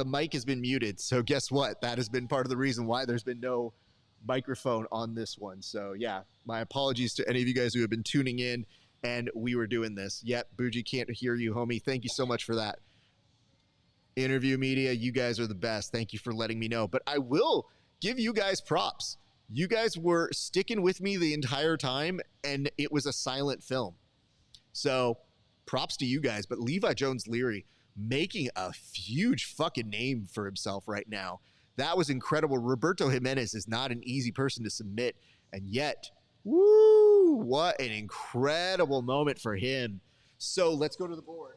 the mic has been muted. So guess what? That has been part of the reason why there's been no microphone on this one. So yeah, my apologies to any of you guys who have been tuning in and we were doing this. Yep, Bougie can't hear you, homie. Thank you so much for that. Interview media, you guys are the best. Thank you for letting me know. But I will give you guys props. You guys were sticking with me the entire time, and it was a silent film. So props to you guys. But Levi Jones-Leary making a huge fucking name for himself right now. That was incredible. Roberto Jimenez is not an easy person to submit, and yet, woo, what an incredible moment for him. So let's go to the board.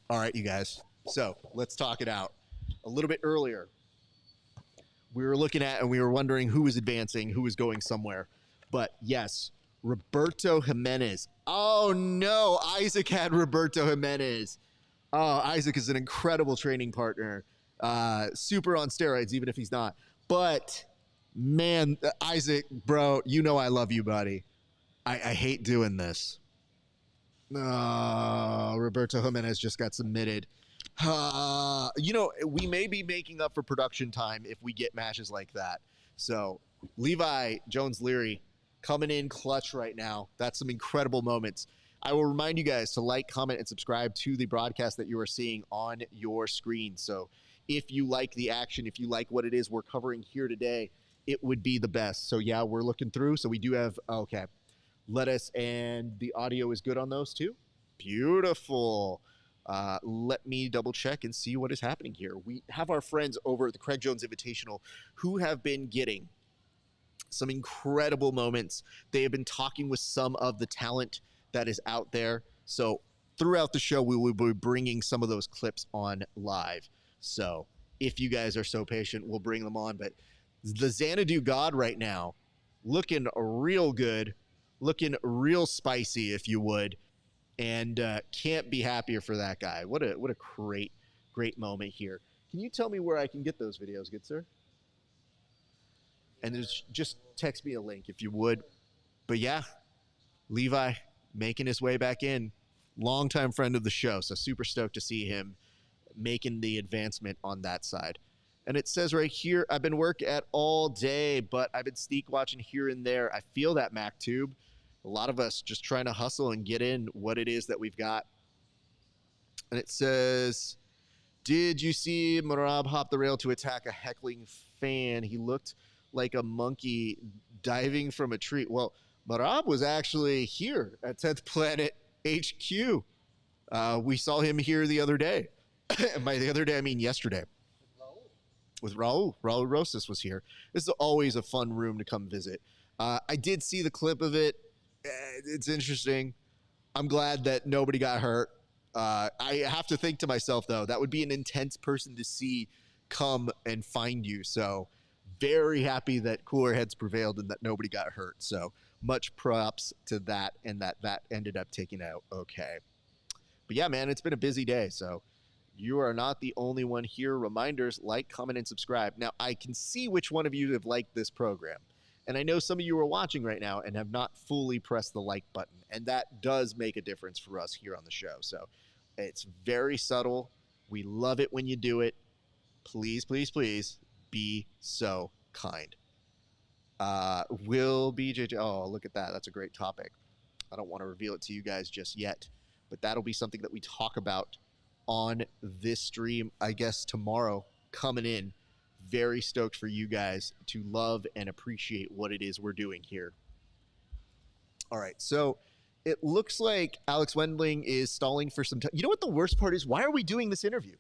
All right, you guys. So let's talk it out. A little bit earlier, we were looking at and we were wondering who was advancing, who was going somewhere. But yes, Roberto Jimenez. Oh no, Isaac had Roberto Jimenez. Oh, Isaac is an incredible training partner. Super on steroids, even if he's not. But man, Isaac, bro, you know I love you, buddy. I hate doing this. Roberto Jimenez just got submitted. You know, we may be making up for production time if we get matches like that. So Levi Jones-Leary coming in clutch right now. That's some incredible moments. I will remind you guys to like, comment, and subscribe to the broadcast that you are seeing on your screen. So if you like the action, if you like what it is we're covering here today, it would be the best. So yeah, we're looking through. So we do have, okay. Lettuce and the audio is good on those too. Beautiful. Let me double check and see what is happening here. We have our friends over at the CRAIG Jones Invitational who have been getting some incredible moments. They have been talking with some of the talent that is out there. So throughout the show, we will be bringing some of those clips on live. So if you guys are so patient, we'll bring them on. But the Xanadu God right now looking real good. Looking real spicy, if you would, and can't be happier for that guy. What a great moment here. Can you tell me where I can get those videos, good sir? And just text me a link if you would. But yeah, Levi making his way back in. Longtime friend of the show, so super stoked to see him making the advancement on that side. And it says right here, I've been work at all day, but I've been sneak watching here and there. I feel that, MacTube. A lot of us just trying to hustle and get in what it is that we've got. And it says, did you see Marab hop the rail to attack a heckling fan? He looked like a monkey diving from a tree. Well, Marab was actually here at 10th Planet HQ. We saw him here the other day. By the other day, I mean yesterday. With Raul. Raul Rosas was here. This is always a fun room to come visit. I did see the clip of it. It's interesting. I'm glad that nobody got hurt. I have to think to myself, though, that would be an intense person to see come and find you. So very happy that cooler heads prevailed and that nobody got hurt. So much props to that, and that ended up taking out okay. But yeah, man, it's been a busy day. So you are not the only one here. Reminders, like, comment, and subscribe. Now, I can see which one of you have liked this program. And I know some of you are watching right now and have not fully pressed the like button. And that does make a difference for us here on the show. So it's very subtle. We love it when you do it. Please, please, please be so kind. Will BJJ... Oh, look at that. That's a great topic. I don't want to reveal it to you guys just yet. But that'll be something that we talk about on this stream, I guess, tomorrow coming in. Very stoked for you guys to love and appreciate what it is we're doing here. All right, so it looks like Alex Wendling is stalling for some time. You know what the worst part is? Why are we doing this interview?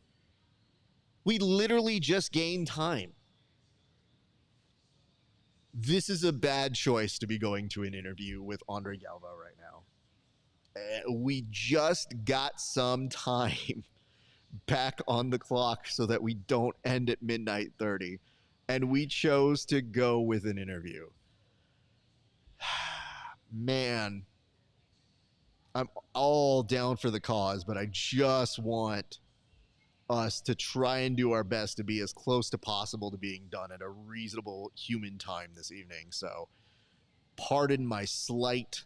We literally just gained time. This is a bad choice to be going to an interview with Andre Galvo right now. We just got some time back on the clock so that we don't end at midnight 30, and we chose to go with an interview. Man, I'm all down for the cause, but I just want us to try and do our best to be as close to possible to being done at a reasonable human time this evening. So pardon my slight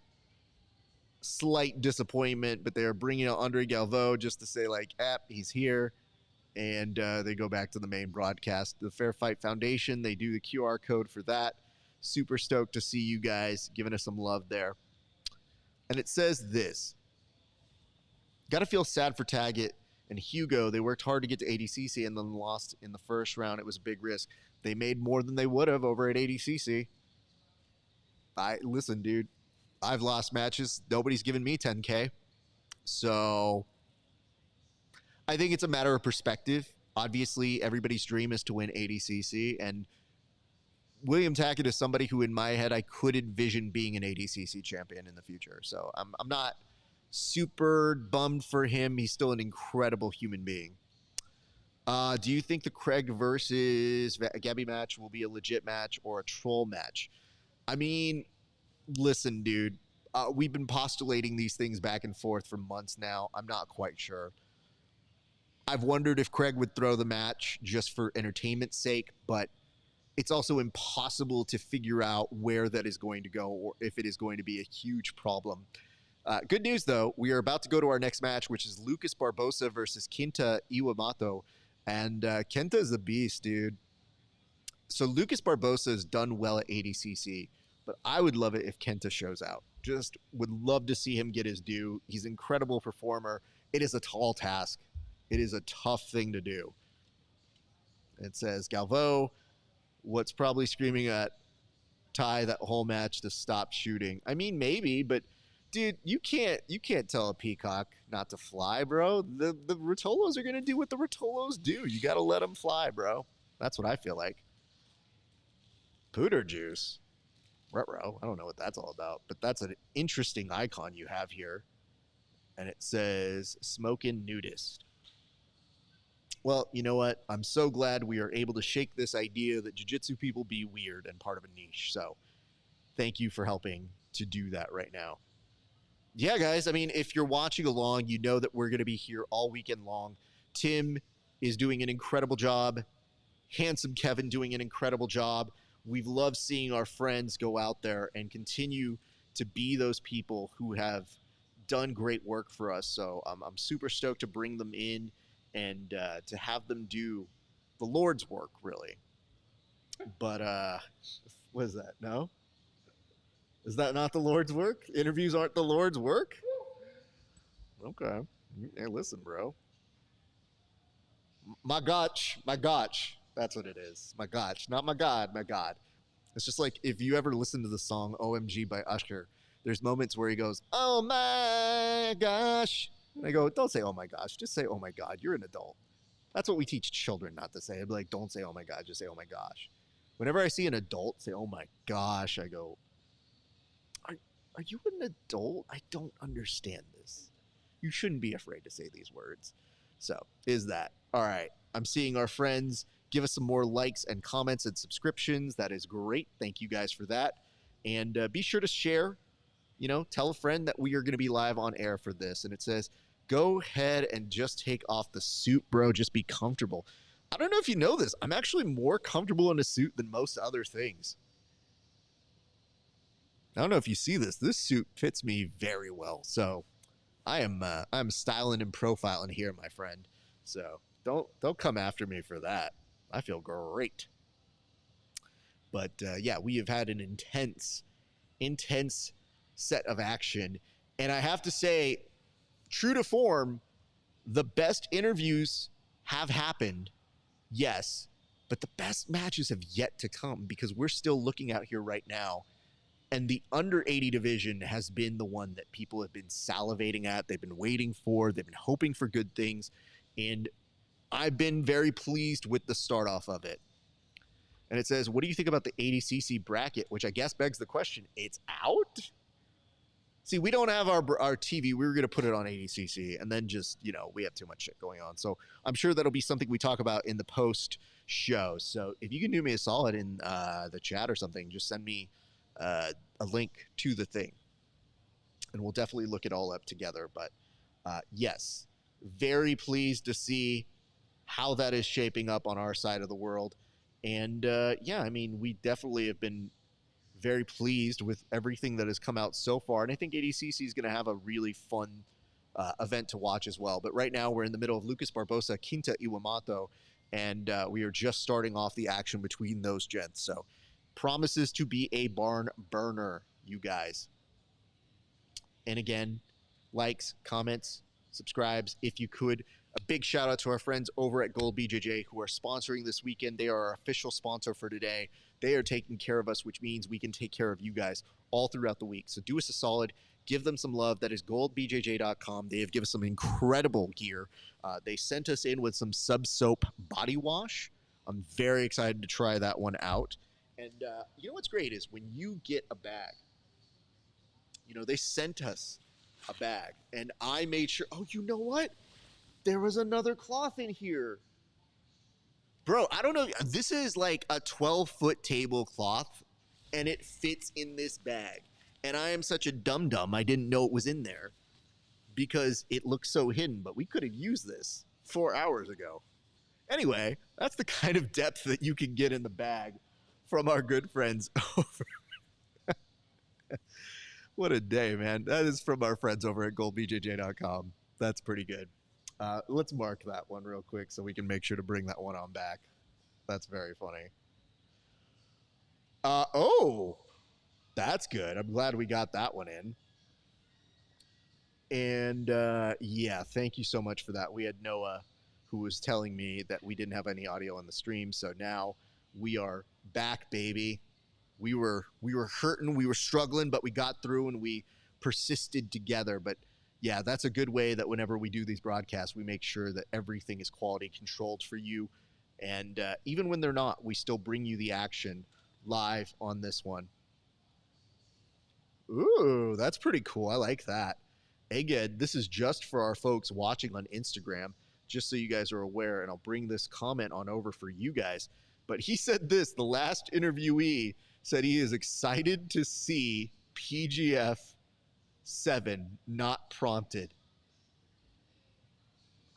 slight disappointment, but they're bringing out Andre Galvo just to say, like, he's here. And they go back to the main broadcast. The Fair Fight Foundation, they do the QR code for that. Super stoked to see you guys giving us some love there. And it says this. Got to feel sad for Taggett and Hugo. They worked hard to get to ADCC and then lost in the first round. It was a big risk. They made more than they would have over at ADCC. Listen, dude. I've lost matches. Nobody's given me 10K. So I think it's a matter of perspective. Obviously, everybody's dream is to win ADCC. And William Tackett is somebody who, in my head, I could envision being an ADCC champion in the future. So I'm not super bummed for him. He's still an incredible human being. Do you think the Craig versus Gabby match will be a legit match or a troll match? I mean, listen, dude. We've been postulating these things back and forth for months now. I'm not quite sure. I've wondered if Craig would throw the match just for entertainment's sake, but it's also impossible to figure out where that is going to go or if it is going to be a huge problem. Good news, though. We are about to go to our next match, which is Lucas Barbosa versus Kenta Iwamato. And Kenta is a beast, dude. So Lucas Barbosa has done well at ADCC, but I would love it if Kenta shows out. Just would love to see him get his due. He's an incredible performer. It is a tall task. It is a tough thing to do. It says, Galvo, what's probably screaming at Ty that whole match to stop shooting. I mean, maybe, but dude, you can't tell a peacock not to fly, bro. The Rotolos are gonna do what the Rotolos do. You gotta let them fly, bro. That's what I feel like. Pooter juice. Ruh-roh. I don't know what that's all about, but that's an interesting icon you have here. And it says smoking nudist. Well, you know what? I'm so glad we are able to shake this idea that jiu-jitsu people be weird and part of a niche. So thank you for helping to do that right now. Yeah, guys, I mean, if you're watching along, you know that we're going to be here all weekend long. Tim is doing an incredible job. Handsome Kevin doing an incredible job. We've loved seeing our friends go out there and continue to be those people who have done great work for us. So I'm super stoked to bring them in and to have them do the Lord's work, really. But what is that? No? Is that not the Lord's work? Interviews aren't the Lord's work? Okay. Hey, listen, bro. My gotch. That's what it is. My gotch. Not my God, my God. It's just like if you ever listen to the song OMG by Usher, there's moments where he goes, oh my gosh. And I go, don't say oh my gosh. Just say oh my God. You're an adult. That's what we teach children not to say. I'd be like, don't say oh my God. Just say oh my gosh. Whenever I see an adult say oh my gosh, I go, are you an adult? I don't understand this. You shouldn't be afraid to say these words. So, is that. All right. I'm seeing our friends give us some more likes and comments and subscriptions. That is great. Thank you guys for that. And be sure to share, tell a friend that we are going to be live on air for this. And it says, go ahead and just take off the suit, bro. Just be comfortable. I don't know if you know this. I'm actually more comfortable in a suit than most other things. I don't know if you see this. This suit fits me very well. So I'm styling and profiling here, my friend. So don't come after me for that. I feel great. But yeah, we have had an intense set of action. And I have to say, true to form, the best interviews have happened. Yes, but the best matches have yet to come because we're still looking out here right now. And the under 80 division has been the one that people have been salivating at. They've been waiting for. They've been hoping for good things. And I've been very pleased with the start off of it. And it says, what do you think about the ADCC bracket? Which I guess begs the question, it's out? See, we don't have our TV. We were going to put it on ADCC. And then just, we have too much shit going on. So I'm sure that'll be something we talk about in the post show. So if you can do me a solid in the chat or something, just send me a link to the thing and we'll definitely look it all up together. But yes, very pleased to see how that is shaping up on our side of the world. And yeah, I mean, we definitely have been very pleased with everything that has come out so far. And I think ADCC is going to have a really fun event to watch as well. But right now we're in the middle of Lucas Barbosa, Quinta Iwamato, and we are just starting off the action between those gents. So promises to be a barn burner, you guys. And again, likes, comments, subscribes, if you could. A big shout out to our friends over at Gold BJJ who are sponsoring this weekend. They are our official sponsor for today. They are taking care of us, which means we can take care of you guys all throughout the week. So do us a solid. Give them some love. That is goldbjj.com. They have given us some incredible gear. They sent us in with some Sub Soap body wash. I'm very excited to try that one out. And you know what's great is when you get a bag, you know, they sent us a bag, and I made sure, oh, you know what? There was another cloth in here. Bro, I don't know. This is like a 12-foot tablecloth, and it fits in this bag. And I am such a dum-dum, I didn't know it was in there because it looks so hidden, but we could have used this 4 hours ago. Anyway, that's the kind of depth that you can get in the bag from our good friends over. What a day, man. That is from our friends over at goldbjj.com. That's pretty good. Let's mark that one real quick so we can make sure to bring that one on back. That's very funny. Oh, that's good. I'm glad we got that one in. And yeah, thank you so much for that. We had Noah who was telling me that we didn't have any audio on the stream, so now we are back, baby. We were hurting, we were struggling, but we got through and we persisted together. But yeah, that's a good way that whenever we do these broadcasts, we make sure that everything is quality controlled for you. And even when they're not, we still bring you the action live on this one. Ooh, that's pretty cool. I like that. Again, this is just for our folks watching on Instagram, just so you guys are aware, and I'll bring this comment on over for you guys. But he said this, the last interviewee said he is excited to see PGF 7 not prompted.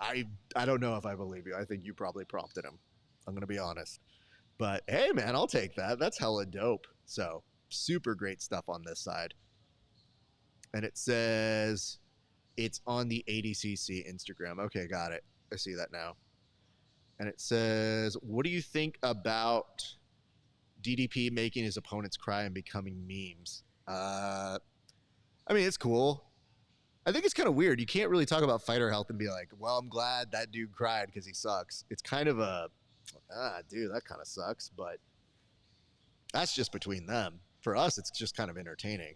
I don't know if I believe you. I think you probably prompted him. I'm going to be honest. But hey, man, I'll take that. That's hella dope. So super great stuff on this side. And it says it's on the ADCC Instagram. Okay, got it. I see that now. And it says, what do you think about DDP making his opponents cry and becoming memes? I mean, it's cool. I think it's kind of weird. You can't really talk about fighter health and be like, well, I'm glad that dude cried because he sucks. It's kind of a, dude, that kind of sucks. But that's just between them. For us, it's just kind of entertaining.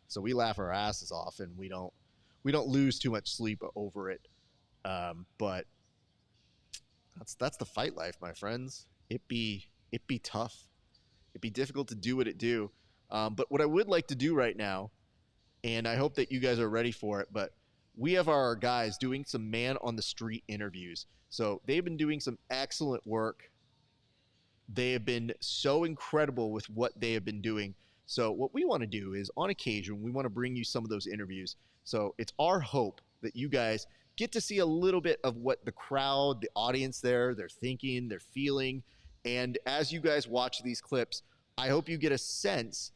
So we laugh our asses off and we don't lose too much sleep over it. But that's the fight life, my friends. It be tough. It'd be difficult to do what it do. But what I would like to do right now, and I hope that you guys are ready for it, but we have our guys doing some man on the street interviews. So they've been doing some excellent work. They have been so incredible with what they have been doing. So what we want to do is, on occasion, we want to bring you some of those interviews. So it's our hope that you guys get to see a little bit of what the crowd, the audience there, they're thinking, they're feeling. And as you guys watch these clips, I hope you get a sense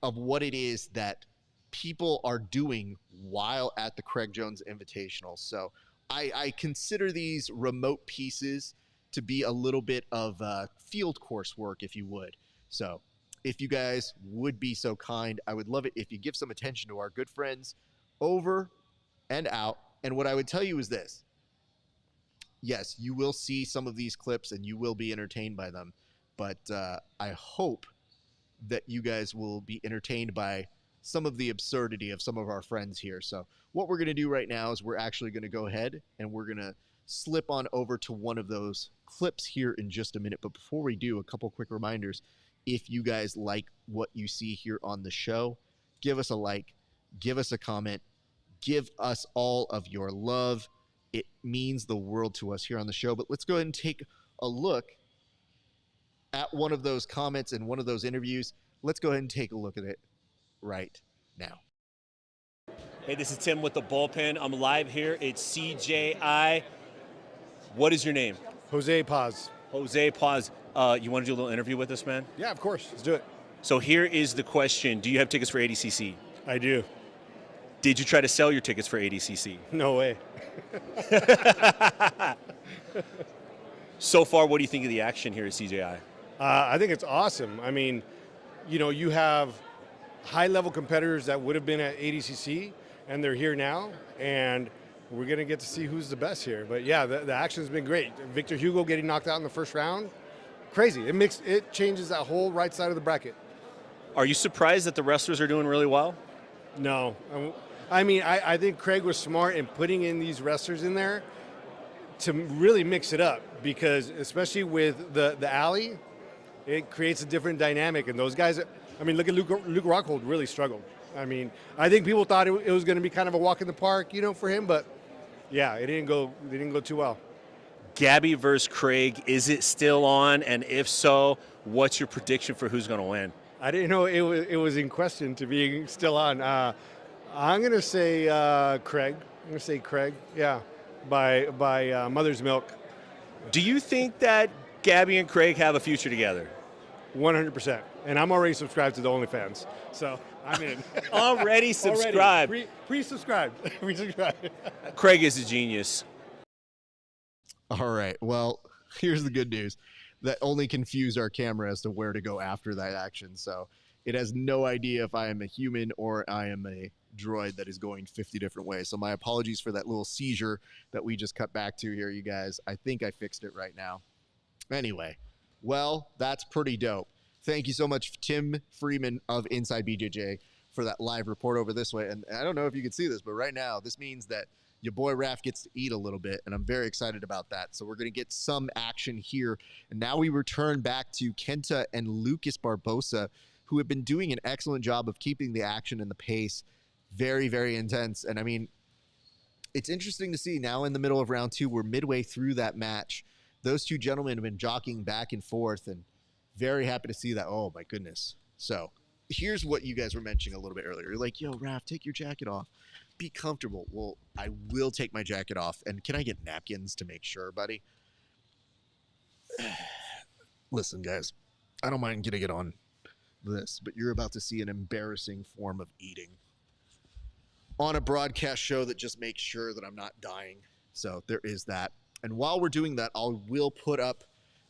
of what it is that people are doing while at the Craig Jones Invitational. So I consider these remote pieces to be a little bit of field course work, if you would. So if you guys would be so kind, I would love it if you give some attention to our good friends over and out. And what I would tell you is this. Yes, you will see some of these clips and you will be entertained by them. But I hope that you guys will be entertained by some of the absurdity of some of our friends here. So what we're going to do right now is we're actually going to go ahead and we're going to slip on over to one of those clips here in just a minute. But before we do, a couple quick reminders. If you guys like what you see here on the show, give us a like, give us a comment, give us all of your love. It means the world to us here on the show. But let's go ahead and take a look at one of those comments and one of those interviews. Let's go ahead and take a look at it right now. Hey, this is Tim with the Bullpen. I'm live here at CJI. What is your name? Jose Paz. Jose Paz. You want to do a little interview with us, man? Yeah, of course. Let's do it. So here is the question. Do you have tickets for ADCC? I do. Did you try to sell your tickets for ADCC? No way. So far, what do you think of the action here at CJI? I think it's awesome. I mean, you know, you have high-level competitors that would have been at ADCC, and they're here now, and we're going to get to see who's the best here. But yeah, the action's been great. Victor Hugo getting knocked out in the first round, crazy. It changes that whole right side of the bracket. Are you surprised that the wrestlers are doing really well? No. I mean, I think Craig was smart in putting in these wrestlers in there to really mix it up, because especially with the alley, it creates a different dynamic. And those guys, I mean, look at Luke Rockhold really struggled. I mean, I think people thought it was going to be kind of a walk in the park, you know, for him, but yeah, it didn't go too well. Gabby versus Craig, is it still on? And if so, what's your prediction for who's going to win? I didn't know it was in question to be still on. I'm going to say Craig. I'm going to say Craig, yeah, by Mother's Milk. Do you think that Gabby and Craig have a future together? 100%. And I'm already subscribed to the OnlyFans, so I'm in. Already subscribed. Already. Pre-subscribed. Pre-subscribed. Craig is a genius. All right. Well, here's the good news. That only confused our camera as to where to go after that action. So it has no idea if I am a human or I am a droid that is going 50 different ways. So my apologies for that little seizure that we just cut back to here, you guys. I think I fixed it right now. Anyway, well, that's pretty dope. Thank you so much, Tim Freeman of Inside BJJ, for that live report over this way. And I don't know if you can see this, but right now, this means that your boy Raf gets to eat a little bit, and I'm very excited about that. So we're going to get some action here. And now we return back to Kenta and Lucas Barbosa, who have been doing an excellent job of keeping the action and the pace very, very intense. And I mean, it's interesting to see now in the middle of round two, we're midway through that match. Those two gentlemen have been jockeying back and forth, and very happy to see that. Oh, my goodness. So here's what you guys were mentioning a little bit earlier. You're like, yo, Raf, take your jacket off. Be comfortable. Well, I will take my jacket off. And can I get napkins to make sure, buddy? Listen, guys, I don't mind getting it on this, but you're about to see an embarrassing form of eating on a broadcast show that just makes sure that I'm not dying. So there is that. And while we're doing that, I will put up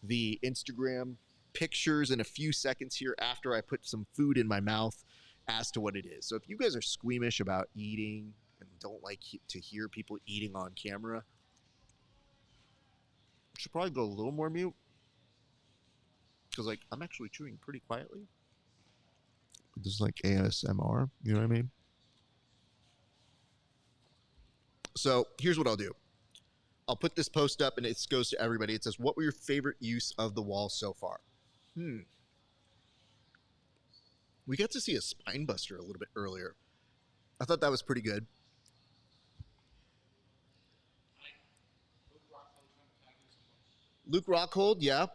the Instagram pictures in a few seconds here after I put some food in my mouth as to what it is. So if you guys are squeamish about eating and don't like to hear people eating on camera, I should probably go a little more mute, because like I'm actually chewing pretty quietly. This is like ASMR, you know what I mean? So here's what I'll do. I'll put this post up and it goes to everybody. It says, what were your favorite use of the wall so far? We got to see a spine buster a little bit earlier. I thought that was pretty good. Luke Rockhold, yeah.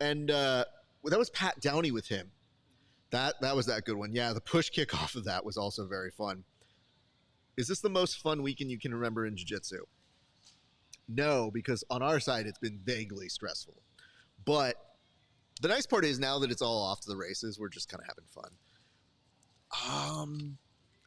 And that was Pat Downey with him. That was that good one. Yeah, the push kick off of that was also very fun. Is this the most fun weekend you can remember in jiu-jitsu? No, because on our side, it's been vaguely stressful. But the nice part is now that it's all off to the races, we're just kind of having fun.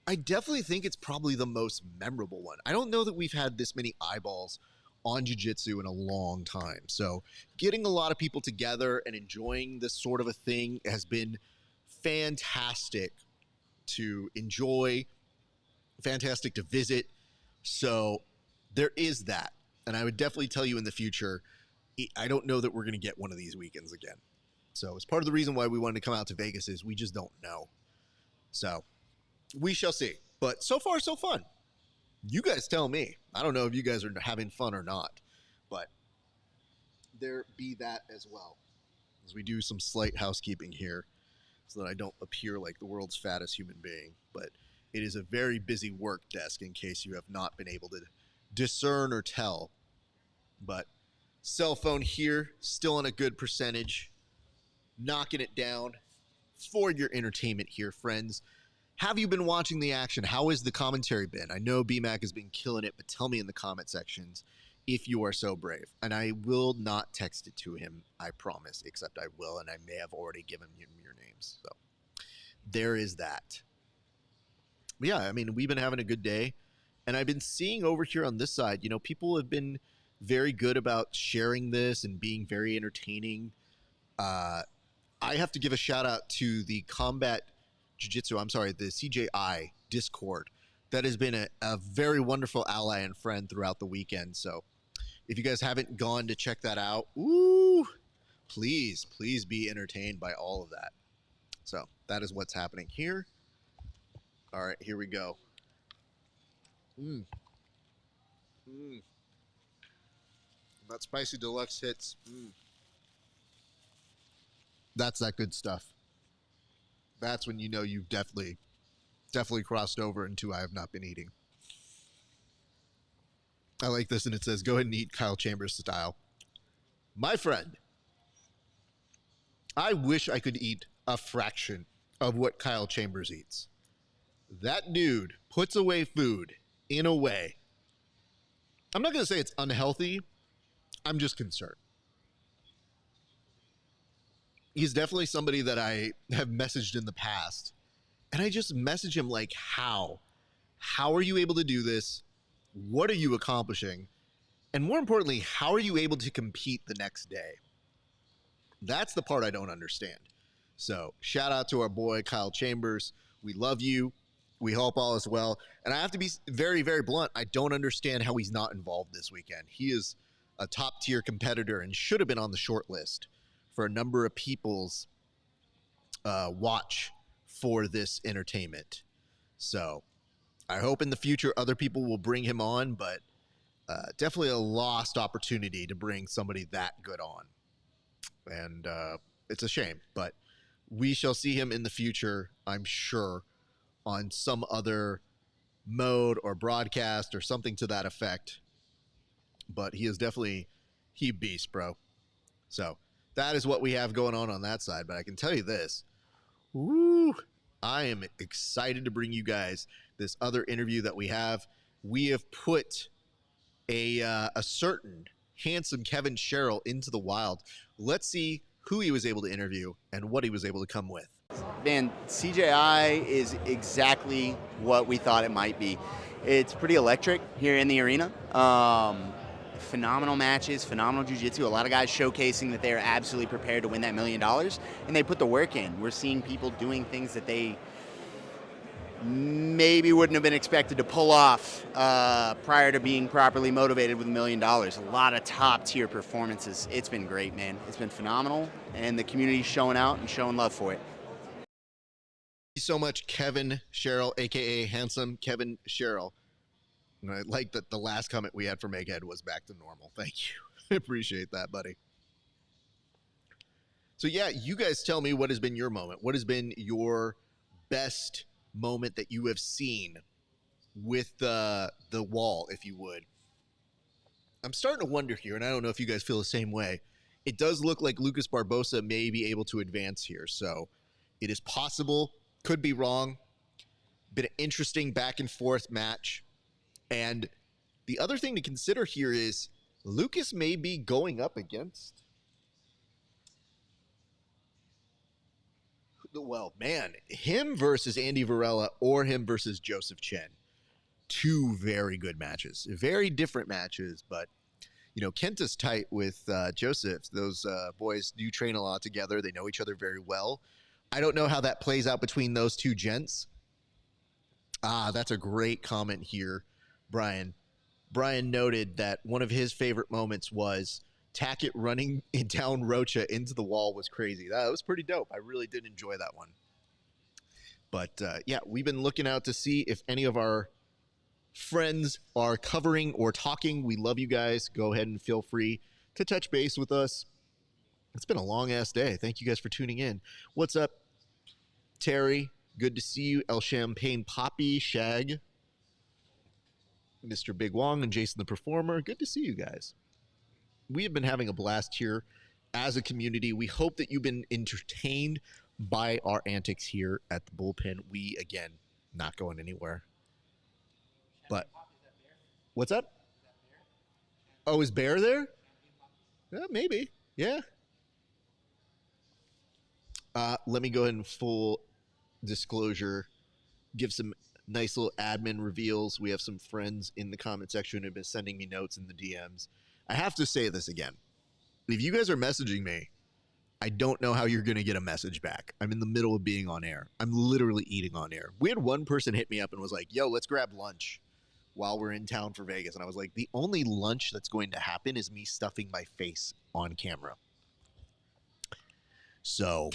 I definitely think it's probably the most memorable one. I don't know that we've had this many eyeballs on jiu-jitsu in a long time. So getting a lot of people together and enjoying this sort of a thing has been fantastic to enjoy, fantastic to visit. So there is that. And I would definitely tell you in the future, I don't know that we're going to get one of these weekends again. So it's part of the reason why we wanted to come out to Vegas is we just don't know. So we shall see. But so far, so fun. You guys tell me. I don't know if you guys are having fun or not. But there be that as well. As we do some slight housekeeping here so that I don't appear like the world's fattest human being. But it is a very busy work desk in case you have not been able to discern or tell. But cell phone here, still on a good percentage. Knocking it down for your entertainment here, friends. Have you been watching the action? How has the commentary been? I know BMAC has been killing it, but tell me in the comment sections if you are so brave. And I will not text it to him, I promise, except I will, and I may have already given him your names. So there is that. But yeah, I mean, we've been having a good day. And I've been seeing over here on this side, you know, people have been very good about sharing this and being very entertaining. I have to give a shout out to the Combat Jiu-Jitsu, the CJI Discord. That has been a very wonderful ally and friend throughout the weekend. So if you guys haven't gone to check that out, please be entertained by all of that. So that is what's happening here. All right, here we go. That spicy deluxe hits. That's that good stuff. That's when you know you've definitely crossed over into I have not been eating. I like this, and it says, go ahead and eat Kyle Chambers style. My friend, I wish I could eat a fraction of what Kyle Chambers eats. That dude puts away food in a way. I'm not going to say it's unhealthy. I'm just concerned. He's definitely somebody that I have messaged in the past. And I just message him like, how? How are you able to do this? What are you accomplishing? And more importantly, how are you able to compete the next day? That's the part I don't understand. So shout out to our boy, Kyle Chambers. We love you. We hope all is well. And I have to be very, very blunt. I don't understand how he's not involved this weekend. He is a top tier competitor and should have been on the short list for a number of people's watch for this entertainment. So I hope in the future other people will bring him on, but definitely a lost opportunity to bring somebody that good on. And it's a shame, but we shall see him in the future, I'm sure, on some other mode or broadcast or something to that effect. But he is definitely, he beast, bro. So that is what we have going on that side. But I can tell you this, I am excited to bring you guys this other interview that we have. We have put a certain handsome KEVIN Sherrill into the wild. Let's see who he was able to interview and what he was able to come with. Man, CJI is exactly what we thought it might be. It's pretty electric here in the arena. Phenomenal matches, phenomenal jiu-jitsu. A lot of guys showcasing that they are absolutely prepared to win that $1 million, and they put the work in. We're seeing people doing things that they maybe wouldn't have been expected to pull off prior to being properly motivated with $1 million. A lot of top-tier performances. It's been great, man. It's been phenomenal, and the community's showing out and showing love for it. Thank you so much, KEVIN Sherrill, a.k.a. handsome KEVIN Sherrill. And I like that the last comment we had from Egghead was back to normal. Thank you. I appreciate that, buddy. So, yeah, you guys tell me what has been your moment. What has been your best moment that you have seen with the wall, if you would. I'm starting to wonder here, and I don't know if you guys feel the same way. It does look like Lucas Barbosa may be able to advance here, so it is possible, could be wrong. Been an interesting back and forth match. And the other thing to consider here is Lucas may be going up against, well, man, him versus Andy Varela or him versus Joseph Chen. Two very good matches, very different matches, but you know, Kent is tight with Joseph. Those boys do train a lot together. They know each other very well. I don't know how that plays out between those two gents. That's a great comment here, Brian. Brian noted that one of his favorite moments was Tackett running down Rocha into the wall was crazy. That was pretty dope. I really did enjoy that one. But yeah, we've been looking out to see if any of our friends are covering or talking. We love you guys. Go ahead and feel free to touch base with us. It's been a long ass day. Thank you guys for tuning in. What's up, Terry? Good to see you. El Champagne Poppy, Shag, Mr. Big Wong, and Jason the Performer. Good to see you guys. We have been having a blast here as a community. We hope that you've been entertained by our antics here at the Bullpen. We, again, not going anywhere. But what's up? Oh, is Bear there? Maybe. Yeah. Let me go ahead and full disclosure, give some nice little admin reveals. We have some friends in the comment section who have been sending me notes in the DMs. I have to say this again. If you guys are messaging me, I don't know how you're going to get a message back. I'm in the middle of being on air. I'm literally eating on air. We had one person hit me up and was like, yo, let's grab lunch while we're in town for Vegas. And I was like, the only lunch that's going to happen is me stuffing my face on camera. So,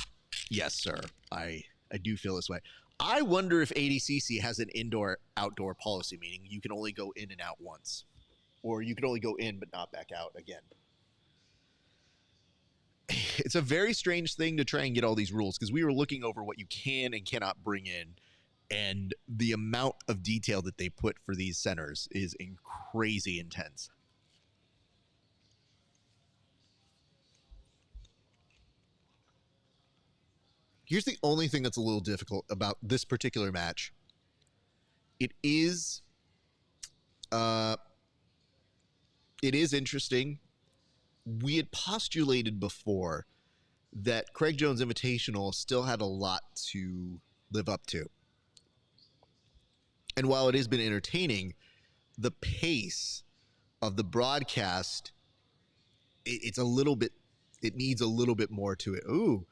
yes, sir, I do feel this way. I wonder if ADCC has an indoor-outdoor policy, meaning you can only go in and out once. Or you can only go in but not back out again. It's a very strange thing to try and get all these rules, because we were looking over what you can and cannot bring in, and the amount of detail that they put for these centers is crazy intense. Here's the only thing that's a little difficult about this particular match. It is interesting. We had postulated before that CRAIG Jones Invitational still had a lot to live up to. And while it has been entertaining, the pace of the broadcast, it needs a little bit more to it. Ooh,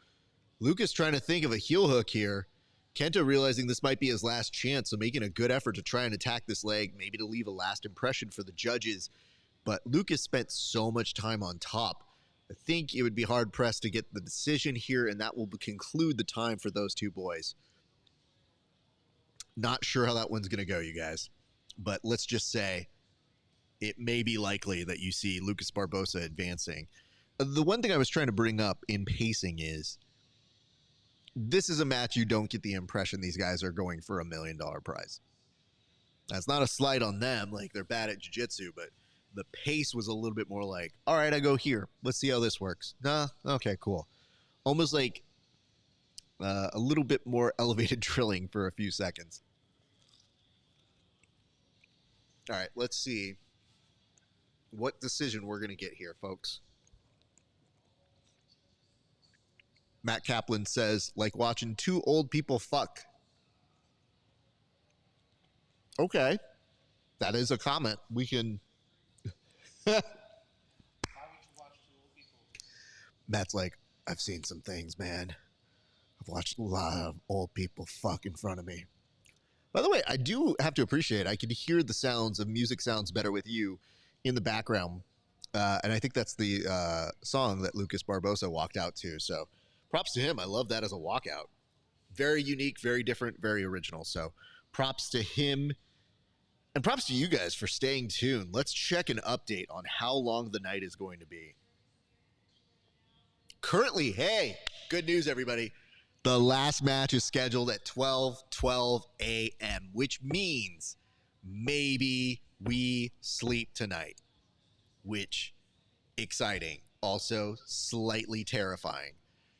Lucas trying to think of a heel hook here. Kenta realizing this might be his last chance, so making a good effort to try and attack this leg, maybe to leave a last impression for the judges. But Lucas spent so much time on top. I think it would be hard-pressed to get the decision here, and that will conclude the time for those two boys. Not sure how that one's going to go, you guys. But let's just say it may be likely that you see Lucas Barbosa advancing. The one thing I was trying to bring up in pacing is this is a match you don't get the impression these guys are going for $1 million prize. That's not a slight on them, like they're bad at jiu-jitsu, but the pace was a little bit more like, all right, I go here. Let's see how this works. Nah, okay, cool. Almost like a little bit more elevated drilling for a few seconds. All right, let's see what decision we're going to get here, folks. Matt Kaplan says, like watching two old people fuck. Okay. That is a comment. We can... Matt's like, I've seen some things, man. I've watched a lot of old people fuck in front of me. By the way, I do have to appreciate, I can hear the sounds of music sounds better with you in the background. And I think that's the song that Lucas Barbosa walked out to. So props to him. I love that as a walkout. Very unique, very different, very original. So props to him. And props to you guys for staying tuned. Let's check an update on how long the night is going to be. Currently, hey, good news, everybody. The last match is scheduled at 12:12 a.m., which means maybe we sleep tonight. Which, exciting. Also, slightly terrifying.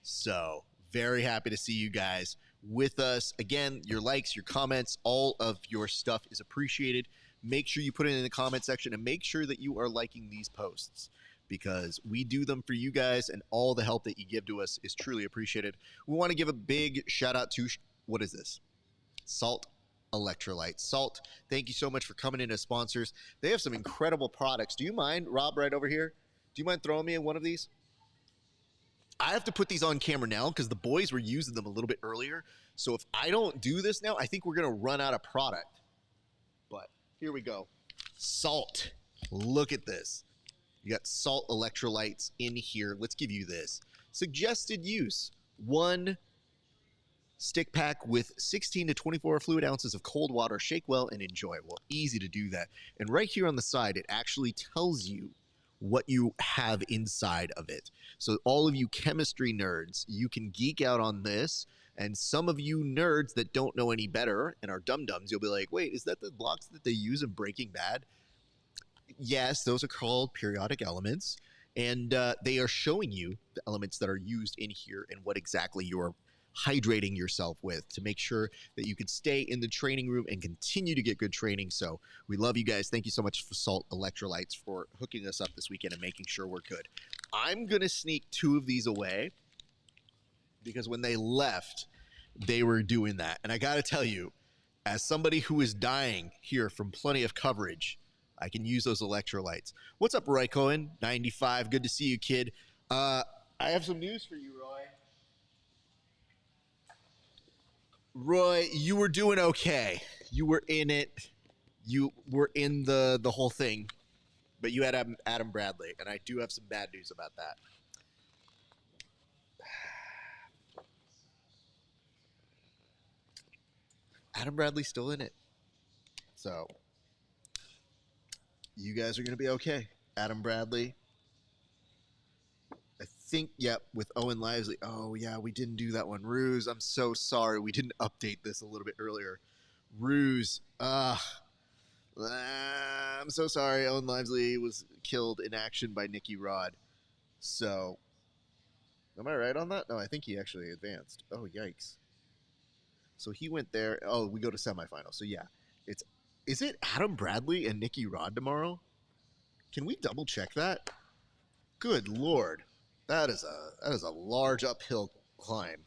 So, very happy to see you guys with us. Again, your likes, your comments, all of your stuff is appreciated. Make sure you put it in the comment section and make sure that you are liking these posts, because we do them for you guys, and all the help that you give to us is truly appreciated. We want to give a big shout out to, what is this? Salt Electrolytes. Salt, thank you so much for coming in as sponsors. They have some incredible products. Do you mind, Rob, right over here? Do you mind throwing me in one of these? I have to put these on camera now because the boys were using them a little bit earlier. So if I don't do this now, I think we're going to run out of product. But here we go. Salt. Look at this. You got Salt Electrolytes in here. Let's give you this. Suggested use. 1 stick pack with 16 to 24 fluid ounces of cold water. Shake well and enjoy. Well, easy to do that. And right here on the side, it actually tells you what you have inside of it. So all of you chemistry nerds, you can geek out on this. And some of you nerds that don't know any better and are dum-dums, you'll be like, wait, is that the blocks that they use in Breaking Bad? Yes, those are called periodic elements. And they are showing you the elements that are used in here and what exactly you're hydrating yourself with to make sure that you can stay in the training room and continue to get good training. So we love you guys. Thank you so much for Salt Electrolytes for hooking us up this weekend and making sure we're good. I'm going to sneak 2 of these away because when they left, they were doing that. And I got to tell you, as somebody who is dying here from plenty of coverage, I can use those electrolytes. What's up, Roy Cohen? 95. Good to see you, kid. I have some news for you, Roy. Roy, you were doing okay. You were in it. You were in the whole thing. But you had Adam Bradley, and I do have some bad news about that. Adam Bradley's still in it. So, you guys are going to be okay. Adam Bradley. I think, yep, with Owen Lively. Oh, yeah, we didn't do that one. Ruse, I'm so sorry. We didn't update this a little bit earlier. Ruse, I'm so sorry. Owen Lively was killed in action by Nicky Rod. So, am I right on that? No, I think he actually advanced. Oh, yikes. So he went there. Oh, we go to semifinal. So yeah, is it Adam Bradley and Nicky Rod tomorrow? Can we double check that? Good Lord, that is a large uphill climb.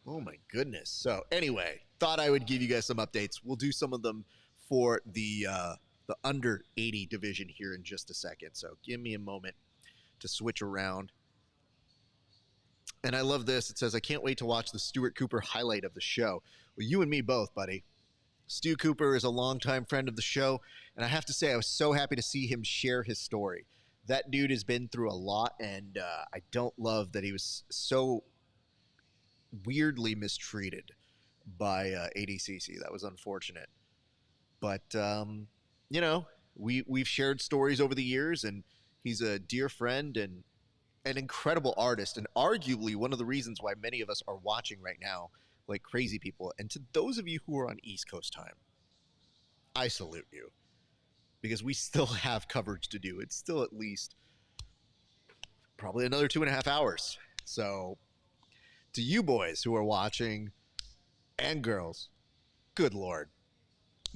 Oh my goodness. So anyway, thought I would give you guys some updates. We'll do some of them for the under 80 division here in just a second. So give me a moment to switch around. And I love this. It says, I can't wait to watch the Stuart Cooper highlight of the show. Well, you and me both, buddy. Stu Cooper is a longtime friend of the show, and I have to say I was so happy to see him share his story. That dude has been through a lot, and I don't love that he was so weirdly mistreated by ADCC. That was unfortunate. But, you know, we've shared stories over the years, and he's a dear friend and an incredible artist, and arguably one of the reasons why many of us are watching right now like crazy people. And to those of you who are on East Coast time, I salute you, because we still have coverage to do. It's still at least probably another 2.5 hours. So to you boys who are watching, and girls, good Lord,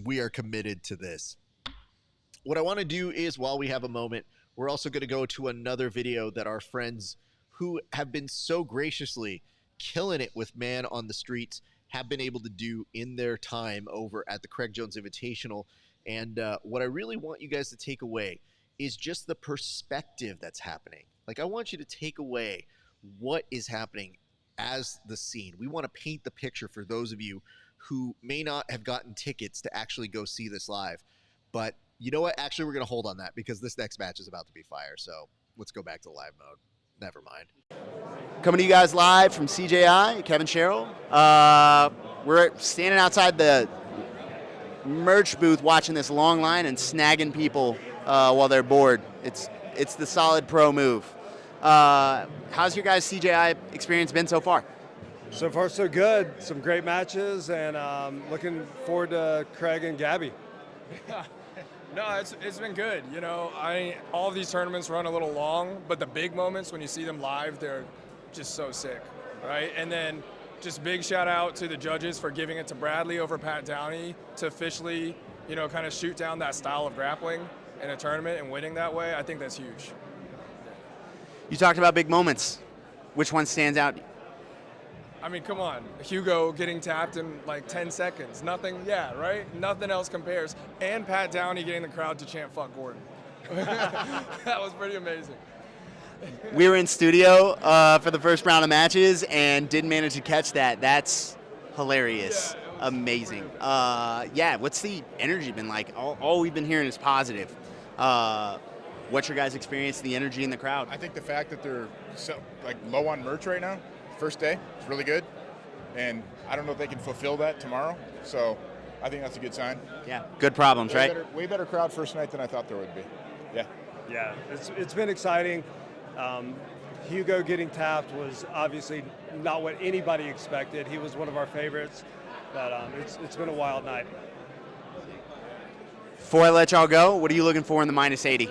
we are committed to this. What I want to do is, while we have a moment, we're also going to go to another video that our friends who have been so graciously killing it with Man on the Streets have been able to do in their time over at the Craig Jones Invitational. And what I really want you guys to take away is just the perspective that's happening. Like, I want you to take away what is happening as the scene. We want to paint the picture for those of you who may not have gotten tickets to actually go see this live. But you know what? Actually, we're going to hold on that because this next match is about to be fire. So let's go back to live mode. Never mind. Coming to you guys live from CJI, Kevin Sherrill. We're standing outside the merch booth watching this long line and snagging people while they're bored. It's the solid pro move. How's your guys' CJI experience been so far? So far, so good. Some great matches, and looking forward to Craig and Gabby. No, it's been good. You know, all of these tournaments run a little long, but the big moments when you see them live, they're just so sick, right? And then just big shout out to the judges for giving it to Bradley over Pat Downey to officially, you know, kind of shoot down that style of grappling in a tournament and winning that way. I think that's huge. You talked about big moments. Which one stands out? I mean, come on. Hugo getting tapped in like 10 seconds. Nothing, yeah, right? Nothing else compares. And Pat Downey getting the crowd to chant, "Fuck Gordon." That was pretty amazing. We were in studio for the first round of matches and didn't manage to catch that. That's hilarious. Yeah, amazing. Yeah, what's the energy been like? All we've been hearing is positive. What's your guys' experience, the energy in the crowd? I think the fact that they're so, like, low on merch right now, first day, is really good. And I don't know if they can fulfill that tomorrow. So I think that's a good sign. Yeah, good problems, right? Way better crowd first night than I thought there would be. Yeah. Yeah, it's been exciting. Hugo getting tapped was obviously not what anybody expected. He was one of our favorites, but it's been a wild night. Before I let y'all go, what are you looking for in the minus 80?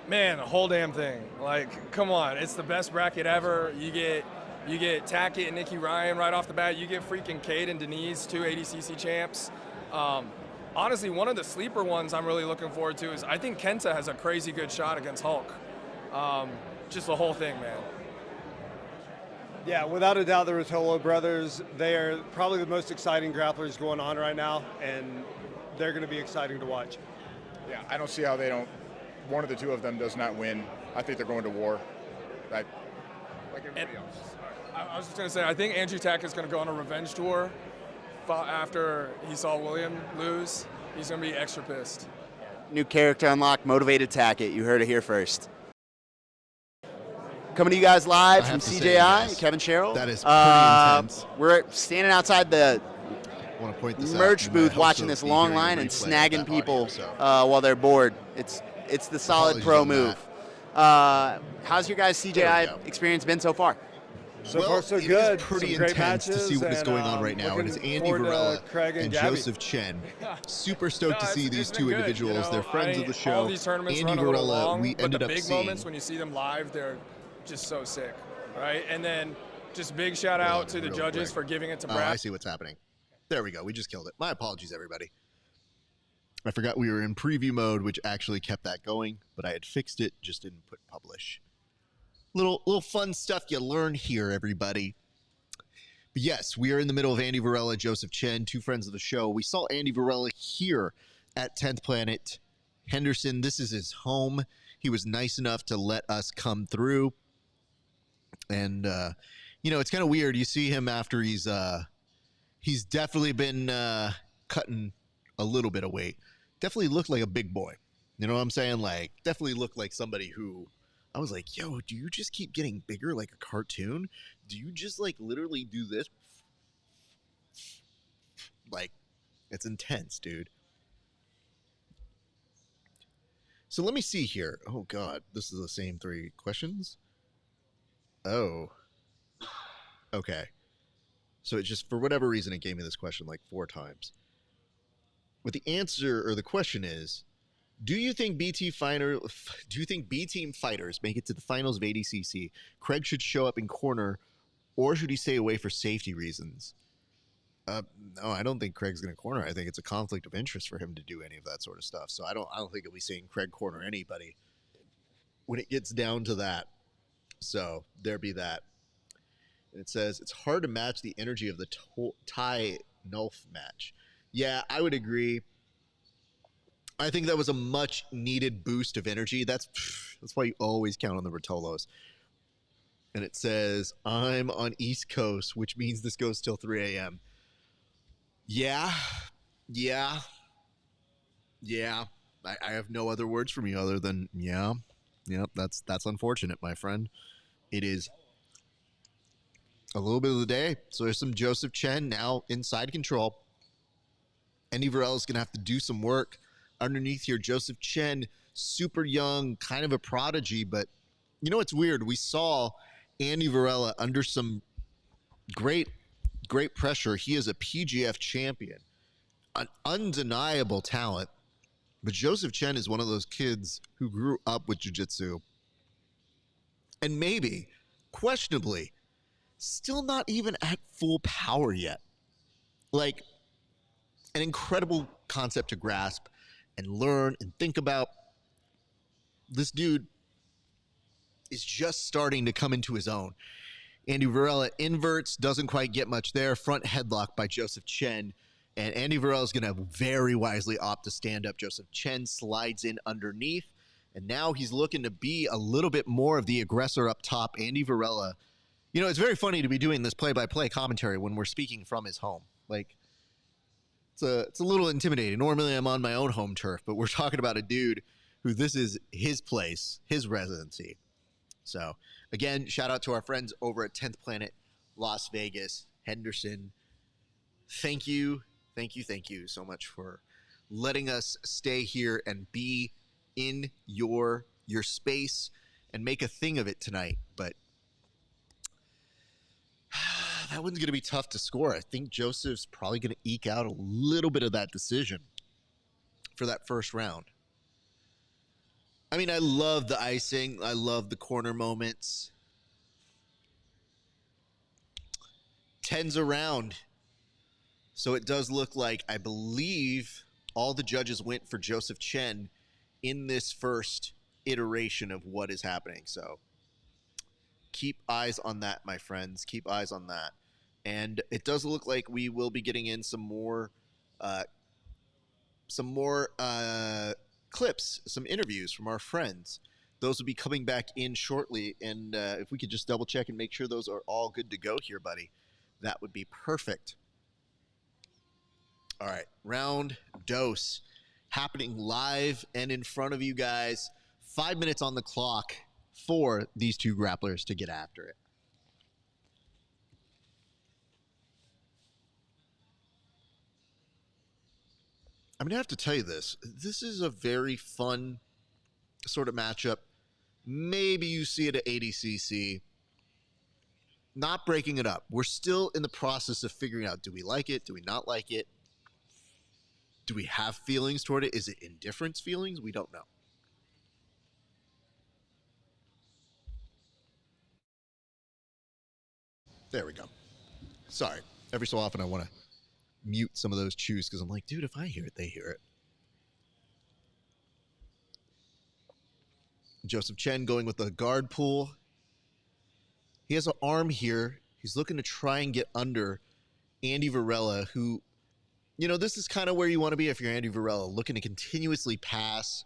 Man, the whole damn thing. Like, come on, it's the best bracket ever. You get Tackett and Nicky Ryan right off the bat. You get freaking Cade and Denise, 2 ADCC champs. Honestly, one of the sleeper ones I'm really looking forward to is I think Kenta has a crazy good shot against Hulk. Just the whole thing, man. Yeah, without a doubt, the Rotolo brothers, they are probably the most exciting grapplers going on right now, and they're going to be exciting to watch. Yeah, I don't see how they don't. One of the two of them does not win. I think they're going to war. Like everybody else. I was just going to say, I think Andrew Tack is going to go on a revenge tour after he saw William lose. He's going to be extra pissed. New character unlock, motivated Tackett. You heard it here first. Coming to you guys live from CJI, Kevin Sherrill. That is pretty intense. We're standing outside the I want to point this merch out. booth watching this long line and snagging people while they're bored. It's the solid pro move. How's your guys' CJI experience been so far? So far, so good. It is pretty Some great intense to see what is matches, going on right now. It is looking Andy forward to Varela Craig and Gabby. Joseph Chen. Super stoked to No, see it's these been two good, individuals. you know. They're friends of the show. All these tournaments Andy run a little Varela, long, we but ended the up big seeing. moments when you see them live, they're just so sick, right? And then just big shout out to the judges for giving it to Brad. I see what's happening. There we go. We just killed it. My apologies, everybody. I forgot we were in preview mode, which actually kept that going, but I had fixed it, just didn't put publish. Little fun stuff you learn here, everybody. But yes, we are in the middle of Andy Varela, Joseph Chen, two friends of the show. We saw Andy Varela here at 10th Planet Henderson. This is his home. He was nice enough to let us come through. And, you know, it's kind of weird. You see him after he's definitely been cutting a little bit of weight. Definitely looked like a big boy. You know what I'm saying? Like, definitely looked like somebody who I was like, yo, do you just keep getting bigger like a cartoon? Do you just like literally do this? Like, it's intense, dude. So let me see here. Oh, God. This is the same three questions? Oh. Okay. So it just, for whatever reason, it gave me this question like 4 times. But the answer, or the question is, do you think B team fighters make it to the finals of ADCC? Craig should show up in corner, or should he stay away for safety reasons? No, I don't think Craig's going to corner. I think it's a conflict of interest for him to do any of that sort of stuff. So I don't think he'll be seeing Craig corner anybody when it gets down to that. So there be that. And it says it's hard to match the energy of the Ty Nulf match. Yeah, I would agree. I think that was a much needed boost of energy. That's why you always count on the Rotolos. And it says, I'm on East Coast, which means this goes till 3 a.m. Yeah. I have no other words from you other than, yeah. Yep, that's unfortunate, my friend. It is a little bit of the day. So there's some Joseph Chen now inside control. Andy Varela is going to have to do some work. Underneath here, Joseph Chen, super young, kind of a prodigy, but you know what's weird? We saw Andy Varela under some great pressure. He is a PGF champion, an undeniable talent, but Joseph Chen is one of those kids who grew up with jiu-jitsu and maybe, questionably, still not even at full power yet. Like, an incredible concept to grasp and learn and think about. This dude is just starting to come into his own. Andy Varela inverts, doesn't quite get much there. Front headlock by Joseph Chen. And Andy Varela is going to very wisely opt to stand up. Joseph Chen slides in underneath. And now he's looking to be a little bit more of the aggressor up top. Andy Varela. You know, it's very funny to be doing this play-by-play commentary when we're speaking from his home. Like, it's a little intimidating. Normally I'm on my own home turf, but we're talking about a dude who this is his place, his residency. So, again, shout out to our friends over at 10th Planet, Las Vegas, Henderson. Thank you so much for letting us stay here and be in your space and make a thing of it tonight. But that one's going to be tough to score. I think Joseph's probably going to eke out a little bit of that decision for that first round. I mean, I love the icing. I love the corner moments. 10's around. So it does look like, I believe, all the judges went for Joseph Chen in this first iteration of what is happening. So keep eyes on that, my friends. Keep eyes on that. And it does look like we will be getting in some more clips, some interviews from our friends. Those will be coming back in shortly. And if we could just double check and make sure those are all good to go here, buddy, that would be perfect. All right, round dose happening live and in front of you guys. 5 minutes on the clock for these two grapplers to get after it. I'm going to have to tell you this. This is a very fun sort of matchup. Maybe you see it at ADCC. Not breaking it up. We're still in the process of figuring out, do we like it? Do we not like it? Do we have feelings toward it? Is it indifference feelings? We don't know. There we go. Sorry. Every so often I want to mute some of those chews because I'm like, dude, if I hear it, they hear it. Joseph Chen going with the guard pull. He has an arm here. He's looking to try and get under Andy Varela, who, you know, this is kind of where you want to be if you're Andy Varela, looking to continuously pass,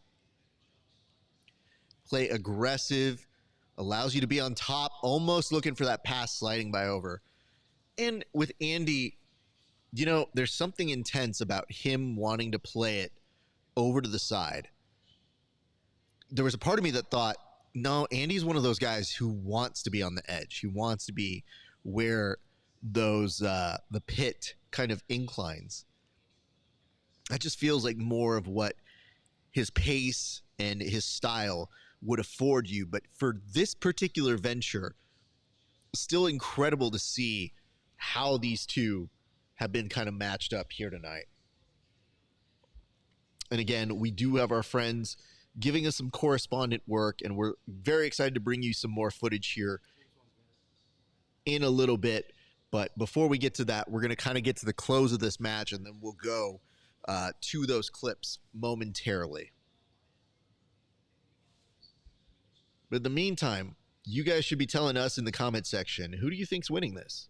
play aggressive, allows you to be on top, almost looking for that pass sliding by over. And with Andy, you know, there's something intense about him wanting to play it over to the side. There was a part of me that thought, no, Andy's one of those guys who wants to be on the edge. He wants to be where those, the pit kind of inclines. That just feels like more of what his pace and his style would afford you. But for this particular venture, still incredible to see how these two have been kind of matched up here tonight. And again, we do have our friends giving us some correspondent work, and we're very excited to bring you some more footage here in a little bit. But before we get to that, we're going to kind of get to the close of this match, and then we'll go to those clips momentarily. But in the meantime, you guys should be telling us in the comment section, who do you think's winning this?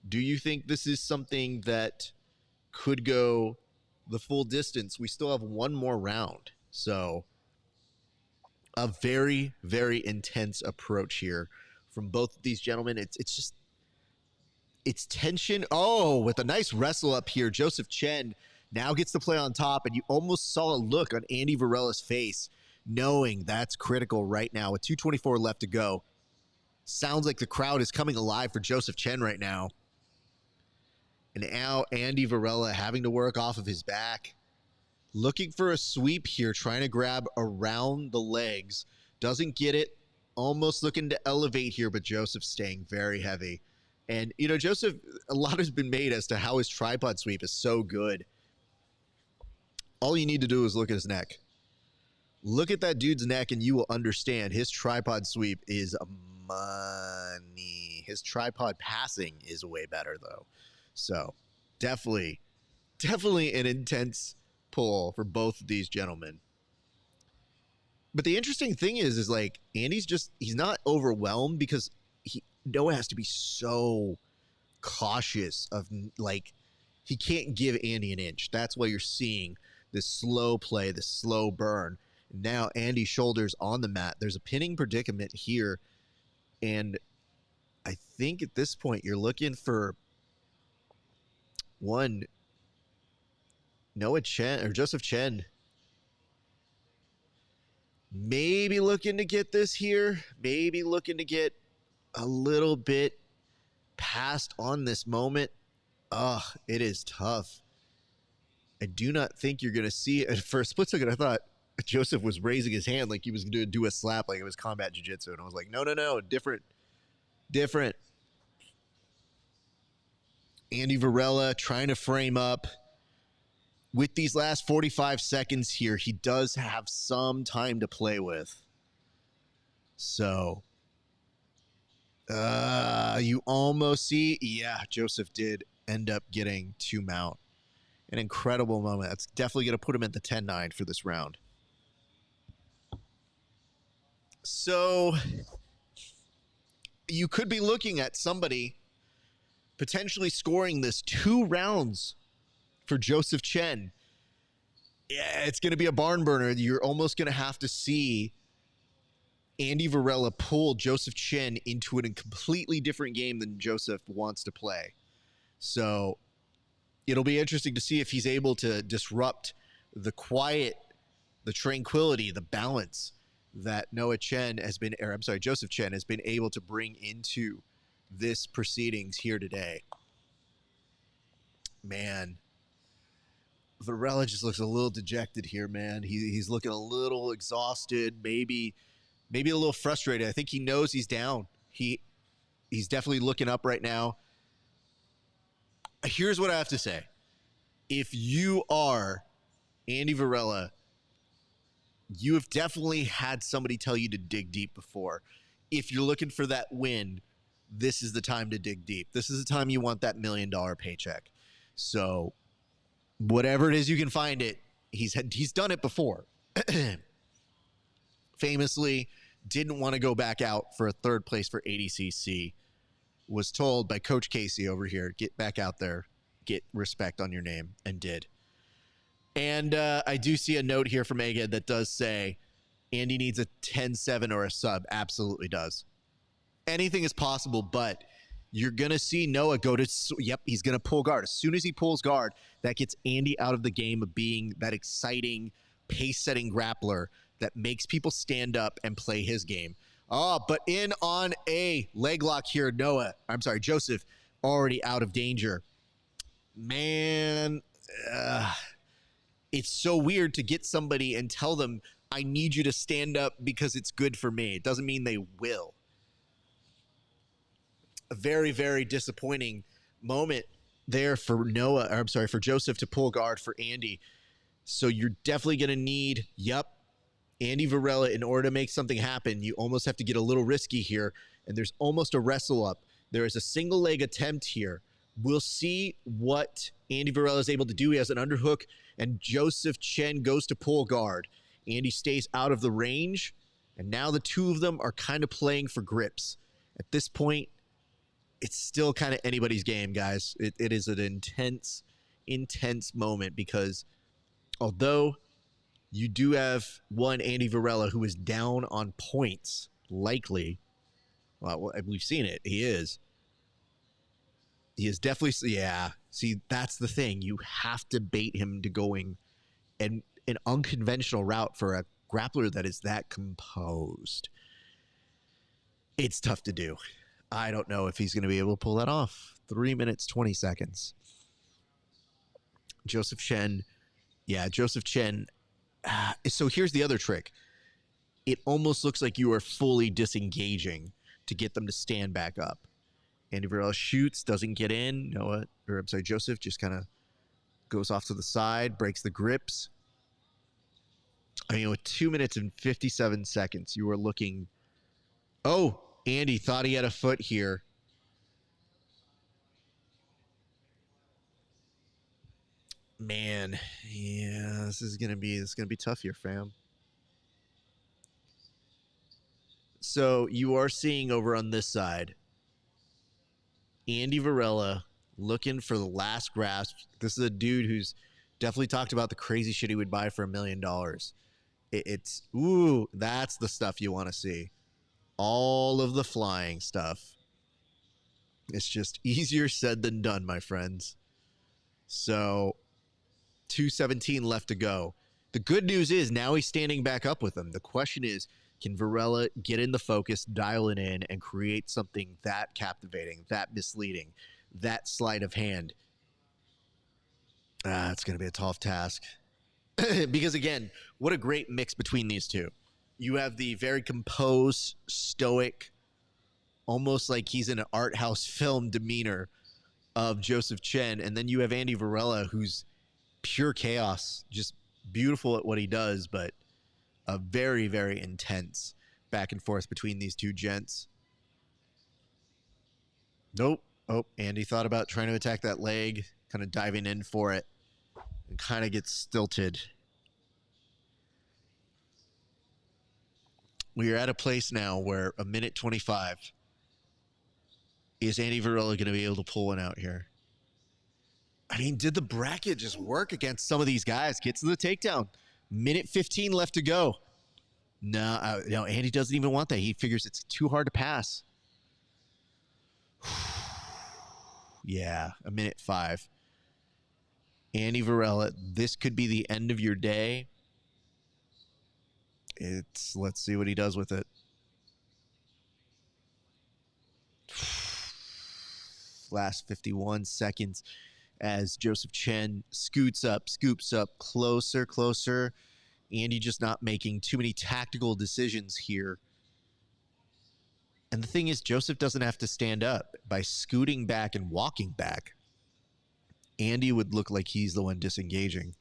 Do you think this is something that could go the full distance? We still have one more round. So a very, very intense approach here from both of these gentlemen. It's tension. Oh, with a nice wrestle up here, Joseph Chen now gets to play on top, and you almost saw a look on Andy Varela's face, knowing that's critical right now with 2:24 left to go. Sounds like the crowd is coming alive for Joseph Chen right now. And now Andy Varela having to work off of his back. Looking for a sweep here, trying to grab around the legs. Doesn't get it. Almost looking to elevate here, but Joseph staying very heavy. And, you know, Joseph, a lot has been made as to how his tripod sweep is so good. All you need to do is look at his neck. Look at that dude's neck and you will understand his tripod sweep is money. His tripod passing is way better, though. So definitely an intense pull for both of these gentlemen. But the interesting thing is like Andy's he's not overwhelmed because Noah has to be so cautious of, like, he can't give Andy an inch. That's why you're seeing this slow play, this slow burn. Now Andy's shoulders on the mat. There's a pinning predicament here. And I think at this point you're looking for one Noah Chen or Joseph Chen. Maybe looking to get this here. Maybe looking to get a little bit past on this moment. Ugh, it is tough. I do not think you're going to see it. For a split second, I thought Joseph was raising his hand like he was going to do a slap like it was combat jiu-jitsu. And I was like, no, different. Andy Varela trying to frame up. With these last 45 seconds here, he does have some time to play with. So, you almost see, yeah, Joseph did end up getting 2 mount. An incredible moment. That's definitely going to put him at the 10-9 for this round. So, you could be looking at somebody potentially scoring this 2 rounds for Joseph Chen. Yeah, it's going to be a barn burner. You're almost going to have to see Andy Varela pull Joseph Chen into a completely different game than Joseph wants to play. So it'll be interesting to see if he's able to disrupt the quiet, the tranquility, the balance that Joseph Chen has been able to bring into this proceedings here today. Man, Varela just looks a little dejected here, man. He's looking a little exhausted, maybe a little frustrated. I think he knows he's down. He's definitely looking up right now. Here's what I have to say. If you are Andy Varela, you have definitely had somebody tell you to dig deep before. If you're looking for that win, this is the time to dig deep. This is the time you want that $1 million paycheck. So whatever it is you can find it, he's done it before. Famously, didn't want to go back out for a 3rd place for ADCC. Was told by Coach Casey over here, get back out there, get respect on your name, and did. And I do see a note here from Egghead that does say Andy needs a 10-7 or a sub. Absolutely does. Anything is possible, but you're going to see Noah go to, he's going to pull guard. As soon as he pulls guard, that gets Andy out of the game of being that exciting, pace-setting grappler that makes people stand up and play his game. But in on a leg lock here, Joseph already out of danger. Man, it's so weird to get somebody and tell them, I need you to stand up because it's good for me. It doesn't mean they will. A very, very disappointing moment there for for Joseph to pull guard for Andy. So you're definitely going to need, Andy Varela, in order to make something happen, you almost have to get a little risky here, and there's almost a wrestle up. There is a single leg attempt here. We'll see what Andy Varela is able to do. He has an underhook, and Joseph Chen goes to pull guard. Andy stays out of the range, and now the two of them are kind of playing for grips. At this point, it's still kind of anybody's game, guys. It is an intense, intense moment because although you do have one Andy Varela who is down on points, likely. Well, we've seen it. He is definitely, See, that's the thing. You have to bait him to going an unconventional route for a grappler that is that composed. It's tough to do. I don't know if he's going to be able to pull that off. 3 minutes, 20 seconds. Joseph Chen. So here's the other trick. It almost looks like you are fully disengaging to get them to stand back up. Andy Varela shoots, doesn't get in. Joseph just kind of goes off to the side, breaks the grips. With 2 minutes and 57 seconds, you are looking. Oh, Andy thought he had a foot here. Man, yeah, this is gonna be tough here, fam. So you are seeing over on this side, Andy Varela looking for the last grasp. This is a dude who's definitely talked about the crazy shit he would buy for $1 million. That's the stuff you want to see. All of the flying stuff. It's just easier said than done, my friends. So 2:17 left to go. The good news is now he's standing back up with them. The question is, can Varela get in the focus, dial it in, and create something that captivating, that misleading, that sleight of hand? It's going to be a tough task. Because, again, what a great mix between these two. You have the very composed, stoic, almost like he's in an art house film demeanor of Joseph Chen. And then you have Andy Varela, who's pure chaos, just beautiful at what he does, but a very, very intense back and forth between these two gents. Nope. Oh, Andy thought about trying to attack that leg, kind of diving in for it, and kind of gets stilted. We are at a place now where 1:25. Is Andy Varela going to be able to pull one out here? I mean, did the bracket just work against some of these guys? Gets to the takedown. Minute 15 left to go. No, no, Andy doesn't even want that. He figures it's too hard to pass. Yeah, a minute 5. Andy Varela, this could be the end of your day. Let's see what he does with it. Last 51 seconds as Joseph Chen scoops up, closer. Andy just not making too many tactical decisions here. And the thing is, Joseph doesn't have to stand up. By scooting back and walking back, Andy would look like he's the one disengaging.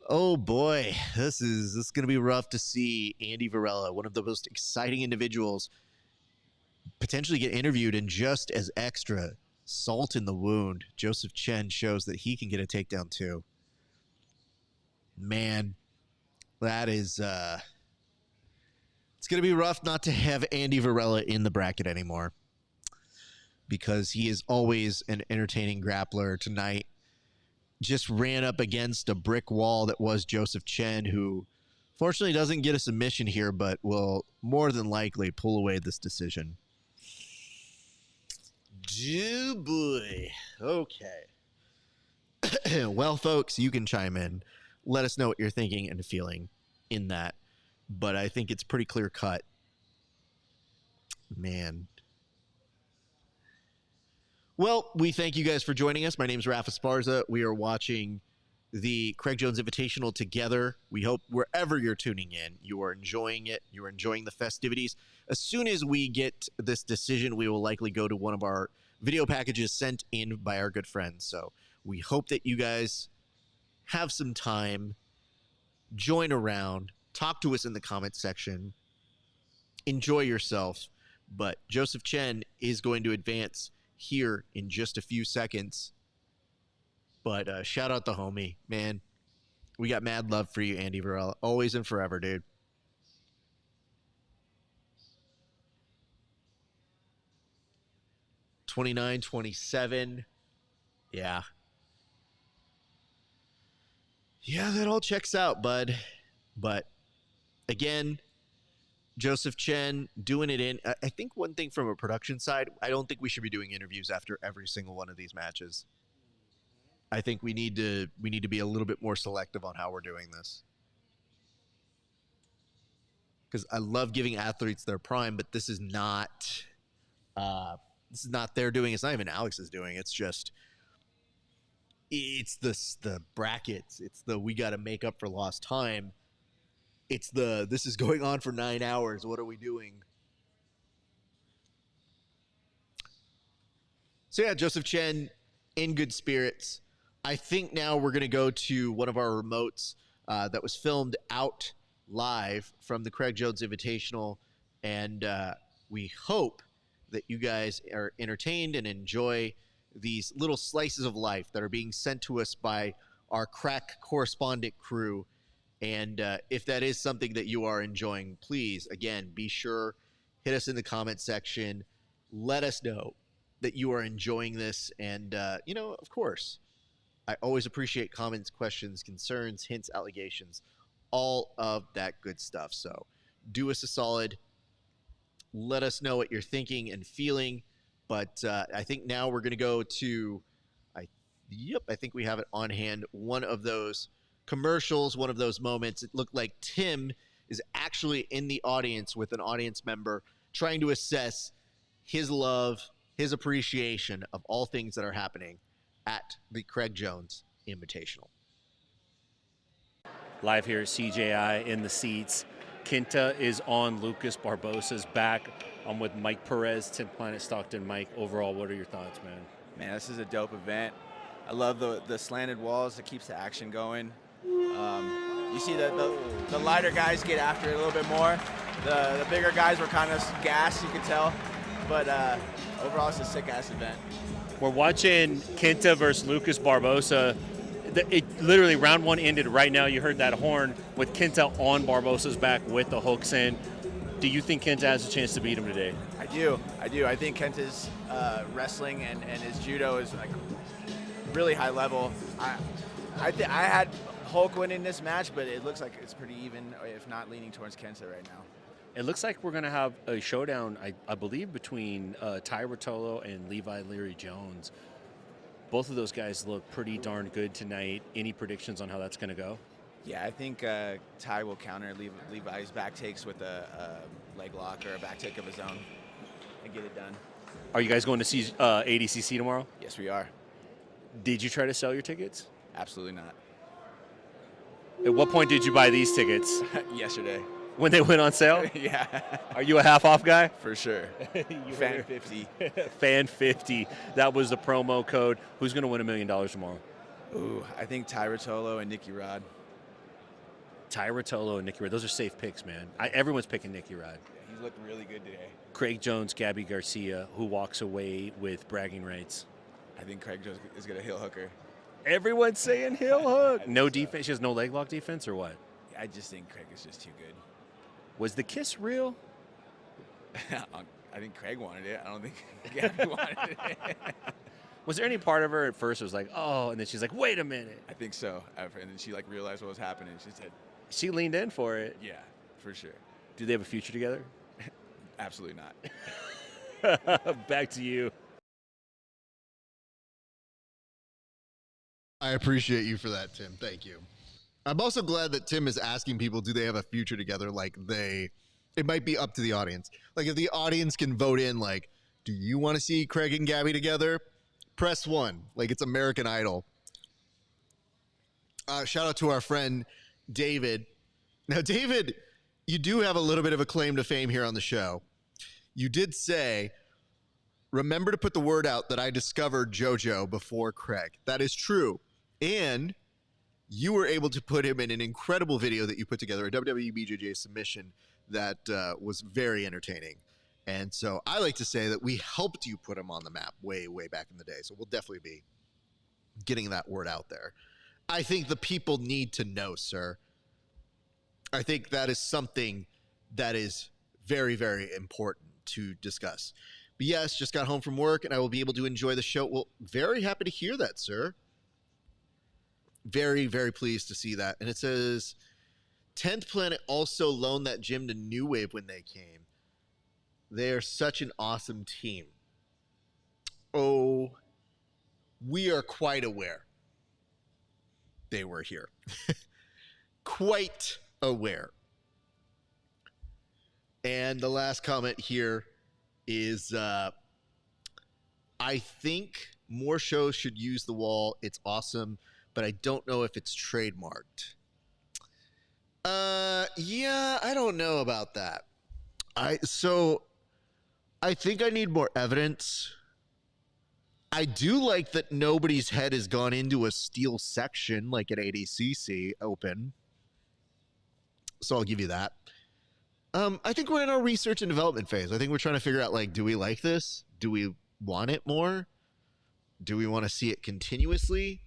Oh boy, this is going to be rough to see Andy Varela, one of the most exciting individuals, potentially get interviewed and just as extra salt in the wound. Joseph Chen shows that he can get a takedown too. Man, that is it's going to be rough not to have Andy Varela in the bracket anymore, because he is always an entertaining grappler. Tonight just ran up against a brick wall that was Joseph Chen, who fortunately doesn't get a submission here, but will more than likely pull away this decision. Oh boy. Okay. Well, folks, you can chime in. Let us know what you're thinking and feeling in that. But I think it's pretty clear cut. Man. Well, we thank you guys for joining us. My name is RAF ESPARZA. We are watching the Craig Jones Invitational together. We hope wherever you're tuning in, you are enjoying it. You are enjoying the festivities. As soon as we get this decision, we will likely go to one of our video packages sent in by our good friends. So we hope that you guys have some time, join around, talk to us in the comments section, enjoy yourself. But Joseph Chen is going to advance here in just a few seconds. But shout out the homie, man. We got mad love for you, Andy Varela. Always and forever, dude. $29.27. Yeah. Yeah, that all checks out, bud. But again, Joseph Chen doing it in. I think one thing from a production side, I don't think we should be doing interviews after every single one of these matches. I think we need to be a little bit more selective on how we're doing this. Because I love giving athletes their prime, but this is not their doing. It's not even Alex's doing. It's just the brackets. It's the we got to make up for lost time. It's this is going on for 9 hours. What are we doing? So yeah, Joseph Chen in good spirits. I think now we're going to go to one of our remotes that was filmed out live from the Craig Jones Invitational. And we hope that you guys are entertained and enjoy these little slices of life that are being sent to us by our crack correspondent crew. And if that is something that you are enjoying, please, again, be sure, hit us in the comment section. Let us know that you are enjoying this. And, of course, I always appreciate comments, questions, concerns, hints, allegations, all of that good stuff. So do us a solid. Let us know what you're thinking and feeling. But I think now we're going to go to, I think we have it on hand, one of those commercials, one of those moments. It looked like Tim is actually in the audience with an audience member trying to assess his love, his appreciation of all things that are happening at the Craig Jones Invitational. Live here at CJI in the seats. Quinta is on Lucas Barbosa's back. I'm with Mike Perez, 10th Planet Stockton. Mike, overall, what are your thoughts, man? Man, this is a dope event. I love the slanted walls. It keeps the action going. You see the lighter guys get after it a little bit more. The bigger guys were kind of gassed, you could tell. But overall, it's a sick-ass event. We're watching Quinta versus Lucas Barbosa. It literally, round one ended right now. You heard that horn with Quinta on Barbosa's back with the hooks in. Do you think Kenta has a chance to beat him today? I do. I think Kenta's wrestling and his judo is like really high level. I had Hulk winning this match, but it looks like it's pretty even, if not leaning towards Kenta right now. It looks like we're going to have a showdown, I believe, between Ty Rotolo and Levi Leary Jones. Both of those guys look pretty darn good tonight. Any predictions on how that's going to go? Yeah, I think Ty will counter Levi's back takes with a leg lock or a back take of his own and get it done. Are you guys going to see ADCC tomorrow? Yes, we are. Did you try to sell your tickets? Absolutely not. At what point did you buy these tickets? Yesterday. When they went on sale? Yeah. Are you a half-off guy? For sure. Fan 50. Fan 50. That was the promo code. Who's going to win $1 million tomorrow? Ooh, I think Ty Rotolo and Nicky Rod. Ty Rotolo and Nicky Rod. Those are safe picks, man. Everyone's picking Nicky Rod. Yeah, he's looking really good today. Craig Jones, Gabby Garcia, who walks away with bragging rights. I think Craig Jones is going to heel hook her. Everyone's saying heel hook. No defense. She has no leg lock defense or what? I just think Craig is just too good. Was the kiss real? I think Craig wanted it. I don't think Gabby wanted it. Was there any part of her at first that was like, oh, and then she's like, wait a minute? I think so. And then she like realized what was happening. She said, she leaned in for it. yeah, for sure. Do they have a future together? Absolutely not. Back to you. I appreciate you for that, Tim. Thank you. I'm also glad that Tim is asking people, do they have a future together? Like it might be up to the audience. Like if the audience can vote in, like, do you want to see Craig and Gabby together? Press 1. Like it's American Idol. Shout out to our friend David. Now, David, you do have a little bit of a claim to fame here on the show. You did say, remember to put the word out that I discovered JoJo before Craig. That is true. And you were able to put him in an incredible video that you put together, a WWE BJJ submission that was very entertaining. And so I like to say that we helped you put him on the map way, way back in the day. So we'll definitely be getting that word out there. I think the people need to know, sir. I think that is something that is very, very important to discuss. But yes, just got home from work and I will be able to enjoy the show. Well, very happy to hear that, sir. Very, very pleased to see that. And it says, 10th Planet also loaned that gym to New Wave when they came. They are such an awesome team. Oh, we are quite aware they were here. Quite aware. And the last comment here is, I think more shows should use the wall. It's awesome, but I don't know if it's trademarked. Yeah, I don't know about that. So I think I need more evidence. I do like that nobody's head has gone into a steel section like at ADCC Open. So I'll give you that. I think we're in our research and development phase. I think we're trying to figure out, like, do we like this? Do we want it more? Do we want to see it continuously?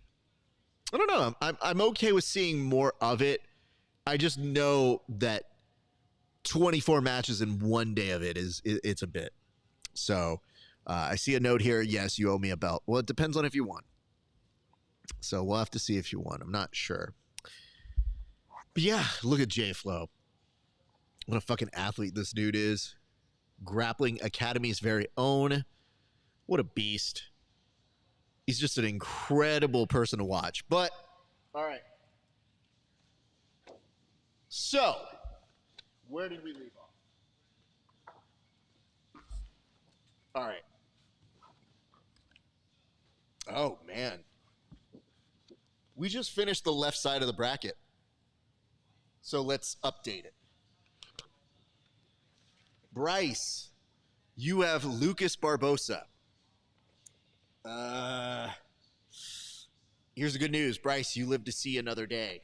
I don't know. I'm okay with seeing more of it. I just know that 24 matches in one day of it it's a bit. So I see a note here. Yes, you owe me a belt. Well, it depends on if you won. So we'll have to see if you won. I'm not sure. But yeah, look at J-Flow. What a fucking athlete this dude is. Grappling Academy's very own. What a beast. He's just an incredible person to watch. But, all right. So, where did we leave off? All right. Oh, man. We just finished the left side of the bracket. So let's update it. Bryce, you have Lucas Barbosa. Here's the good news. Bryce, you live to see another day.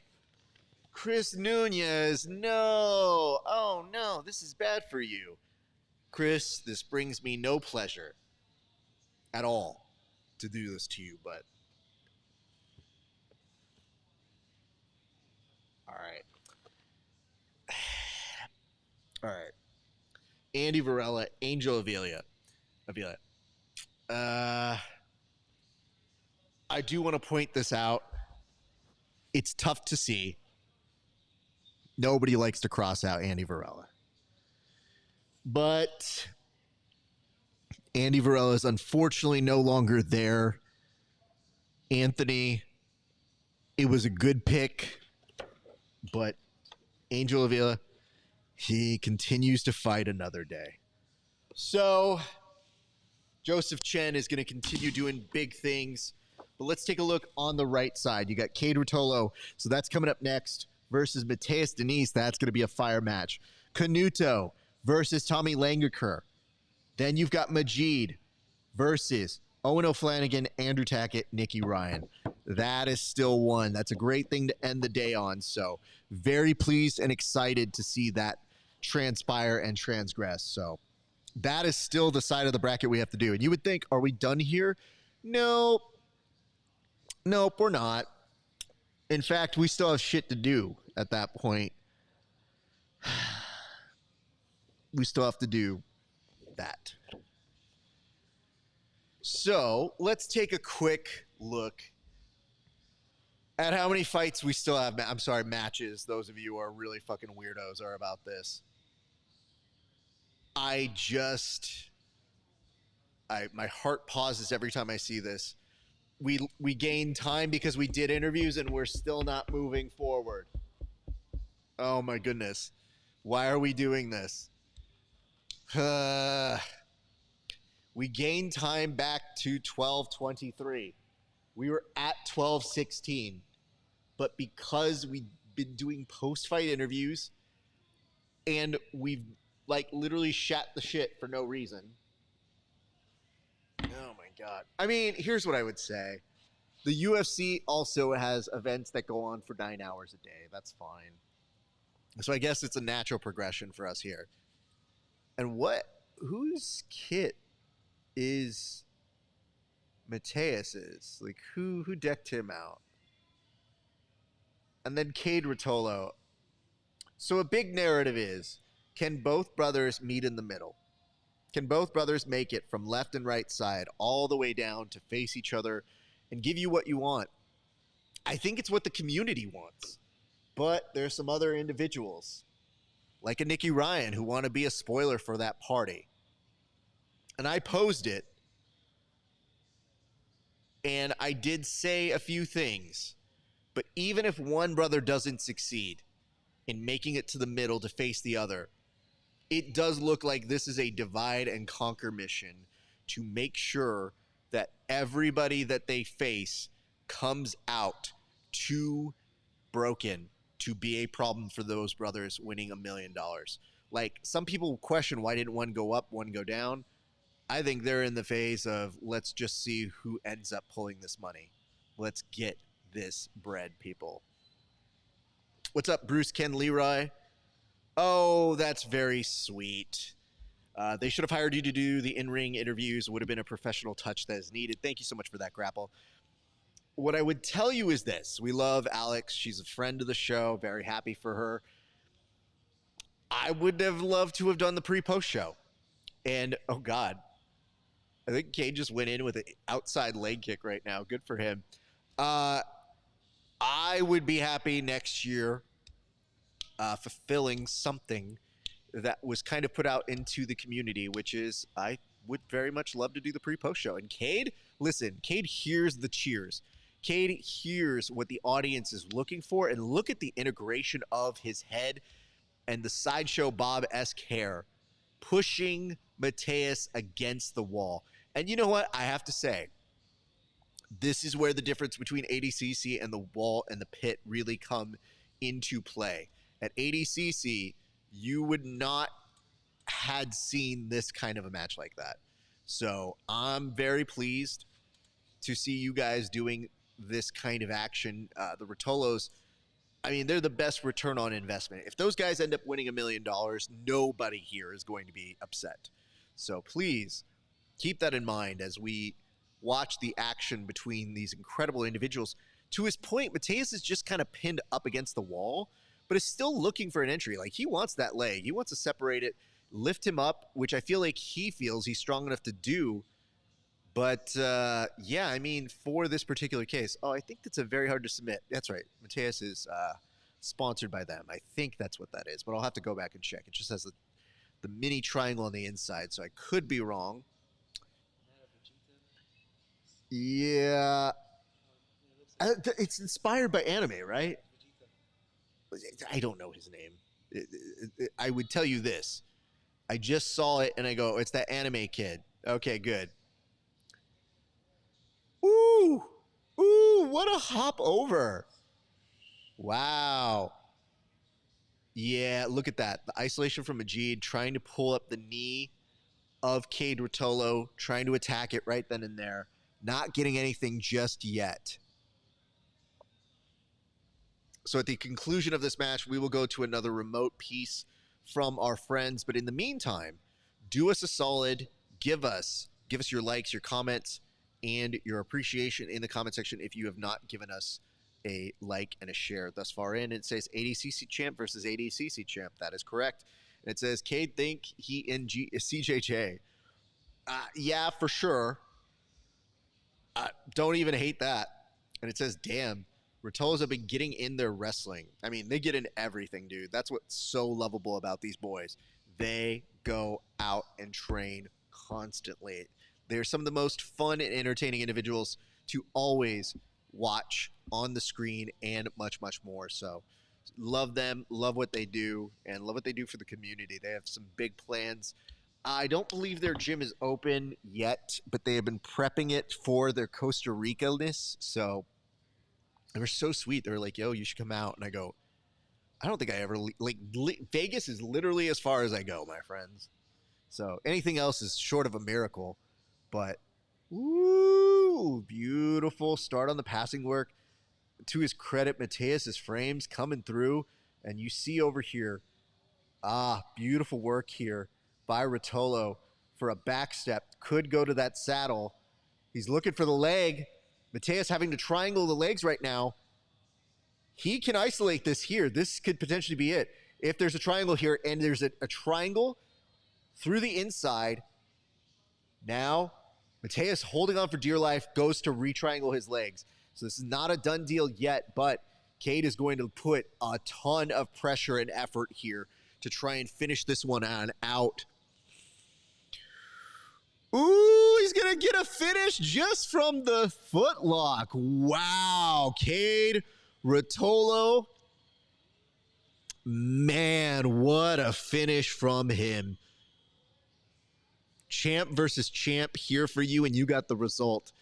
Chris Nunez, no. Oh, no, this is bad for you. Chris, this brings me no pleasure at all to do this to you, but all right. All right. Andy Varela, Angel Avila. I do want to point this out. It's tough to see. Nobody likes to cross out Andy Varela. But Andy Varela is unfortunately no longer there. Anthony, it was a good pick, but Angel Avila, he continues to fight another day. So Joseph Chen is going to continue doing big things. But let's take a look on the right side. You got Cade Rotolo, so that's coming up next, versus Mateus Denise. That's going to be a fire match. Canuto versus Tommy Langaker. Then you've got Majid versus Owen O'Flanagan, Andrew Tackett, Nicky Ryan. That is still one. That's a great thing to end the day on. So very pleased and excited to see that transpire and transgress. So that is still the side of the bracket we have to do. And you would think, are we done here? Nope, we're not. In fact, we still have shit to do at that point. We still have to do that. So let's take a quick look at how many fights we still have. I'm sorry, matches. Those of you who are really fucking weirdos are about this. My heart pauses every time I see this. We gain time because we did interviews and we're still not moving forward. Oh my goodness. Why are we doing this? We gained time back to 12:23. We were at 12:16. But because we've been doing post-fight interviews and we've like literally shat the shit for no reason. Oh my God. I mean, here's what I would say. The UFC also has events that go on for 9 hours a day. That's fine. So I guess it's a natural progression for us here. And whose kit is Mateus's? Like who decked him out? And then Cade Rotolo. So a big narrative is, can both brothers meet in the middle? Can both brothers make it from left and right side all the way down to face each other and give you what you want? I think it's what the community wants. But there's some other individuals, like a Nicky Ryan, who want to be a spoiler for that party. And I posed it. And I did say a few things. But even if one brother doesn't succeed in making it to the middle to face the other, it does look like this is a divide and conquer mission to make sure that everybody that they face comes out too broken to be a problem for those brothers winning $1 million. Like, some people question, why didn't one go up, one go down? I think they're in the phase of, let's just see who ends up pulling this money. Let's get this bread, people. What's up, Bruce Ken Leroy? Oh, that's very sweet. They should have hired you to do the in-ring interviews. Would have been a professional touch that is needed. Thank you so much for that, Grapple. What I would tell you is this. We love Alex. She's a friend of the show. Very happy for her. I would have loved to have done the pre-post show. And, oh, God. I think Cade just went in with an outside leg kick right now. Good for him. I would be happy next year fulfilling something that was kind of put out into the community, which is I would very much love to do the pre-post show. And Cade, listen, Cade hears the cheers. Cade hears what the audience is looking for, and look at the integration of his head and the Sideshow Bob-esque hair pushing Mateus against the wall. And you know what? I have to say, this is where the difference between ADCC and the wall and the pit really come into play. At ADCC, you would not had seen this kind of a match like that. So I'm very pleased to see you guys doing this kind of action. The Rotolos, I mean, they're the best return on investment. If those guys end up winning $1 million, nobody here is going to be upset. So please keep that in mind as we watch the action between these incredible individuals. To his point, Mateus is just kind of pinned up against the wall, but is still looking for an entry. Like, he wants that leg. He wants to separate it lift him up, which I feel like he feels he's strong enough to do. But, yeah, I mean, for this particular case, I think that's a very hard to submit. That's right. Mateus is sponsored by them. I think that's what that is, but I'll have to go back and check. It just has the mini triangle on the inside, so I could be wrong. Yeah. It's inspired by anime, right? I don't know his name. I would tell you this. I just saw it, and I go, it's that anime kid. Okay, good. Ooh, what a hop over. Wow. Yeah, look at that. The isolation from Majid, trying to pull up the knee of Cade Rotolo, trying to attack it right then and there. Not getting anything just yet. So at the conclusion of this match, we will go to another remote piece from our friends. But in the meantime, do us a solid. Give us your likes, your comments, and your appreciation in the comment section if you have not given us a like and a share thus far in. It says ADCC champ versus ADCC champ. That is correct. And it says Cade think he in CJJ. Yeah, for sure. Don't even hate that. And it says, damn, Rotolo's have been getting in their wrestling. I mean, they get in everything, dude. That's what's so lovable about these boys. They go out and train constantly. They're some of the most fun and entertaining individuals to always watch on the screen and much, much more. So love them, love what they do, and love what they do for the community. They have some big plans. I don't believe their gym is open yet, but they have been prepping it for their Costa Rica-ness. So they were so sweet. They were like, yo, you should come out. And I go, I don't think I ever, Vegas is literally as far as I go, my friends. So anything else is short of a miracle. But, woo, beautiful start on the passing work. To his credit, Mateus's frames coming through. And you see over here, beautiful work here by Rotolo for a back step. Could go to that saddle. He's looking for the leg. Mateus having to triangle the legs right now. He can isolate this here. This could potentially be it. If there's a triangle here and there's a triangle through the inside, now Mateus holding on for dear life goes to retriangle his legs. So this is not a done deal yet, but Cade is going to put a ton of pressure and effort here to try and finish this one out. Ooh, he's going to get a finish just from the footlock. Wow, Cade Rotolo. Man, what a finish from him. Champ versus champ here for you, and you got the result.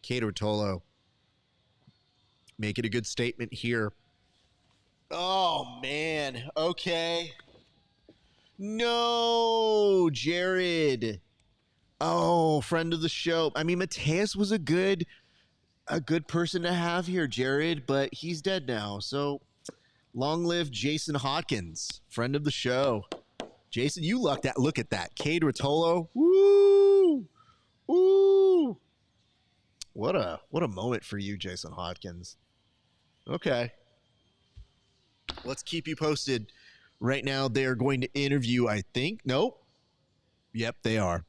Cade Rotolo making a good statement here. Oh, man. Okay. No, Jared. Oh, friend of the show. I mean, Mateus was a good person to have here, Jared, but he's dead now. So long live Jason Hawkins, friend of the show. Jason, you look at that. Cade Rotolo. Woo! Woo! What a moment for you, Jason Hawkins. Okay. Let's keep you posted. Right now, they are going to interview, I think. Nope. Yep, they are.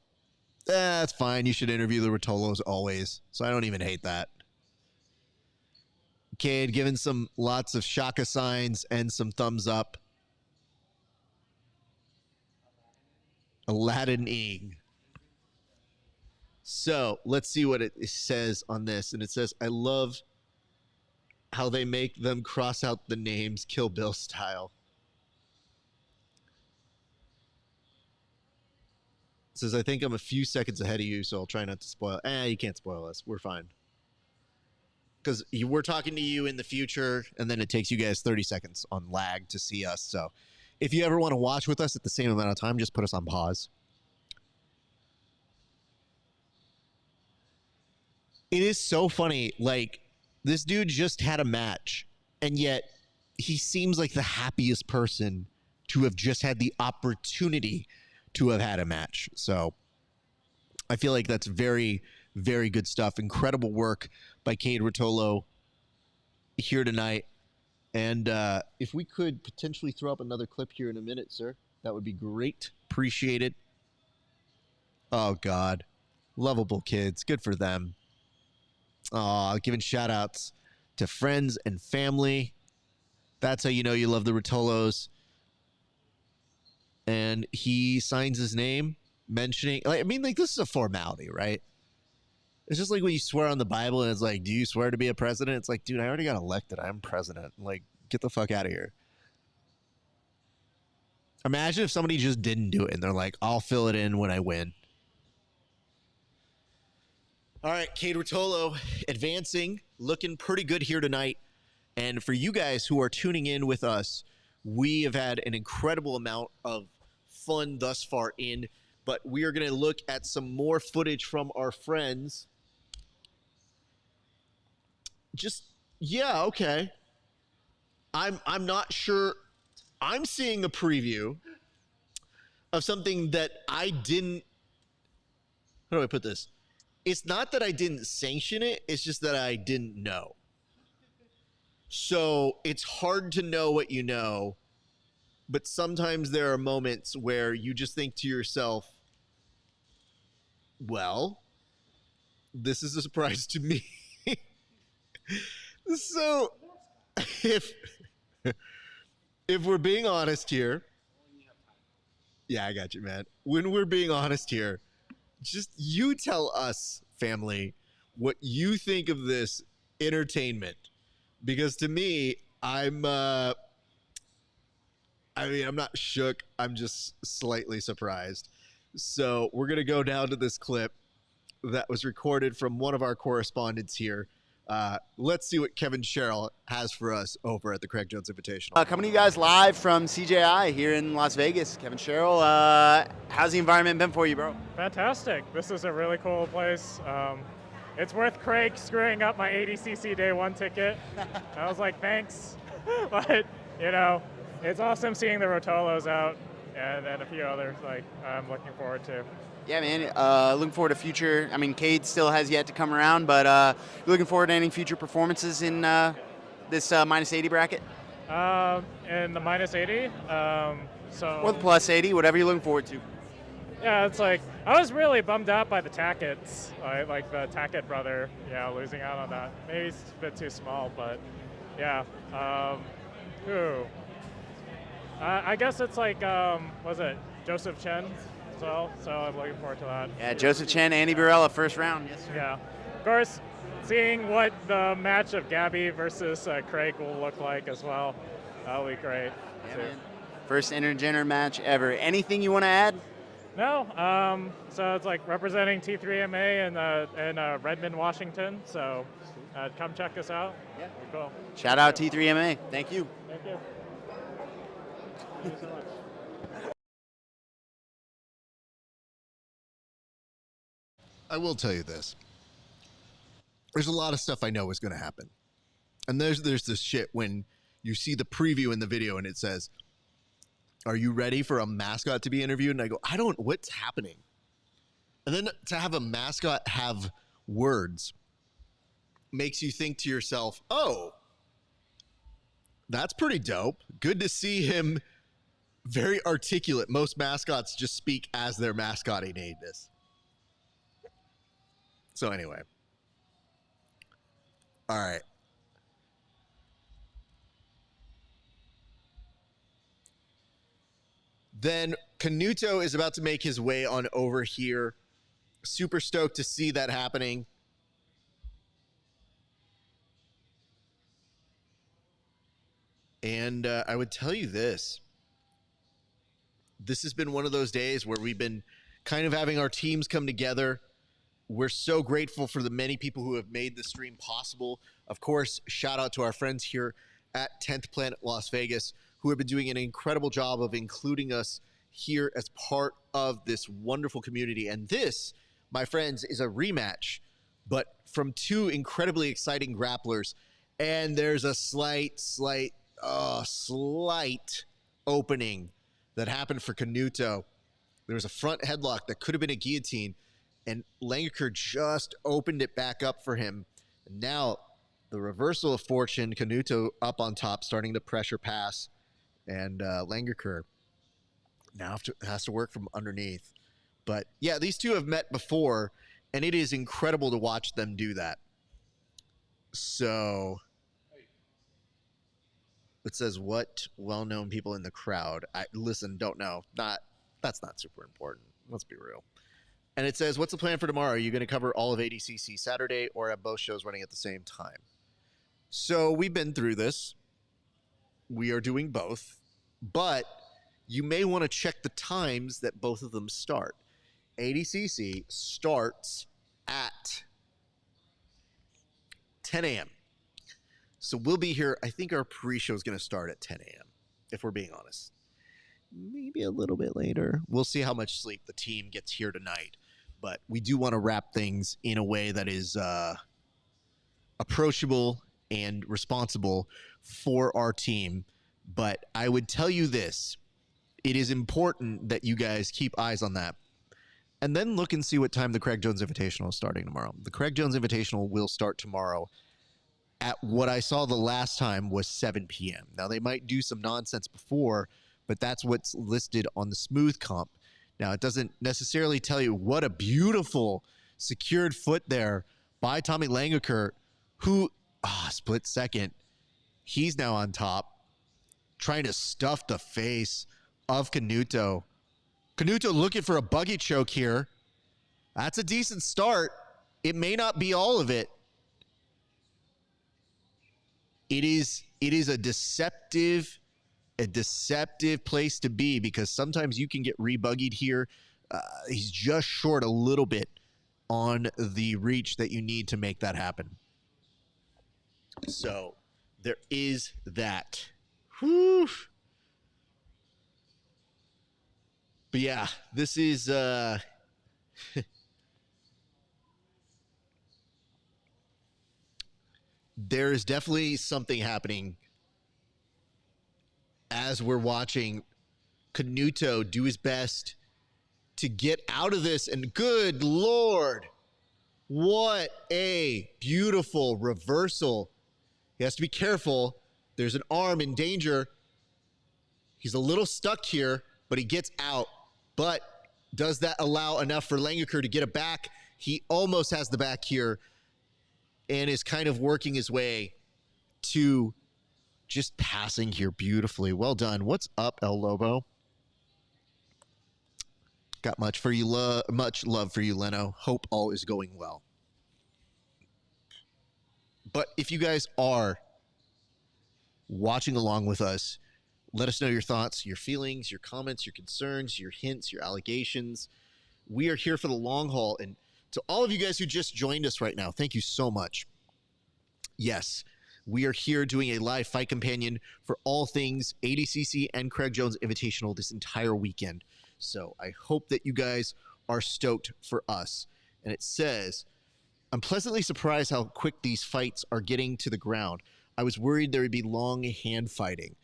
That's fine. You should interview the Rotolos always. So I don't even hate that. Cade giving some lots of shaka signs and some thumbs up. Aladdin-ing. So let's see what it says on this. And it says, I love how they make them cross out the names Kill Bill style. It says, I think I'm a few seconds ahead of you, so I'll try not to spoil. You can't spoil us. We're fine. Because we're talking to you in the future, and then it takes you guys 30 seconds on lag to see us. So if you ever want to watch with us at the same amount of time, just put us on pause. It is so funny. Like, this dude just had a match, and yet he seems like the happiest person to have just had the opportunity to have had a match. So I feel like that's very, very good stuff. Incredible work by Cade Rotolo here tonight. And if we could potentially throw up another clip here in a minute, sir. That would be great. Appreciate it. Oh, God. Lovable kids. Good for them. Giving shout-outs to friends and family. That's how you know you love the Rotolos. And he signs his name, mentioning... this is a formality, right? It's just like when you swear on the Bible and it's like, do you swear to be a president? It's like, dude, I already got elected. I'm president. Like, get the fuck out of here. Imagine if somebody just didn't do it and they're like, I'll fill it in when I win. All right, Cade Rotolo advancing, looking pretty good here tonight. And for you guys who are tuning in with us, we have had an incredible amount of fun thus far in, but we are going to look at some more footage from our friends. Okay. I'm not sure. I'm seeing a preview of something that I didn't. How do I put this? It's not that I didn't sanction it. It's just that I didn't know. So it's hard to know what you know, but sometimes there are moments where you just think to yourself, well, this is a surprise to me. So if we're being honest here, yeah, I got you, man. When we're being honest here, just you tell us, family, what you think of this entertainment. Because to me, I'm not shook. I'm just slightly surprised. So we're going to go down to this clip that was recorded from one of our correspondents here. Let's see what Kevin Sherrill has for us over at the Craig Jones Invitational. Coming to you guys live from CJI here in Las Vegas. Kevin Sherrill, how's the environment been for you, bro? Fantastic. This is a really cool place. It's worth Craig screwing up my ADCC Day 1 ticket. I was like, thanks. But, it's awesome seeing the Rotolos out and a few others I'm looking forward to. Yeah, man. Looking forward to future. Cade still has yet to come around, but looking forward to any future performances in this minus 80 bracket? In the minus 80. Or the plus 80, whatever you're looking forward to. Yeah, it's like, I was really bummed out by the Tackett's, like the Tackett brother, losing out on that. Maybe it's a bit too small, but yeah. I guess it's like, was it Joseph Chen as well? So I'm looking forward to that. Yeah, Joseph Chen, Andy Barella, first round. Yes, sir. Yeah. Of course, seeing what the match of Gabby versus Craig will look like as well. That'll be great. Yeah, man. First intergender match ever. Anything you want to add? No. So it's like representing T3MA in Redmond, Washington. So come check us out. Yeah. Be cool. Shout out T3MA. Thank you. Thank you. Thank you so much. I will tell you this. There's a lot of stuff I know is going to happen. And there's this shit when you see the preview in the video and it says, are you ready for a mascot to be interviewed? And I go, what's happening? And then to have a mascot have words makes you think to yourself, oh, that's pretty dope. Good to see him very articulate. Most mascots just speak as their mascot innatedness. So anyway. All right. Then Canuto is about to make his way on over here. Super stoked to see that happening. And I would tell you this. This has been one of those days where we've been kind of having our teams come together. We're so grateful for the many people who have made the stream possible. Of course, shout out to our friends here at 10th Planet Las Vegas, who have been doing an incredible job of including us here as part of this wonderful community. And this, my friends, is a rematch, but from two incredibly exciting grapplers. And there's a slight opening that happened for Canuto. There was a front headlock that could have been a guillotine, and Langaker just opened it back up for him. And now the reversal of fortune, Canuto up on top, starting the pressure pass, and Langaker Now has to work from underneath. But yeah, these two have met before, and it is incredible to watch them do that. So it says, what well-known people in the crowd? Don't know. That's not super important. Let's be real. And it says, what's the plan for tomorrow? Are you going to cover all of ADCC Saturday or have both shows running at the same time? So we've been through this. We are doing both, but you may want to check the times that both of them start. ADCC starts at 10 a.m. So we'll be here. I think our pre-show is going to start at 10 a.m., if we're being honest. Maybe a little bit later. We'll see how much sleep the team gets here tonight. But we do want to wrap things in a way that is approachable and responsible for our team. But I would tell you this. It is important that you guys keep eyes on that. And then look and see what time the Craig Jones Invitational is starting tomorrow. The Craig Jones Invitational will start tomorrow at what I saw the last time was 7 p.m. Now, they might do some nonsense before, but that's what's listed on the smooth comp. Now, it doesn't necessarily tell you what a beautiful secured foot there by Tommy Langaker, who, split second, he's now on top, trying to stuff the face of Canuto. Canuto looking for a buggy choke here. That's a decent start. It may not be all of it. It is a deceptive place to be because sometimes you can get rebuggied here. He's just short a little bit on the reach that you need to make that happen. So there is that. Whew. But yeah, this is there is definitely something happening as we're watching Canuto do his best to get out of this. And good Lord, what a beautiful reversal. He has to be careful. There's an arm in danger. He's a little stuck here, but he gets out. But does that allow enough for Langaker to get it back? He almost has the back here and is kind of working his way to just passing here beautifully. Well done. What's up, El Lobo? Got much love for you, Leno. Hope all is going well. But if you guys are watching along with us, let us know your thoughts, your feelings, your comments, your concerns, your hints, your allegations. We are here for the long haul. And to all of you guys who just joined us right now, thank you so much. Yes, we are here doing a live fight companion for all things ADCC and Craig Jones Invitational this entire weekend. So I hope that you guys are stoked for us. And it says, I'm pleasantly surprised how quick these fights are getting to the ground. I was worried there would be long hand fighting.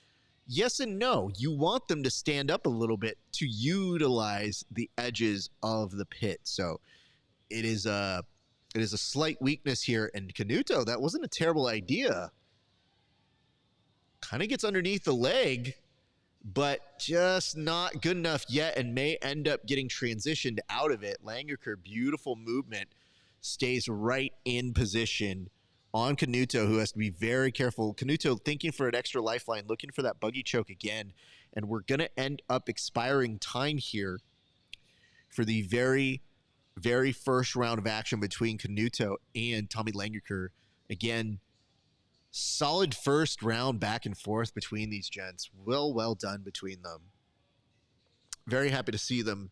Yes and no. You want them to stand up a little bit to utilize the edges of the pit. So it is a slight weakness here. And Canuto, that wasn't a terrible idea. Kind of gets underneath the leg, but just not good enough yet and may end up getting transitioned out of it. Langaker, beautiful movement, stays right in position on Canuto, who has to be very careful. Canuto thinking for an extra lifeline, looking for that buggy choke again. And we're going to end up expiring time here for the very, very first round of action between Canuto and Tommy Langaker. Again, solid first round back and forth between these gents. Well done between them. Very happy to see them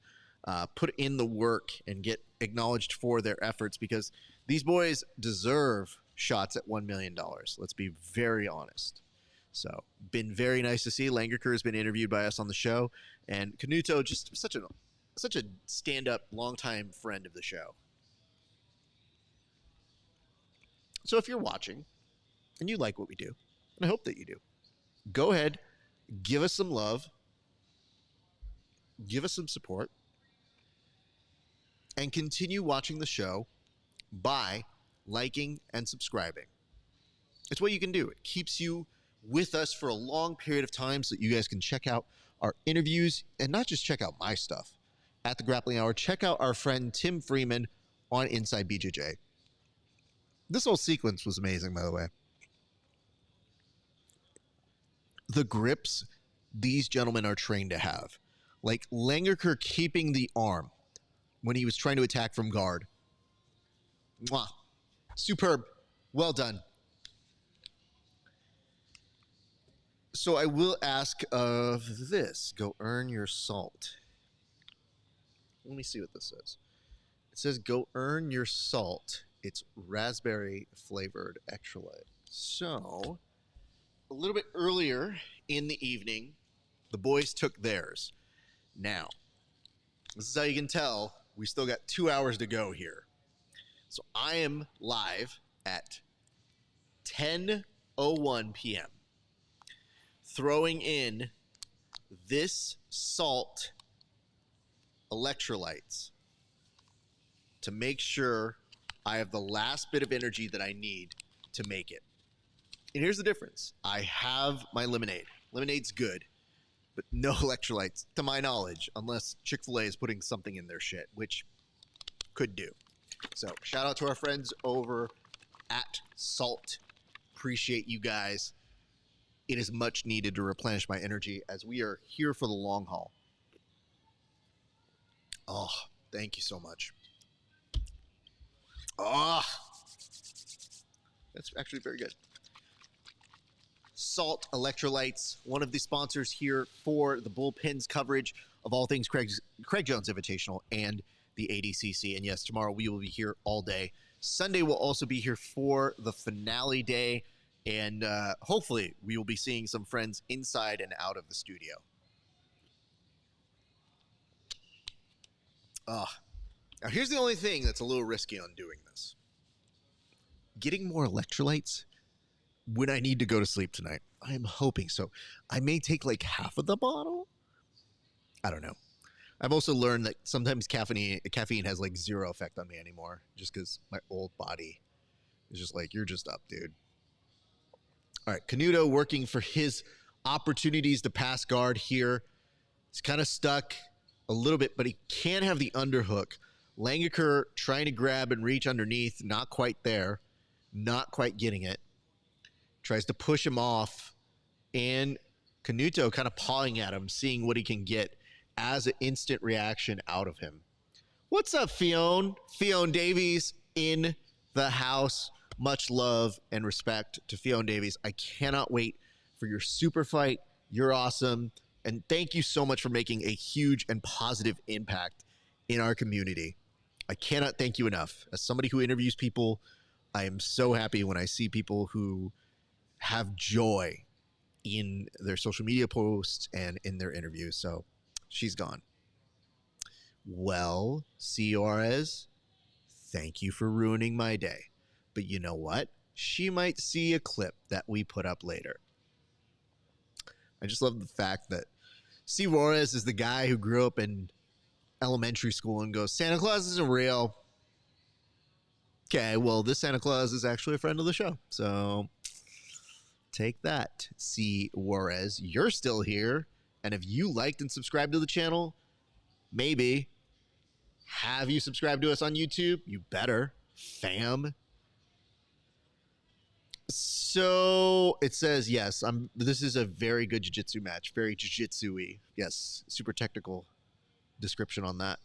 put in the work and get acknowledged for their efforts because these boys deserve shots at $1 million. Let's be very honest. So, been very nice to see. Langaker has been interviewed by us on the show, and Canuto, just such a stand-up, longtime friend of the show. So, if you're watching and you like what we do, and I hope that you do, go ahead, give us some love, give us some support, and continue watching the show by liking and subscribing. It's what you can do. It keeps you with us for a long period of time so that you guys can check out our interviews, and not just check out my stuff at the Grappling Hour, check out our friend Tim Freeman on Inside BJJ. This whole sequence was amazing, by the way. The grips these gentlemen are trained to have. Like Langerker keeping the arm when he was trying to attack from guard. Mwah. Superb. Well done. So I will ask of this. Go earn your salt. Let me see what this says. It says go earn your salt. It's raspberry flavored extra light. So a little bit earlier in the evening, the boys took theirs. Now, this is how you can tell we still got 2 hours to go here. So I am live at 10:01 p.m. throwing in this salt electrolytes to make sure I have the last bit of energy that I need to make it. And here's the difference. I have my lemonade. Lemonade's good, but no electrolytes, to my knowledge, unless Chick-fil-A is putting something in their shit, which could do. So shout out to our friends over at Salt. Appreciate you guys. It is much needed to replenish my energy as we are here for the long haul. Oh, thank you so much. Oh, that's actually very good. Salt Electrolytes, one of the sponsors here for the Bullpen's coverage of all things Craig Jones Invitational and the ADCC. And yes, tomorrow we will be here all day. Sunday we'll also be here for the finale day. And hopefully we will be seeing some friends inside and out of the studio. Now here's the only thing that's a little risky on doing this. Getting more electrolytes when I need to go to sleep tonight. I am hoping so. I may take like half of the bottle. I don't know. I've also learned that sometimes caffeine has like zero effect on me anymore, just because my old body is just like, you're just up, dude. All right, Canuto working for his opportunities to pass guard here. He's kind of stuck a little bit, but he can have the underhook. Langaker trying to grab and reach underneath, not quite there, not quite getting it. Tries to push him off, and Canuto kind of pawing at him, seeing what he can get as an instant reaction out of him. What's up, Fionn? Fionn Davies in the house. Much love and respect to Fionn Davies. I cannot wait for your super fight. You're awesome. And thank you so much for making a huge and positive impact in our community. I cannot thank you enough. As somebody who interviews people, I am so happy when I see people who have joy in their social media posts and in their interviews. So she's gone. Well, CRS, thank you for ruining my day. But you know what? She might see a clip that we put up later. I just love the fact that C. Juarez is the guy who grew up in elementary school and goes, Santa Claus isn't real. Okay, well, this Santa Claus is actually a friend of the show. So take that, C. Juarez. You're still here. And if you liked and subscribed to the channel, maybe. Have you subscribed to us on YouTube? You better, fam. So it says, yes, this is a very good jiu-jitsu match. Very jiu-jitsu-y. Yes, super technical description on that.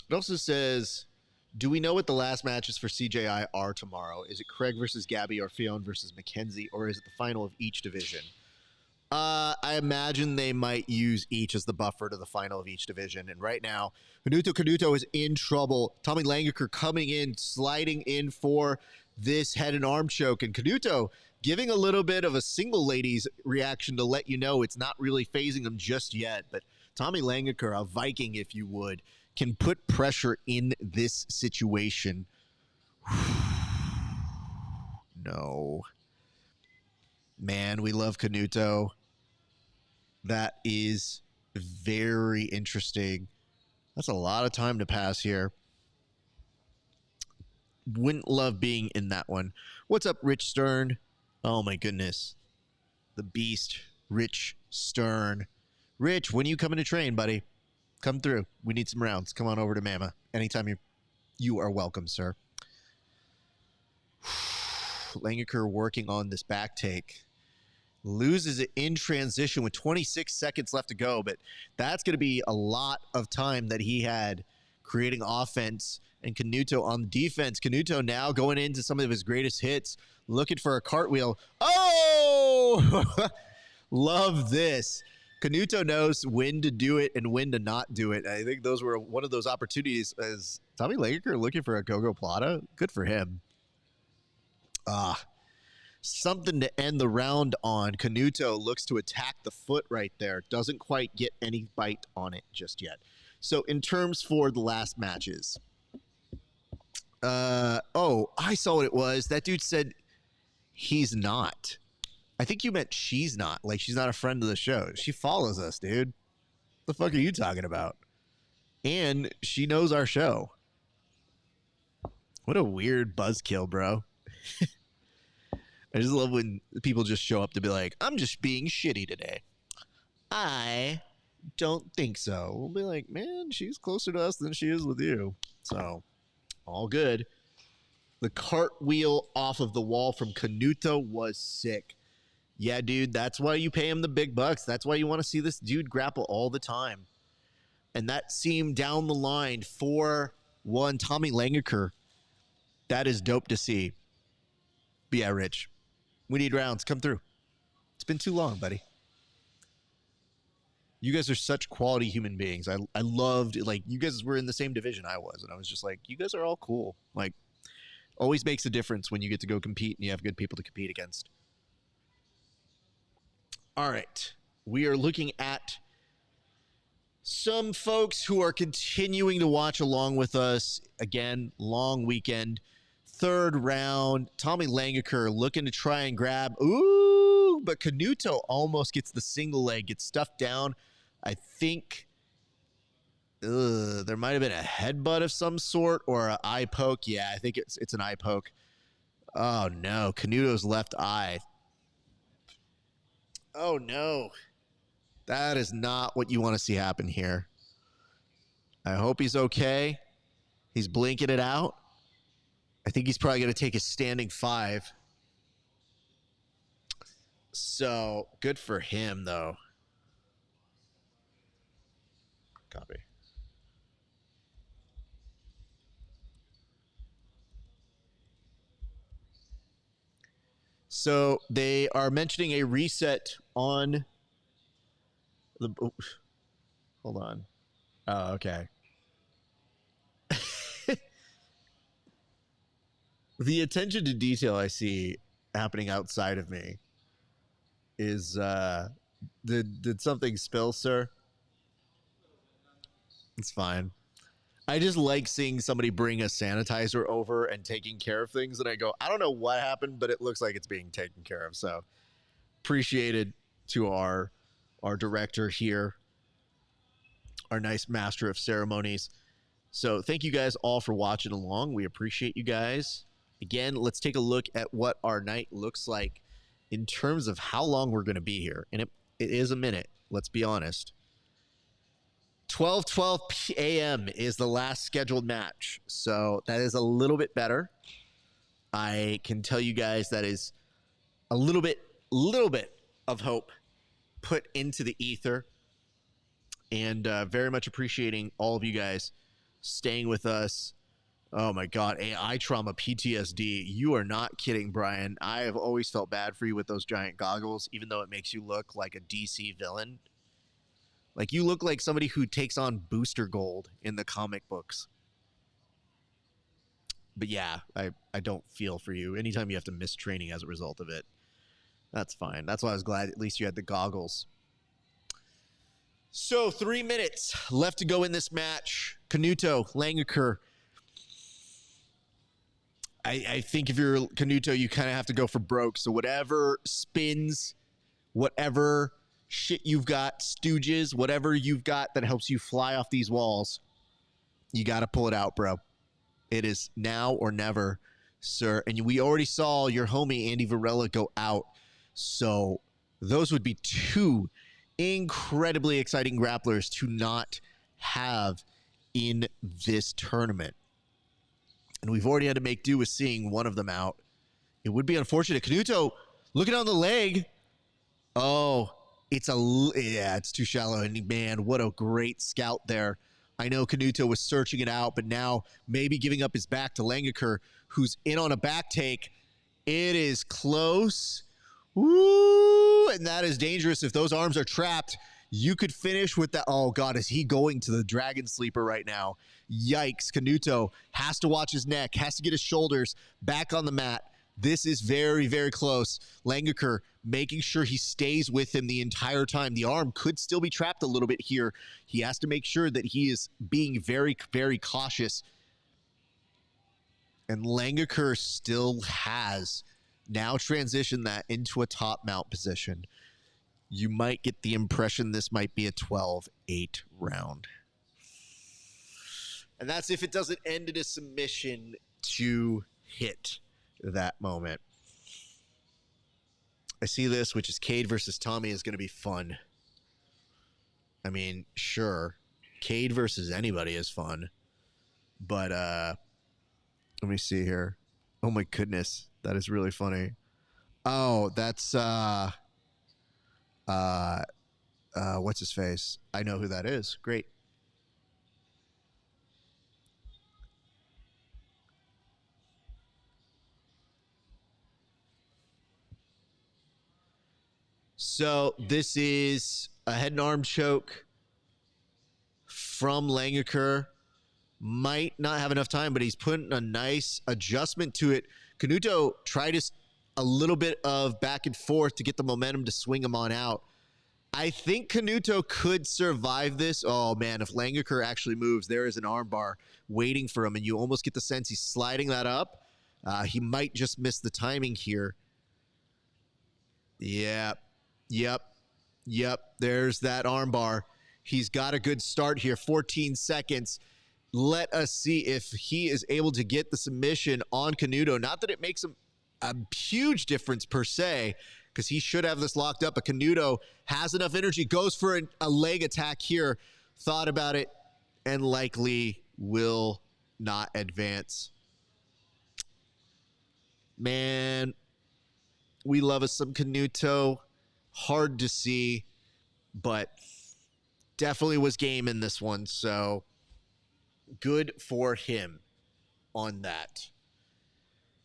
It also says, do we know what the last matches for CJI are tomorrow? Is it Craig versus Gabby or Fionn versus Mackenzie, or is it the final of each division? I imagine they might use each as the buffer to the final of each division. And right now, Canuto is in trouble. Tommy Langaker coming in, sliding in for this head and arm choke. And Canuto giving a little bit of a single ladies reaction to let you know it's not really phasing him just yet. But Tommy Langaker, a Viking if you would, can put pressure in this situation. No. Man, we love Canuto. That is very interesting. That's a lot of time to pass here. Wouldn't love being in that one. What's up, Rich Stern? Oh, my goodness. The beast, Rich Stern. Rich, when are you coming to train, buddy? Come through. We need some rounds. Come on over to Mama. Anytime you are welcome, sir. Langaker working on this back take. Loses it in transition with 26 seconds left to go, but that's going to be a lot of time that he had creating offense. And Canuto on defense. Canuto now going into some of his greatest hits, looking for a cartwheel. Oh! Love this. Canuto knows when to do it and when to not do it. I think those were one of those opportunities as Tommy Langaker looking for a Gogo Plata. Good for him. Something to end the round on. Canuto looks to attack the foot right there. Doesn't quite get any bite on it just yet. So in terms for the last matches. I saw what it was. That dude said he's not. I think you meant she's not. Like, she's not a friend of the show. She follows us, dude. The fuck are you talking about? And she knows our show. What a weird buzzkill, bro. I just love when people just show up to be like, I'm just being shitty today. I don't think so. We'll be like, man, she's closer to us than she is with you. So, all good. The cartwheel off of the wall from Canuto was sick. Yeah, dude, that's why you pay him the big bucks. That's why you want to see this dude grapple all the time. And that seemed down the line 4-1 Tommy Langaker. That is dope to see. But yeah, Rich, we need rounds. Come through. It's been too long, buddy. You guys are such quality human beings. I loved, like, you guys were in the same division I was, and I was just like, you guys are all cool. Like, always makes a difference when you get to go compete and you have good people to compete against. All right. We are looking at some folks who are continuing to watch along with us. Again, long weekend. Third round. Tommy Langaker looking to try and grab. Ooh, but Canuto almost gets the single leg, gets stuffed down. I think there might have been a headbutt of some sort or an eye poke. Yeah, I think it's an eye poke. Oh, no. Canuto's left eye. Oh, no. That is not what you want to see happen here. I hope he's okay. He's blinking it out. I think he's probably going to take a standing 5. So, good for him, though. Copy. So, they are mentioning a reset on the... Oh, hold on. Oh, okay. The attention to detail I see happening outside of me is, did something spill, sir? It's fine. I just like seeing somebody bring a sanitizer over and taking care of things, and I go, I don't know what happened, but it looks like it's being taken care of. So, appreciated to our director here, our nice master of ceremonies. So, thank you guys all for watching along. We appreciate you guys. Again, let's take a look at what our night looks like in terms of how long we're going to be here. And it is a minute, let's be honest. 12:12 a.m. is the last scheduled match. So that is a little bit better. I can tell you guys that is a little bit of hope put into the ether. And very much appreciating all of you guys staying with us. Oh my God, AI trauma, PTSD. You are not kidding, Brian. I have always felt bad for you with those giant goggles, even though it makes you look like a DC villain. Like, you look like somebody who takes on Booster Gold in the comic books. But yeah, I don't feel for you. Anytime you have to miss training as a result of it, that's fine. That's why I was glad at least you had the goggles. So, 3 minutes left to go in this match. Canuto, Langaker. I think if you're Canuto, you kind of have to go for broke. So whatever spins, whatever shit you've got, stooges, whatever you've got that helps you fly off these walls, you got to pull it out, bro. It is now or never, sir. And we already saw your homie Andy Varela go out. So those would be 2 incredibly exciting grapplers to not have in this tournament. And we've already had to make do with seeing one of them out. It would be unfortunate. Canuto looking on the leg. Oh, it's too shallow. And man, what a great scout there. I know Canuto was searching it out, but now maybe giving up his back to Langaker, who's in on a back take. It is close. Woo! And that is dangerous. If those arms are trapped, you could finish with that. Oh, God, is he going to the Dragon Sleeper right now? Yikes. Canuto has to watch his neck, has to get his shoulders back on the mat. This is very, very close. Langaker making sure he stays with him the entire time. The arm could still be trapped a little bit here. He has to make sure that he is being very, very cautious. And Langaker still has now transitioned that into a top mount position. You might get the impression this might be a 12-8 round. And that's if it doesn't end in a submission to hit that moment. I see this, which is Cade versus Tommy, is going to be fun. I mean, sure, Cade versus anybody is fun. But let me see here. Oh my goodness, that is really funny. Oh, that's what's his face? I know who that is. Great. So this is a head and arm choke from Langaker. Might not have enough time, but he's putting a nice adjustment to it. Canuto tried a little bit of back and forth to get the momentum to swing him on out. I think Canuto could survive this. Oh, man, if Langaker actually moves, there is an arm bar waiting for him, and you almost get the sense he's sliding that up. He might just miss the timing here. Yep. There's that arm bar. He's got a good start here. 14 seconds. Let us see if he is able to get the submission on Canuto. Not that it makes him a huge difference per se, because he should have this locked up. But Canuto has enough energy, goes for a leg attack here, thought about it, and likely will not advance. Man, we love us some Canuto. Hard to see, but definitely was game in this one. So good for him on that.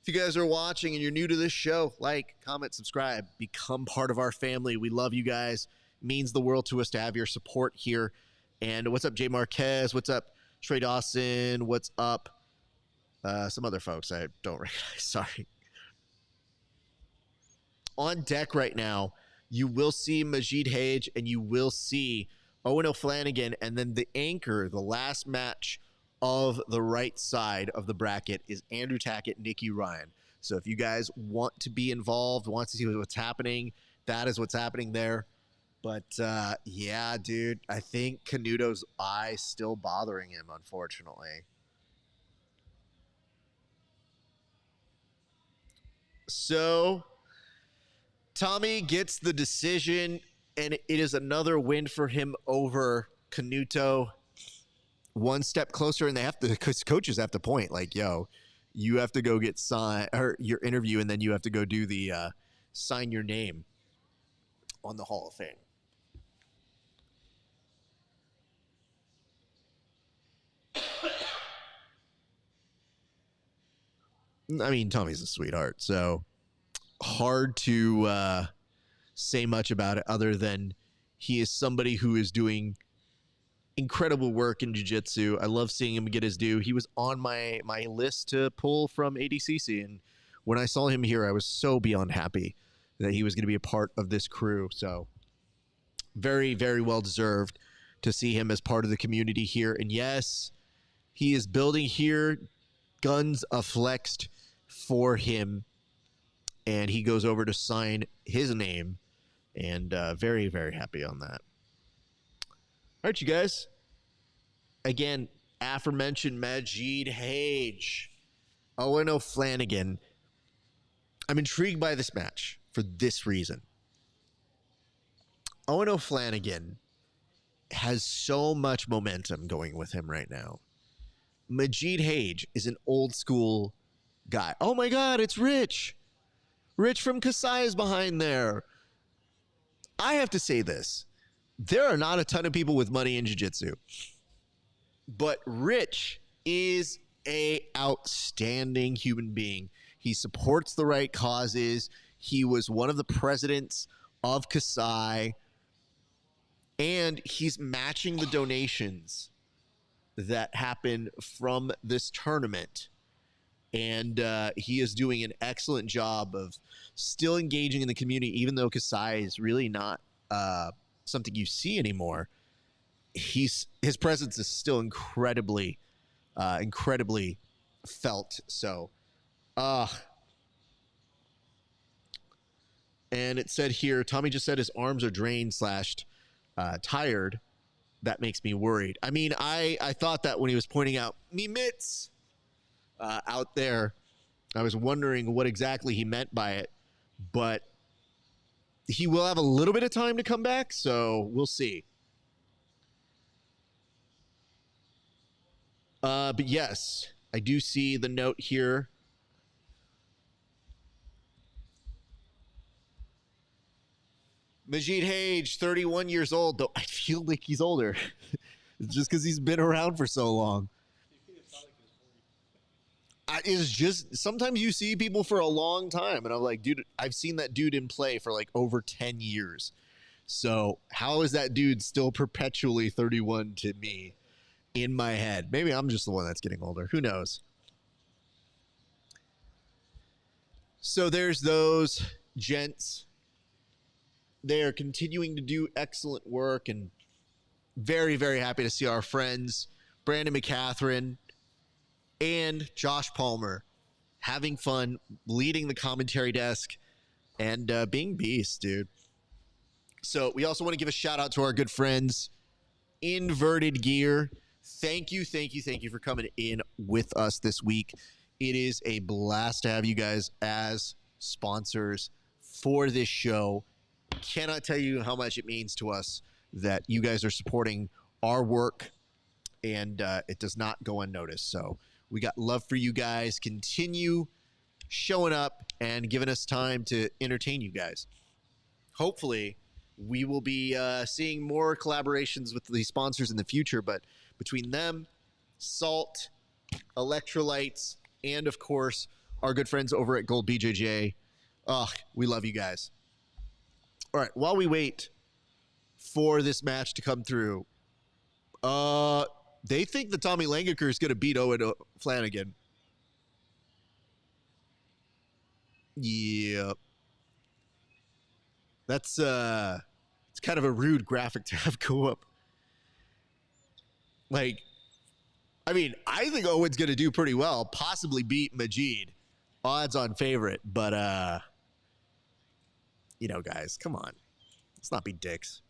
If you guys are watching and you're new to this show, like, comment, subscribe, become part of our family. We love you guys. It means the world to us to have your support here. And what's up, Jay Marquez? What's up, Trey Dawson? What's up? Some other folks I don't recognize. Sorry. On deck right now, you will see Majid Hage and you will see Owen O'Flanagan, and then the anchor, the last match of the right side of the bracket is Andrew Tackett, Nicky Ryan. So if you guys want to be involved, want to see what's happening, that is what's happening there. But yeah, dude, I think Canuto's eye still bothering him, unfortunately. So Tommy gets the decision, and it is another win for him over Canuto. One step closer, and they have to, because coaches have to point, like, yo, you have to go get your interview, and then you have to go do the sign your name on the Hall of Fame. I mean, Tommy's a sweetheart, so hard to say much about it other than he is somebody who is doing incredible work in jiu-jitsu. I love seeing him get his due. He was on my list to pull from ADCC, and when I saw him here, I was so beyond happy that he was going to be a part of this crew. So very, very well deserved to see him as part of the community here. And yes, he is building here. Guns are flexed for him, and he goes over to sign his name, and very, very happy on that. All right, you guys. Again, aforementioned Majid Hage, Owen O'Flanagan. I'm intrigued by this match for this reason. Owen O'Flanagan has so much momentum going with him right now. Majid Hage is an old school guy. Oh my God, it's Rich. Rich from Kasai is behind there. I have to say this. There are not a ton of people with money in jiu-jitsu. But Rich is a outstanding human being. He supports the right causes. He was one of the presidents of Kasai. And he's matching the donations that happen from this tournament. And he is doing an excellent job of still engaging in the community, even though Kasai is really not something you see anymore. His presence is still incredibly felt. So, and it said here, Tommy just said his arms are drained / tired. That makes me worried. I mean, I thought that when he was pointing out me mitts out there, I was wondering what exactly he meant by it, but he will have a little bit of time to come back, so we'll see. But yes, I do see the note here. Majid Hage, 31 years old, though I feel like he's older. It's just because he's been around for so long. It's just, sometimes you see people for a long time, and I'm like, dude, I've seen that dude in play for like over 10 years. So how is that dude still perpetually 31 to me in my head? Maybe I'm just the one that's getting older. Who knows? So there's those gents. They are continuing to do excellent work, and very, very happy to see our friends Brandon McCatherine and Josh Palmer having fun, leading the commentary desk, and being beasts, dude. So we also want to give a shout out to our good friends, Inverted Gear. Thank you for coming in with us this week. It is a blast to have you guys as sponsors for this show. Cannot tell you how much it means to us that you guys are supporting our work, and it does not go unnoticed. So we got love for you guys. Continue showing up and giving us time to entertain you guys. Hopefully, we will be seeing more collaborations with these sponsors in the future, but between them, Salt, Electrolytes, and of course, our good friends over at Gold BJJ, we love you guys. All right, while we wait for this match to come through, they think that Tommy Langaker is going to beat Owen Flanagan. Yeah. That's it's kind of a rude graphic to have go up. Like, I mean, I think Owen's going to do pretty well, possibly beat Majid. Odds on favorite, but you know, guys, come on. Let's not be dicks.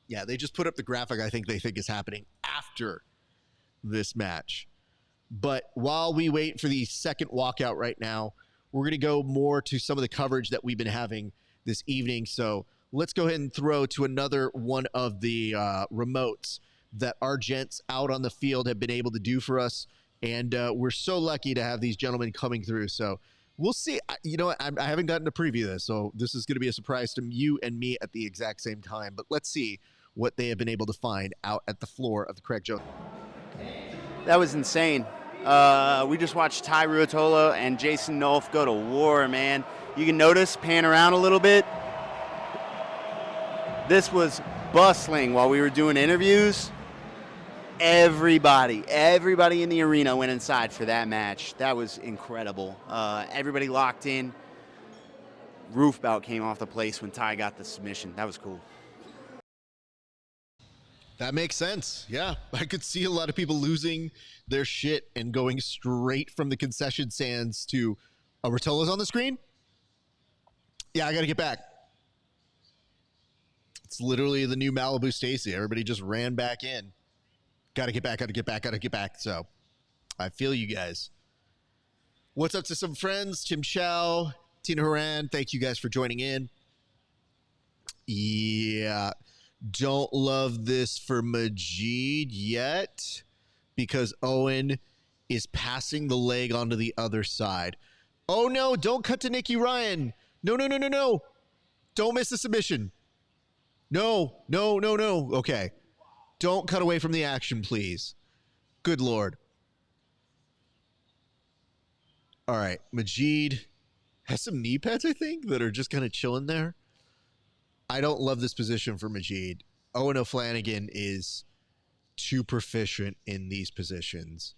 Yeah, they just put up the graphic I think they think is happening after this match. But while we wait for the second walkout right now, we're going to go more to some of the coverage that we've been having this evening. So let's go ahead and throw to another one of the remotes that our gents out on the field have been able to do for us. And we're so lucky to have these gentlemen coming through. So we'll see. You know what? I haven't gotten to preview this, so this is going to be a surprise to you and me at the exact same time. But let's see what they have been able to find out at the floor of the CRAIG Jones. That was insane. We just watched Ty Ruotolo and Jason Nolf go to war, man. You can notice, pan around a little bit, this was bustling while we were doing interviews. Everybody in the arena went inside for that match. That was incredible. Everybody locked in. Roof bout came off the place when Ty got the submission. That was cool. That makes sense. Yeah, I could see a lot of people losing their shit and going straight from the concession stands to, Rotolo's on the screen? Yeah, I got to get back. It's literally the new Malibu Stacy. Everybody just ran back in. Got to get back. So I feel you guys. What's up to some friends? Tim Chow, Tina Haran, thank you guys for joining in. Yeah. Don't love this for Majid yet because Owen is passing the leg onto the other side. Oh, no. Don't cut to Nicky Ryan. No, no, no, no, no. Don't miss the submission. No, no, no, no. Okay. Don't cut away from the action, please. Good Lord. All right. Majid has some knee pads, I think, that are just kind of chilling there. I don't love this position for Majid. Owen O'Flanagan is too proficient in these positions.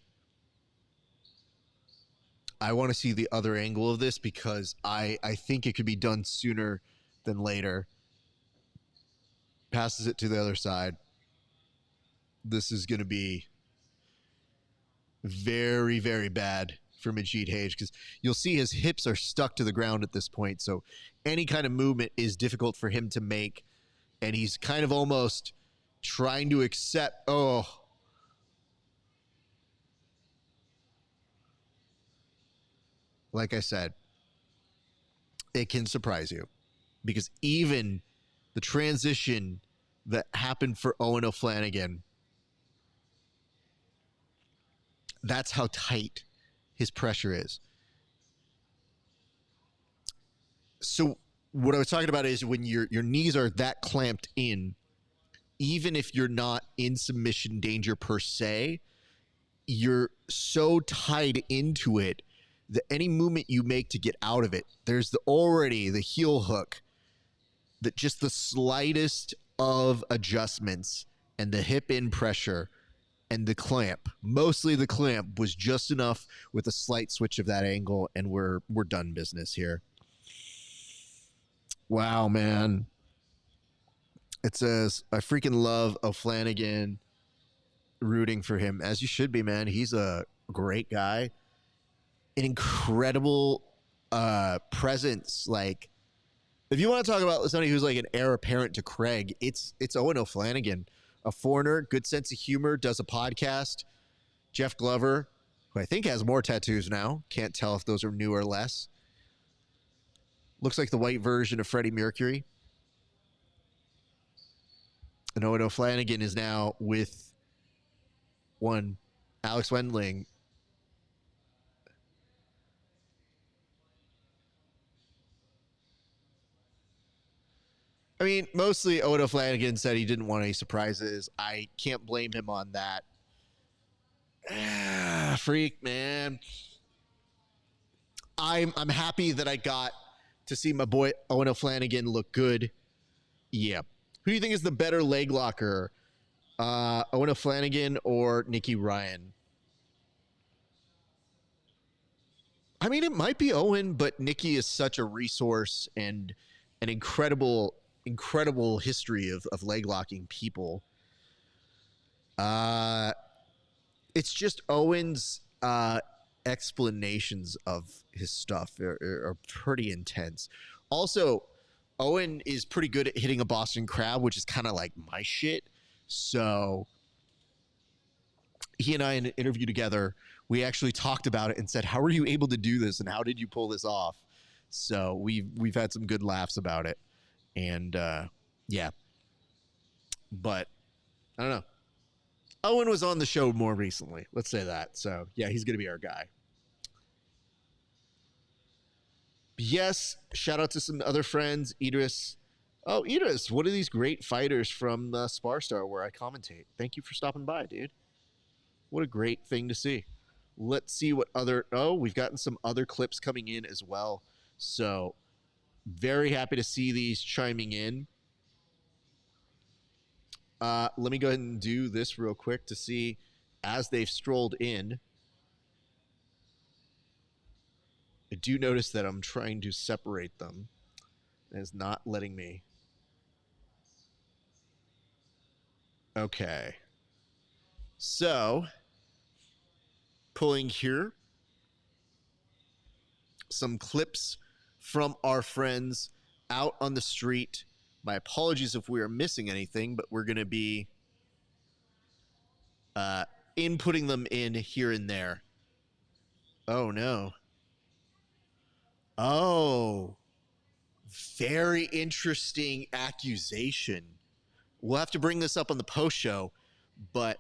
I want to see the other angle of this because I think it could be done sooner than later. Passes it to the other side. This is going to be very, very bad for Majid Hage because you'll see his hips are stuck to the ground at this point. So any kind of movement is difficult for him to make. And he's kind of almost trying to accept. Oh. Like I said, it can surprise you because even the transition that happened for Owen O'Flanagan, that's how tight his pressure is. So what I was talking about is when your knees are that clamped in, even if you're not in submission danger per se, you're so tied into it that any movement you make to get out of it, there's already the heel hook, that just the slightest of adjustments and the hip in pressure and the clamp, mostly the clamp, was just enough with a slight switch of that angle, and we're done business here. Wow, man. It says, I freaking love O'Flanagan, rooting for him, as you should be, man. He's a great guy. An incredible presence. Like, if you want to talk about somebody who's like an heir apparent to Craig, it's Owen O'Flanagan. A foreigner, good sense of humor, does a podcast. Jeff Glover, who I think has more tattoos now. Can't tell if those are new or less. Looks like the white version of Freddie Mercury. And Owen O'Flanagan is now with one Alex Wendling. I mean, mostly Owen O'Flanagan said he didn't want any surprises. I can't blame him on that. Freak, man. I'm happy that I got to see my boy Owen O'Flanagan look good. Yeah. Who do you think is the better leg locker? Owen O'Flanagan or Nicky Ryan? I mean, it might be Owen, but Nicky is such a resource and an incredible history of leg locking people. It's just Owen's explanations of his stuff are pretty intense. Also, Owen is pretty good at hitting a Boston Crab, which is kind of like my shit. So he and I in an interview together, we actually talked about it and said, how were you able to do this and how did you pull this off? So we've had some good laughs about it. And yeah, but I don't know. Owen was on the show more recently. Let's say that. So yeah, he's going to be our guy. Yes. Shout out to some other friends. Idris. Oh, Idris, what are these great fighters from Sparstar where I commentate? Thank you for stopping by, dude. What a great thing to see. Let's see what other, we've gotten some other clips coming in as well. So very happy to see these chiming in. Let me go ahead and do this real quick to see as they've strolled in. I do notice that I'm trying to separate them. It's not letting me. Okay. So, pulling here some clips from our friends out on the street. My apologies if we are missing anything, but we're going to be inputting them in here and there. Oh, no. Oh, very interesting accusation. We'll have to bring this up on the post show, but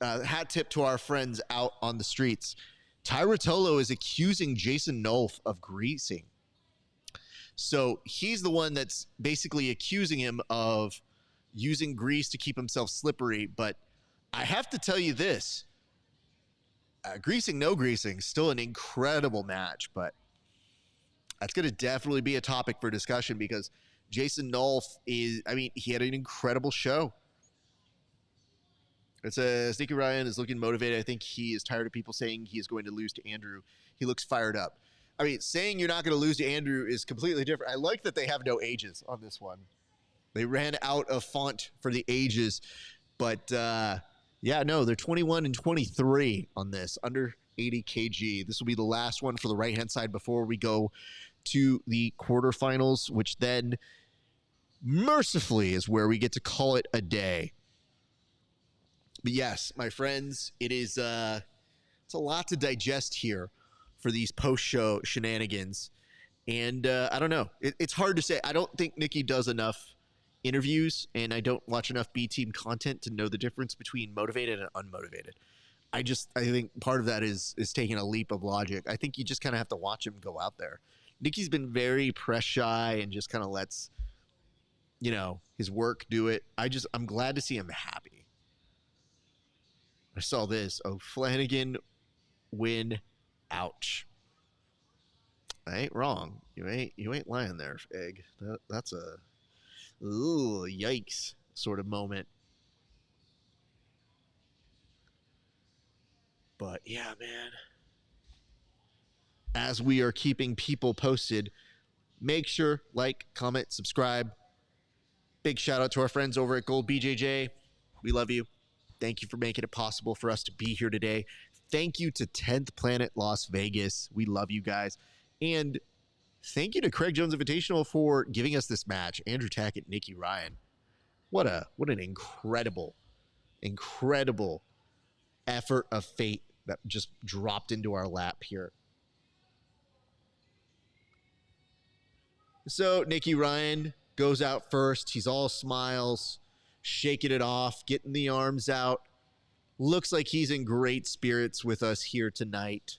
hat tip to our friends out on the streets. Tyrotolo is accusing Jason Nolf of greasing. So he's the one that's basically accusing him of using grease to keep himself slippery. But I have to tell you this, greasing, no greasing, still an incredible match, but that's going to definitely be a topic for discussion because Jason Nolf he had an incredible show. It says, Nicky Ryan is looking motivated. I think he is tired of people saying he is going to lose to Andrew. He looks fired up. I mean, saying you're not going to lose to Andrew is completely different. I like that they have no ages on this one. They ran out of font for the ages. But, yeah, no, they're 21 and 23 on this, under 80 kg. This will be the last one for the right-hand side before we go to the quarterfinals, which then mercifully is where we get to call it a day. But yes, my friends, it's a lot to digest here for these post-show shenanigans. And I don't know. It's hard to say. I don't think Nicky does enough interviews, and I don't watch enough B-team content to know the difference between motivated and unmotivated. I think part of that is taking a leap of logic. I think you just kind of have to watch him go out there. Nicky's been very press shy and just kind of lets, his work do it. I'm glad to see him happy. I saw this. Oh, Flanagan win. Ouch. I ain't wrong. You ain't lying there, Egg. That's a yikes sort of moment. But yeah, man. As we are keeping people posted, make sure, like, comment, subscribe. Big shout out to our friends over at Gold BJJ. We love you. Thank you for making it possible for us to be here today. Thank you to 10th Planet Las Vegas. We love you guys. And thank you to CRAIG Jones Invitational for giving us this match. Andrew Tackett, Nicky Ryan. What an incredible effort of fate that just dropped into our lap here. So Nicky Ryan goes out first. He's all smiles, shaking it off, getting the arms out. Looks like he's in great spirits with us here tonight.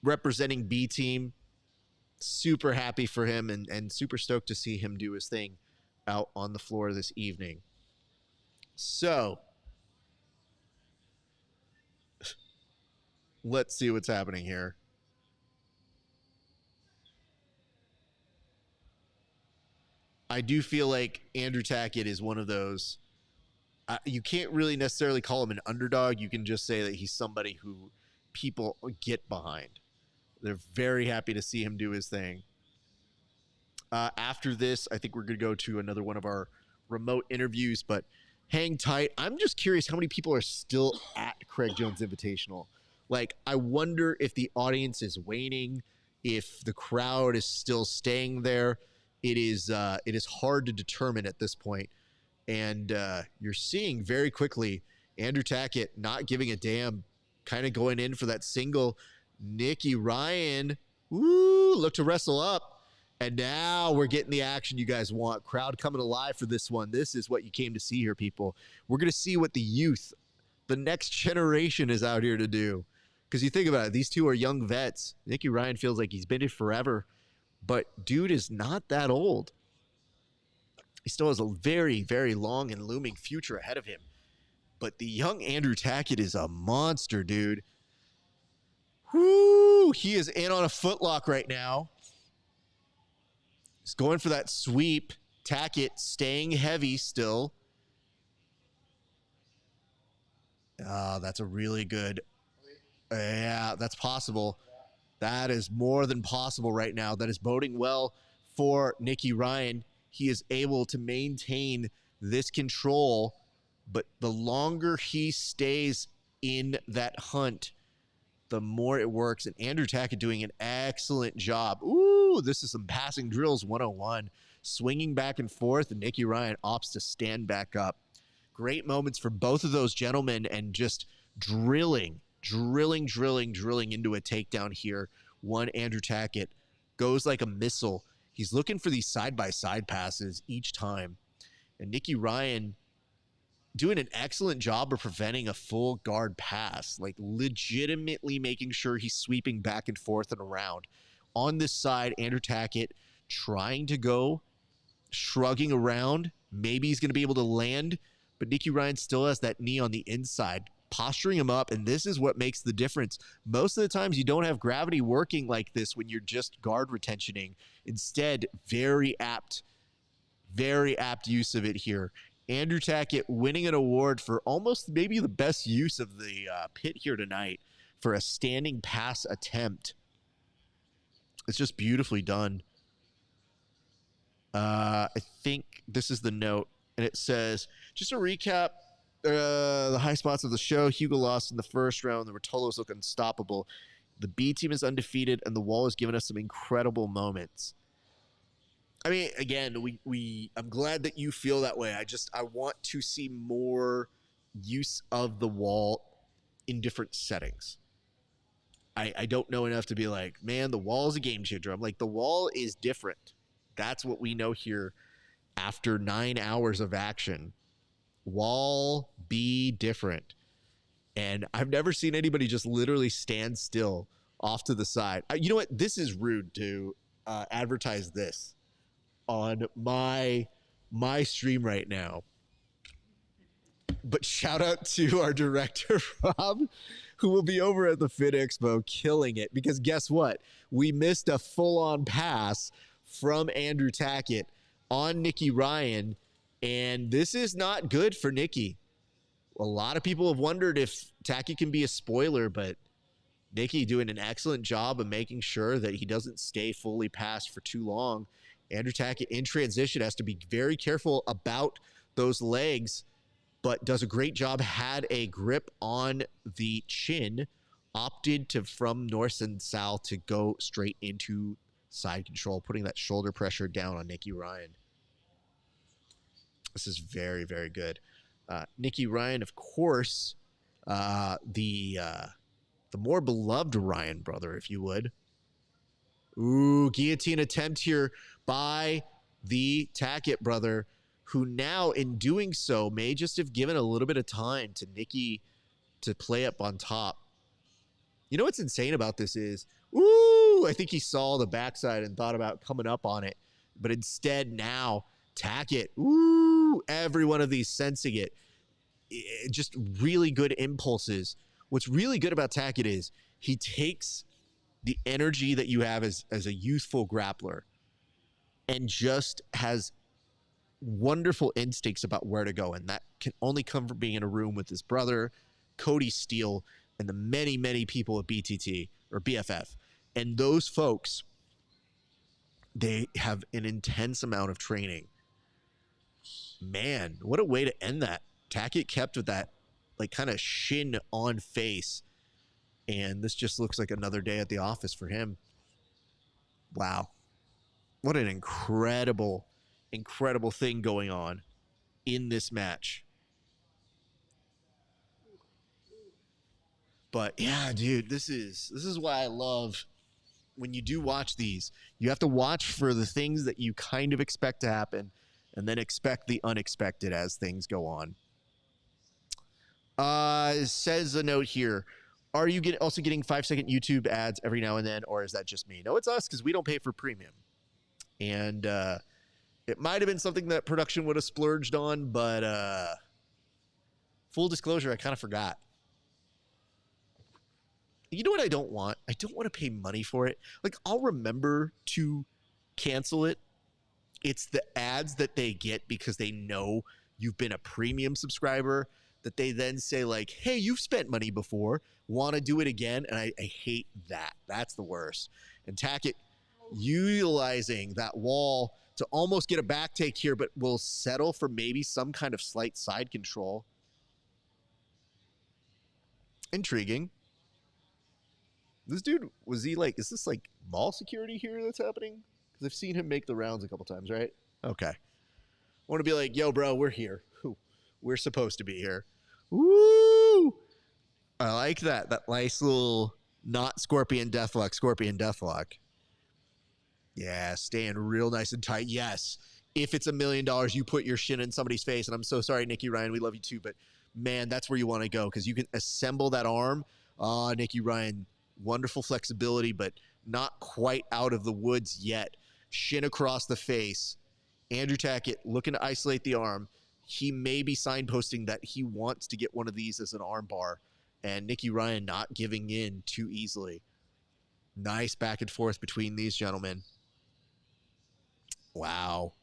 Representing B team. Super happy for him and super stoked to see him do his thing out on the floor this evening. So let's see what's happening here. I do feel like Andrew Tackett is one of those. You can't really necessarily call him an underdog. You can just say that he's somebody who people get behind. They're very happy to see him do his thing. After this, I think we're going to go to another one of our remote interviews, but hang tight. I'm just curious how many people are still at CRAIG Jones Invitational. Like, I wonder if the audience is waning, if the crowd is still staying there. It is hard to determine at this point. And you're seeing very quickly Andrew Tackett not giving a damn, kind of going in for that single. Nicky Ryan, look to wrestle up. And now we're getting the action you guys want. Crowd coming alive for this one. This is what you came to see here, people. We're going to see what the youth, the next generation is out here to do. Because you think about it, these two are young vets. Nicky Ryan feels like he's been here forever. But dude is not that old. He still has a very, very long and looming future ahead of him. But the young Andrew Tackett is a monster, dude. Whoo! He is in on a footlock right now. He's going for that sweep. Tackett staying heavy still. That's a really good. Yeah, that's possible. That is more than possible right now. That is boding well for Nicky Ryan. He is able to maintain this control, but the longer he stays in that hunt, the more it works. And Andrew Tackett doing an excellent job. Ooh, this is some passing drills 101. Swinging back and forth, and Nicky Ryan opts to stand back up. Great moments for both of those gentlemen and just drilling into a takedown here. One Andrew Tackett goes like a missile. He's looking for these side-by-side passes each time. And Nicky Ryan doing an excellent job of preventing a full guard pass, like legitimately making sure he's sweeping back and forth and around. On this side, Andrew Tackett trying to go, shrugging around. Maybe he's going to be able to land, but Nicky Ryan still has that knee on the inside, posturing him up, and this is what makes the difference. Most of the times you don't have gravity working like this when you're just guard retentioning. Instead, very apt use of it here. Andrew Tackett winning an award for almost maybe the best use of the pit here tonight for a standing pass attempt. It's just beautifully done. I think this is the note, and it says, just to recap the high spots of the show, Hugo lost in the first round. The Rotolo's look unstoppable. The B team is undefeated, and the Wall has given us some incredible moments. I mean, again, I'm glad that you feel that way. I want to see more use of the Wall in different settings. I don't know enough to be like, man, the Wall is a game changer. I'm like, the Wall is different. That's what we know here after 9 hours of action. Wall be different. And I've never seen anybody just literally stand still off to the side. You know what? This is rude to advertise this on my stream right now. But shout out to our director, Rob, who will be over at the Fit Expo killing it. Because guess what? We missed a full-on pass from Andrew Tackett on Nicky Ryan. And this is not good for Nicky. A lot of people have wondered if Tackett can be a spoiler, but Nicky doing an excellent job of making sure that he doesn't stay fully passed for too long. Andrew Tackett in transition has to be very careful about those legs, but does a great job, had a grip on the chin, opted to, from north and south, to go straight into side control, putting that shoulder pressure down on Nicky Ryan. This is very, very good. Nicky Ryan, of course, the more beloved Ryan brother, if you would. Ooh, guillotine attempt here by the Tackett brother, who now, in doing so, may just have given a little bit of time to Nicky to play up on top. You know what's insane about this is, I think he saw the backside and thought about coming up on it. But instead now, Tackett, every one of these sensing it. Just really good impulses. What's really good about Tackett is he takes the energy that you have as a youthful grappler and just has wonderful instincts about where to go. And that can only come from being in a room with his brother, Cody Steele, and the many, many people at BTT or BFF. And those folks, they have an intense amount of training. Man, what a way to end that. Tackett kept with that like kind of shin on face. And this just looks like another day at the office for him. Wow. What an incredible thing going on in this match. But yeah, dude, this is why I love when you do watch these. You have to watch for the things that you kind of expect to happen and then expect the unexpected as things go on. It says a note here. Are you also getting 5-second YouTube ads every now and then, or is that just me? No, it's us because we don't pay for premium. And it might have been something that production would have splurged on, but full disclosure, I kind of forgot. You know what I don't want? I don't want to pay money for it. Like, I'll remember to cancel it. It's the ads that they get because they know you've been a premium subscriber that they then say like, hey, you've spent money before. Want to do it again? And I hate that. That's the worst. And Tackett utilizing that wall to almost get a back take here, but will settle for maybe some kind of slight side control. Intriguing. This dude, was he like, is this like mall security here that's happening? Because I've seen him make the rounds a couple times, right? Okay. I want to be like, yo, bro, we're here. We're supposed to be here. Woo! I like that. That nice little not Scorpion Deathlock, Scorpion Deathlock. Yeah, staying real nice and tight. Yes. If it's $1 million, you put your shin in somebody's face. And I'm so sorry, Nikki Ryan. We love you too. But, man, that's where you want to go because you can assemble that arm. Nikki Ryan, wonderful flexibility, but not quite out of the woods yet. Shin across the face. Andrew Tackett looking to isolate the arm. He may be signposting that he wants to get one of these as an arm bar. And Nikki Ryan not giving in too easily. Nice back and forth between these gentlemen. Wow.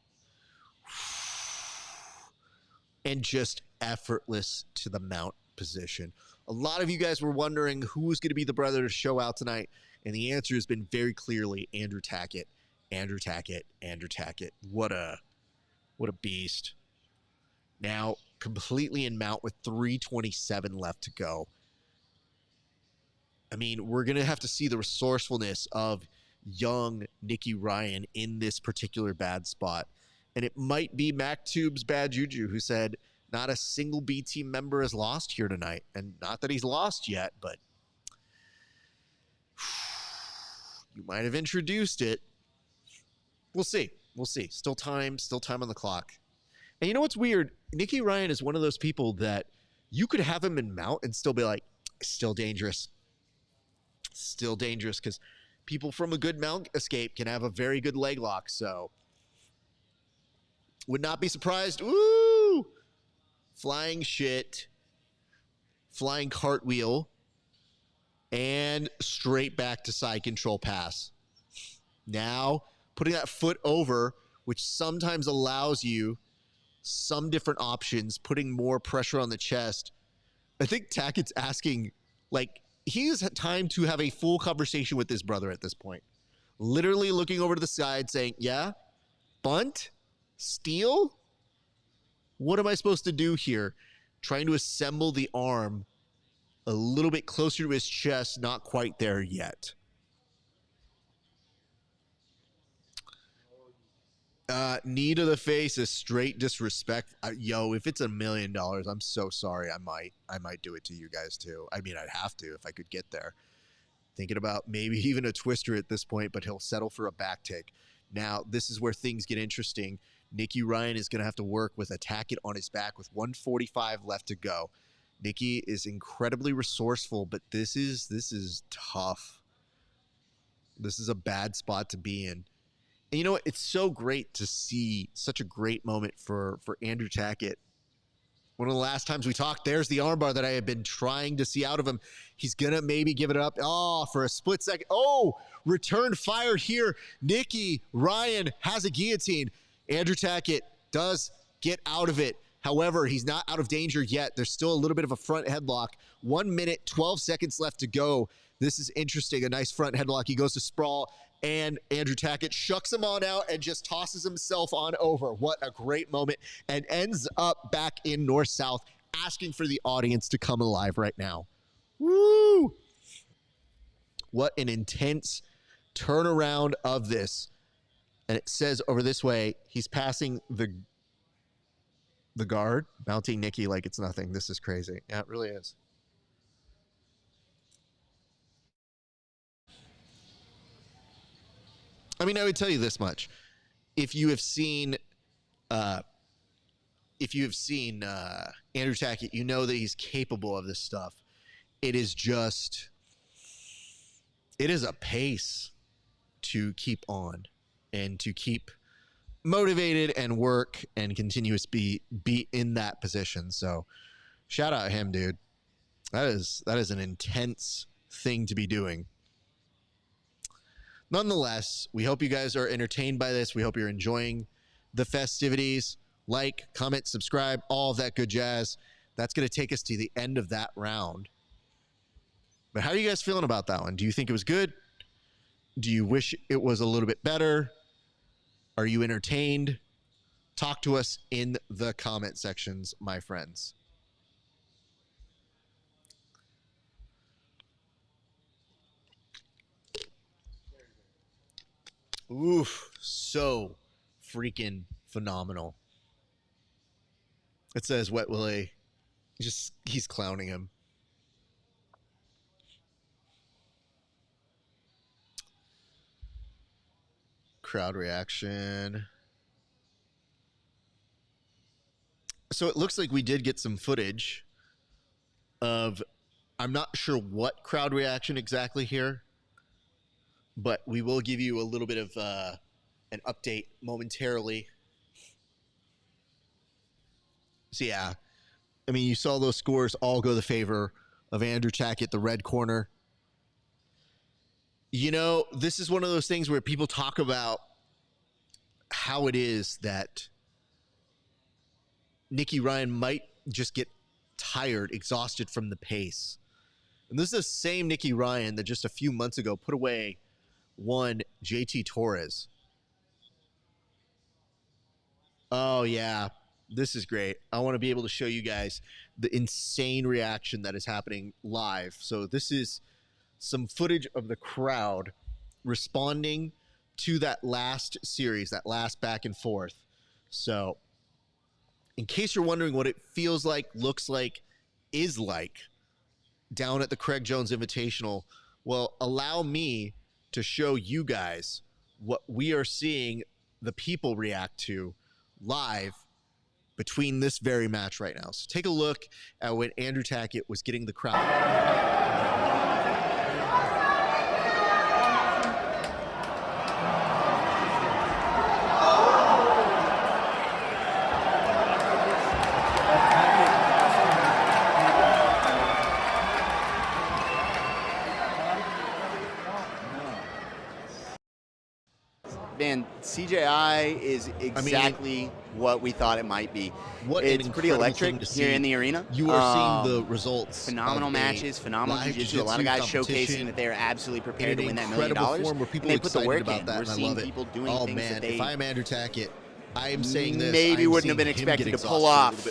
And just effortless to the mount position. A lot of you guys were wondering who's going to be the brother to show out tonight, and the answer has been very clearly Andrew Tackett. Andrew Tackett. Andrew Tackett. What a beast. Now, completely in mount with 3:27 left to go. I mean, we're going to have to see the resourcefulness of young Nikki Ryan in this particular bad spot. And it might be MacTube's Bad Juju who said, not a single B team member has lost here tonight. And not that he's lost yet, but you might have introduced it. We'll see. We'll see. Still time on the clock. And you know what's weird? Nikki Ryan is one of those people that you could have him in mount and still be like, still dangerous. Still dangerous because people from a good mount escape can have a very good leg lock. So would not be surprised. Ooh, flying shit, flying cartwheel, and straight back to side control pass. Now putting that foot over, which sometimes allows you some different options, putting more pressure on the chest. I think Tackett's asking, like, he has had time to have a full conversation with his brother at this point. Literally looking over to the side saying, yeah, bunt, steal? What am I supposed to do here? Trying to assemble the arm a little bit closer to his chest, not quite there yet. Knee to the face is straight disrespect. Yo, if it's $1 million, I'm so sorry. I might do it to you guys too. I mean, I'd have to if I could get there. Thinking about maybe even a twister at this point, but he'll settle for a back take. Now, this is where things get interesting. Nikki Ryan is going to have to work with a Tackett on his back with 1:45 left to go. Nikki is incredibly resourceful, but this is tough. This is a bad spot to be in. And you know what? It's so great to see such a great moment for Andrew Tackett. One of the last times we talked, there's the armbar that I have been trying to see out of him. He's going to maybe give it up. Oh, for a split second. Oh, return fired here. Nikki Ryan has a guillotine. Andrew Tackett does get out of it. However, he's not out of danger yet. There's still a little bit of a front headlock. 1 minute, 12 seconds left to go. This is interesting. A nice front headlock. He goes to sprawl. And Andrew Tackett shucks him on out and just tosses himself on over. What a great moment. And ends up back in North-South, asking for the audience to come alive right now. Woo! What an intense turnaround of this. And it says over this way, he's passing the guard, mounting Nikki like it's nothing. This is crazy. Yeah, it really is. I mean, I would tell you this much: if you have seen Andrew Tackett, you know that he's capable of this stuff. It is a pace to keep on and to keep motivated and work and continuously be in that position. So, shout out him, dude. That is an intense thing to be doing. Nonetheless, we hope you guys are entertained by this. We hope you're enjoying the festivities. Like, comment, subscribe, all of that good jazz. That's going to take us to the end of that round. But how are you guys feeling about that one? Do you think it was good? Do you wish it was a little bit better? Are you entertained? Talk to us in the comment sections, my friends. Oof, so freaking phenomenal. It says Wet Willie. He's clowning him. crowd reaction. So it looks like we did get some footage of, I'm not sure what crowd reaction exactly here, but we will give you a little bit of an update momentarily. So yeah, I mean, you saw those scores all go the favor of Andrew Tackett, the red corner. You know, this is one of those things where people talk about how it is that Nicky Ryan might just get tired, exhausted from the pace. And this is the same Nicky Ryan that just a few months ago put away one JT Torres. Oh, yeah. This is great. I want to be able to show you guys the insane reaction that is happening live. So this is some footage of the crowd responding to that last series, that last back and forth. So in case you're wondering what it feels like, looks like, is like down at the Craig Jones Invitational, well, allow me to show you guys what we are seeing the people react to live between this very match right now. So take a look at when Andrew Tackett was getting the crowd. Man, CJI is exactly what we thought it might be. It's pretty electric here in the arena. You are seeing the results. Phenomenal matches, phenomenal jiu-jitsu. A lot of guys showcasing that they are absolutely prepared to win that $1 million. And they put the work in. We're seeing people doing things that they... If I'm Andrew Tackett, I am saying this. Maybe wouldn't have been expected to pull off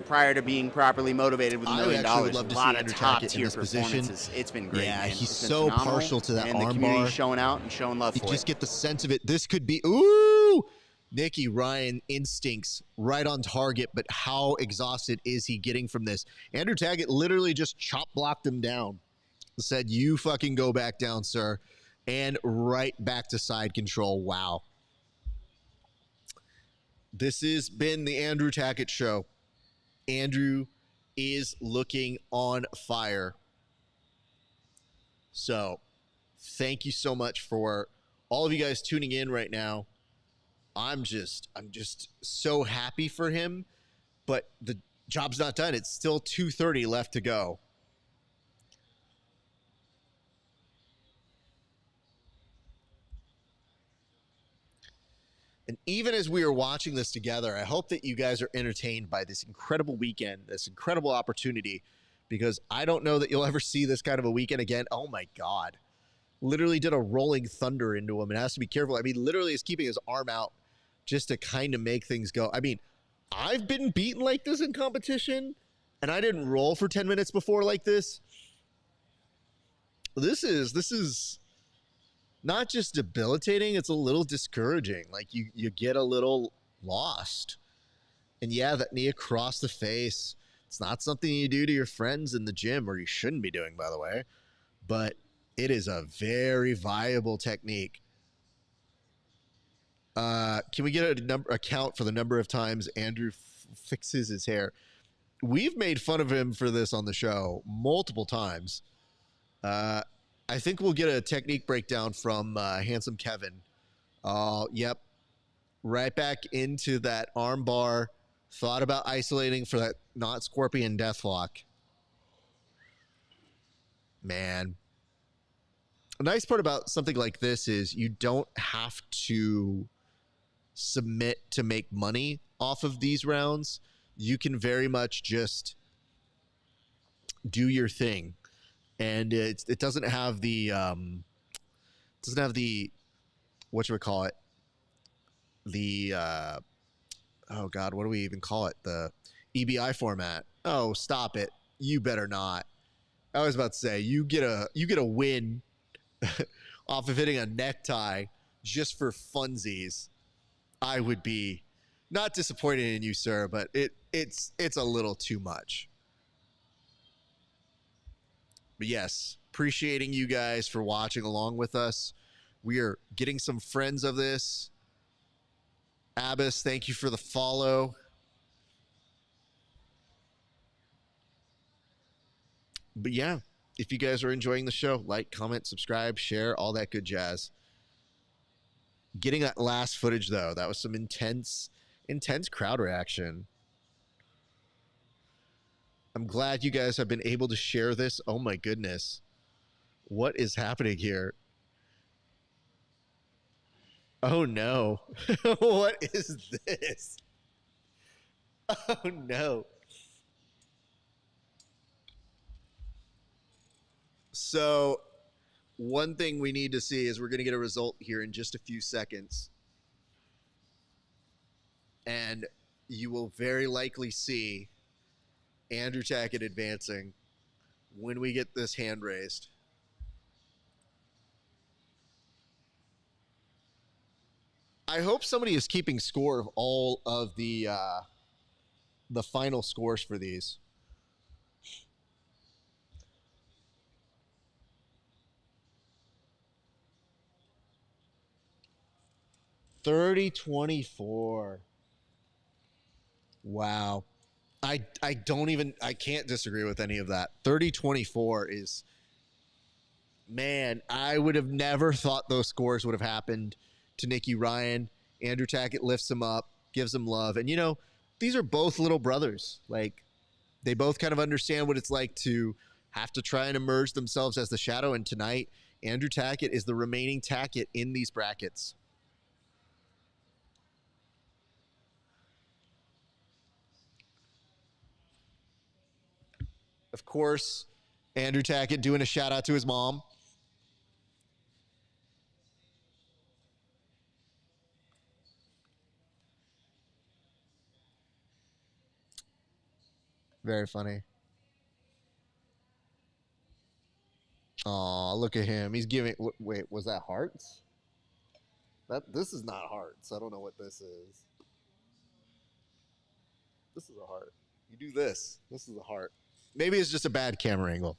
prior to being properly motivated with $1 million. A lot of top-tier performances. It's been great. Yeah, he's so partial to that armbar. And the community showing out and showing love for it. You just get the sense of it. This could be, ooh, Nicky Ryan instincts right on target, but how exhausted is he getting from this? Andrew Tackett literally just chop-blocked him down. Said, you fucking go back down, sir. And right back to side control. Wow. This has been the Andrew Tackett Show. Andrew is looking on fire. So, thank you so much for all of you guys tuning in right now. I'm just so happy for him, but the job's not done. It's still 2:30 left to go. And even as we are watching this together, I hope that you guys are entertained by this incredible weekend, this incredible opportunity, because I don't know that you'll ever see this kind of a weekend again. Oh my God. Literally did a rolling thunder into him. It has to be careful. I mean, literally is keeping his arm out just to kind of make things go. I mean, I've been beaten like this in competition, and I didn't roll for 10 minutes before like this. This is not just debilitating, it's a little discouraging. Like you get a little lost. And yeah, that knee across the face, it's not something you do to your friends in the gym, or you shouldn't be doing, by the way, but it is a very viable technique. Can we get a count for the number of times Andrew fixes his hair? We've made fun of him for this on the show multiple times. I think we'll get a technique breakdown from Handsome Kevin. Yep. Right back into that arm bar. Thought about isolating for that not scorpion deathlock. Man. A nice part about something like this is you don't have to submit to make money off of these rounds. You can very much just do your thing. And it doesn't have the whatchamacallit, the oh God, what do we even call it? The EBI format. Oh, stop it. You better not. I was about to say you get a win off of hitting a necktie just for funsies. I would be not disappointed in you, sir, but it's a little too much. But yes, appreciating you guys for watching along with us. We are getting some friends of this. Abbas, thank you for the follow. But yeah, if you guys are enjoying the show, like, comment, subscribe, share, all that good jazz. Getting that last footage, though, that was some intense crowd reaction. I'm glad you guys have been able to share this. Oh my goodness. What is happening here? Oh no. What is this? Oh no. So, one thing we need to see is we're going to get a result here in just a few seconds. And you will very likely see Andrew Tackett advancing when we get this hand raised. I hope somebody is keeping score of all of the final scores for these. $30-24. Wow. I can't disagree with any of that. 30-24 is, man, I would have never thought those scores would have happened to Nicky Ryan. Andrew Tackett lifts him up, gives him love. And, you know, these are both little brothers. Like, they both kind of understand what it's like to have to try and emerge themselves as the shadow. And tonight, Andrew Tackett is the remaining Tackett in these brackets. Of course, Andrew Tackett doing a shout out to his mom. Very funny. Aw, look at him. He's giving. Wait, was that hearts? This is not hearts. I don't know what this is. This is a heart. You do this. This is a heart. Maybe it's just a bad camera angle.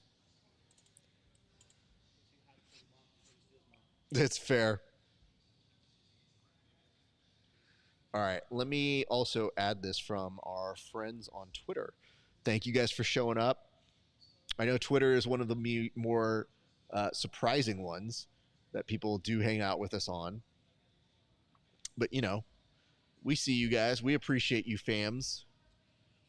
That's fair. All right. Let me also add this from our friends on Twitter. Thank you guys for showing up. I know Twitter is one of the more surprising ones that people do hang out with us on. But, you know, we see you guys. We appreciate you, fams.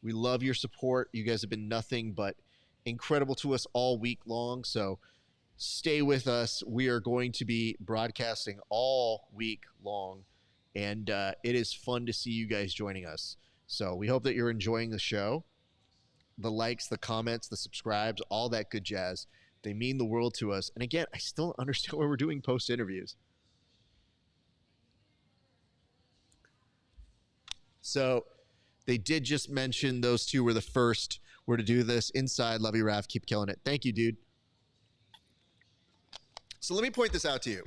We love your support. You guys have been nothing but incredible to us all week long. So stay with us. We are going to be broadcasting all week long. And it is fun to see you guys joining us. So we hope that you're enjoying the show. The likes, the comments, the subscribes, all that good jazz. They mean the world to us. And again, I still don't understand why we're doing post interviews. So they did just mention those two were the first were to do this. Inside, love you, Raf. Keep killing it. Thank you, dude. So let me point this out to you.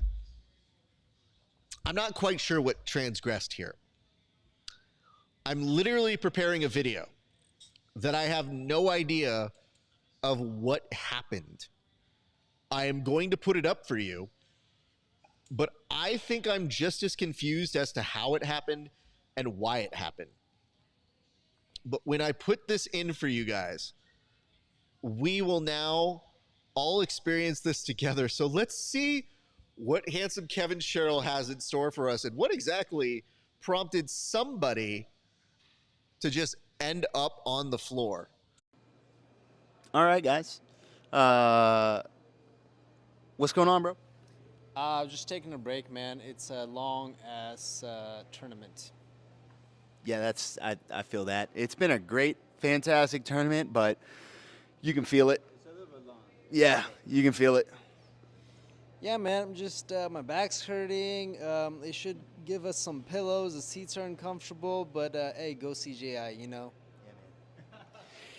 I'm not quite sure what transgressed here. I'm literally preparing a video that I have no idea of what happened. I am going to put it up for you, but I think I'm just as confused as to how it happened and why it happened. But when I put this in for you guys, we will now all experience this together. So let's see what handsome Kevin Sherrill has in store for us and what exactly prompted somebody to just end up on the floor. All right, guys. What's going on, bro? Just taking a break, man. It's a long-ass tournament. Yeah, I feel that. It's been a great, fantastic tournament, but you can feel it. It's a little bit long. Yeah, you can feel it. Yeah, man. I'm just my back's hurting. They should give us some pillows. The seats are uncomfortable, but hey, go CJI, you know.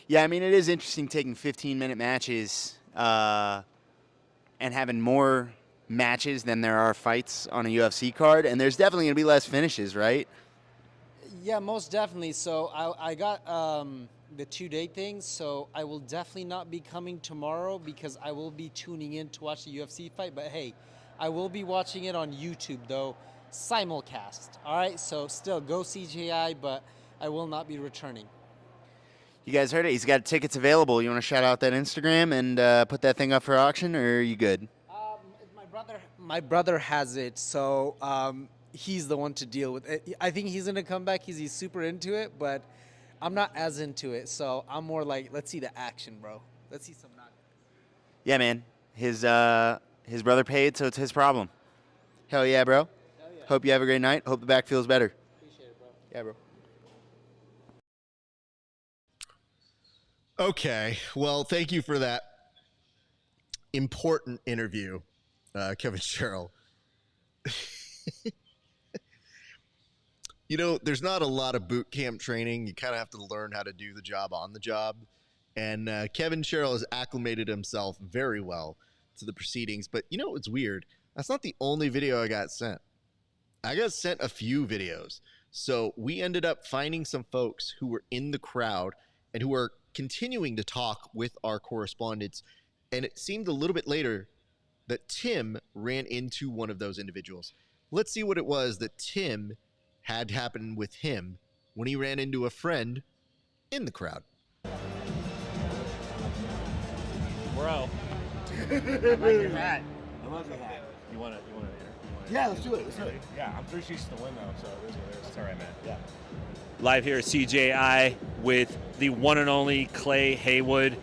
Yeah, I mean, it is interesting taking 15-minute matches and having more matches than there are fights on a UFC card, and there's definitely going to be less finishes, right? Yeah, most definitely. So I got the 2-day thing, so I will definitely not be coming tomorrow because I will be tuning in to watch the UFC fight. But hey, I will be watching it on YouTube, though, simulcast. All right, so still go CGI, but I will not be returning. You guys heard it. He's got tickets available. You want to shout out that Instagram and put that thing up for auction, or are you good? My brother has it, so he's the one to deal with it. I think he's gonna come back. He's super into it, but I'm not as into it. So I'm more like, let's see the action, bro. Let's see some knockouts. Yeah, man. His brother paid, so it's his problem. Hell yeah, bro. Hell yeah. Hope you have a great night. Hope the back feels better. Appreciate it, bro. Yeah, bro. Okay, well, thank you for that important interview, Kevin Sherrill. You know, there's not a lot of boot camp training. You kind of have to learn how to do the job on the job. And Kevin Sherrill has acclimated himself very well to the proceedings. But you know what's weird? That's not the only video I got sent. I got sent a few videos. So we ended up finding some folks who were in the crowd and who are continuing to talk with our correspondents. And it seemed a little bit later that Tim ran into one of those individuals. Let's see what it was that Tim had happen with him when he ran into a friend in the crowd. Bro. I like your hat. I love your hat. You want to Yeah, let's do it. Let's do it. Yeah, I'm 3 sheets to win though, so it is what it is. That's all right, man. Yeah. Live here at CJI with the one and only Clay Haywood,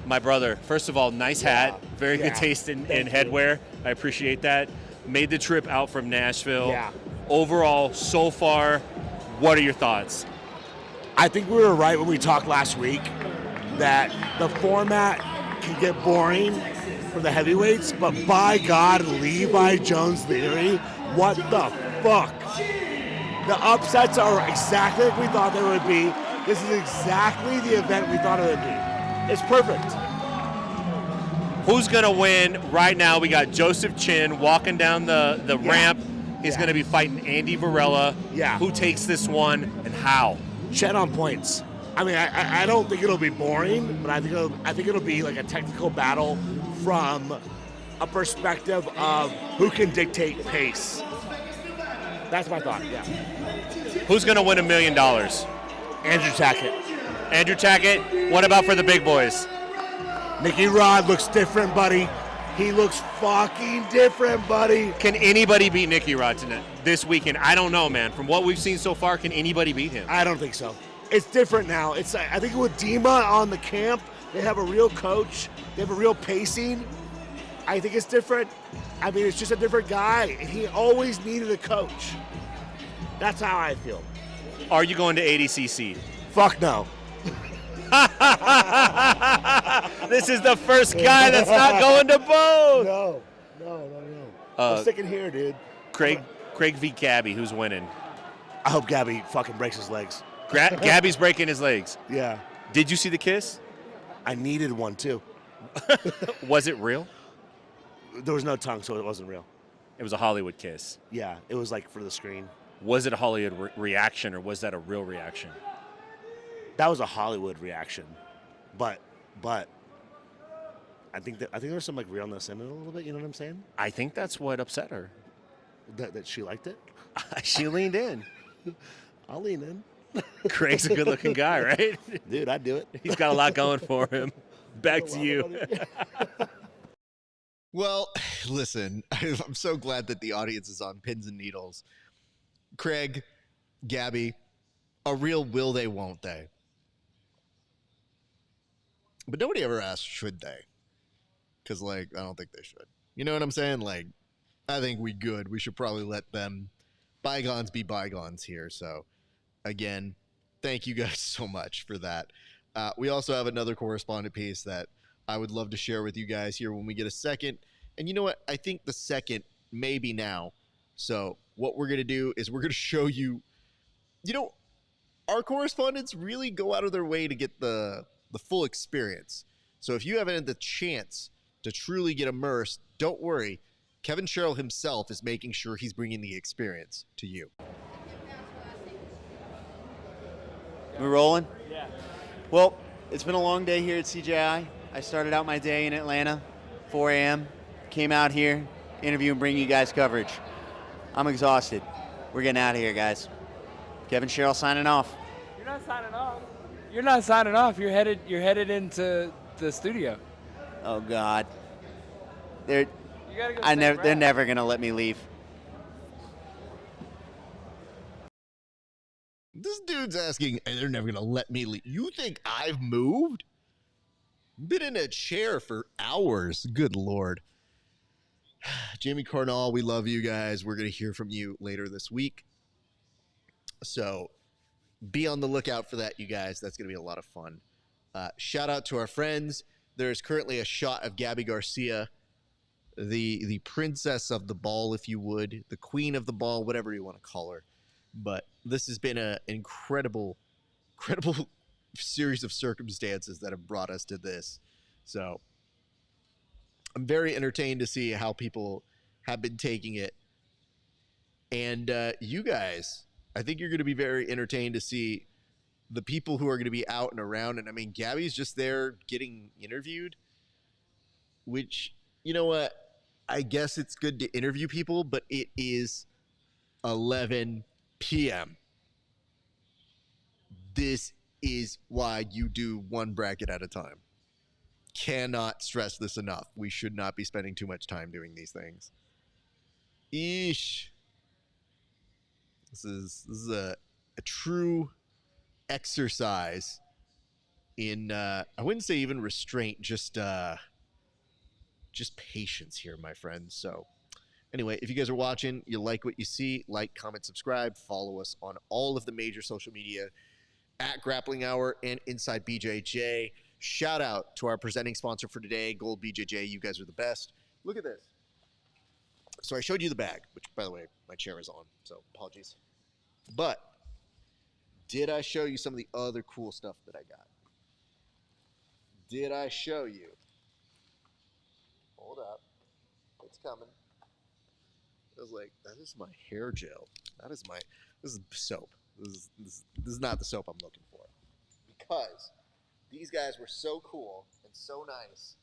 my brother. First of all, nice hat. Very good taste in headwear. I appreciate that. Made the trip out from Nashville. Yeah. Overall, so far, what are your thoughts? I think we were right when we talked last week that the format can get boring for the heavyweights, but by God, Levi Jones Leary, what the fuck? The upsets are exactly like we thought they would be. This is exactly the event we thought it would be. It's perfect. Who's going to win right now? We got Joseph Chin walking down the ramp. He's going to be fighting Andy Varela. Yeah. Who takes this one and how? Chet on points. I mean, I don't think it'll be boring, but I think it'll be like a technical battle from a perspective of who can dictate pace. That's my thought, yeah. Who's going to win $1 million? Andrew Tackett. Andrew Tackett. What about for the big boys? Nicky Rod looks different, buddy. He looks fucking different, buddy. Can anybody beat Nicky Rod tonight, this weekend? I don't know, man. From what we've seen so far, can anybody beat him? I don't think so. It's different now. I think with Dima on the camp, they have a real coach. They have a real pacing. I think it's different. I mean, it's just a different guy. He always needed a coach. That's how I feel. Are you going to ADCC? Fuck no. This is the first guy that's not going to both. No. I'm sticking here, dude. Craig v. Gabby, who's winning? I hope Gabby fucking breaks his legs. Gabby's breaking his legs. Yeah. Did you see the kiss? I needed one, too. Was it real? There was no tongue, so it wasn't real. It was a Hollywood kiss. Yeah, it was like for the screen. Was it a Hollywood reaction, or was that a real reaction? That was a Hollywood reaction, but I think there's some like realness in it a little bit. You know what I'm saying? I think that's what upset her. That she liked it. She leaned in. I'll lean in. Craig's a good-looking guy, right? Dude, I'd do it. He's got a lot going for him. Back to you. Well, listen, I'm so glad that the audience is on pins and needles. Craig, Gabby, a real will they, won't they? But nobody ever asked, should they? Because, like, I don't think they should. You know what I'm saying? Like, I think we good. We should probably let them bygones be bygones here. So, again, thank you guys so much for that. We also have another correspondent piece that I would love to share with you guys here when we get a second. And you know what? I think the second may be now. So what we're going to do is we're going to show you, you know, our correspondents really go out of their way to get the full experience. So if you haven't had the chance to truly get immersed, don't worry. Kevin Sherrill himself is making sure he's bringing the experience to you. We rolling? Yeah. Well, it's been a long day here at CJI. I started out my day in Atlanta, 4 a.m., came out here, interview and bring you guys coverage. I'm exhausted. We're getting out of here, guys. Kevin Sherrill signing off. You're not signing off. You're not signing off. You're headed into the studio. Oh God. They're You gotta go. they're never gonna let me leave. This dude's asking, and they're never going to let me leave. You think I've moved? Been in a chair for hours. Good Lord. Jamie Carnall, we love you guys. We're going to hear from you later this week. So be on the lookout for that, you guys. That's going to be a lot of fun. Shout out to our friends. There's currently a shot of Gabby Garcia, the princess of the ball, if you would, the queen of the ball, whatever you want to call her. But this has been an incredible series of circumstances that have brought us to this. So I'm very entertained to see how people have been taking it. And you guys, I think you're going to be very entertained to see the people who are going to be out and around. And I mean, Gabby's just there getting interviewed, which, you know what? I guess it's good to interview people, but it is 11 p.m. This is why you do one bracket at a time. Cannot stress this enough. We should not be spending too much time doing these things. Eesh. This is a true exercise in I wouldn't say even restraint, just patience here, my friends. So anyway, if you guys are watching, you like what you see, like, comment, subscribe, follow us on all of the major social media at Grappling Hour and Inside BJJ. Shout out to our presenting sponsor for today, Gold BJJ. You guys are the best. Look at this. So I showed you the bag, which, by the way, my chair is on, so apologies. But did I show you some of the other cool stuff that I got? Did I show you? Hold up. It's coming. I was like, that is my hair gel. This is soap. This is not the soap I'm looking for. Because these guys were so cool and so nice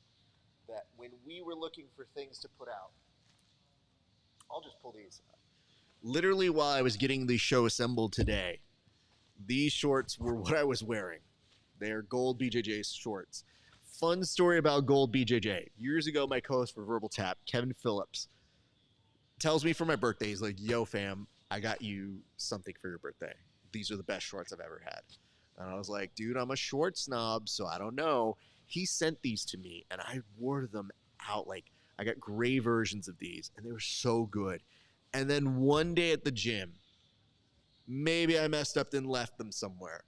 that when we were looking for things to put out, I'll just pull these up. Literally while I was getting the show assembled today, these shorts were what I was wearing. They are Gold BJJ shorts. Fun story about Gold BJJ. Years ago, my co-host for Verbal Tap, Kevin Phillips, tells me for my birthday, he's like, yo, fam, I got you something for your birthday. These are the best shorts I've ever had. And I was like, dude, I'm a short snob, so I don't know. He sent these to me, and I wore them out. Like, I got gray versions of these, and they were so good. And then one day at the gym, maybe I messed up and left them somewhere.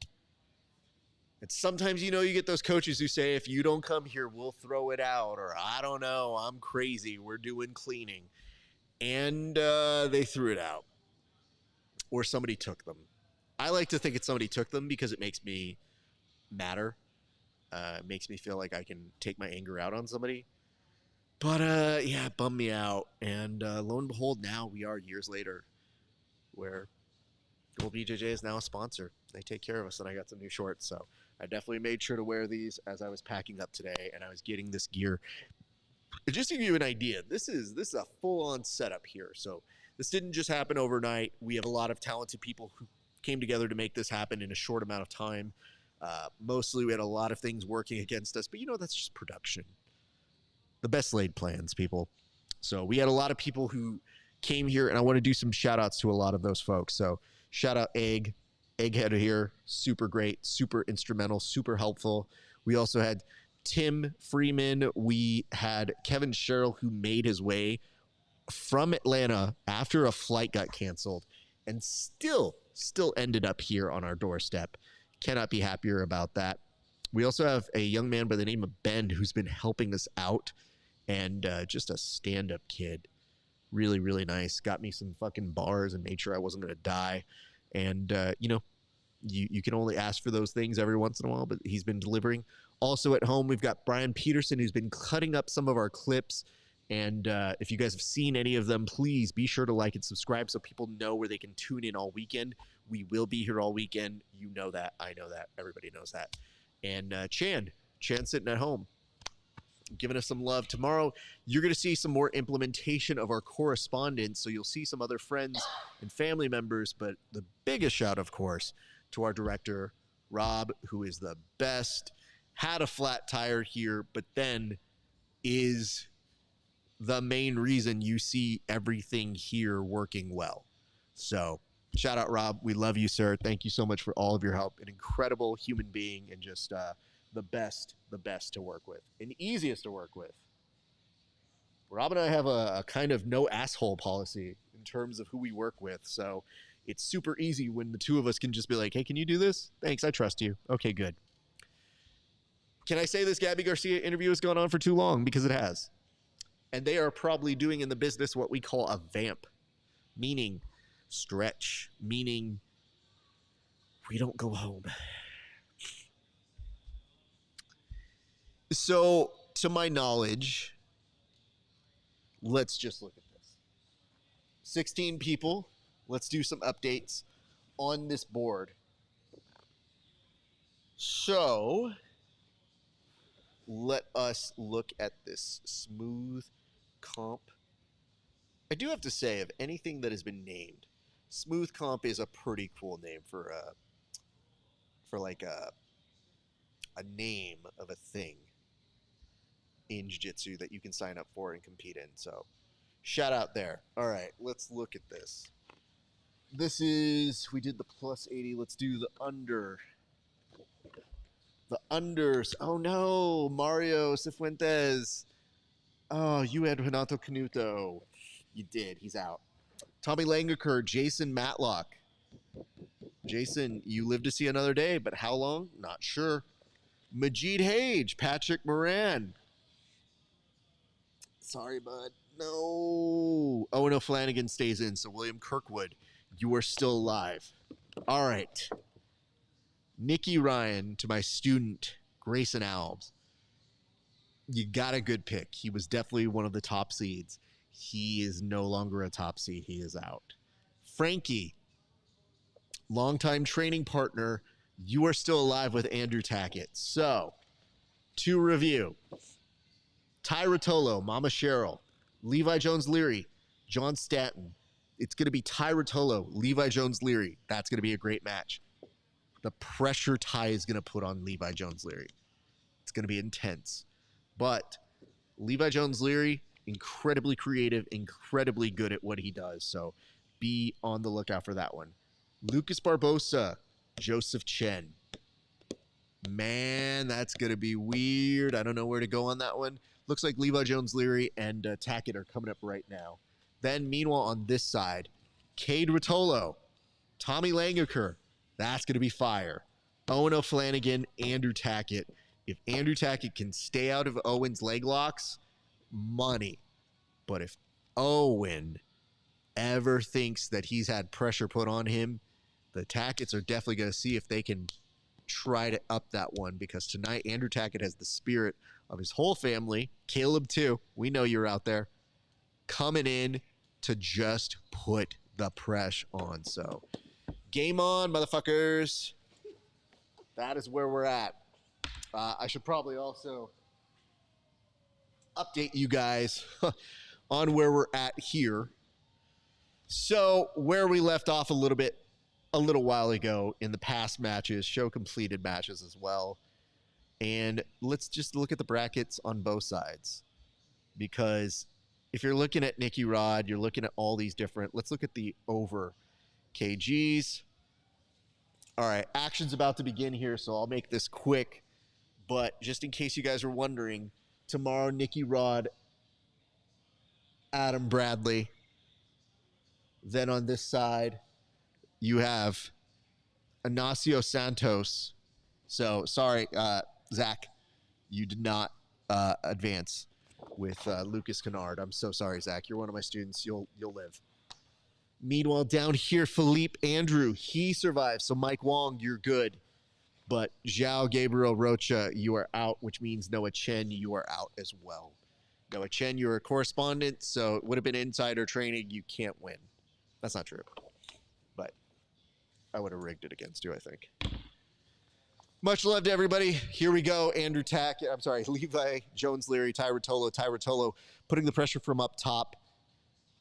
And sometimes, you get those coaches who say, if you don't come here, we'll throw it out. Or, I don't know, I'm crazy, we're doing cleaning. And they threw it out. Or somebody took them. I like to think it's somebody took them because it makes me matter. It makes me feel like I can take my anger out on somebody. But, yeah, it bummed me out. And lo and behold, now we are years later where Gold BJJ is now a sponsor. They take care of us, and I got some new shorts. So I definitely made sure to wear these as I was packing up today, and I was getting this gear. Just to give you an idea, this is a full-on setup here. So this didn't just happen overnight. We have a lot of talented people who came together to make this happen in a short amount of time. Mostly we had a lot of things working against us, but that's just production. The best laid plans, people. So we had a lot of people who came here, and I want to do some shout outs to a lot of those folks. So shout out Egghead here, super great, super instrumental, super helpful. We also had Tim Freeman. We had Kevin Sherrill, who made his way from Atlanta after a flight got canceled and still ended up here on our doorstep. Cannot be happier about that. We also have a young man by the name of Ben who's been helping us out, and just a stand-up kid. Really, really nice. Got me some fucking bars and made sure I wasn't going to die. And, you can only ask for those things every once in a while, but he's been delivering. Also at home, we've got Brian Peterson, who's been cutting up some of our clips. And if you guys have seen any of them, please be sure to like and subscribe so people know where they can tune in all weekend. We will be here all weekend. You know that. I know that. Everybody knows that. And Chan sitting at home. giving us some love. Tomorrow, you're going to see some more implementation of our correspondence. So you'll see some other friends and family members. But the biggest shout, of course, to our director, Rob, who is the best, had a flat tire here, but then is the main reason you see everything here working well. So shout out, Rob. We love you, sir. Thank you so much for all of your help. An incredible human being and just the best to work with and easiest to work with. Rob and I have a kind of no asshole policy in terms of who we work with. So it's super easy when the two of us can just be like, hey, can you do this? Thanks. I trust you. Okay, good. Can I say this Gabby Garcia interview has gone on for too long? Because it has. And they are probably doing in the business what we call a vamp, meaning stretch, meaning we don't go home. So, to my knowledge, let's just look at this. 16 people. Let's do some updates on this board. So, let us look at this smooth comp. I do have to say, of anything that has been named, smooth comp is a pretty cool name for like a name of a thing in jiu-jitsu that you can sign up for and compete in. So shout out there. All right, let's look at this. This is, we did the plus 80. Let's do the under. The unders. Oh no, Mario Cifuentes. Oh, you had Renato Canuto. You did. He's out. Tommy Langaker, Jason Matlock. Jason, you live to see another day, but how long? Not sure. Majid Hage, Patrick Moran. Sorry, bud. No. Owen O'Flanagan stays in, so William Kirkwood, you are still alive. All right. Nikki Ryan to my student, Grayson Alves. You got a good pick. He was definitely one of the top seeds. He is no longer a top seed. He is out. Frankie, longtime training partner. You are still alive with Andrew Tackett. So, to review, Ty Rotolo, Mama Cheryl, Levi Jones-Leary, John Stanton. It's going to be Ty Rotolo, Levi Jones-Leary. That's going to be a great match. The pressure Ty is going to put on Levi Jones-Leary. It's going to be intense. But Levi Jones-Leary, incredibly creative, incredibly good at what he does. So be on the lookout for that one. Lucas Barbosa, Joseph Chen. Man, that's going to be weird. I don't know where to go on that one. Looks like Levi Jones-Leary and Tackett are coming up right now. Then, meanwhile, on this side, Cade Rotolo, Tommy Langaker. That's going to be fire. Owen O'Flanagan, Andrew Tackett. If Andrew Tackett can stay out of Owen's leg locks, money. But if Owen ever thinks that he's had pressure put on him, the Tacketts are definitely going to see if they can try to up that one, because tonight Andrew Tackett has the spirit of his whole family, Caleb too, we know you're out there, coming in to just put the pressure on. So game on, motherfuckers. That is where we're at. I should probably also update you guys on where we're at here. So where we left off a little while ago in the past matches, show completed matches as well. And let's just look at the brackets on both sides. Because if you're looking at Nicky Rod, you're looking at all these different, let's look at the over KGs. All right, action's about to begin here, so I'll make this quick. But just in case you guys were wondering, tomorrow, Nicky Rod, Adam Bradley. Then on this side, you have Ignacio Santos. So, sorry, Zach, you did not advance with Lucas Kennard. I'm so sorry, Zach. You're one of my students. You'll live. Meanwhile, down here, Philippe Andrew, he survives. So, Mike Wong, you're good. But Zhao Gabriel Rocha, you are out, which means Noah Chen, you are out as well. Noah Chen, you're a correspondent, so it would have been insider training. You can't win. That's not true. But I would have rigged it against you, I think. Much love to everybody. Here we go. Andrew Tack. I'm sorry. Levi Jones Leary, Ty Rotolo putting the pressure from up top,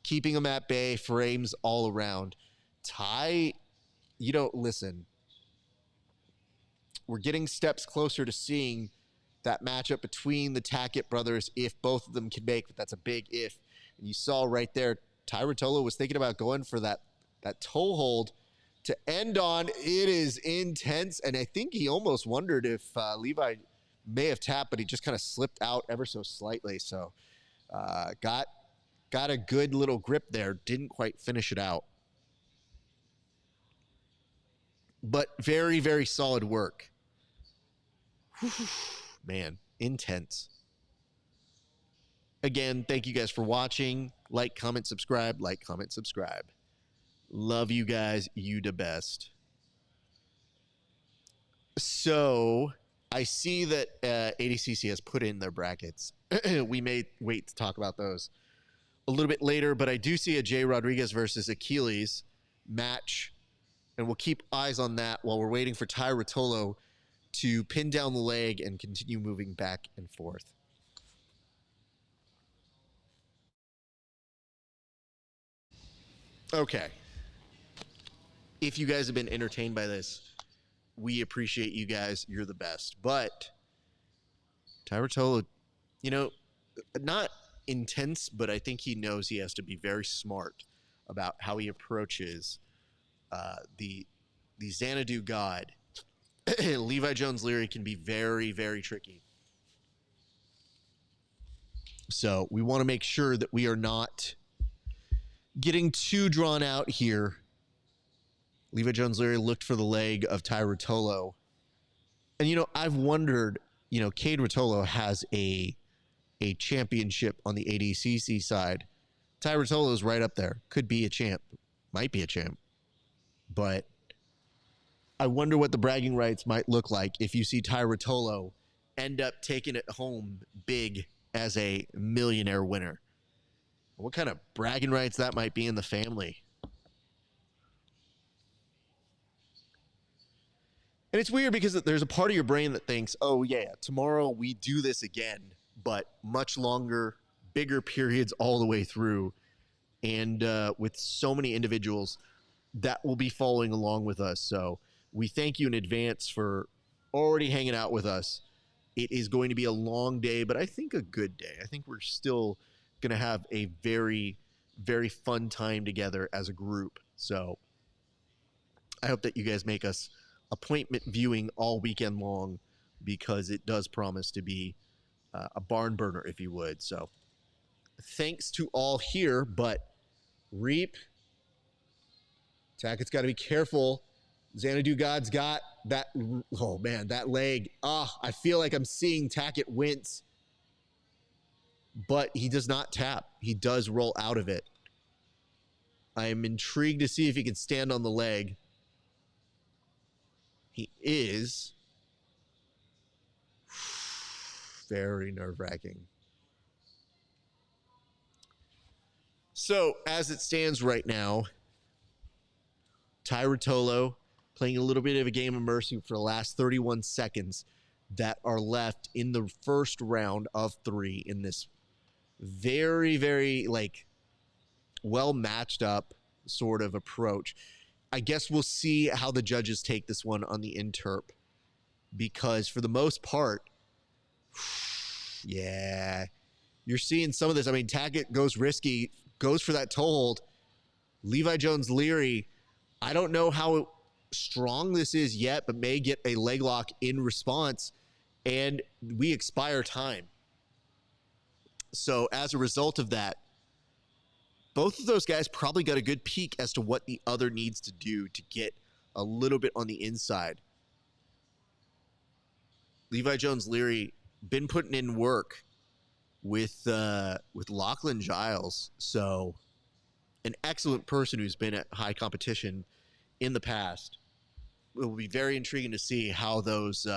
keeping him at bay, frames all around. Ty, listen. We're getting steps closer to seeing that matchup between the Tackett brothers if both of them can make, but that's a big if. And you saw right there, Ty Rotolo was thinking about going for that toe hold to end on. It is intense, and I think he almost wondered if Levi may have tapped, but he just kind of slipped out ever so slightly. So got a good little grip there. Didn't quite finish it out. But very, very solid work. Man, intense. Again, thank you guys for watching. Like, comment, subscribe. Like, comment, subscribe. Love you guys. You the best. So, I see that ADCC has put in their brackets. We may wait to talk about those a little bit later, but I do see a Jay Rodriguez versus Achilles match, and we'll keep eyes on that while we're waiting for Ty Rotolo to pin down the leg and continue moving back and forth. Okay. If you guys have been entertained by this, we appreciate you guys. You're the best. But Ty Rotolo, not intense, but I think he knows he has to be very smart about how he approaches the Xanadu God. Levi Jones Leary can be very, very tricky. So we want to make sure that we are not getting too drawn out here. Levi Jones Leary looked for the leg of Ty Rotolo. And, I've wondered, Cade Rotolo has a championship on the ADCC side. Ty Rotolo is right up there. Could be a champ. Might be a champ. But I wonder what the bragging rights might look like if you see Ty Rotolo end up taking it home big as a millionaire winner. What kind of bragging rights that might be in the family. And it's weird because there's a part of your brain that thinks, oh yeah, tomorrow we do this again, but much longer, bigger periods all the way through. And with so many individuals that will be following along with us. So we thank you in advance for already hanging out with us. It is going to be a long day, but I think a good day. I think we're still going to have a very, very fun time together as a group. So I hope that you guys make us appointment viewing all weekend long, because it does promise to be a barn burner, if you would. So thanks to all here, but Reap, Tackett's got to be careful. Xanadu God's got that. Oh man, that leg. I feel like I'm seeing Tackett wince, but he does not tap. He does roll out of it. I am intrigued to see if he can stand on the leg. He is. Very nerve-wracking. So, as it stands right now, Ty Rotolo playing a little bit of a game of mercy for the last 31 seconds that are left in the first round of 3 in this very, very, well matched up sort of approach. I guess we'll see how the judges take this one on the interp, because for the most part, yeah, you're seeing some of this. I mean, Tackett goes risky, goes for that toe hold. Levi Jones Leary, I don't know how strong this is yet, but may get a leg lock in response, and we expire time. So as a result of that, both of those guys probably got a good peek as to what the other needs to do to get a little bit on the inside. Levi Jones Leary been putting in work with Lachlan Giles, so an excellent person who's been at high competition in the past. It will be very intriguing to see how those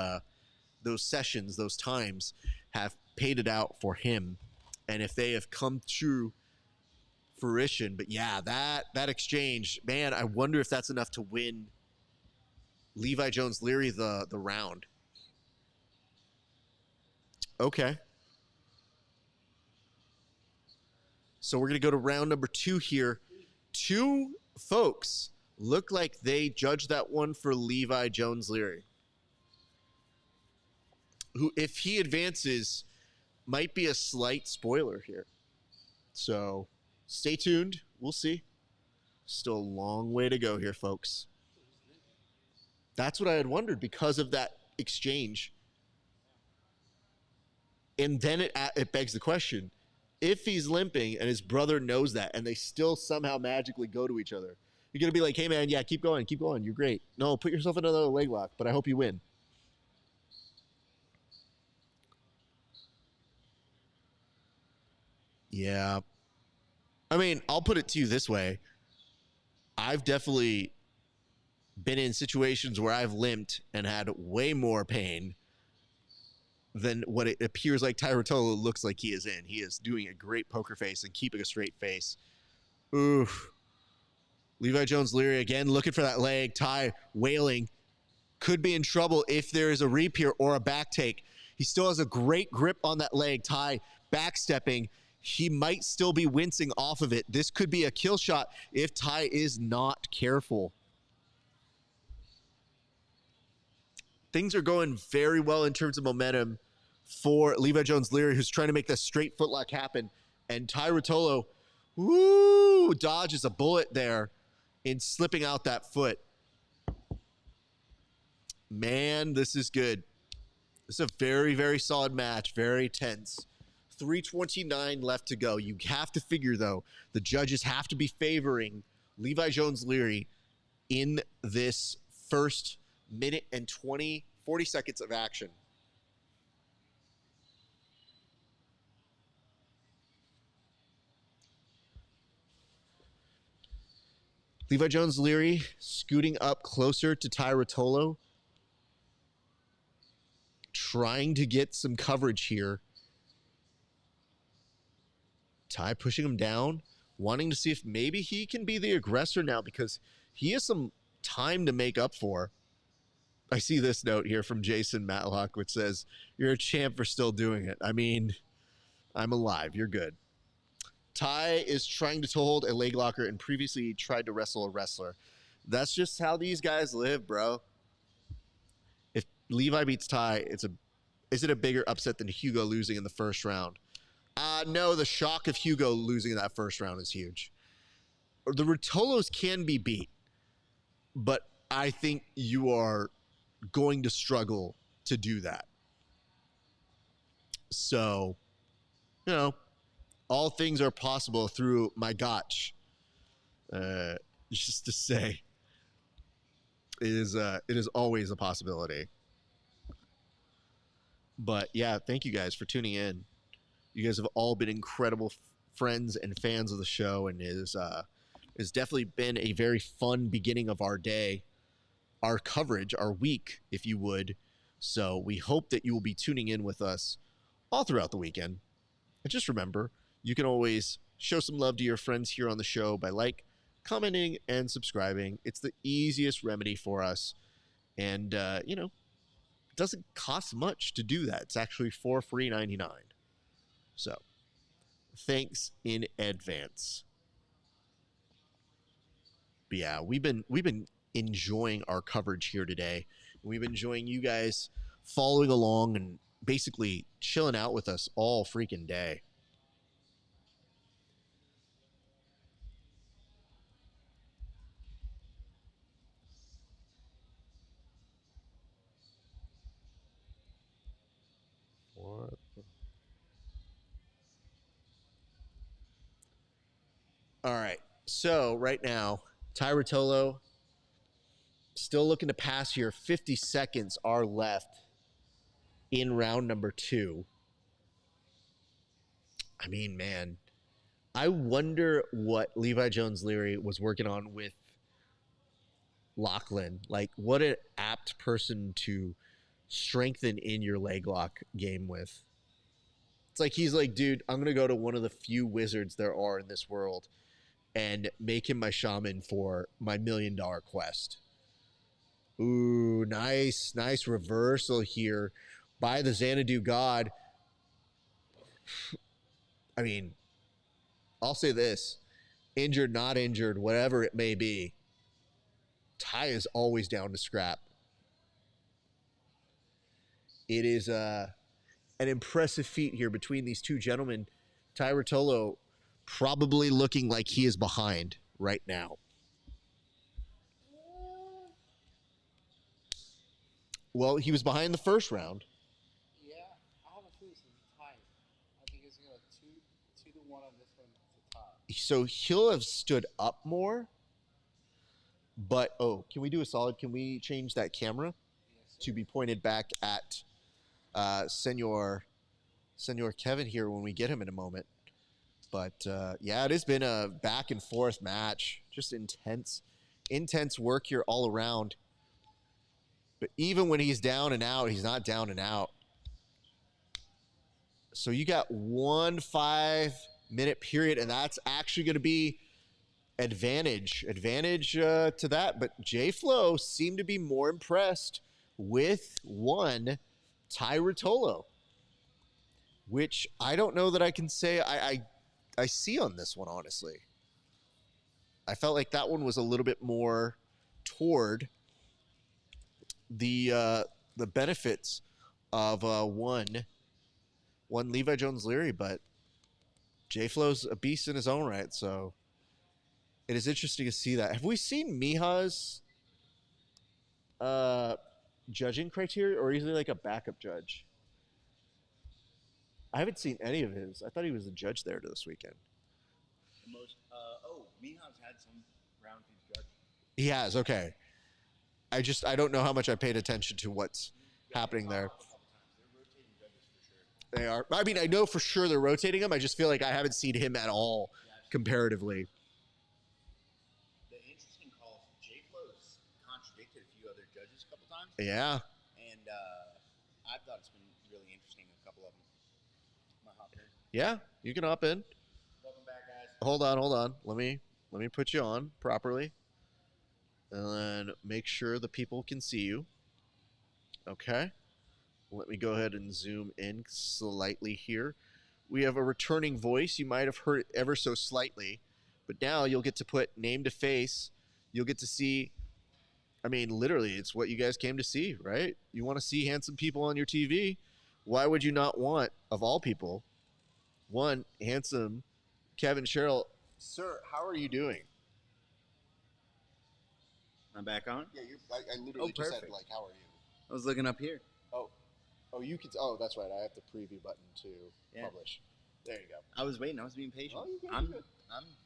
sessions, those times, have paid it out for him, and if they have come to fruition. But yeah, that exchange, man, I wonder if that's enough to win Levi Jones Leary the round. Okay. So we're going to go to round number 2 here. 2 folks look like they judged that one for Levi Jones Leary, who, if he advances, might be a slight spoiler here. So stay tuned. We'll see. Still a long way to go here, folks. That's what I had wondered because of that exchange. And then it begs the question, if he's limping and his brother knows that and they still somehow magically go to each other, you're going to be like, hey, man, yeah, keep going. You're great. No, put yourself in another leg lock, but I hope you win. Yeah. I mean, I'll put it to you this way. I've definitely been in situations where I've limped and had way more pain than what it appears like Tai Ruotolo looks like he is in. He is doing a great poker face and keeping a straight face. Oof. Levi Jones Leary again looking for that leg. Tai wailing. Could be in trouble if there is a reap here or a back take. He still has a great grip on that leg. Tai backstepping. He might still be wincing off of it. This could be a kill shot if Tai is not careful. Things are going very well in terms of momentum for Levi Jones Leary, who's trying to make that straight footlock happen. And Tai Ruotolo, dodges a bullet there in slipping out that foot. Man, this is good. This is a very, very solid match. Very tense. 3:29 left to go. You have to figure, though, the judges have to be favoring Levi Jones Leary in this first minute and 40 seconds of action. Levi Jones Leary scooting up closer to Tai Ruotolo, trying to get some coverage here. Tai pushing him down, wanting to see if maybe he can be the aggressor now because he has some time to make up for. I see this note here from Jason Matlock, which says, you're a champ for still doing it. I mean, I'm alive. You're good. Tai is trying to hold a leg locker and previously tried to wrestle a wrestler. That's just how these guys live, bro. If Levi beats Tai, is it a bigger upset than Hugo losing in the first round? No, the shock of Hugo losing in that first round is huge. The Ruotolos can be beat, but I think you are going to struggle to do that. So, all things are possible through my gotch. Just to say, it is always a possibility. But yeah, thank you guys for tuning in. You guys have all been incredible friends and fans of the show, and it has definitely been a very fun beginning of our day, our coverage, our week, if you would. So we hope that you will be tuning in with us all throughout the weekend. And just remember, you can always show some love to your friends here on the show by commenting, and subscribing. It's the easiest remedy for us. And, it doesn't cost much to do that. It's actually for free $99. So, thanks in advance. But yeah, we've been enjoying our coverage here today. We've been enjoying you guys following along and basically chilling out with us all freaking day. All right, so right now, Tai Ruotolo still looking to pass here. 50 seconds are left in round number 2. I mean, man, I wonder what Levi Jones Leary was working on with Lachlan. What an apt person to strengthen in your leg lock game with. It's he's like, dude, I'm going to go to one of the few wizards there are in this world and make him my shaman for my $1 million quest. Ooh, nice reversal here by the Xanadu God. I mean, I'll say this. Injured, not injured, whatever it may be, Ty is always down to scrap. It is an impressive feat here between these two gentlemen. Ty Rotolo probably looking like he is behind right now. Well, he was behind the first round. Yeah, I have a feeling it's tight. I think it's going to 2-1 on this one to tie. So he'll have stood up more. But, oh, can we do a solid? Can we change that camera to be pointed back at Senor Kevin here when we get him in a moment? But, yeah, it has been a back and forth match. Just intense work here all around. But even when he's down and out, he's not down and out. So you got 1 5-minute period, and that's actually going to be advantage to that. But J-Flow seemed to be more impressed with one Ty Rotolo, which I don't know that I can say I see on this one, honestly. I felt like that one was a little bit more toward the benefits of one Levi Jones Leary, but J-Flow's a beast in his own right, so it is interesting to see that. Have we seen Miha's judging criteria, or is he like a backup judge? I haven't seen any of his. I thought he was a judge there this weekend. Miha's had some rounds he's judged. He has, okay. I don't know how much I paid attention to what's happening there. They are. I mean, I know for sure they're rotating him. I just feel like I haven't seen him at all comparatively. The interesting calls, J-Flow's contradicted a few other judges a couple times. Yeah. And I thought it's been really interesting, a couple of them. Am I hopping in? Yeah, you can hop in. Welcome back, guys. Hold on. Let me put you on properly. And then make sure the people can see you. Okay. Let me go ahead and zoom in slightly here. We have a returning voice. You might have heard it ever so slightly. But now you'll get to put name to face. You'll get to see, I mean, literally, it's what you guys came to see, right? You want to see handsome people on your TV. Why would you not want, of all people, one handsome KEVIN Sherrill? Sir, how are you doing? I'm back on? Yeah, I literally just said, like, how are you? I was looking up here. Oh, you can. Oh, that's right. I have the preview button to publish. There you go. I was waiting. I was being patient. Oh, you I'm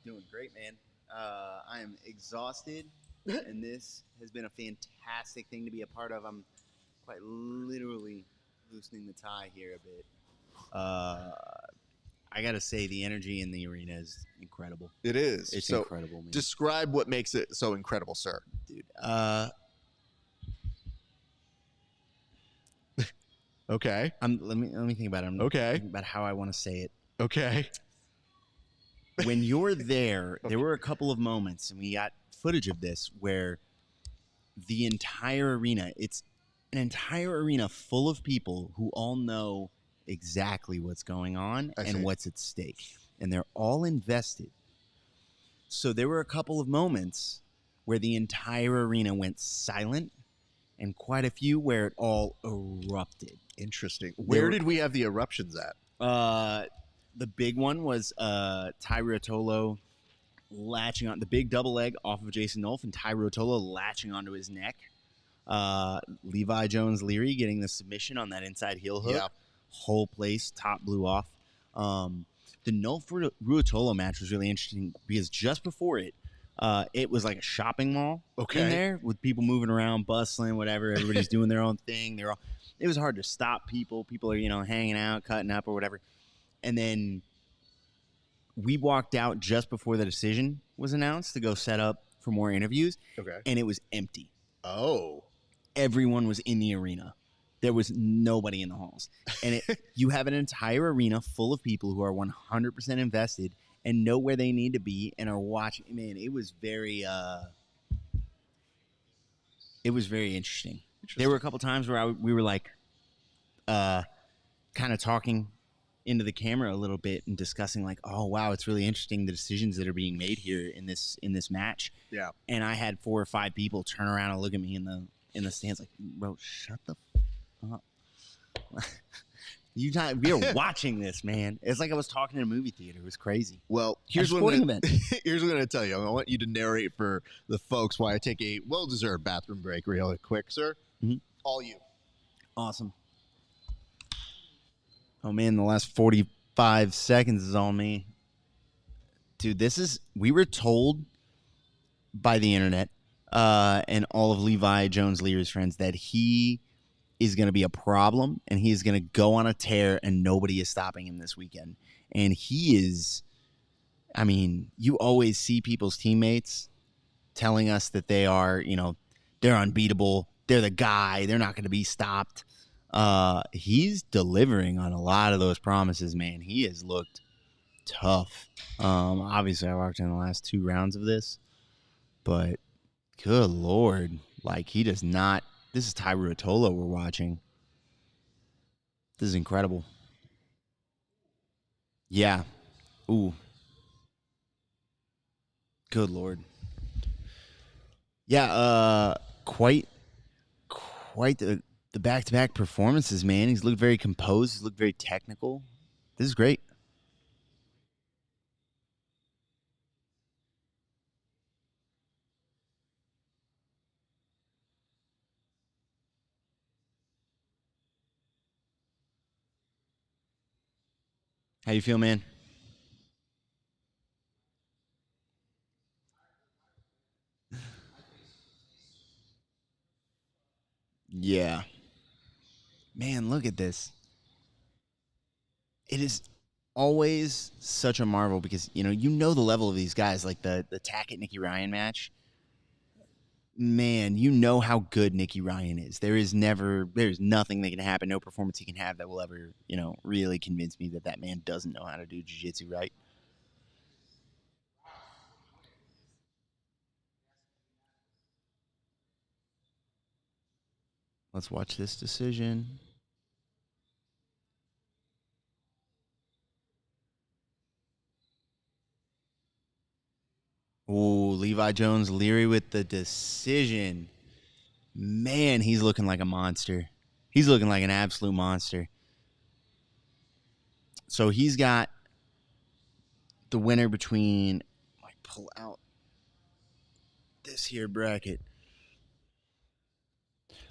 doing great, man. I am exhausted, and this has been a fantastic thing to be a part of. I'm quite literally loosening the tie here a bit. I got to say, the energy in the arena is incredible. It is. It's so incredible, man. Describe what makes it so incredible, sir. Dude, okay. let me think about it. Okay. Thinking about how I want to say it. Okay. When you're there, there were a couple of moments, and we got footage of this, where the entire arena, it's an entire arena full of people who all know exactly what's going on and what's at stake. And they're all invested. So there were a couple of moments where the entire arena went silent, and quite a few where it all erupted. Interesting. Where did we have the eruptions at? The big one was Ty Rotolo latching on the big double leg off of Jason Nolf, and Ty Rotolo latching onto his neck. Levi Jones Leary getting the submission on that inside heel hook. Yeah. Whole place top blew off. The Nolf Rotolo match was really interesting because just before it, it was like a shopping mall in there with people moving around, bustling, whatever. Everybody's doing their own thing. It was hard to stop people. People are, hanging out, cutting up or whatever. And then we walked out just before the decision was announced to go set up for more interviews. Okay. And it was empty. Oh. Everyone was in the arena. There was nobody in the halls. And you have an entire arena full of people who are 100% invested and know where they need to be and are watching. Man, it was very interesting. There were a couple times where we were like kind of talking into the camera a little bit and discussing like, oh wow, it's really interesting the decisions that are being made here in this match. Yeah. And I had 4 or 5 people turn around and look at me in the stands like, bro, shut the up. We are watching this, man. It's like I was talking in a movie theater. It was crazy. Well, here's what I'm going to tell you. I want you to narrate for the folks while I take a well-deserved bathroom break real quick, sir. Mm-hmm. All you. Awesome. Oh, man, the last 45 seconds is on me. Dude, we were told by the internet and all of Levi Jones Leary's friends that he is going to be a problem and he is going to go on a tear and nobody is stopping him this weekend. And he is, I mean, you always see people's teammates telling us that they are, they're unbeatable. They're the guy. They're not going to be stopped. He's delivering on a lot of those promises, man. He has looked tough. Obviously, I walked in the last 2 rounds of this, but good Lord, like he does not. This is Ty Ruotolo we're watching. This is incredible. Yeah. Ooh. Good Lord. Yeah, quite the back-to-back performances, man. He's looked very composed. He's looked very technical. This is great. How you feel, man? Yeah. Man, look at this. It is always such a marvel because, you know the level of these guys, like the Tackett-Nicky Ryan match. Man, you know how good Nicky Ryan is. There's nothing that can happen, no performance he can have that will ever, really convince me that man doesn't know how to do jiu-jitsu right. Let's watch this decision. Ooh, Levi Jones Leary with the decision. Man, he's looking like a monster. He's looking like an absolute monster. So he's got the winner between, pull out this here bracket.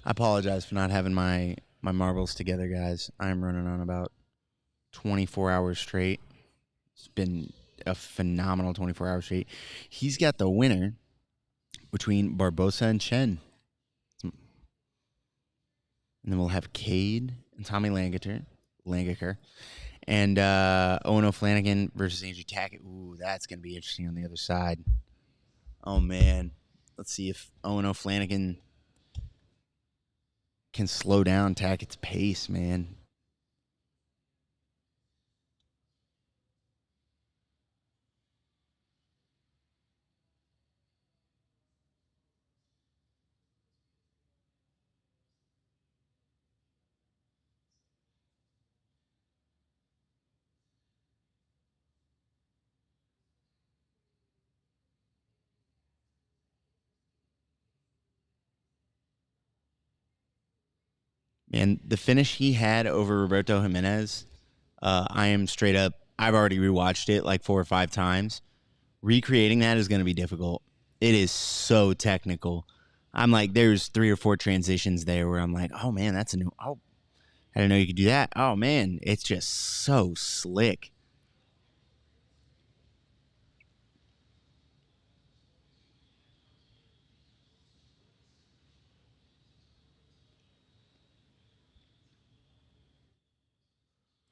I apologize for not having my marbles together, guys. I'm running on about 24 hours straight. It's been a phenomenal 24 hours straight. He's got the winner between Barbosa and Chen. And then we'll have Cade and Tommy Langaker. And Owen O'Flanagan versus Andrew Tackett. Ooh, that's going to be interesting on the other side. Oh, man. Let's see if Owen O'Flanagan can slow down Tackett's pace, man. Man, the finish he had over Roberto Jimenez, I am straight up, I've already rewatched it like 4 or 5 times. Recreating that is going to be difficult. It is so technical. I'm like, there's 3 or 4 transitions there where I'm like, oh man, that's a new, oh, I didn't know you could do that. Oh man, it's just so slick.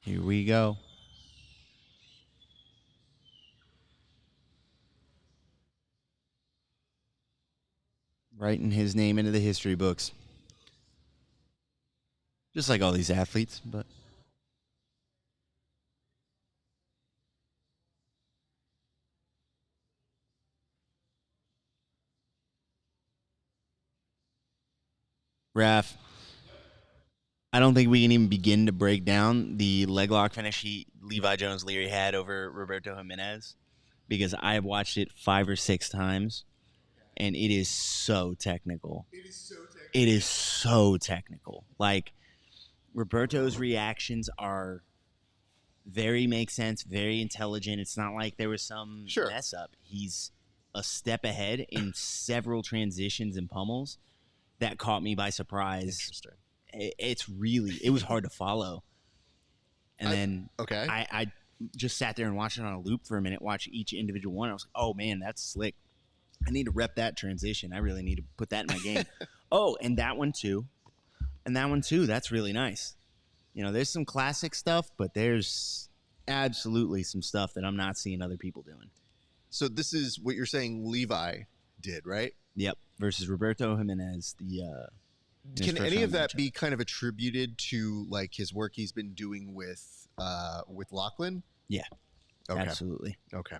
Here we go. Writing his name into the history books. Just like all these athletes, but... RAF, I don't think we can even begin to break down the leg lock finish Levi Jones Leary had over Roberto Jimenez, because I have watched it 5 or 6 times, and it is so technical. It is so technical. Like, Roberto's reactions are very make sense, very intelligent. It's not like there was some mess up. He's a step ahead in several transitions and pummels that caught me by surprise. Interesting. It was hard to follow. And then I just sat there and watched it on a loop for a minute, watch each individual one. I was like, oh man, that's slick. I need to rep that transition. I really need to put that in my game. Oh, and that one too. And that one too. That's really nice. You know, there's some classic stuff, but there's absolutely some stuff that I'm not seeing other people doing. So this is what you're saying Levi did, right? Yep. Versus Roberto Jimenez, Can any of that be kind of attributed to like his work he's been doing with Lachlan? Yeah. Okay. Absolutely. Okay.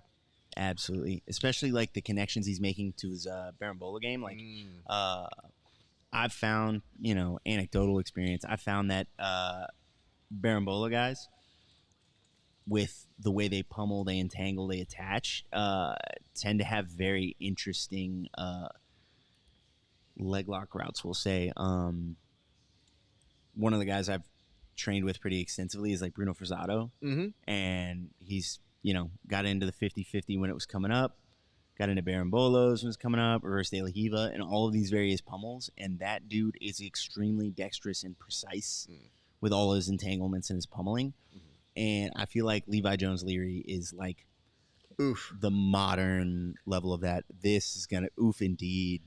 Absolutely. Especially like the connections he's making to his Barambola game. Like I've found, anecdotal experience, I found that Barambola guys, with the way they pummel, they entangle, they attach, tend to have very interesting leg lock routes, we'll say. One of the guys I've trained with pretty extensively is like Bruno Frazado. Mm-hmm. And he's, got into the 50-50 when it was coming up, got into Barambolos when it was coming up, reverse de la Hiva, and all of these various pummels. And that dude is extremely dexterous and precise with all his entanglements and his pummeling. And I feel like Levi Jones Leary is like the modern level of that. This is going to oof indeed.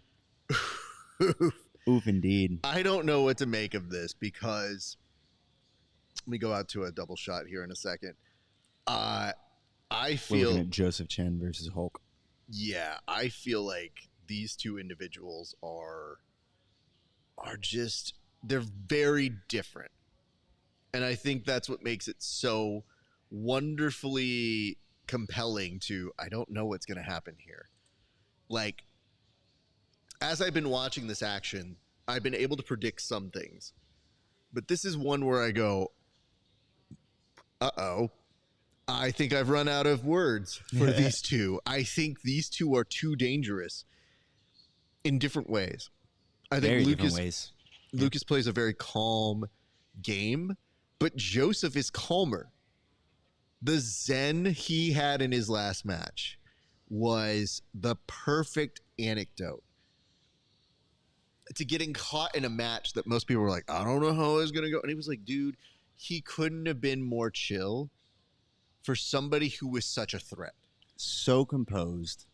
Oof indeed. I don't know what to make of this, because let me go out to a double shot here in a second. I feel we're looking at Joseph Chen versus Hulk. Yeah, I feel like these two individuals are just, they're very different. And I think that's what makes it so wonderfully compelling to, I don't know what's going to happen here. Like, as I've been watching this action, I've been able to predict some things. But this is one where I go, uh-oh, I think I've run out of words for these two. I think these two are too dangerous in different ways. I think Lucas plays a very calm game, but Joseph is calmer. The zen he had in his last match was the perfect anecdote to getting caught in a match that most people were like, I don't know how it's going to go. And he was like, dude, he couldn't have been more chill for somebody who was such a threat. So composed.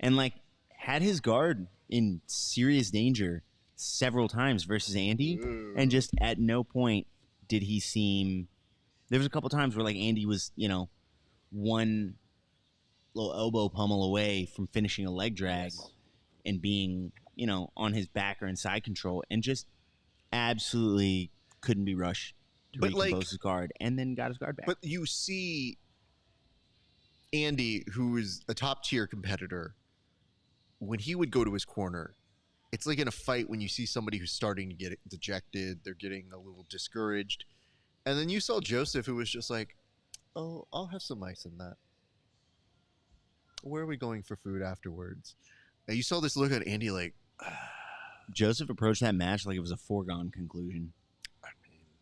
And like had his guard in serious danger several times versus Andy. And just at no point did he seem, there was a couple times where like Andy was, one little elbow pummel away from finishing a leg drag and being, on his back or in side control, and just absolutely couldn't be rushed to recompose his guard, and then got his guard back. But you see Andy, who is a top tier competitor, when he would go to his corner, it's like in a fight when you see somebody who's starting to get dejected, they're getting a little discouraged. And then you saw Joseph, who was just like, oh, I'll have some ice in that. Where are we going for food afterwards? And you saw this look at Andy like, Joseph approached that match like it was a foregone conclusion,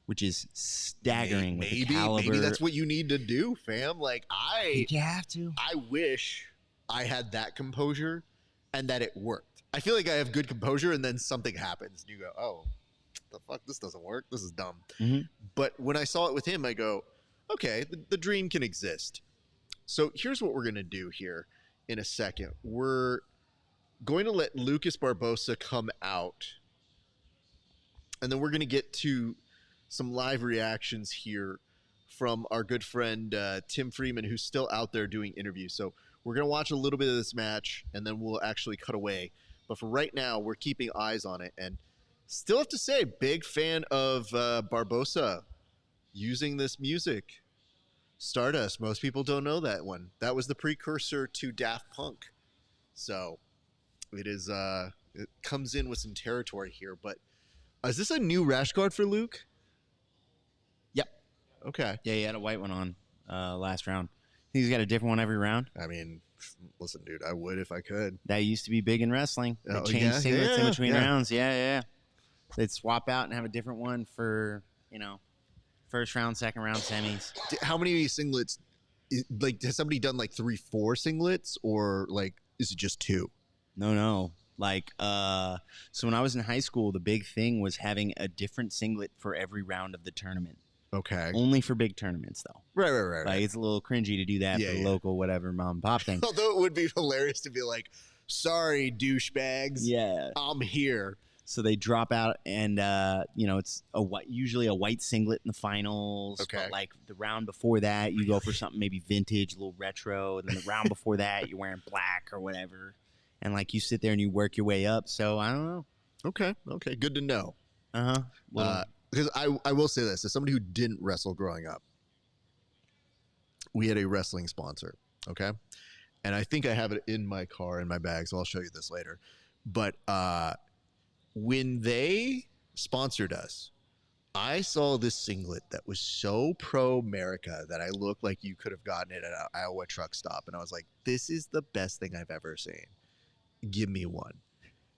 which is staggering. With the caliber. Maybe that's what you need to do, fam. Like I think you have to. I wish I had that composure and that it worked. I feel like I have good composure, and then something happens, and you go, "Oh, the fuck, this doesn't work. This is dumb." Mm-hmm. But when I saw it with him, I go, "Okay, the dream can exist." So here's what we're gonna do here in a second. We're going to let Lucas Barbosa come out, and then we're going to get to some live reactions here from our good friend Tim Freeman, who's still out there doing interviews. So we're going to watch a little bit of this match, and then we'll actually cut away. But for right now, we're keeping eyes on it. And still have to say, big fan of Barbosa using this music. Stardust, most people don't know that one. That was the precursor to Daft Punk. So it is it comes in with some territory here. But is this a new rash guard for Luke? Okay. Yeah, he had a white one on last round. Think he's got a different one every round? I mean, listen, dude, I would if I could. That used to be big in wrestling. They Oh, changed yeah? singlets in Yeah, between yeah. rounds. Yeah. They'd swap out and have a different one for, first round, second round semis. How many singlets? Like, has somebody done like 3, 4 singlets, or like, is it just 2? No. Like, so when I was in high school, the big thing was having a different singlet for every round of the tournament. Okay. Only for big tournaments, though. Right. Like, it's a little cringy to do that for the local whatever mom and pop thing. Although it would be hilarious to be like, sorry, douchebags. Yeah. I'm here. So they drop out, and it's usually a white singlet in the finals. Okay. But like the round before that, you go for something maybe vintage, a little retro. And then the round before that, you're wearing black or whatever. And like you sit there and you work your way up. So I don't know. Okay. Good to know. Well, Because I will say this, as somebody who didn't wrestle growing up, we had a wrestling sponsor. Okay. And I think I have it in my car, in my bag, so I'll show you this later. But when they sponsored us, I saw this singlet that was so pro-America that I looked like you could have gotten it at an Iowa truck stop. And I was like, this is the best thing I've ever seen. Give me one.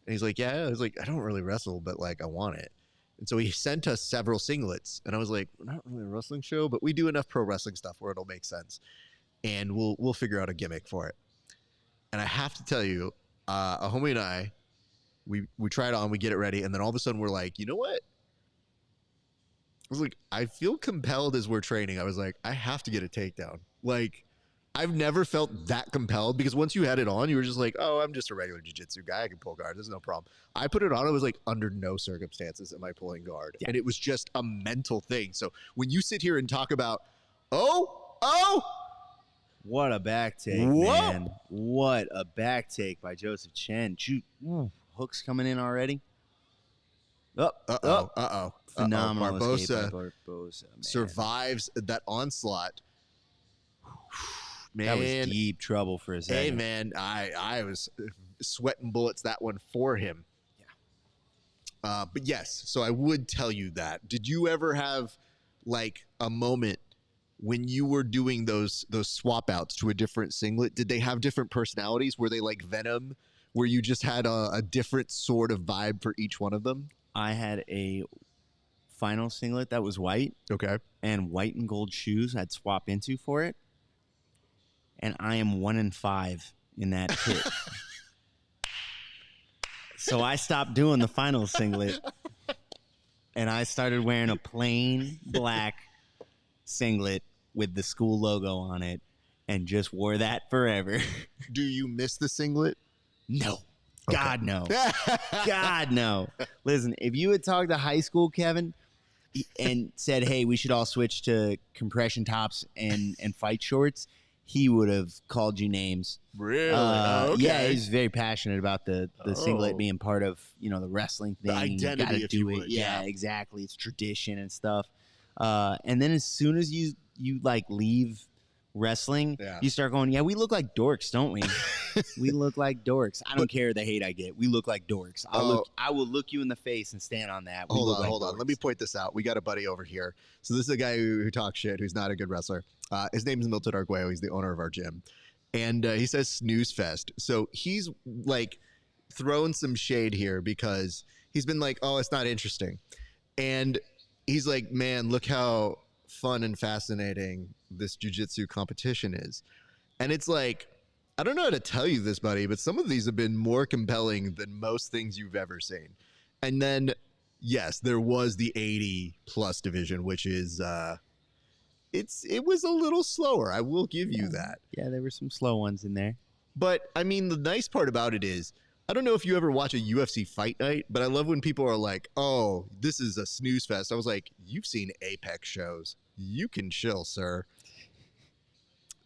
And he's like, yeah. I was like, I don't really wrestle, but like, I want it. And so he sent us several singlets. And I was like, we're not really a wrestling show, but we do enough pro wrestling stuff where it'll make sense. And we'll figure out a gimmick for it. And I have to tell you, a homie and I, we try it on, we get it ready, and then all of a sudden we're like, you know what? I was like, I feel compelled as we're training. I was like, I have to get a takedown. Like, I've never felt that compelled, because once you had it on, you were just like, oh, I'm just a regular jiu-jitsu guy. I can pull guard. There's no problem. I put it on. I was like, under no circumstances am I pulling guard. Yeah. And it was just a mental thing. So when you sit here and talk about, what a back take, Whoa. man. What a back take by Joseph Chen. Hooks coming in already. Phenomenal escape by Barbosa, man. Survives that onslaught. Man, that was deep trouble for a second. Hey, man, I was sweating bullets that one for him. Yeah. But yes, so I would tell you that. Did you ever have like a moment when you were doing those swap outs to a different singlet? Did they have different personalities? Were they like Venom, where you just had a different sort of vibe for each one of them? I had a final singlet that was white. Okay. And white and gold shoes I'd swap into for it. And I am 1-5 in that kit. So I stopped doing the final singlet. And I started wearing a plain black singlet with the school logo on it, and just wore that forever. Do you miss the singlet? No. God, no. God, no. Listen, if you had talked to high school Kevin and said, hey, we should all switch to compression tops and fight shorts, he would have called you names. Really? Okay. Yeah, he's very passionate about the singlet being part of, the wrestling thing. The identity, if you would. Yeah, exactly. It's tradition and stuff. And then as soon as you like leave wrestling, you start going, yeah, we look like dorks, don't we? We look like dorks. I don't care the hate I get. We look like dorks. I will look you in the face and stand on that. Hold on. Let me point this out. We got a buddy over here. So this is a guy who talks shit, who's not a good wrestler. His name is Milton Arguello. He's the owner of our gym. And he says snooze fest. So he's like throwing some shade here because he's been like, oh, it's not interesting. And he's like, man, look how fun and fascinating this jiu-jitsu competition is. And it's like, I don't know how to tell you this, buddy, but some of these have been more compelling than most things you've ever seen. And then, yes, there was the 80-plus division, which is, it was a little slower. I will give you that. Yeah, there were some slow ones in there. But, I mean, the nice part about it is, I don't know if you ever watch a UFC fight night, but I love when people are like, oh, this is a snooze fest. I was like, you've seen Apex shows. You can chill, sir.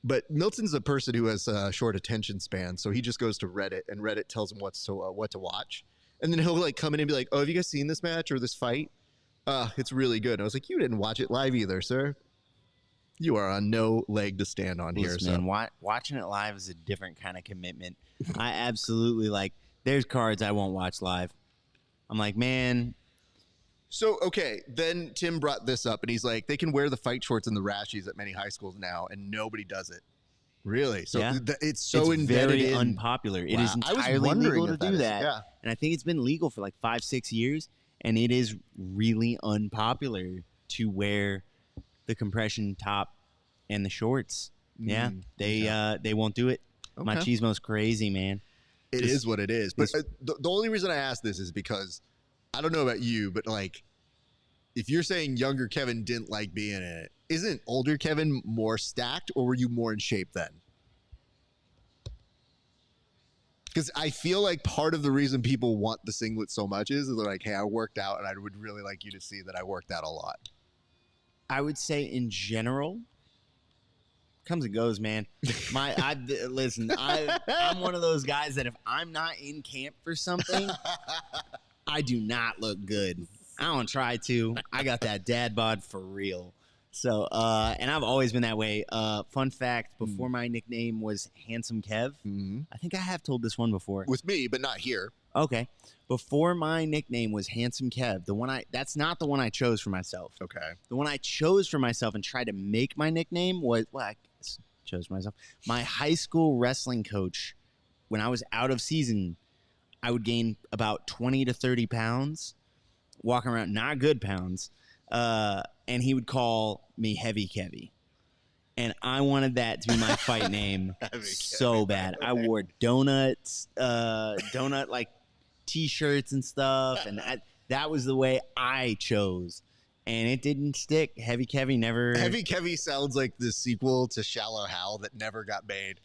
But Milton's a person who has a short attention span, so he just goes to Reddit, and Reddit tells him what to watch. And then he'll like come in and be like, oh, have you guys seen this match or this fight? It's really good. And I was like, you didn't watch it live either, sir. You are on no leg to stand on here. Man, watching it live is a different kind of commitment. I absolutely there's cards I won't watch live. I'm like, man, So, okay, then Tim brought this up, and he's like, they can wear the fight shorts and the rashies at many high schools now, and nobody does it. Really? So Yeah. it's so embedded very in. unpopular. It is Wow. I was entirely wondering legal if to do is- that. Yeah. And I think it's been legal for like 5-6 years, and it is really unpopular to wear the compression top and the shorts. Yeah, they won't do it. Okay. Machismo's crazy, man. It is what it is. But the only reason I ask this is because I don't know about you, but like, if you're saying younger Kevin didn't like being in it, isn't older Kevin more stacked, or were you more in shape then? Because I feel like part of the reason people want the singlet so much is they're like, hey, I worked out, and I would really like you to see that I worked out a lot. I would say in general, comes and goes, man. Listen, I'm one of those guys that if I'm not in camp for something, I do not look good. I don't try to. I got that dad bod for real. So, and I've always been that way. Fun fact, before my nickname was Handsome Kev, I think I have told this one before. With me, but not here. Okay. Before my nickname was Handsome Kev, that's not the one I chose for myself. Okay. The one I chose for myself and tried to make my nickname was, well, I chose for myself. My high school wrestling coach, when I was out of season, I would gain about 20 to 30 pounds, walking around, not good pounds, and he would call me Heavy Kevy. And I wanted that to be my fight name so bad. I wore donut like T-shirts and stuff, and that was the way I chose. And it didn't stick. Heavy Kevy never. Heavy Kevy sounds like the sequel to Shallow Hal that never got made.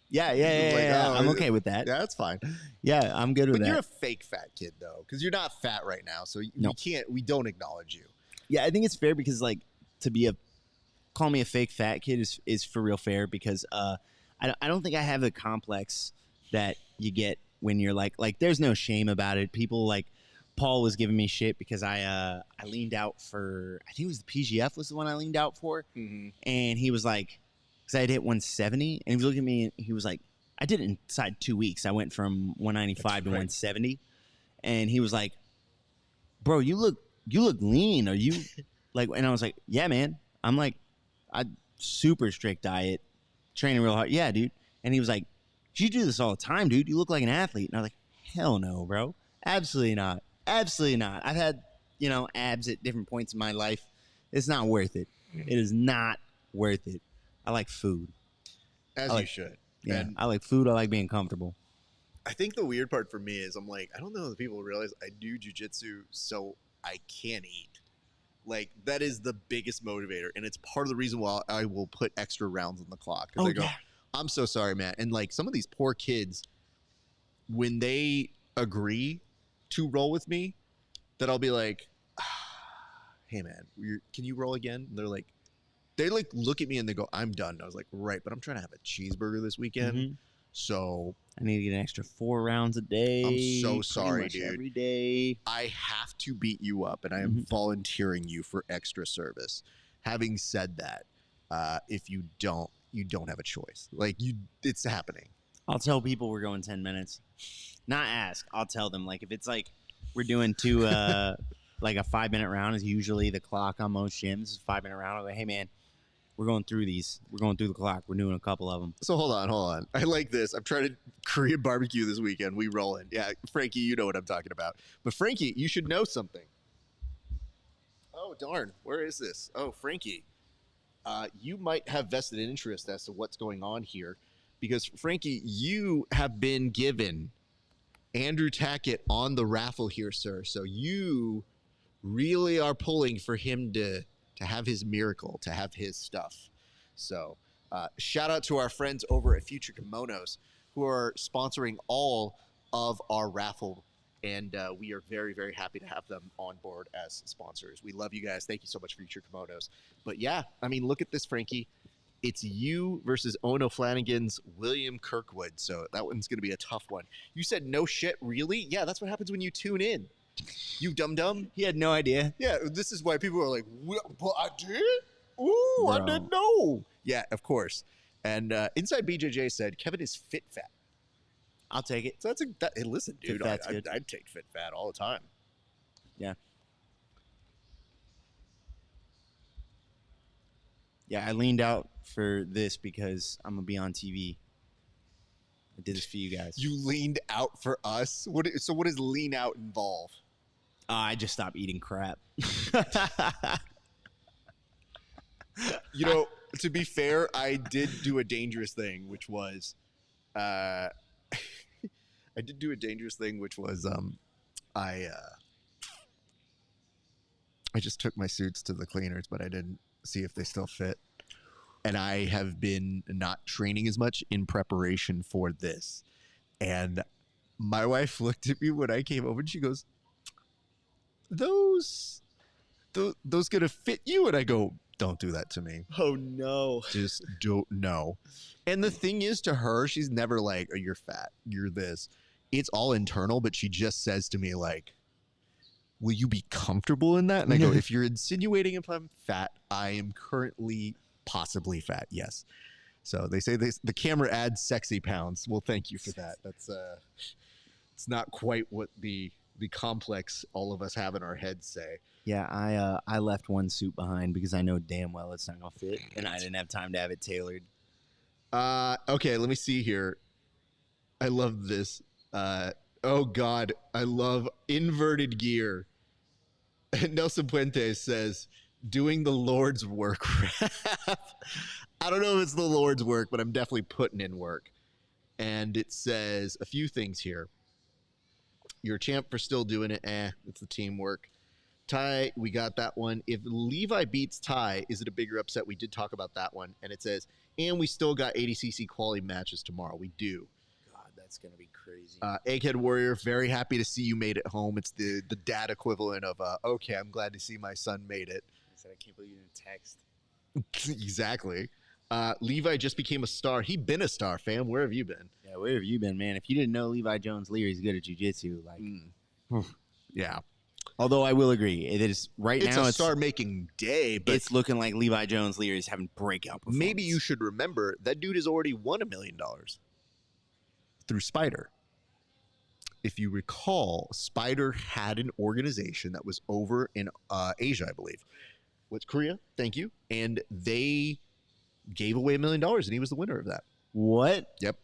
Yeah. Like, I'm okay with that. Yeah, that's fine. Yeah, I'm good with But that. you're a fake fat kid though, because you're not fat right now, so we don't acknowledge you. Yeah, I think it's fair because like call me a fake fat kid is for real fair because I don't think I have the complex that you get when you're like there's no shame about it. People like Paul was giving me shit because I leaned out for, I think it was the PGF was the one I leaned out for, and he was like, because I had hit 170, and he was looking at me and he was like, I did it inside 2 weeks. I went from 195 to 170, and he was like, bro, you look lean. Are you like? And I was like, yeah, man. I'm like, I super strict diet, training real hard. Yeah, dude. And he was like, you do this all the time, dude. You look like an athlete. And I was like, hell no, bro. Absolutely not. Absolutely not. I've had, abs at different points in my life. It's not worth it. It is not worth it. I like food. You should. Yeah, And I like food. I like being comfortable. I think the weird part for me is I'm like, I don't know if people realize I do jujitsu so I can eat. Like, that is the biggest motivator. And it's part of the reason why I will put extra rounds on the clock. Because I go, I'm so sorry, man. And like some of these poor kids, when they agree to roll with me, that I'll be like, hey man, can you roll again? And they look at me and they go, I'm done. And I was like, right, but I'm trying to have a cheeseburger this weekend. So I need to get an extra 4 rounds a day. I'm so sorry, dude. Every day. I have to beat you up, and I am volunteering you for extra service. Having said that, if you don't have a choice. It's happening. I'll tell people we're going 10 minutes. Not ask. I'll tell them. Like, if it's like we're doing two, like a 5-minute round is usually the clock on most gyms. 5-minute round. I'll go, hey, man, we're going through these. We're going through the clock. We're doing a couple of them. So hold on. I like this. I'm trying to Korean barbecue this weekend. We rolling. Yeah, Frankie, you know what I'm talking about. But Frankie, you should know something. Oh, darn. Where is this? Oh, Frankie. You might have vested interest as to what's going on here. Because, Frankie, you have been given Andrew Tackett on the raffle here, sir. So you really are pulling for him to have his miracle, to have his stuff. So shout out to our friends over at Future Kimonos who are sponsoring all of our raffle. And we are very, very happy to have them on board as sponsors. We love you guys. Thank you so much for Future Kimonos. But yeah, I mean, look at this, Frankie. It's you versus Ono Flanagan's William Kirkwood. So that one's going to be a tough one. You said no shit, really? Yeah, that's what happens when you tune in. You dum-dum. He had no idea. Yeah, this is why people are like, but I did? Ooh, Bro. I didn't know. Yeah, of course. And Inside BJJ said, Kevin is fit fat. I'll take it. So hey, listen, dude, Fit fat's good. I'd take fit fat all the time. Yeah. Yeah, I leaned out for this because I'm gonna be on TV. I did this for you guys. You leaned out for us? So what does lean out involve? I just stopped eating crap. You know, to be fair, I did do a dangerous thing, which was, I just took my suits to the cleaners, but I didn't see if they still fit. And I have been not training as much in preparation for this. And my wife looked at me when I came over and she goes, those gonna fit you? And I go, don't do that to me. Oh no. Just don't know. And the thing is, to her, she's never like, oh, you're fat, you're this. It's all internal, but she just says to me like, will you be comfortable in that? And I go, if you're insinuating if I'm fat, I am currently possibly fat. Yes. So they say the camera adds sexy pounds. Well, thank you for that. That's it's not quite what the complex all of us have in our heads say. Yeah, I left one suit behind because I know damn well it's not gonna fit, and I didn't have time to have it tailored. Okay, let me see here. I love this. Oh God, I love inverted gear. Nelson Puentes says, doing the Lord's work. I don't know if it's the Lord's work, but I'm definitely putting in work. And it says a few things here. You're a champ for still doing it. It's the teamwork. Ty, we got that one. If Levi beats Ty, is it a bigger upset? We did talk about that one. And it says, and we still got ADCC quality matches tomorrow. We do. God, that's going to be crazy. Egghead Warrior, very happy to see you made it home. It's the dad equivalent of, okay, I'm glad to see my son made it. I said, I can't believe you didn't text. Exactly. Levi just became a star. He been a star, fam. Where have you been? Yeah, where have you been, man? If you didn't know Levi Jones Leary's good at jiu-jitsu, like, yeah. Although I will agree, it is right now. It's a star-making day, but it's looking like Levi Jones Leary's having breakout performance. Maybe you should remember that dude has already won $1 million through Spider. If you recall, Spider had an organization that was over in Asia, I believe. What's Korea? Thank you. And they gave away $1 million, and he was the winner of that. What? Yep.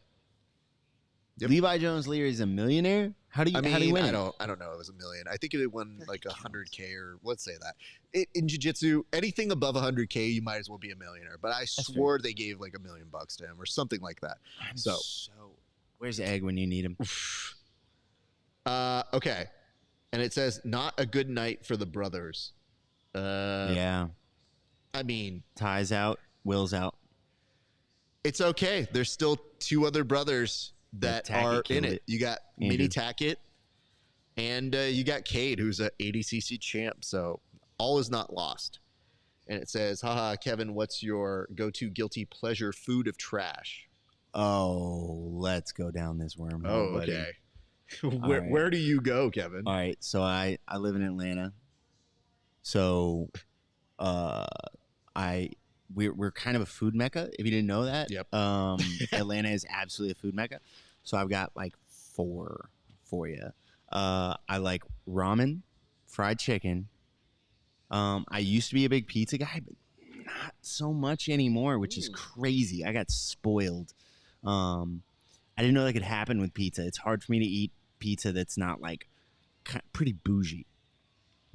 Levi Jones Leary is a millionaire? How do you win? I don't know. It was $1 million. I think it won like 100K, or let's say that. In jiu-jitsu, anything above 100K, you might as well be a millionaire. But I swore they gave like $1 million to him or something like that. So where's Egg when you need him? Okay. And it says, not a good night for the brothers. Yeah. I mean, Ty's out, Will's out. It's okay. There's still two other brothers that are in it. You got Mini Tackett, and you got Cade, who's a ADCC champ. So all is not lost. And it says, haha, Kevin, what's your go-to guilty pleasure food of trash? Oh, let's go down this wormhole. Oh, okay. Where do you go, Kevin? All right. So I live in Atlanta. So we're kind of a food mecca, if you didn't know that. Yep. Atlanta is absolutely a food mecca. So I've got like 4 for you. I like ramen, fried chicken. I used to be a big pizza guy, but not so much anymore, which is crazy. I got spoiled. I didn't know that could happen with pizza. It's hard for me to eat pizza that's not like pretty bougie.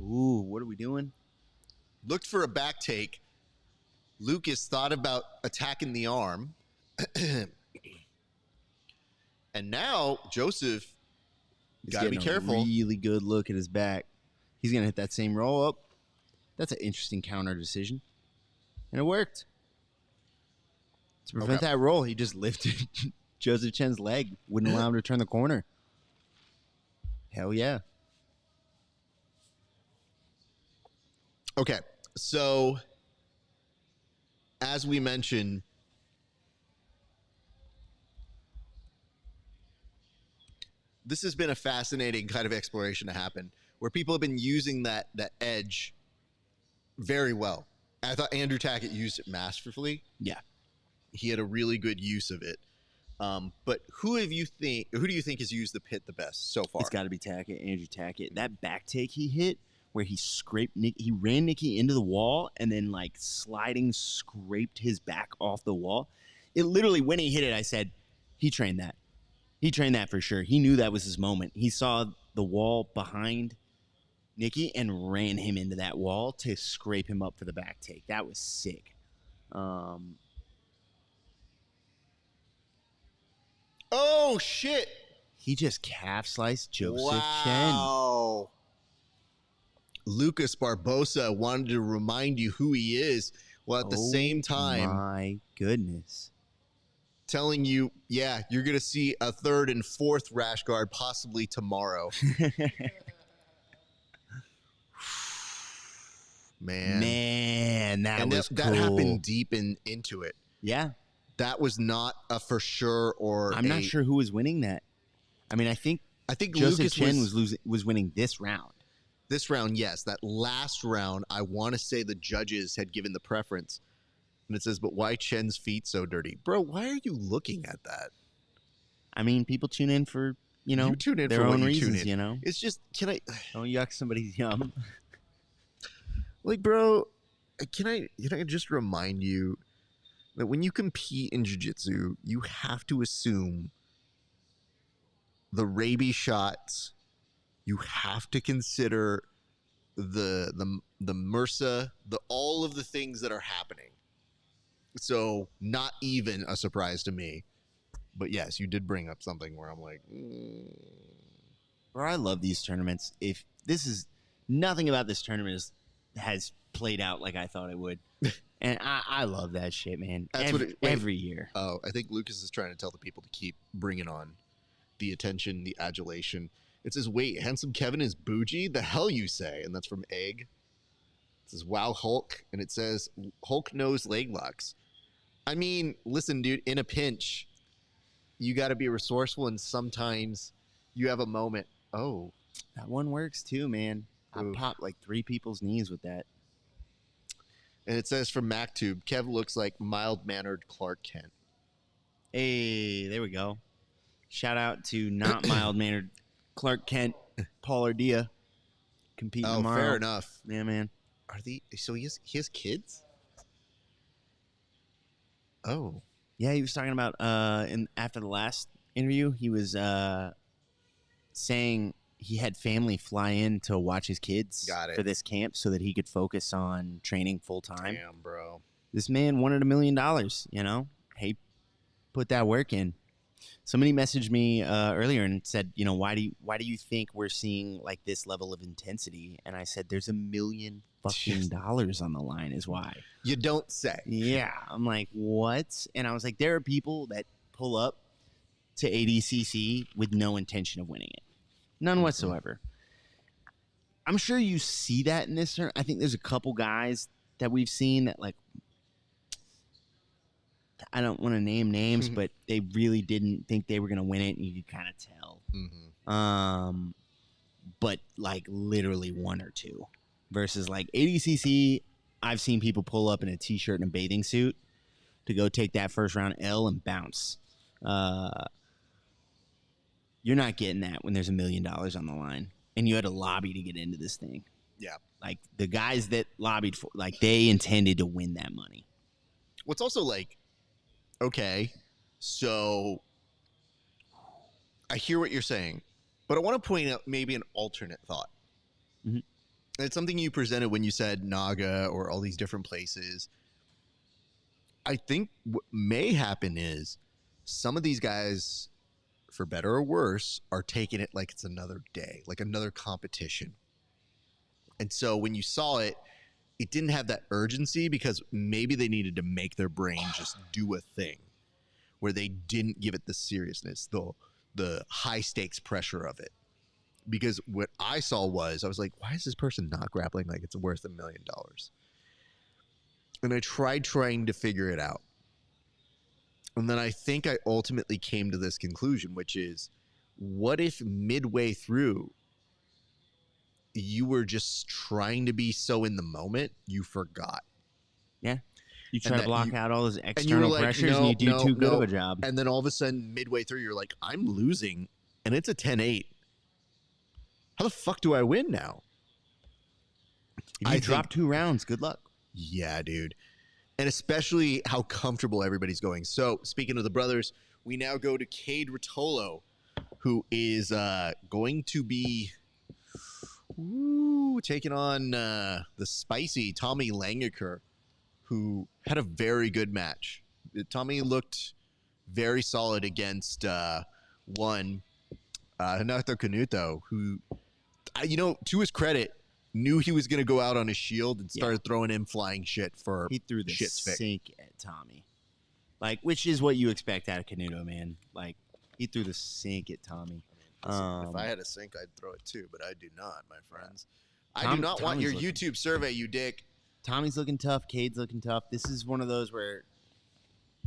Ooh, what are we doing? Looked for a back take. Lucas thought about attacking the arm. And now Joseph got to be careful. A really good look at his back. He's going to hit that same roll up. That's an interesting counter decision. And it worked. To prevent that roll, he just lifted Joseph Chen's leg. Wouldn't allow him to turn the corner. Hell yeah. Okay, so as we mentioned, this has been a fascinating kind of exploration to happen, where people have been using that edge very well. I thought Andrew Tackett used it masterfully. Yeah, he had a really good use of it. But who do you think has used the pit the best so far? It's got to be Tackett, Andrew Tackett. That back take he hit where he he ran Nikki into the wall and then like sliding scraped his back off the wall. It literally, when he hit it, I said, he trained that. He trained that for sure. He knew that was his moment. He saw the wall behind Nikki and ran him into that wall to scrape him up for the back take. That was sick. Oh, shit. He just calf sliced Joseph Wow. Lucas Barbosa wanted to remind you who he is, while at the same time, my goodness, telling you, yeah, you're going to see a third and fourth rash guard possibly tomorrow. Man, that was that cool. happened deep into it. Yeah. That was not a for sure or I'm not sure who was winning that. I mean, I think Joseph Lucas Chen was winning this round. This round, yes. That last round, I want to say the judges had given the preference. And it says, but why Chen's feet so dirty? Bro, why are you looking at that? I mean, people tune in for, you tune in their for own what reasons, you tune in. It's just, don't yuck somebody's yum. Like, bro, can I just remind you that when you compete in jiu-jitsu, you have to assume the rabies shots. You have to consider the MRSA, all of the things that are happening. So not even a surprise to me. But yes, you did bring up something where I'm like, Bro, I love these tournaments. If this is nothing about this tournament has played out like I thought it would. And I love that shit, man. That's every year. Oh, I think Lucas is trying to tell the people to keep bringing on the attention, the adulation. It says, wait, handsome Kevin is bougie? The hell you say? And that's from Egg. It says, wow, Hulk. And it says, Hulk knows leg locks. I mean, listen, dude, in a pinch, you got to be resourceful, and sometimes you have a moment. Oh. That one works too, man. I popped like 3 people's knees with that. And it says from MacTube, Kev looks like mild-mannered Clark Kent. Hey, there we go. Shout out to not mild-mannered Clark Kent, Paul Ardea, competing tomorrow. Fair enough. Yeah, man. So he has kids? Oh. Yeah, he was talking about after the last interview, he was saying he had family fly in to watch his kids for this camp so that he could focus on training full time. Damn, bro. This man wanted $1 million, Hey, put that work in. Somebody messaged me earlier and said, why do you think we're seeing like this level of intensity? And I said, there's $1 million fucking on the line is why. You don't say. Yeah. I'm like, what? And I was like, there are people that pull up to ADCC with no intention of winning it. None whatsoever. I'm sure you see that in this tournament. I think there's a couple guys that we've seen that, like, I don't want to name names, but they really didn't think they were going to win it, and you could kind of tell. But, like, literally 1 or 2. Versus, like, ADCC, I've seen people pull up in a T-shirt and a bathing suit to go take that first round L and bounce. You're not getting that when there's $1 million on the line, and you had to lobby to get into this thing. Yeah. Like, the guys that lobbied for, like, they intended to win that money. What's also like, okay, so I hear what you're saying, but I want to point out maybe an alternate thought. Mm-hmm. It's something you presented when you said Naga or all these different places. I think what may happen is some of these guys, for better or worse, are taking it like it's another day, like another competition. And so when you saw it, it didn't have that urgency because maybe they needed to make their brain just do a thing where they didn't give it the seriousness, the high stakes pressure of it. Because what I saw was, I was like, why is this person not grappling like it's worth $1 million? And I tried trying to figure it out. And then I think I ultimately came to this conclusion, which is, what if midway through you were just trying to be so in the moment, you forgot? Yeah. You try to block out all those external pressures and you do too good of a job. And then all of a sudden, midway through, you're like, I'm losing, and it's a 10-8. How the fuck do I win now? If you drop 2 rounds, good luck. Yeah, dude. And especially how comfortable everybody's going. So, speaking of the brothers, we now go to Cade Rotolo, who is going to be taking on the spicy Tommy Langaker, who had a very good match. Tommy looked very solid against Hanato Canuto, who, to his credit, knew he was going to go out on his shield and started throwing in flying shit for he threw the shit's fix. sink at Tommy. Like, which is what you expect out of Canuto, man. Like, he threw the sink at Tommy. If I had a sink, I'd throw it too, but I do not, my friends. I do not want your YouTube survey, you dick. Tommy's looking tough. Cade's looking tough. This is one of those where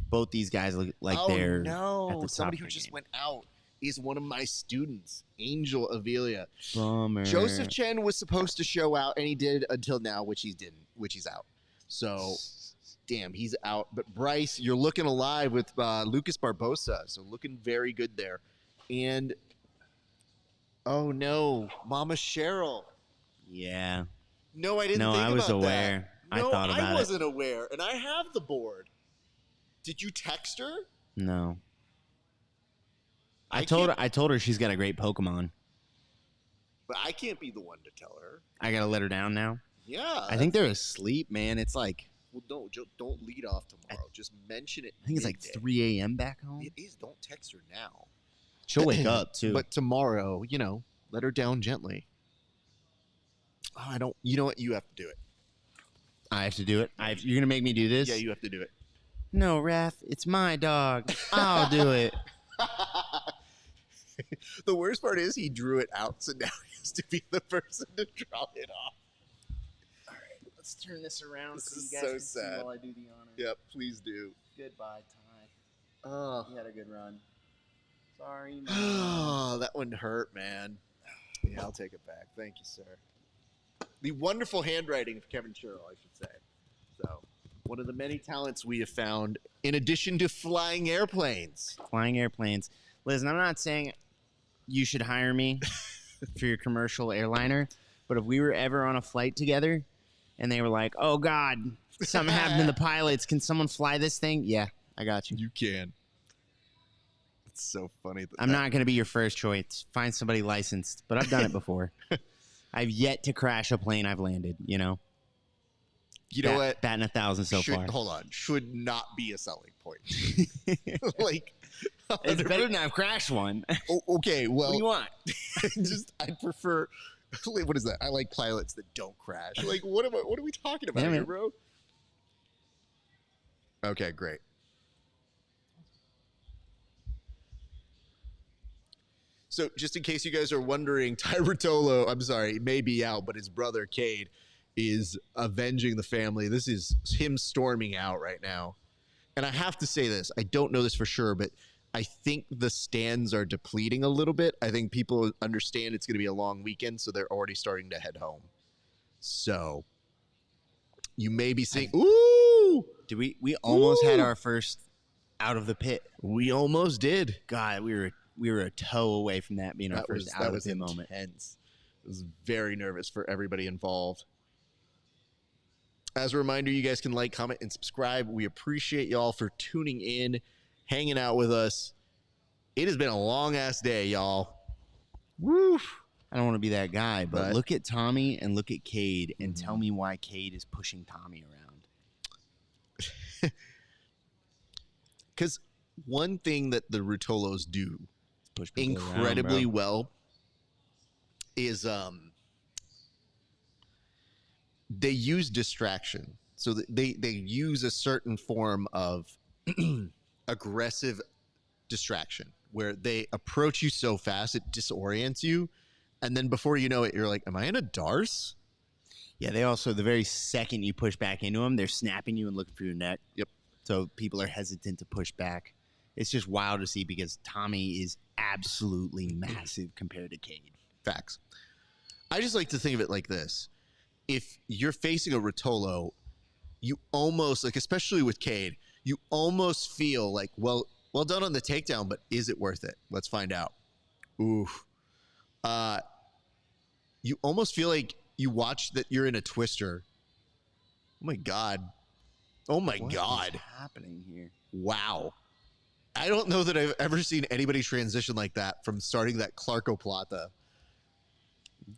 both these guys look like they're at the top somebody of who their just game. went out is one of my students, Angel Avilia. Bummer. Joseph Chen was supposed to show out, and he did until now, which he didn't, which he's out. So, damn, he's out. But Bryce, you're looking alive with Lucas Barbosa, so looking very good there. And, oh no, Mama Cheryl. Yeah. No, I didn't think I was about aware. that. I thought about it. I wasn't aware, and I have the board. Did you text her? No. I told her she's got a great Pokemon. But I can't be the one to tell her. I gotta let her down now. Yeah. I think they're asleep, man. It's like, well, don't lead off tomorrow. Just mention it. I think it's like 3 a.m. back home. It is. Don't text her now. She'll wake up too. But tomorrow, let her down gently. Oh, I don't. You know what? You have to do it. I have to do it. You're gonna make me do this? Yeah, you have to do it. No, Raph, it's my dog. I'll do it. The worst part is he drew it out, so now he has to be the person to draw it off. All right, let's turn this around This so is you guys so can see sad. while I do the honor. Yep, please do. Goodbye, Ty. Oh, You had a good run. Sorry, man. oh, that one hurt, man. Yeah, I'll take it back. Thank you, sir. The wonderful handwriting of Kevin Sherrill, I should say. So, one of the many talents we have found, in addition to flying airplanes. Flying airplanes. Listen, I'm not saying you should hire me for your commercial airliner, but if we were ever on a flight together and they were like, oh, God, something happened to the pilots. Can someone fly this thing? Yeah, I got you. You can. It's so funny. I'm not going to be your first choice. Find somebody licensed, but I've done it before. I've yet to crash a plane I've landed, You know what? Batting 1,000 so far. Hold on. Should not be a selling point. Like, it's better than I've crashed one. Okay, well. What do you want? I'd prefer. What is that? I like pilots that don't crash. Like, what are we talking about here, bro? Okay, great. So, just in case you guys are wondering, Ty Rotolo, may be out, but his brother, Cade, is avenging the family. This is him storming out right now. And I have to say this. I don't know this for sure, but I think the stands are depleting a little bit. I think people understand it's going to be a long weekend, so they're already starting to head home. So, you may be seeing... Ooh! Did we almost had our first out of the pit. We almost did. God, we were a toe away from that being our first out of the pit moment. I was very nervous for everybody involved. As a reminder, you guys can like, comment, and subscribe. We appreciate y'all for tuning in, hanging out with us. It has been a long-ass day, y'all. Woo! I don't want to be that guy, but look at Tommy and look at Cade and tell me why Cade is pushing Tommy around. Because one thing that the Rutolos do incredibly well is they use distraction. So they use a certain form of aggressive distraction where they approach you so fast it disorients you, and then before you know it, you're like, am I in a Darce? Yeah, they also, the very second you push back into them, they're snapping you and looking for your neck. Yep. So people are hesitant to push back. It's just wild to see because Tommy is absolutely massive compared to Cade. Facts. I just like to think of it like this. If you're facing a Rotolo, you almost, like, especially with Cade, you almost feel like, well done on the takedown, but is it worth it? Let's find out. Oof. You almost feel like you watch that you're in a twister. Oh my God. Oh my God. What is happening here? Wow. I don't know that I've ever seen anybody transition like that from starting that Clarko Plata.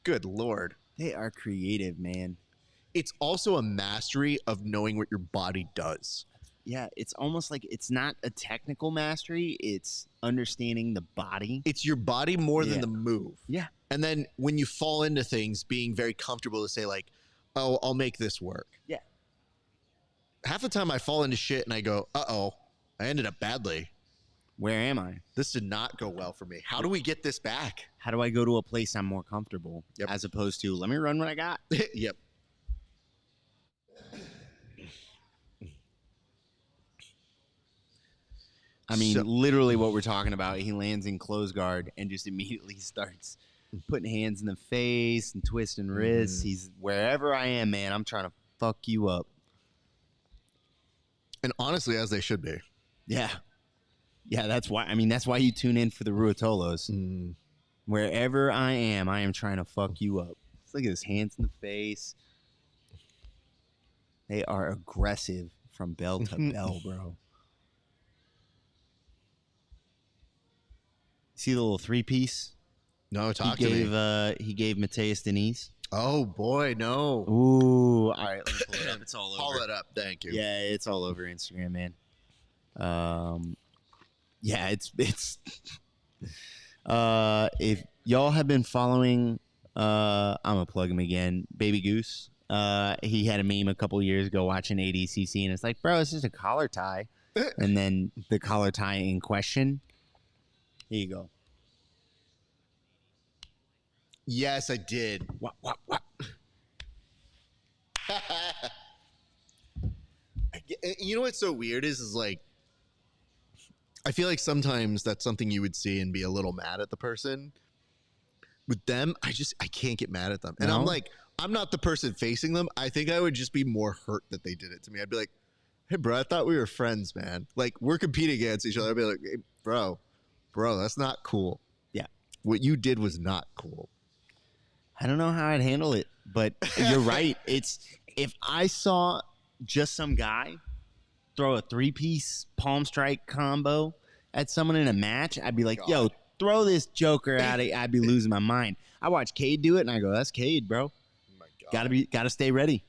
Good Lord. They are creative, man. It's also a mastery of knowing what your body does. Yeah, it's almost like it's not a technical mastery. It's understanding the body. It's your body more than the move. Yeah. And then when you fall into things, being very comfortable to say like, oh, I'll make this work. Yeah. Half the time I fall into shit and I go, uh-oh, I ended up badly. Where am I? This did not go well for me. How do we get this back? How do I go to a place I'm more comfortable? Yep. As opposed to, let me run what I got. Yep. I mean, literally what we're talking about. He lands in close guard and just immediately starts putting hands in the face and twisting wrists. He's wherever I am, man, I'm trying to fuck you up. And honestly, as they should be. Yeah. Yeah, that's why. I mean, that's why you tune in for the Ruotolos. Wherever I am trying to fuck you up. Look at his hands in the face. They are aggressive from bell to bell, bro. See the little 3-piece? No, talk to me. He gave Mateus Denise. Oh, boy, no. Ooh. All right, let me pull it up. It's all over. Pull it up. Thank you. Yeah, it's all over Instagram, man. Yeah, it's if y'all have been following, I'm gonna plug him again, Baby Goose. He had a meme a couple years ago watching ADCC, and it's like, bro, it's just a collar tie. And then the collar tie in question. Here you go. Yes, I did. What? You know what's so weird is like, I feel like sometimes that's something you would see and be a little mad at the person. With them, I can't get mad at them. And I'm like, I'm not the person facing them. I think I would just be more hurt that they did it to me. I'd be like, hey, bro, I thought we were friends, man. Like, we're competing against each other. I'd be like, hey, bro, that's not cool. Yeah. What you did was not cool. I don't know how I'd handle it, but you're right. It's if I saw just some guy throw a 3-piece palm strike combo at someone in a match, I'd be like, yo, throw this joker out of I'd be losing my mind. I watch Cade do it, and I go, that's Cade, bro. Oh my God. Gotta stay ready.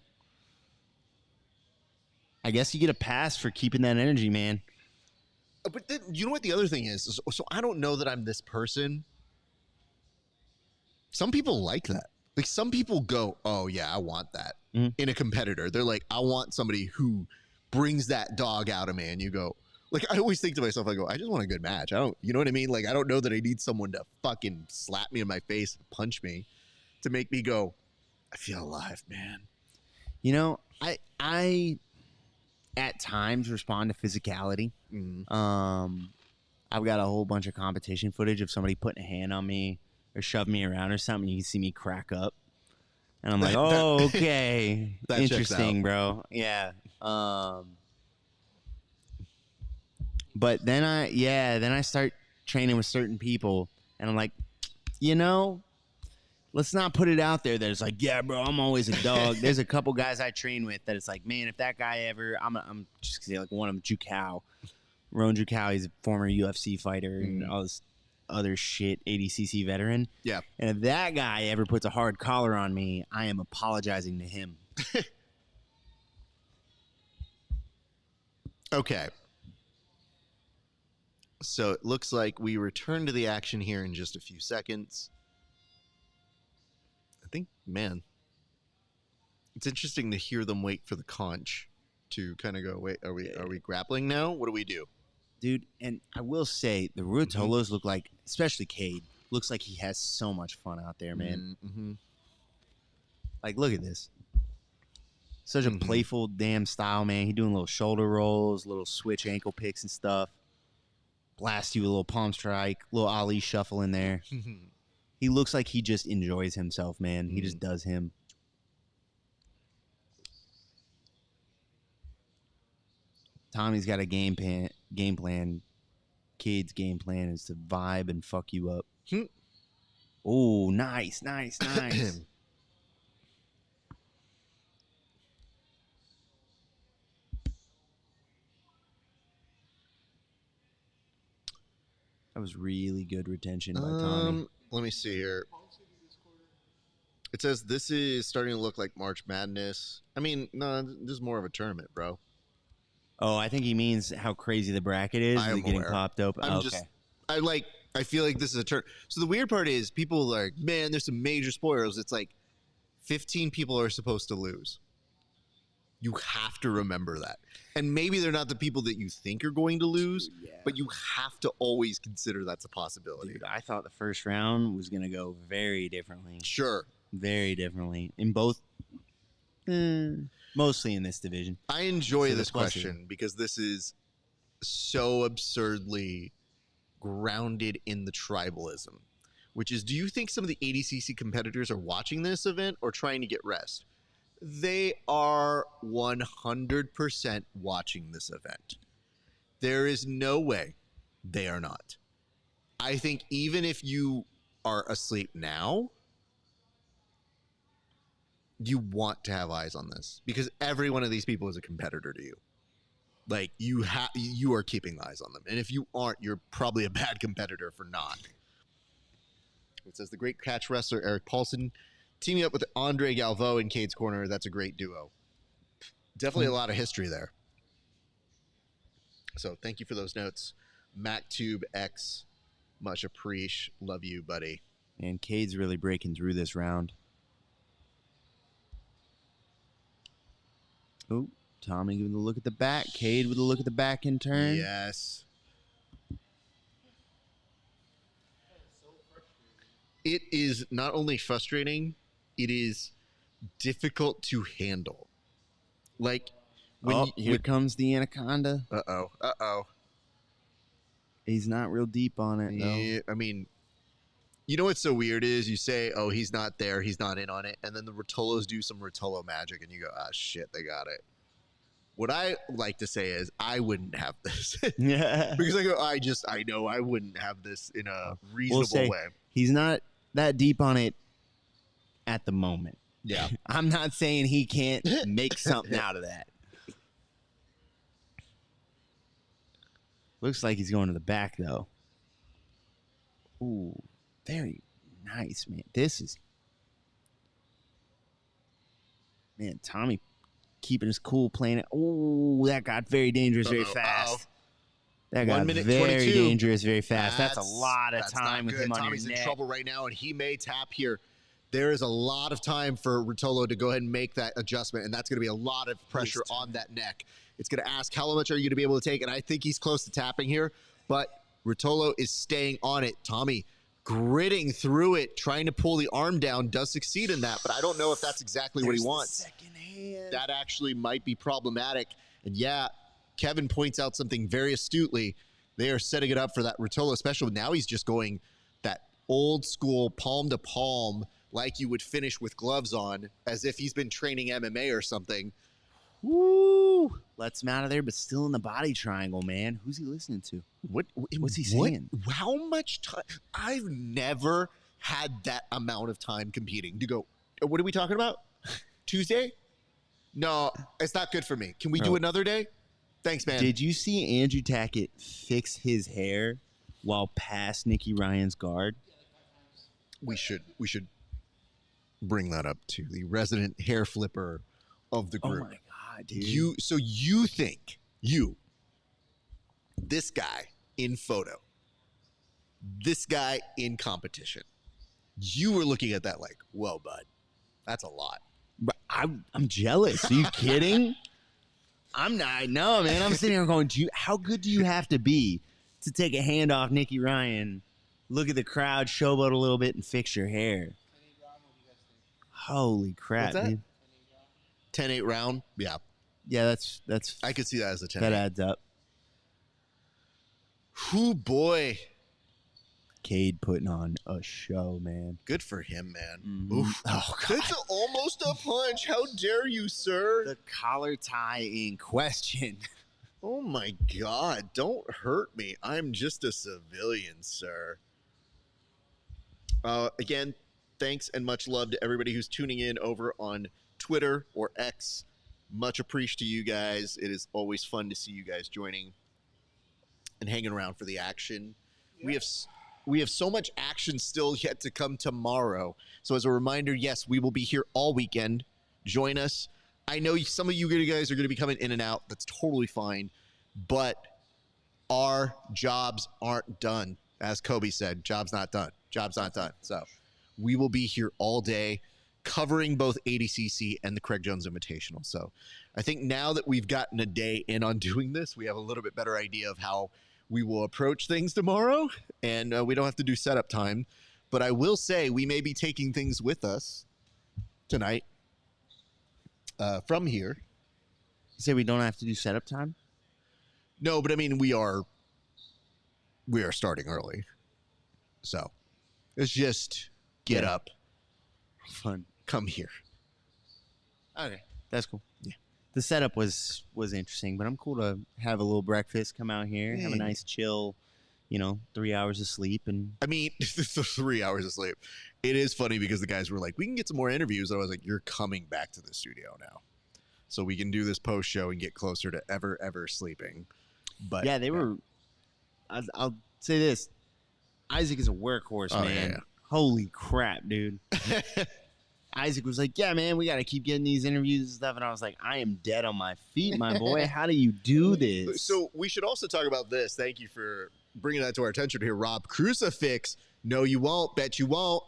I guess you get a pass for keeping that energy, man. But then, you know what the other thing is? So I don't know that I'm this person. Some people like that. Like, some people go, oh, yeah, I want that in a competitor. They're like, I want somebody who brings that dog out of me. And you go, like, I always think to myself, I go, I just want a good match. You know what I mean? Like, I don't know that I need someone to fucking slap me in my face and punch me to make me go, I feel alive, man. You know, I at times respond to physicality. I've got a whole bunch of competition footage of somebody putting a hand on me or shove me around or something. You can see me crack up. And I'm like, oh, okay. Interesting, bro. Yeah. But then I start training with certain people, and I'm like, you know, let's not put it out there that it's like, yeah, bro, I'm always a dog. There's a couple guys I train with that it's like, man, if that guy ever, I'm just gonna say like one of them, Jukau, Ron Jukau, he's a former UFC fighter and all this other shit, ADCC veteran. Yeah. And if that guy ever puts a hard collar on me, I am apologizing to him. Okay. So it looks like we return to the action here in just a few seconds. I think, man, it's interesting to hear them wait for the conch to kind of go, wait, are we grappling now? What do we do? Dude, and I will say the Ruotolos look like, especially Cade, looks like he has so much fun out there, man. Like, look at this. Such a playful damn style, man. He doing little shoulder rolls, little switch ankle picks and stuff. Blast you with a little palm strike, little Ali shuffle in there. He looks like he just enjoys himself, man. He just does him. Tommy's got a game plan. Kid's game plan is to vibe and fuck you up. Oh, nice. That was really good retention by Tommy. Let me see here. It says this is starting to look like March Madness. I mean, no, this is more of a tournament, bro. Oh, I think he means how crazy the bracket is. I am getting aware. popped open. I feel like this is a turn. So the weird part is people are like, man, there's some major spoilers. It's like 15 people are supposed to lose. You have to remember that. And maybe they're not the people that you think are going to lose, but you have to always consider that's a possibility. Dude, I thought the first round was going to go very differently. Sure. Very differently. In both, mostly in this division. I enjoy this question because this is so absurdly grounded in the tribalism, which is, do you think some of the ADCC competitors are watching this event or trying to get rest? They are 100% watching this event. There is no way they are not. I think even if you are asleep now, you want to have eyes on this because every one of these people is a competitor to you. Like you are keeping eyes on them. And if you aren't, you're probably a bad competitor for not. It says the great catch wrestler Eric Paulson teaming up with Andre Galvo in Cade's corner. That's a great duo. Definitely a lot of history there. So thank you for those notes. MacTube X, much appreciate. Love you, buddy. And Cade's really breaking through this round. Oh, Tommy with a look at the back. Cade with a look at the back in turn. Yes. It is not only frustrating, it is difficult to handle. Like, when here comes the anaconda. Uh-oh. He's not real deep on it, though. Yeah, I mean, you know what's so weird is you say, oh, he's not there, he's not in on it, and then the Rotolos do some Rotolo magic, and you go, ah, shit, they got it. What I like to say is, I wouldn't have this. Yeah. Because I go, I know I wouldn't have this in a reasonable way. He's not that deep on it at the moment. Yeah. I'm not saying he can't make something out of that. Looks like he's going to the back, though. Ooh, very nice, man. This is... Man, Tommy keeping his cool, playing it. Ooh, that got very dangerous very fast. That got 1 minute very 22. dangerous very fast. That's a lot of time with him on Tommy's your in neck. trouble right now, and he may tap here. There is a lot of time for Rotolo to go ahead and make that adjustment, and that's going to be a lot of pressure on that neck. It's going to ask, how much are you going to be able to take? And I think he's close to tapping here, but Rotolo is staying on it. Tommy gritting through it, trying to pull the arm down, does succeed in that, but I don't know if that's exactly what he wants. Second hand. That actually might be problematic. And yeah, Kevin points out something very astutely. They are setting it up for that Rotolo special. Now he's just going that old school palm to palm, like you would finish with gloves on, as if he's been training MMA or something. Woo! Lets him out of there, but still in the body triangle, man. Who's he listening to? What's he saying? How much time? I've never had that amount of time competing to go, what are we talking about? Tuesday? No, it's not good for me. Can we do another day? Thanks, man. Did you see Andrew Tackett fix his hair while past Nicky Ryan's guard? We should bring that up to the resident hair flipper of the group. Oh my god, dude! You think this guy in photo, this guy in competition, you were looking at that like, whoa, bud, that's a lot. But I'm jealous. Are you kidding? I'm not. No, man. I'm sitting here going, how good do you have to be to take a hand off Nicky Ryan, look at the crowd, showboat a little bit, and fix your hair? Holy crap, What's that? dude. 10-8 round? Yeah. Yeah, that's I could see that as a 10-8. that adds up. Whoo, boy. Cade putting on a show, man. Good for him, man. Mm-hmm. Oof. Oh, God. That's almost a punch. How dare you, sir? The collar tie in question. Oh, my God. Don't hurt me. I'm just a civilian, sir. Again, thanks and much love to everybody who's tuning in over on Twitter or X. Much appreciate to you guys. It is always fun to see you guys joining and hanging around for the action. we have so much action still yet to come tomorrow. So as a reminder, yes, we will be here all weekend. Join us. I know some of you guys are going to be coming in and out. That's totally fine. But our jobs aren't done. As Kobe said, job's not done. Job's not done. So we will be here all day covering both ADCC and the Craig Jones Invitational. So I think now that we've gotten a day in on doing this, we have a little bit better idea of how we will approach things tomorrow, and we don't have to do setup time. But I will say we may be taking things with us tonight from here. You say we don't have to do setup time? No, but I mean we are starting early, so it's just get up, fun, come here. Okay, that's cool. Yeah, the setup was interesting, but I'm cool to have a little breakfast, come out here, have a nice chill, 3 hours of sleep, and I mean 3 hours of sleep. It is funny because the guys were like, "We can get some more interviews." I was like, "You're coming back to the studio now, so we can do this post show and get closer to ever sleeping." But yeah, they were. I'll say this: Isaac is a workhorse, man. Yeah. Holy crap, dude! Isaac was like, "Yeah, man, we got to keep getting these interviews and stuff," and I was like, "I am dead on my feet, my boy. How do you do this?" So we should also talk about this. Thank you for bringing that to our attention here, Rob. Crucifix. No, you won't. Bet you won't.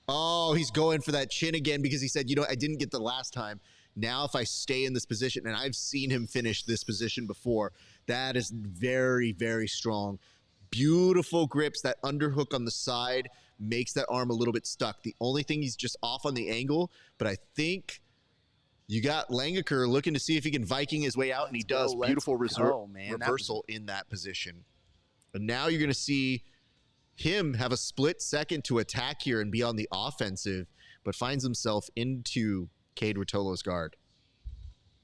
Oh, he's going for that chin again because he said, I didn't get the last time. Now, if I stay in this position, and I've seen him finish this position before, that is very, very strong. Beautiful grips. That underhook on the side makes that arm a little bit stuck. The only thing, he's just off on the angle, but I think you got Langaker looking to see if he can Viking his way out, and he does. Beautiful reversal in that position. And now you're going to see him have a split second to attack here and be on the offensive, but finds himself into Cade Rotolo's guard.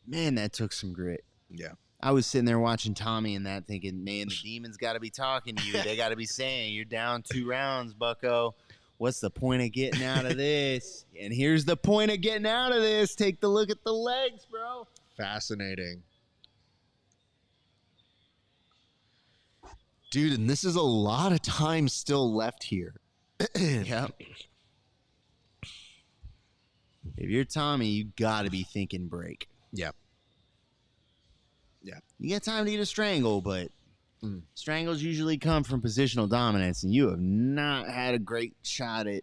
Man, that took some grit. Yeah. I was sitting there watching Tommy and that thinking, man, the demons got to be talking to you. They got to be saying, you're down 2 rounds, bucko. What's the point of getting out of this? And here's the point of getting out of this. Take the look at the legs, bro. Fascinating. Dude, and this is a lot of time still left here. Yep. If you're Tommy, you got to be thinking break. Yeah. Yeah. You get time to get a strangle, but strangles usually come from positional dominance, and you have not had a great shot at,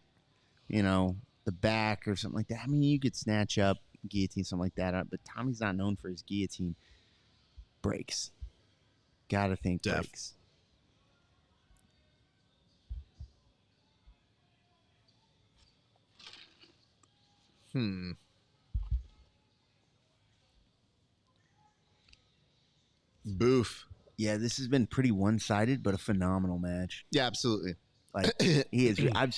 the back or something like that. I mean, you could snatch up, guillotine, something like that, but Tommy's not known for his guillotine. Breaks. Got to think breaks. Boof. Yeah, this has been pretty one-sided, but a phenomenal match. Yeah, absolutely. Like, he is. I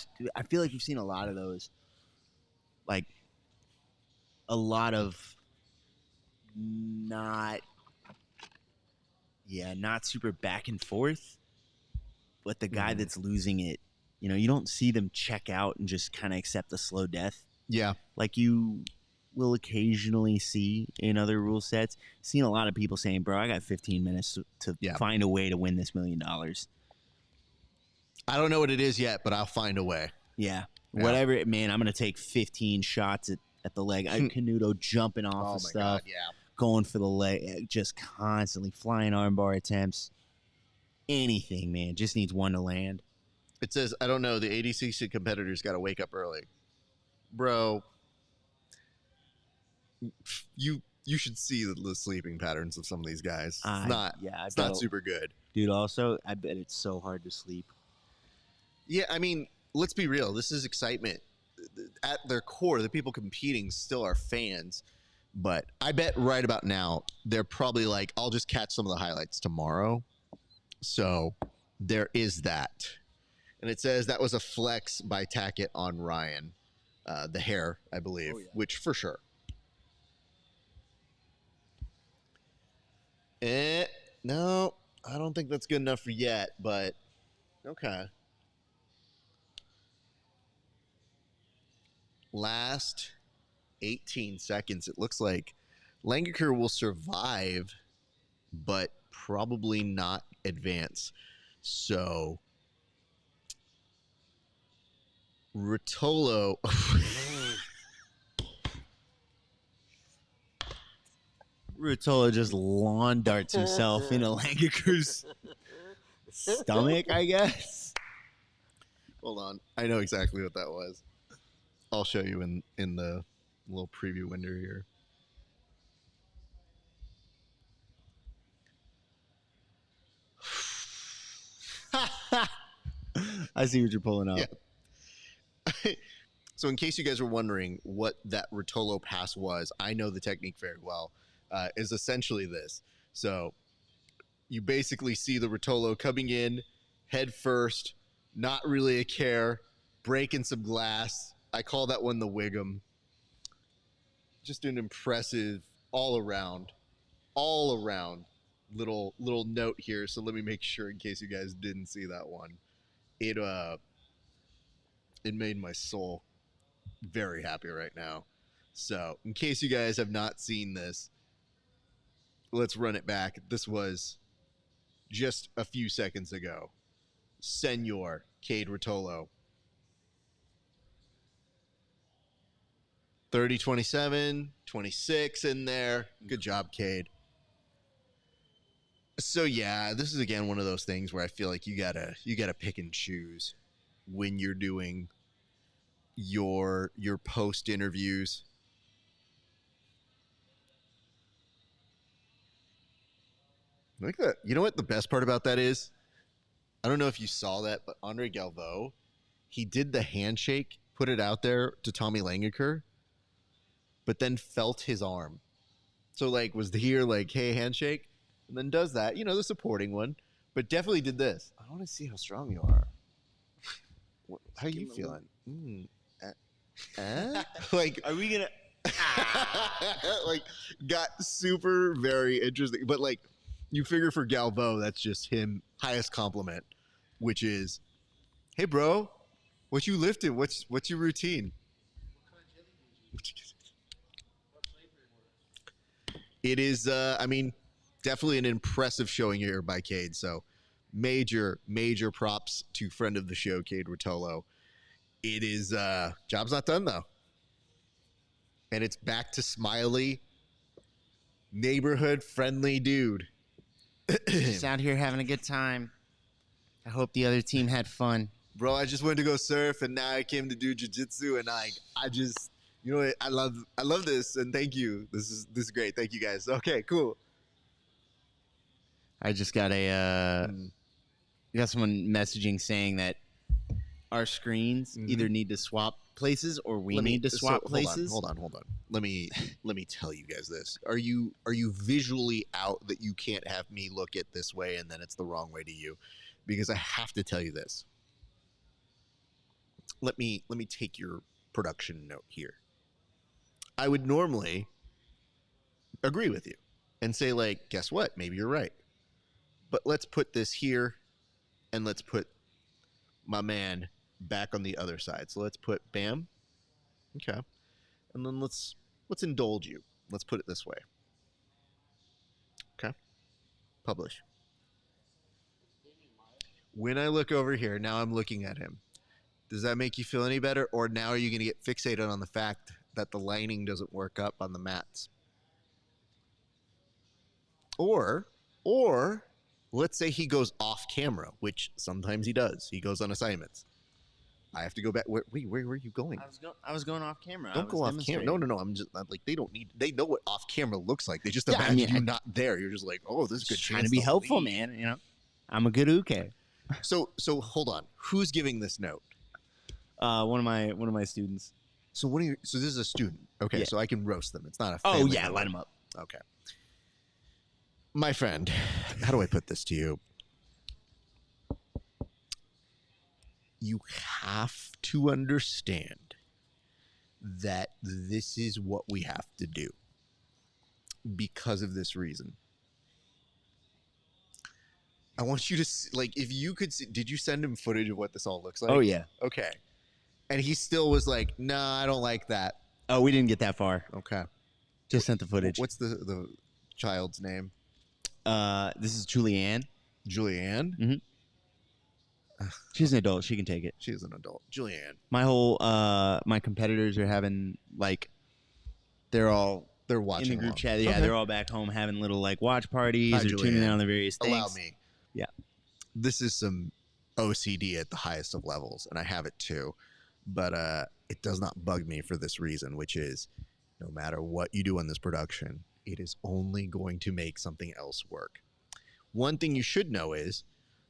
feel like you've seen a lot of those. Like, a lot of not super back and forth, but the guy that's losing it, you don't see them check out and just kind of accept a slow death. Yeah. Like you will occasionally see in other rule sets. Seen a lot of people saying, bro, I got 15 minutes to find a way to win this $1 million. I don't know what it is yet, but I'll find a way. Yeah. Whatever, man, I'm going to take 15 shots at the leg. Canuto jumping off of stuff. God, yeah. Going for the leg, just constantly flying armbar attempts. Anything, man. Just needs one to land. It says, I don't know, the ADCC competitors got to wake up early. Bro, you should see the sleeping patterns of some of these guys. It's not super good. Dude, also, I bet it's so hard to sleep. Yeah, I mean, let's be real. This is excitement. At their core, the people competing still are fans. But I bet right about now, they're probably like, I'll just catch some of the highlights tomorrow. So there is that. And it says that was a flex by Tackett on Ryan. The hair, I believe, which for sure. No, I don't think that's good enough for yet, but okay. Last 18 seconds. It looks like Langaker will survive, but probably not advance. So Rotolo. Rutola just lawn darts himself into Langaker's stomach, I guess. Hold on. I know exactly what that was. I'll show you in the little preview window here. I see what you're pulling up. Yeah. So in case you guys were wondering what that Rotolo pass was, I know the technique very well. Is essentially this. So you basically see the Rotolo coming in head first, not really a care, breaking some glass. I call that one the Wiggum. Just an impressive all around little note here. So let me make sure in case you guys didn't see that one. It made my soul very happy right now. So in case you guys have not seen this, let's run it back. This was just a few seconds ago. Senor Cade Rotolo. 30, 27, 26 in there. Good job, Cade. So yeah, this is again one of those things where I feel like you gotta pick and choose when you're doing your post interviews. Like that. You know what the best part about that is? I don't know if you saw that, but Andre Galvo, he did the handshake, put it out there to Tommy Langaker, but then felt his arm. So like was here like, hey, handshake, and then does that, you know, the supporting one, but definitely did this. I want to see how strong you are. How are you feeling? Like, are we gonna like got super very interesting, but like you figure for Galvo, that's just him highest compliment, which is, hey bro, what you lifted? What's your routine? It is, I mean, definitely an impressive showing here by Cade. So major props to friend of the show, Cade Rotolo. It is, job's not done though. And it's back to smiley, neighborhood friendly dude. Just out here having a good time. I hope the other team had fun. Bro, I just went to go surf and now I came to do jiu-jitsu and I just, you know what, I love this and thank you. This is great. Thank you guys. Okay, cool. I just got got someone messaging saying that our screens either need to swap places or we need to swap places. Hold on. Let me tell you guys this. Are you visually out that you can't have me look it this way and then it's the wrong way to you? Because I have to tell you this. Let me take your production note here. I would normally agree with you and say like, guess what? Maybe you're right. But let's put this here and let's put my man back on the other side. So let's put bam. Okay. And then let's indulge you. Let's put it this way. Okay. Publish. When I look over here, now I'm looking at him. Does that make you feel any better? Or now are you going to get fixated on the fact that the lining doesn't work up on the mats? Or let's say he goes off camera, which sometimes he does. He goes on assignments. I have to go back. Where are you going? I was going off camera. Don't go off camera. No. I'm just like, they know what off camera looks like. They just imagine you not there. You're just like, oh, this is good. Trying to be helpful, man. You know, I'm a good uke. So hold on. Who's giving this note? One of my students. So so this is a student. Okay, yeah. So I can roast them. It's not a family family light him up. Okay. My friend, how do I put this to you? You have to understand that this is what we have to do because of this reason. I want you to see, like, if you could see, did you send him footage of what this all looks like? Oh, yeah. Okay. And he still was like, nah, I don't like that. Oh, we didn't get that far. Okay. Just sent the footage. What's the child's name? This is Julianne. Julianne? Mm-hmm. She's an adult. She can take it. She's an adult. Julianne. My whole my competitors are having like they're watching in the group along. chat. Yeah, Okay. they're all back home having little like watch parties Hi, or tuning in Julianne. on the various things. Allow me. Yeah. This is some OCD at the highest of levels, and I have it too. But it does not bug me for this reason, which is no matter what you do in this production, it is only going to make something else work. One thing you should know is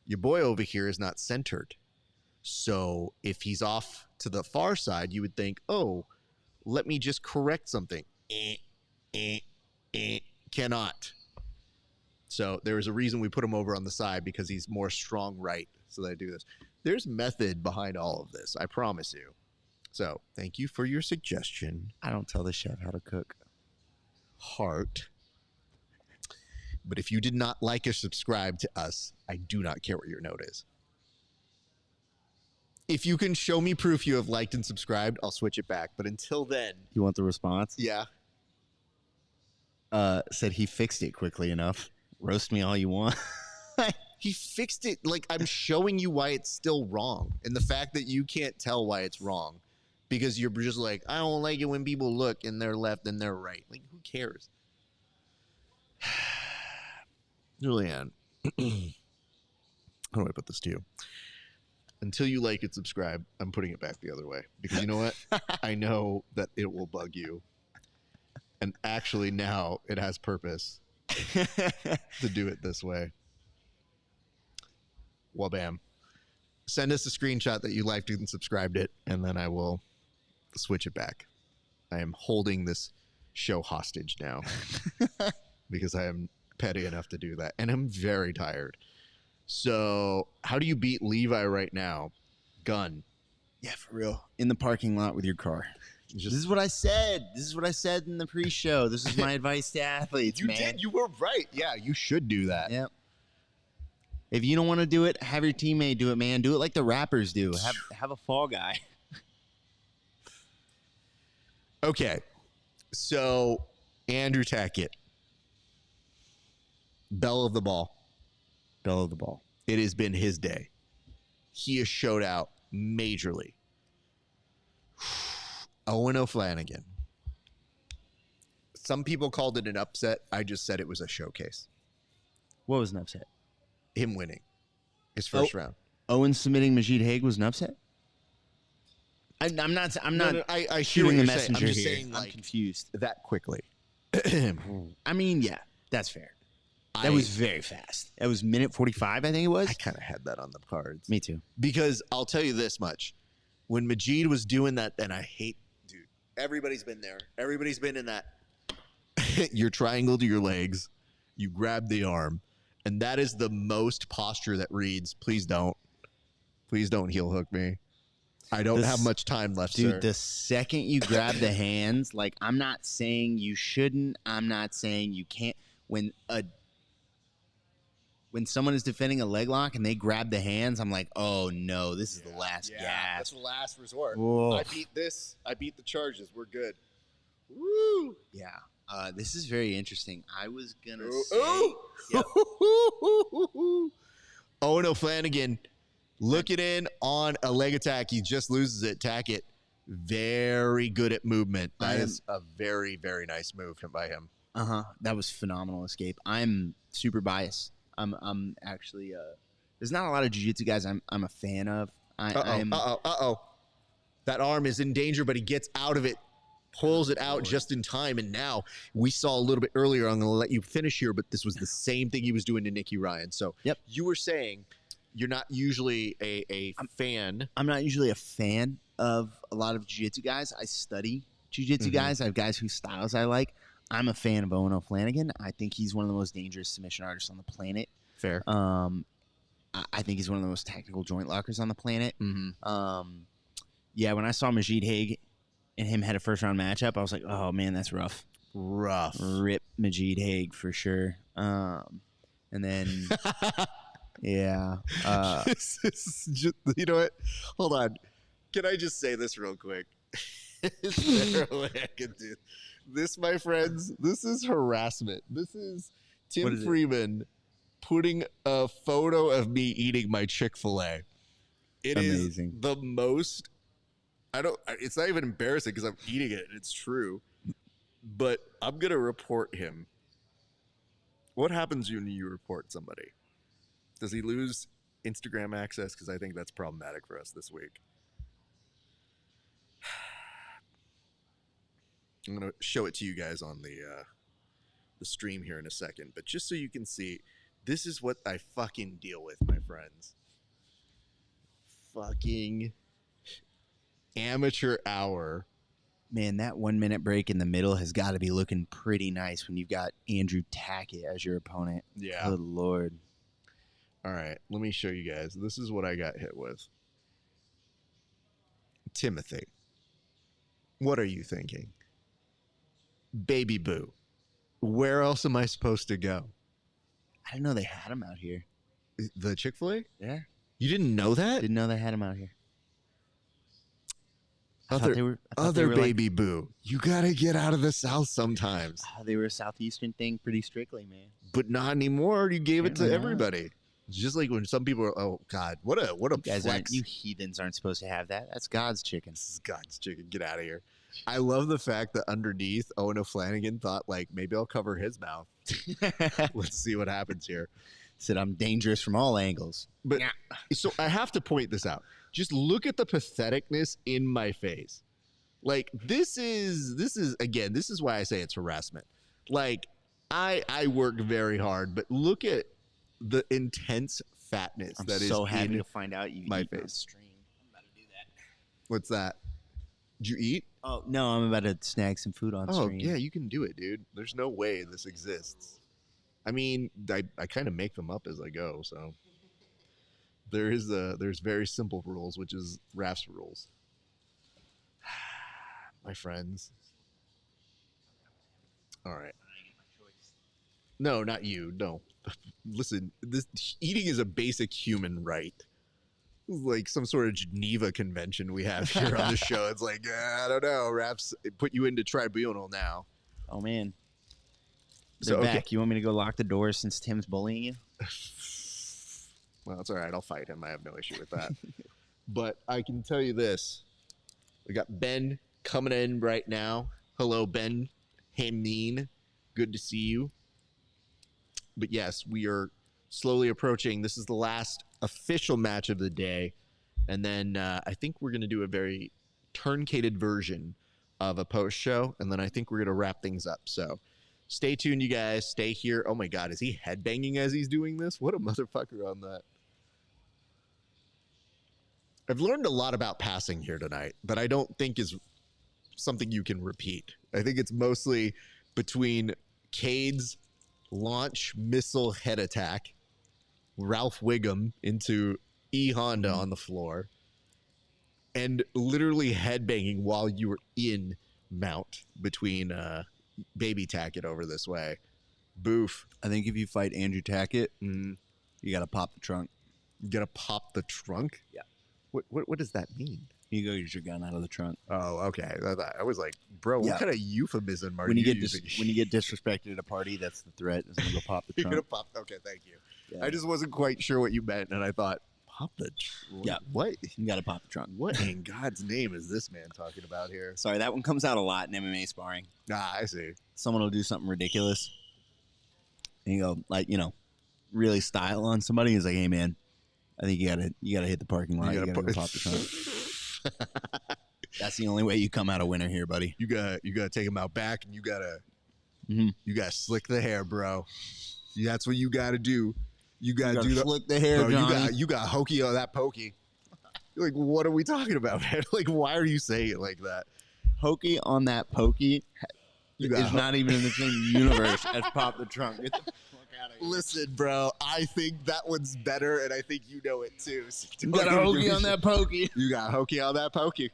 your boy over here is not centered. So if he's off to the far side, you would think, oh, let me just correct something. Cannot. So there is a reason we put him over on the side, because he's more strong right. So they do this. There's method behind all of this, I promise you. So thank you for your suggestion. I don't tell the chef how to cook. Heart. But if you did not like or subscribe to us, I do not care what your note is. If you can show me proof you have liked and subscribed, I'll switch it back. But until then, You want the response? yeah. Said he fixed it quickly enough. Roast me all you want. He fixed it. Like, I'm showing you why it's still wrong. And the fact that you can't tell why it's wrong because you're just like, I don't like it when people look and they're left and they're right. Like, who cares? Julianne, how do I put this to you? Until you like it, subscribe, I'm putting it back the other way. Because you know what? I know that it will bug you. And actually now it has purpose to do it this way. Well, bam. Send us a screenshot that you liked and subscribed it, and then I will switch it back. I am holding this show hostage now because I am petty enough to do that, and I'm very tired. So how do you beat Levi right now? Gun. Yeah, for real. In the parking lot with your car. This is what I said. This is what I said in the pre-show. This is my advice to athletes, You man. did. You were right. Yeah, you should do that. Yep. If you don't want to do it, have your teammate do it, man. Do it like the rappers do. Have a fall guy. Okay. So Andrew Tackett. Bell of the ball. Bell of the ball. It has been his day. He has showed out majorly. Owen O'Flanagan. Some people called it an upset. I just said it was a showcase. What was an upset? Him winning his first round. Owen submitting Majid Haig was an upset? I'm not No, I hear shooting what the you're saying. messenger I'm just here. saying, I'm like, confused. that quickly. I mean, yeah, that's fair. That was very fast. That was minute 45, I think it was. I kind of had that on the cards. Me too. Because I'll tell you this much. When Majid was doing that, and I hate, dude, everybody's been there. Everybody's been in that. You're triangle to your legs. You grab the arm. And that is the most posture that reads, please don't heel hook me. I don't have much time left, dude, sir. the second you grab the hands, like, I'm not saying you shouldn't. I'm not saying you can't. When someone is defending a leg lock and they grab the hands, I'm like, oh, no, this is the last gasp. That's the last resort. Whoa. I beat this. I beat the charges. We're good. Woo! Yeah. This is very interesting. I was going to say. Ooh. Yep. Owen O'Flanagan looking in on a leg attack. He just loses it. Tackett, very good at movement. That is a very, very nice move by him. That was phenomenal escape. I'm super biased. I'm actually there's not a lot of jiu-jitsu guys I'm a fan of. That arm is in danger, but he gets out of it, pulls it out just in time. And now we saw a little bit earlier. I'm going to let you finish here, but this was the same thing he was doing to Nicky Ryan. So you were saying you're not usually a fan. I'm not usually a fan of a lot of jiu-jitsu guys. I study jiu-jitsu guys. I have guys whose styles I like. I'm a fan of Owen O'Flanagan. I think he's one of the most dangerous submission artists on the planet. Fair. I think he's one of the most tactical joint lockers on the planet. Yeah, when I saw Majid Haig and him had a first-round matchup, I was like, oh, man, that's rough. Rough. Rip Majid Haig for sure. And then, yeah. This is just, you know what? Hold on. Can I just say this real quick? Is there a way I can do this, my friends? This is harassment. This is Tim Freeman putting a photo of me eating my Chick-fil-A It Amazing. is the most. It's not even embarrassing because I'm eating it and it's true. But I'm gonna report him. What happens when you report somebody? Does he lose Instagram access? Because I think that's problematic for us this week. I'm gonna show it to you guys on the stream here in a second, but just so you can see, this is what I fucking deal with, my friends. Fucking amateur hour. Man, that 1 minute break in the middle has got to be looking pretty nice when you've got Andrew Tackett as your opponent. Yeah. Good Lord. All right, let me show you guys. This is what I got hit with. Timothy, what are you thinking? Baby boo, where else am I supposed to go? I didn't know they had him out here. The Chick-fil-A? Yeah. You didn't know that? Didn't know they had him out here. I thought Other they were baby boo. You gotta get out of the South sometimes. They were a Southeastern thing pretty strictly, man. But not anymore. You gave it to Apparently not. everybody. It's just like when some people are, oh God, what a You guys flex. you heathens aren't supposed to have that. That's God's chicken. This is God's chicken. Get out of here. I love the fact that underneath Owen O'Flanagan thought, like, maybe I'll cover his mouth. Let's see what happens here. Said I'm dangerous from all angles. But so I have to point this out. Just look at the patheticness in my face. Like, this is again, this is why I say it's harassment. Like, I work very hard, but look at the intense fatness I'm that is so happy in to find out you my eat on face. stream. I'm about to do that. What's that? Did you eat? Oh no, I'm about to snag some food on stream. Yeah, you can do it, dude. There's no way this exists. I mean, I kind of make them up as I go, so there's very simple rules, which is RAF's rules. My friends. All right. No, not you. No. Listen, this eating is a basic human right. This is like some sort of Geneva Convention we have here on the show. It's like, I don't know. RAF's put you into tribunal now. Oh man. So, They're okay. back. You want me to go lock the door since Tim's bullying you? Well, it's all right. I'll fight him. I have no issue with that. But I can tell you this. We got Ben coming in right now. Hello, Ben. Hameen. Good to see you. But yes, we are slowly approaching. This is the last official match of the day. And then I think we're going to do a very turncated version of a post show. And then I think we're going to wrap things up. So stay tuned, you guys. Stay here. Oh my God, is he headbanging as he's doing this? What a motherfucker on that. I've learned a lot about passing here tonight, but I don't think is something you can repeat. I think it's mostly between Cade's launch missile head attack, Ralph Wiggum into E Honda on the floor, and literally headbanging while you were in mount between Baby Tackett over this way. Boof. I think if you fight Andrew Tackett, you got to pop the trunk. You got to pop the trunk? Yeah. What does that mean? You go use your gun out of the trunk. Oh, okay. I was like, bro, what kind of euphemism are when you you get using? when you get disrespected at a party, that's the threat. Is gonna go pop the You're trunk. gonna pop. Okay, thank you. Yeah. I just wasn't quite sure what you meant, and I thought, pop the trunk? Yeah. What? You got to pop the trunk. What in God's name is this man talking about here? Sorry, that one comes out a lot in MMA sparring. Ah, I see. Someone will do something ridiculous, and you go like, really style on somebody. He's like, "Hey, man, I think you gotta hit the parking lot. You gotta go pop the trunk." That's the only way you come out a winner here, buddy. You gotta take him out back, and you gotta slick the hair, bro. That's what you gotta do. You gotta do slick the hair, bro, Johnny. You got hokey on that pokey. You're like, what are we talking about, man? Like, why are you saying it like that? Hokey on that pokey got is not even in the same universe as pop the trunk. Get the fuck out of here. Listen, bro, I think that one's better, and I think you know it too. So You got a hokey on that pokey. You got hokey on that pokey.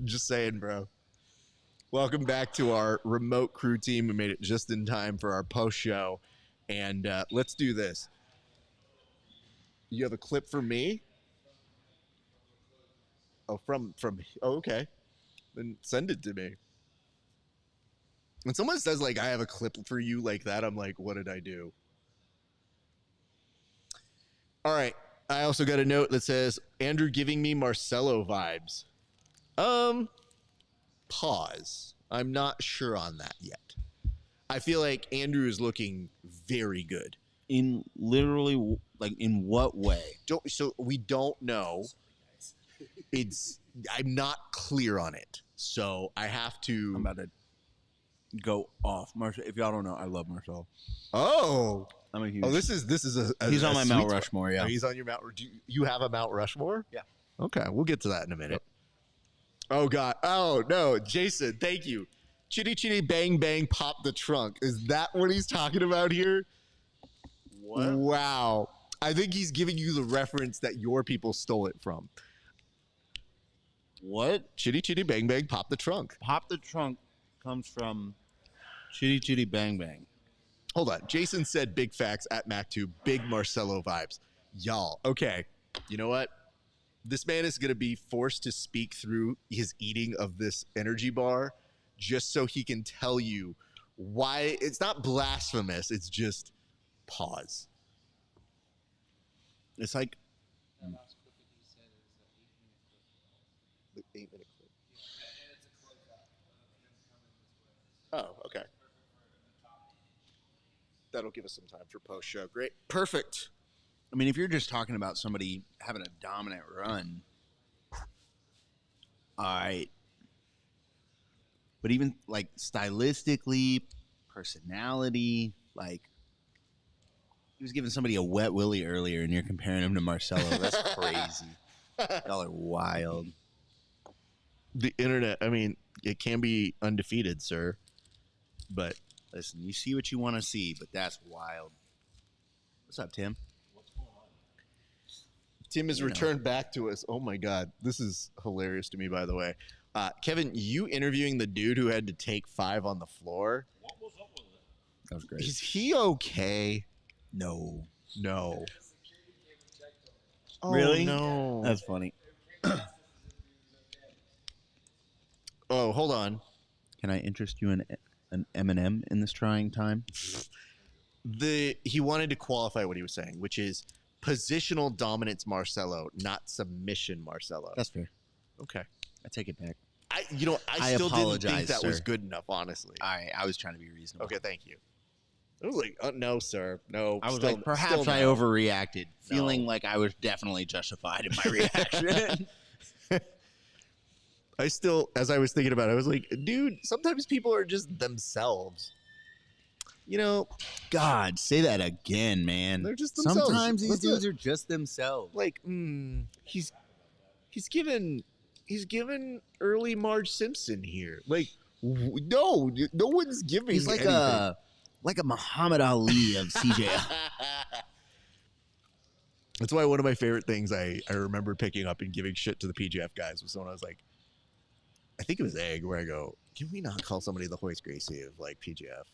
Just saying, bro. Welcome back to our remote crew team. We made it just in time for our post show, and let's do this. You have a clip for me? Oh, okay. Then send it to me. When someone says, like, I have a clip for you like that, I'm like, what did I do? All right. I also got a note that says Andrew giving me Marcelo vibes. Pause. I'm not sure on that yet. I feel like Andrew is looking very good. In literally, like, in what way? So we don't know. I'm not clear on it. So I have to. I'm about to go off. Marcel, if y'all don't know, I love Marcel. Oh. I'm a huge. Oh, this is a He's on my Mount sweet spot. Rushmore. Yeah. Oh, he's on your Mount. Do you have a Mount Rushmore? Yeah. Okay, we'll get to that in a minute. Oh God. Oh no, Jason. Thank you. Chitty chitty bang bang pop the trunk. Is that what he's talking about here? What? Wow. I think he's giving you the reference that your people stole it from. What? Chitty chitty bang bang pop the trunk. Pop the trunk comes from Chitty Chitty Bang Bang. Hold on. Jason said big facts at Mac2. Big Marcelo vibes. Y'all. Okay. You know what? This man is going to be forced to speak through his eating of this energy bar just so he can tell you why it's not blasphemous. It's just pause. It's like. The 8-minute clip. Oh, okay. That'll give us some time for post show. Great. Perfect. I mean, if you're just talking about somebody having a dominant run, all right. But even like stylistically, personality, like he was giving somebody a wet willy earlier, and you're comparing him to Marcelo. That's crazy. Y'all are wild. The internet, I mean, it can be undefeated, sir. But listen, you see what you want to see, but that's wild. What's up, Tim? Tim has returned back to us. Oh my God. This is hilarious to me, by the way. Kevin, you interviewing the dude who had to take 5 on the floor. What was up with it? That was great. Is he okay? No. No. Oh, Really? No. That's funny. Oh, hold on. Can I interest you in an M&M in this trying time? He wanted to qualify what he was saying, which is positional dominance Marcelo, not submission Marcelo. That's fair. Okay. I take it back. I still didn't think that was good enough, honestly. I was trying to be reasonable. Okay, thank you. I was like, no, sir. No. I was still, like, perhaps still I no. overreacted, feeling like I was definitely justified in my reaction. I still, as I was thinking about it, I was like, dude, sometimes people are just themselves. You know, God, say that again, man. They're just themselves. Sometimes these dudes are just themselves. Like, he's given early Marge Simpson here. Like, no one's giving. He's like anything. like a Muhammad Ali of CJ. That's why one of my favorite things I remember picking up and giving shit to the PGF guys was when I was like, I think it was Egg, where I go, can we not call somebody the Hoist Gracie of like PGF?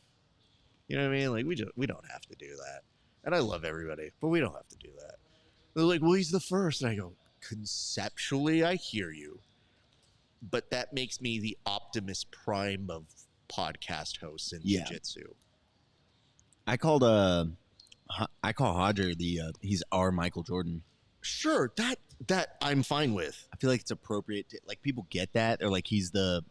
You know what I mean? Like we don't have to do that. And I love everybody, but we don't have to do that. They're like, well, he's the first. And I go, conceptually, I hear you. But that makes me the Optimus Prime of podcast hosts in jiu-jitsu. I call Hodger he's our Michael Jordan. Sure, that I'm fine with. I feel like it's appropriate to, like, people get that. Or like he's the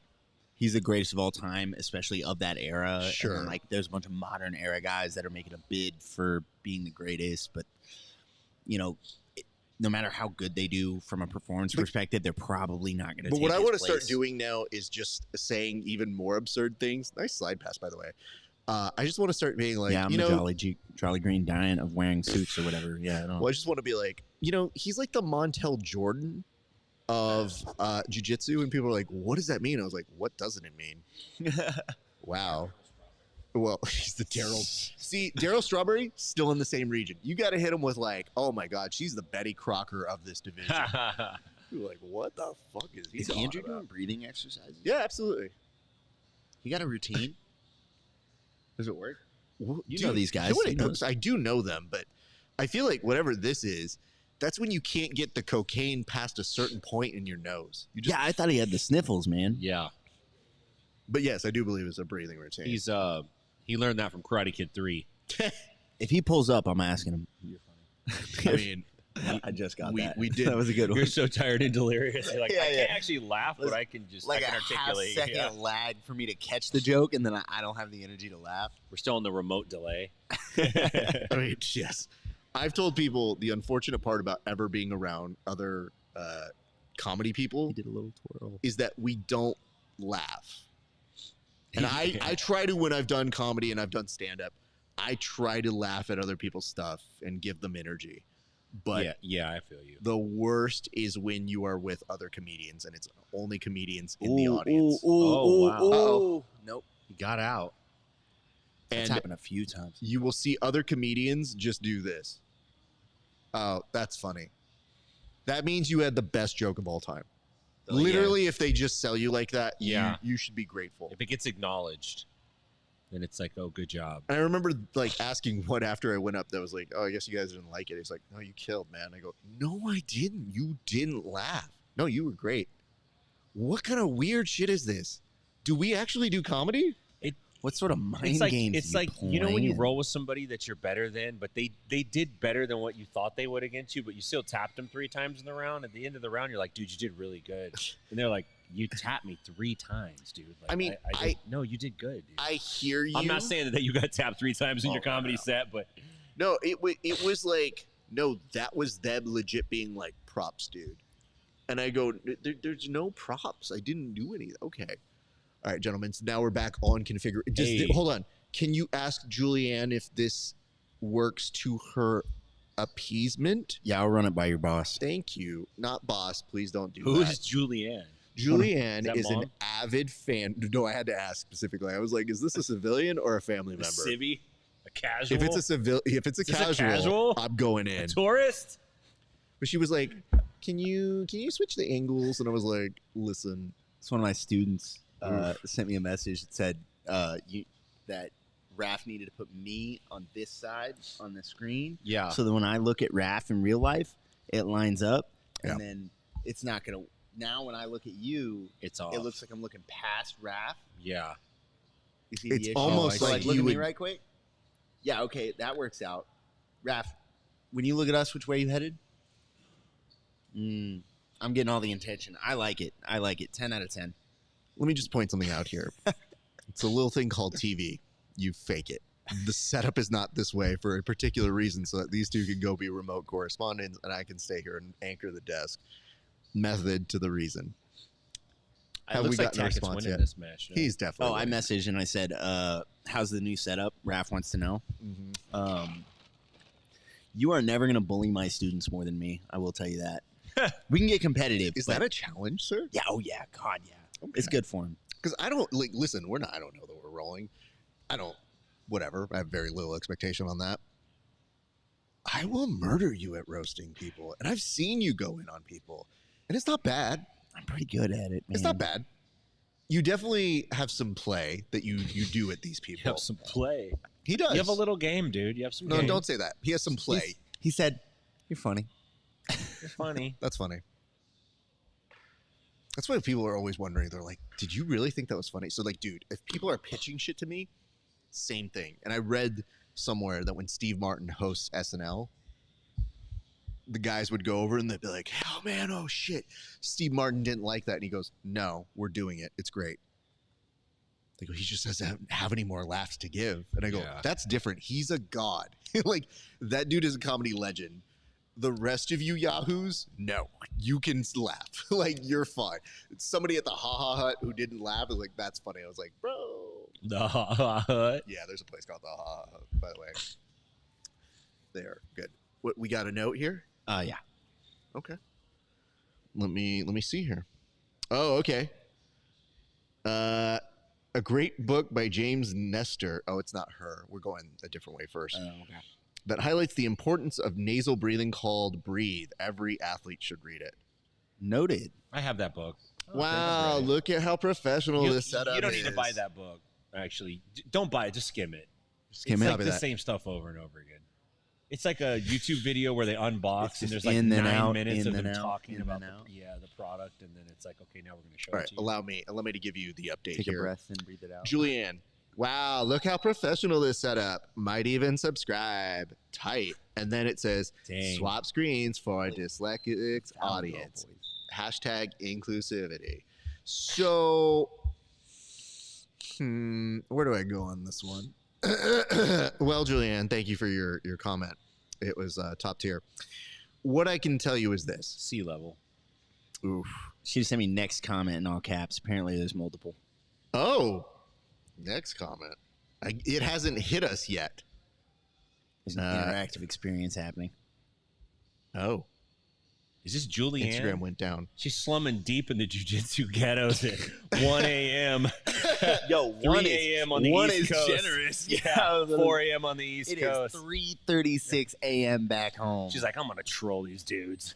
greatest of all time, especially of that era. Sure. And then, like, there's a bunch of modern era guys that are making a bid for being the greatest, but you know, no matter how good they do from a performance perspective, they're probably not going to. But what I want to start doing now is just saying even more absurd things. Nice slide pass, by the way. I just want to start being like, I'm a Jolly Green giant of wearing suits or whatever. Yeah. I just want to be like, he's like the Montel Jordan of jiu-jitsu, and people are like, what does that mean? I was like, what doesn't it mean? Wow. Well, he's the Daryl. See, Daryl Strawberry, still in the same region. You got to hit him with like, oh my God, she's the Betty Crocker of this division. You're like, what the fuck is he? Is Andrew doing breathing exercises? Yeah, absolutely. He got a routine. Does it work? Well, you know these guys. I do know them, but I feel like whatever this is, that's when you can't get the cocaine past a certain point in your nose. Yeah, I thought he had the sniffles, man. Yeah. But yes, I do believe it's a breathing routine. He learned that from Karate Kid 3. If he pulls up, I'm asking him. I mean, I just got we, that. We did. That was a good one. You're so tired and delirious. You're like, Yeah, I yeah. can't actually laugh, but I can just like I can a articulate. half-second lag for me to catch the joke, and then I don't have the energy to laugh. We're still in the remote delay. I mean, yes. I've told people the unfortunate part about ever being around other comedy people He did a little twirl. is that we don't laugh. And I try to, when I've done comedy and I've done stand-up, I try to laugh at other people's stuff and give them energy. But yeah, I feel you. the worst is when you are with other comedians and it's only comedians in the audience. Wow. Nope. He got out. That's And happened a few times. you will see other comedians just do this. Oh, that's funny. That means you had the best joke of all time. Oh, Literally, if they just sell you like that, Yeah. you should be grateful. If it gets acknowledged, then it's like, oh, good job. And I remember like asking one after I went up that was like, oh, I guess you guys didn't like it. He's like, no, you killed, man. I go, no, I didn't. You didn't laugh. No, you were great. What kind of weird shit is this? Do we actually do comedy? What sort of mind It's like games? it's are like you you know when you playing? roll with somebody that you're better than, but they did better than what you thought they would against you, but you still tapped them 3 times in the round. At the end of the round, you're like, dude, you did really good. And they're like, you tapped me 3 times, dude. Like, I mean, no, you did good, dude. I hear you. I'm not saying that you got tapped 3 times in your comedy set, but No, it was like, no, that was them legit being like, props, dude. And I go, there's no props. I didn't do any. Okay. All right, gentlemen. So now we're back on configure. Hold on. Can you ask Julianne if this works to her appeasement? Yeah, I'll run it by your boss. Thank you. Not boss. Please don't do who that. is Julianne? Julianne Is is that an mom? avid fan. No, I had to ask specifically. I was like, is this a civilian or a family A member? civvy? A casual? If it's a if it's a Is this a casual, casual? I'm going in. A tourist? But she was like, "Can you switch the angles?" And I was like, "Listen." It's one of my students sent me a message that said that Raph needed to put me on this side on the screen. Yeah. So that when I look at Raph in real life, it lines up, Yeah. and then it's not gonna. Now when I look at you, It's off. it looks like I'm looking past Raph. Yeah. You see It's the issue? almost So, like look you at me would- right quick. Yeah. Okay, that works out. Raph, when you look at us, which way you headed? I'm getting all the intention. I like it. 10 out of 10. Let me just point something out here. It's a little thing called TV. You fake it. The setup is not this way for a particular reason, so that these two can go be remote correspondents, and I can stay here and anchor the desk. Method to the reason. It Have we looks like gotten a Tackett's response winning yet? this match. No? He's definitely. Oh, I winning. messaged and I said, how's the new setup? Raph wants to know. You are never going to bully my students more than me. I will tell you that. We can get competitive. Is but- that a challenge, sir? Yeah. Oh, yeah. God, yeah. Okay. It's good for him. Because I don't like. Listen, we're not. I don't know that we're rolling. I don't. Whatever. I have very little expectation on that. I will murder you at roasting people, and I've seen you go in on people, and it's not bad. I'm pretty good at it, man. It's not bad. You definitely have some play that you do at these people. You have some play. He does. You have a little game, dude. You have some No, game. don't say that. He has some play. He said, you're funny. You're funny. That's funny. That's why people are always wondering. They're like, "Did you really think that was funny?" So, like, dude, if people are pitching shit to me, same thing. And I read somewhere that when Steve Martin hosts SNL, the guys would go over and they'd be like, "Oh man, oh shit, Steve Martin didn't like that," and he goes, "No, we're doing it. It's great." They go, "He just doesn't have any more laughs to give," and I go, Yeah. "That's different. He's a god. Like that dude is a comedy legend." The rest of you yahoos, no, you can laugh. Like, you're fine. Somebody at the Ha Ha Hut who didn't laugh is like, that's funny. I was like, bro. The Hut. Yeah, there's a place called the Ha Ha Hut, by the way. There, good. What, we got a note here? Yeah. Okay. Let me see here. Oh, okay. A great book by James Nestor. Oh, it's not her. We're going a different way first. Okay. That highlights the importance of nasal breathing called Breathe. Every athlete should read it. Noted. I have that book. Wow, look at how professional You, this setup is. you don't need to buy that book. Actually, don't buy it. Just skim it. Skim it's it. like Copy the that. same stuff over and over again. It's like a YouTube video where they unbox It's and just there's like in and 9 out, minutes in of them and out, talking in about and out. the product, and then it's like, okay, now we're going to show All it right, to you. allow me to give you the update Take here. a breath and breathe it out. Julianne, wow, look how professional this setup. Might even subscribe. Tight. And then it says, Dang. swap screens for a dyslexic audience. Hashtag inclusivity. So, where do I go on this one? Well, Julianne, thank you for your comment. It was top tier. What I can tell you is this. Sea level. Oof. She just sent me next comment in all caps. Apparently there's multiple. Oh, next comment. It hasn't hit us yet. There's an interactive experience happening. Oh. Is this Julianne? Instagram went down. She's slumming deep in the jiu-jitsu ghettos at 1 a.m. Yo, 3 a.m. on the East Coast. Generous. Yeah, 4 a.m. on the East Coast. It is 3:36 a.m. back home. She's like, I'm going to troll these dudes.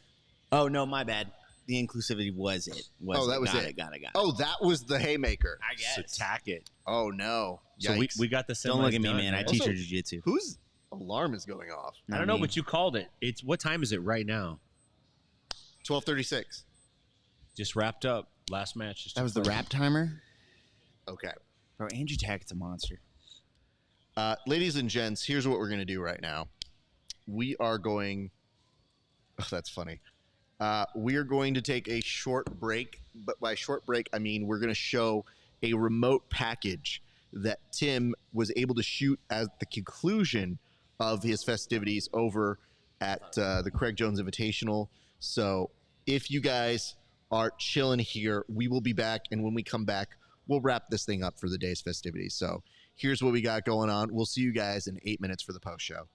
Oh, no, my bad. The inclusivity was it. That was it. Got it. Oh, that was the haymaker. I guess. Attack it. Oh, no. So we got the semis. Don't look at me, done, man. I teach her jiu-jitsu. Whose alarm is going off? I don't know, but you called it. It's what time is it right now? 12:36. Just wrapped up. Last match. Just That was the wrap timer? Okay. Bro, Andrew Tackett's a monster. Ladies and gents, here's what we're going to do right now. We are going... Oh, that's funny. We are going to take a short break. But by short break, I mean we're going to show a remote package that Tim was able to shoot at the conclusion of his festivities over at the Craig Jones Invitational. So if you guys are chilling here, we will be back. And when we come back, we'll wrap this thing up for the day's festivities. So here's what we got going on. We'll see you guys in 8 minutes for the post show.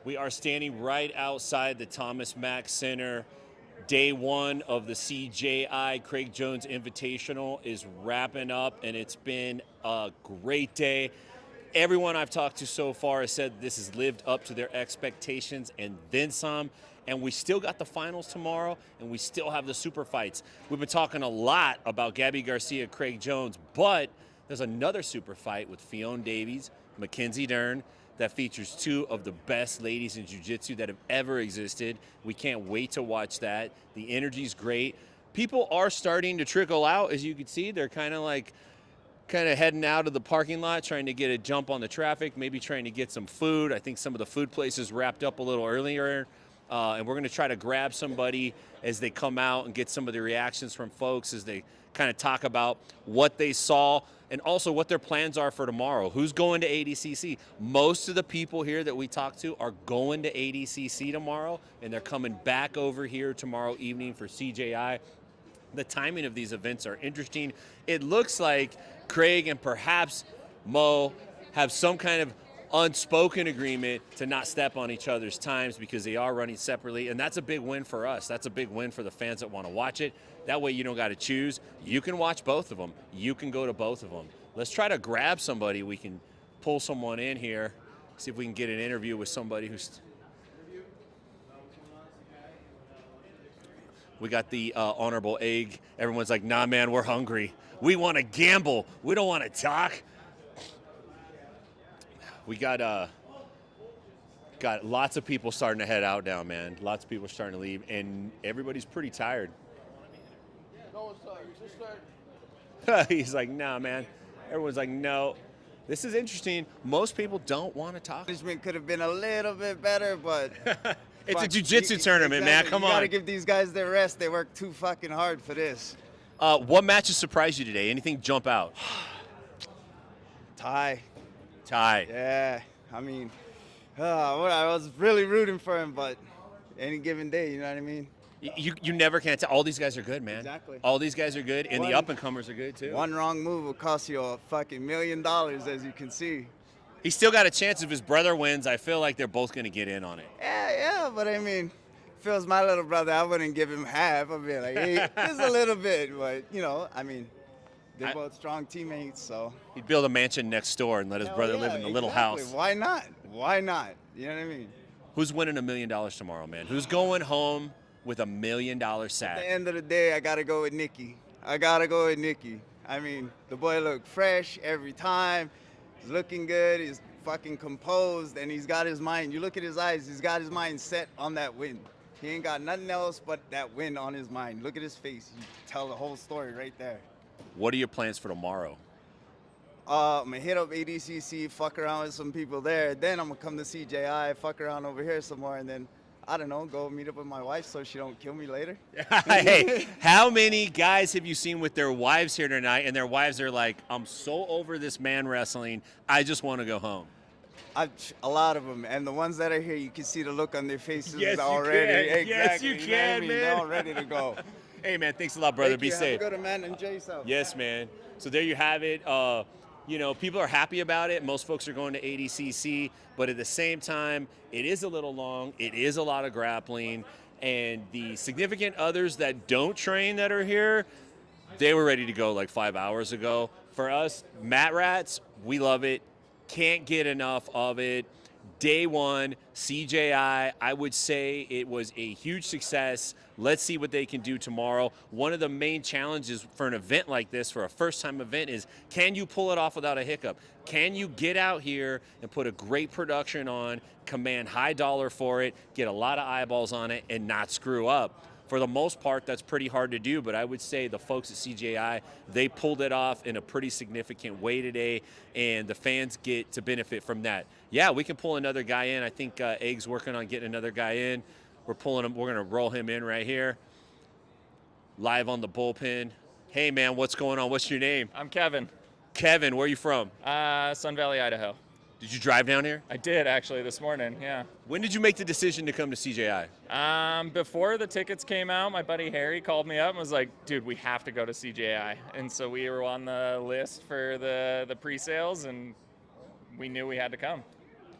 We are standing right outside the Thomas Mack Center. Day one of the CJI Craig Jones Invitational is wrapping up, and it's been a great day. Everyone I've talked to so far has said this has lived up to their expectations and then some. And we still got the finals tomorrow, and we still have the super fights. We've been talking a lot about Gabby Garcia, Craig Jones, but there's another super fight with Fionn Davies, Mackenzie Dern, that features two of the best ladies in jiu-jitsu that have ever existed. We can't wait to watch that. The energy's great. People are starting to trickle out, as you can see. They're kind of heading out of the parking lot, trying to get a jump on the traffic, maybe trying to get some food. I think some of the food places wrapped up a little earlier. And we're going to try to grab somebody as they come out and get some of the reactions from folks as they kind of talk about what they saw and also what their plans are for tomorrow. Who's going to ADCC? Most of the people here that we talk to are going to ADCC tomorrow, and they're coming back over here tomorrow evening for CJI. The timing of these events are interesting. It looks like Craig and perhaps Mo have some kind of unspoken agreement to not step on each other's times because they are running separately, and that's a big win for us. That's a big win for the fans that want to watch it. That way you don't got to choose. You can watch both of them. You can go to both of them. Let's try to grab somebody. We can pull someone in here, see if we can get an interview with somebody who's... We got the Honorable Egg. Everyone's like, nah, man, we're hungry. We want to gamble. We don't want to talk. We got lots of people starting to head out now, man. Lots of people starting to leave, and everybody's pretty tired. He's like, nah, man. Everyone's like, no. This is interesting. Most people don't want to talk. Management could have been a little bit better, but it's a jiu-jitsu tournament, man. Come on. You gotta give these guys their rest. They work too fucking hard for this. What matches surprised you today? Anything jump out? Ty. Yeah, I mean, I was really rooting for him, but any given day, you know what I mean? You never can tell. All these guys are good, man. Exactly. All these guys are good, and the up-and-comers are good, too. One wrong move will cost you a fucking $1 million, as you can see. He's still got a chance if his brother wins. I feel like they're both going to get in on it. Yeah, but I mean, if it was my little brother, I wouldn't give him half. I'd be like, hey, just a little bit, but, you know, I mean, they're both strong teammates, so. He'd build a mansion next door and let his brother live in the little house. Why not? Why not? You know what I mean? Who's winning $1 million tomorrow, man? Who's going home with $1 million sack? At the end of the day, I got to go with Nicky. I mean, the boy looked fresh every time. He's looking good. He's fucking composed, and he's got his mind. You look at his eyes. He's got his mind set on that win. He ain't got nothing else but that win on his mind. Look at his face. You tell the whole story right there. What are your plans for tomorrow? I'm gonna hit up ADCC, fuck around with some people there. Then I'm gonna come to CJI, fuck around over here some more, and then I don't know, go meet up with my wife so she don't kill me later. Hey, how many guys have you seen with their wives here tonight, and their wives are like, I'm so over this man wrestling, I just want to go home? A lot of them, and the ones that are here, you can see the look on their faces Yes, already. you can. Exactly. Yes, you know what I can, mean? man. They're all ready to go. Hey, man, thanks a lot, brother. Thank Be you. safe. Have a good man. Enjoy yourself. Yes, man. So there you have it. You know, people are happy about it. Most folks are going to ADCC, but at the same time, it is a little long. It is a lot of grappling. And the significant others that don't train that are here, they were ready to go like 5 hours ago. For us, Mat Rats, we love it. Can't get enough of it. Day one, CJI, I would say it was a huge success. Let's see what they can do tomorrow. One of the main challenges for an event like this, for a first-time event, is can you pull it off without a hiccup? Can you get out here and put a great production on, command high dollar for it, get a lot of eyeballs on it, and not screw up? For the most part, that's pretty hard to do, but I would say the folks at CJI, they pulled it off in a pretty significant way today, and the fans get to benefit from that. Yeah, we can pull another guy in. I think Egg's working on getting another guy in. We're pulling him. We're going to roll him in right here, live on the bullpen. Hey, man, what's going on? What's your name? I'm Kevin. Kevin, where are you from? Sun Valley, Idaho. Did you drive down here? I did, actually, this morning, yeah. When did you make the decision to come to CJI? Before the tickets came out, my buddy Harry called me up and was like, dude, we have to go to CJI. And so we were on the list for the pre-sales, and we knew we had to come.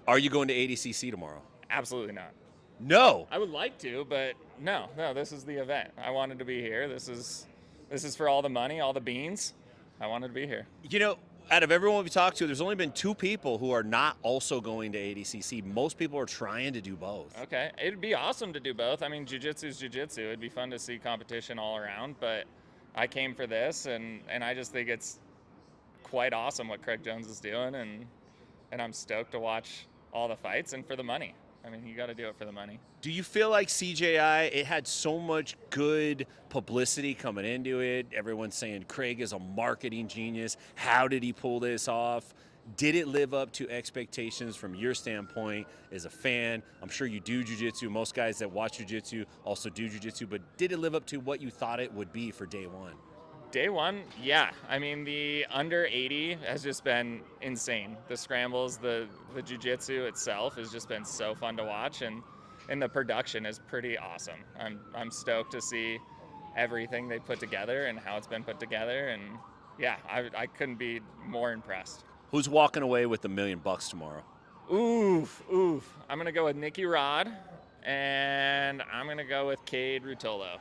Are you going to ADCC tomorrow? Absolutely not. No. I would like to, but no, this is the event. I wanted to be here. This is for all the money, all the beans. I wanted to be here. You know, out of everyone we've talked to, there's only been 2 people who are not also going to ADCC. Most people are trying to do both. Okay. It'd be awesome to do both. I mean, jiu-jitsu is jiu-jitsu. It'd be fun to see competition all around, but I came for this, and I just think it's quite awesome what CRAIG Jones is doing, and I'm stoked to watch all the fights and for the money. I mean, you got to do it for the money. Do you feel like CJI, it had so much good publicity coming into it? Everyone's saying Craig is a marketing genius. How did he pull this off? Did it live up to expectations from your standpoint as a fan? I'm sure you do jiu-jitsu. Most guys that watch jiu-jitsu also do jiu-jitsu, but did it live up to what you thought it would be for day one? Day one, yeah. I mean, the under 80 has just been insane. The scrambles, the jiu-jitsu itself has just been so fun to watch, and the production is pretty awesome. I'm stoked to see everything they put together and how it's been put together, and yeah, I couldn't be more impressed. Who's walking away with $1 million tomorrow? Oof. I'm gonna go with Nicky Rod, and I'm gonna go with Cade Rutolo.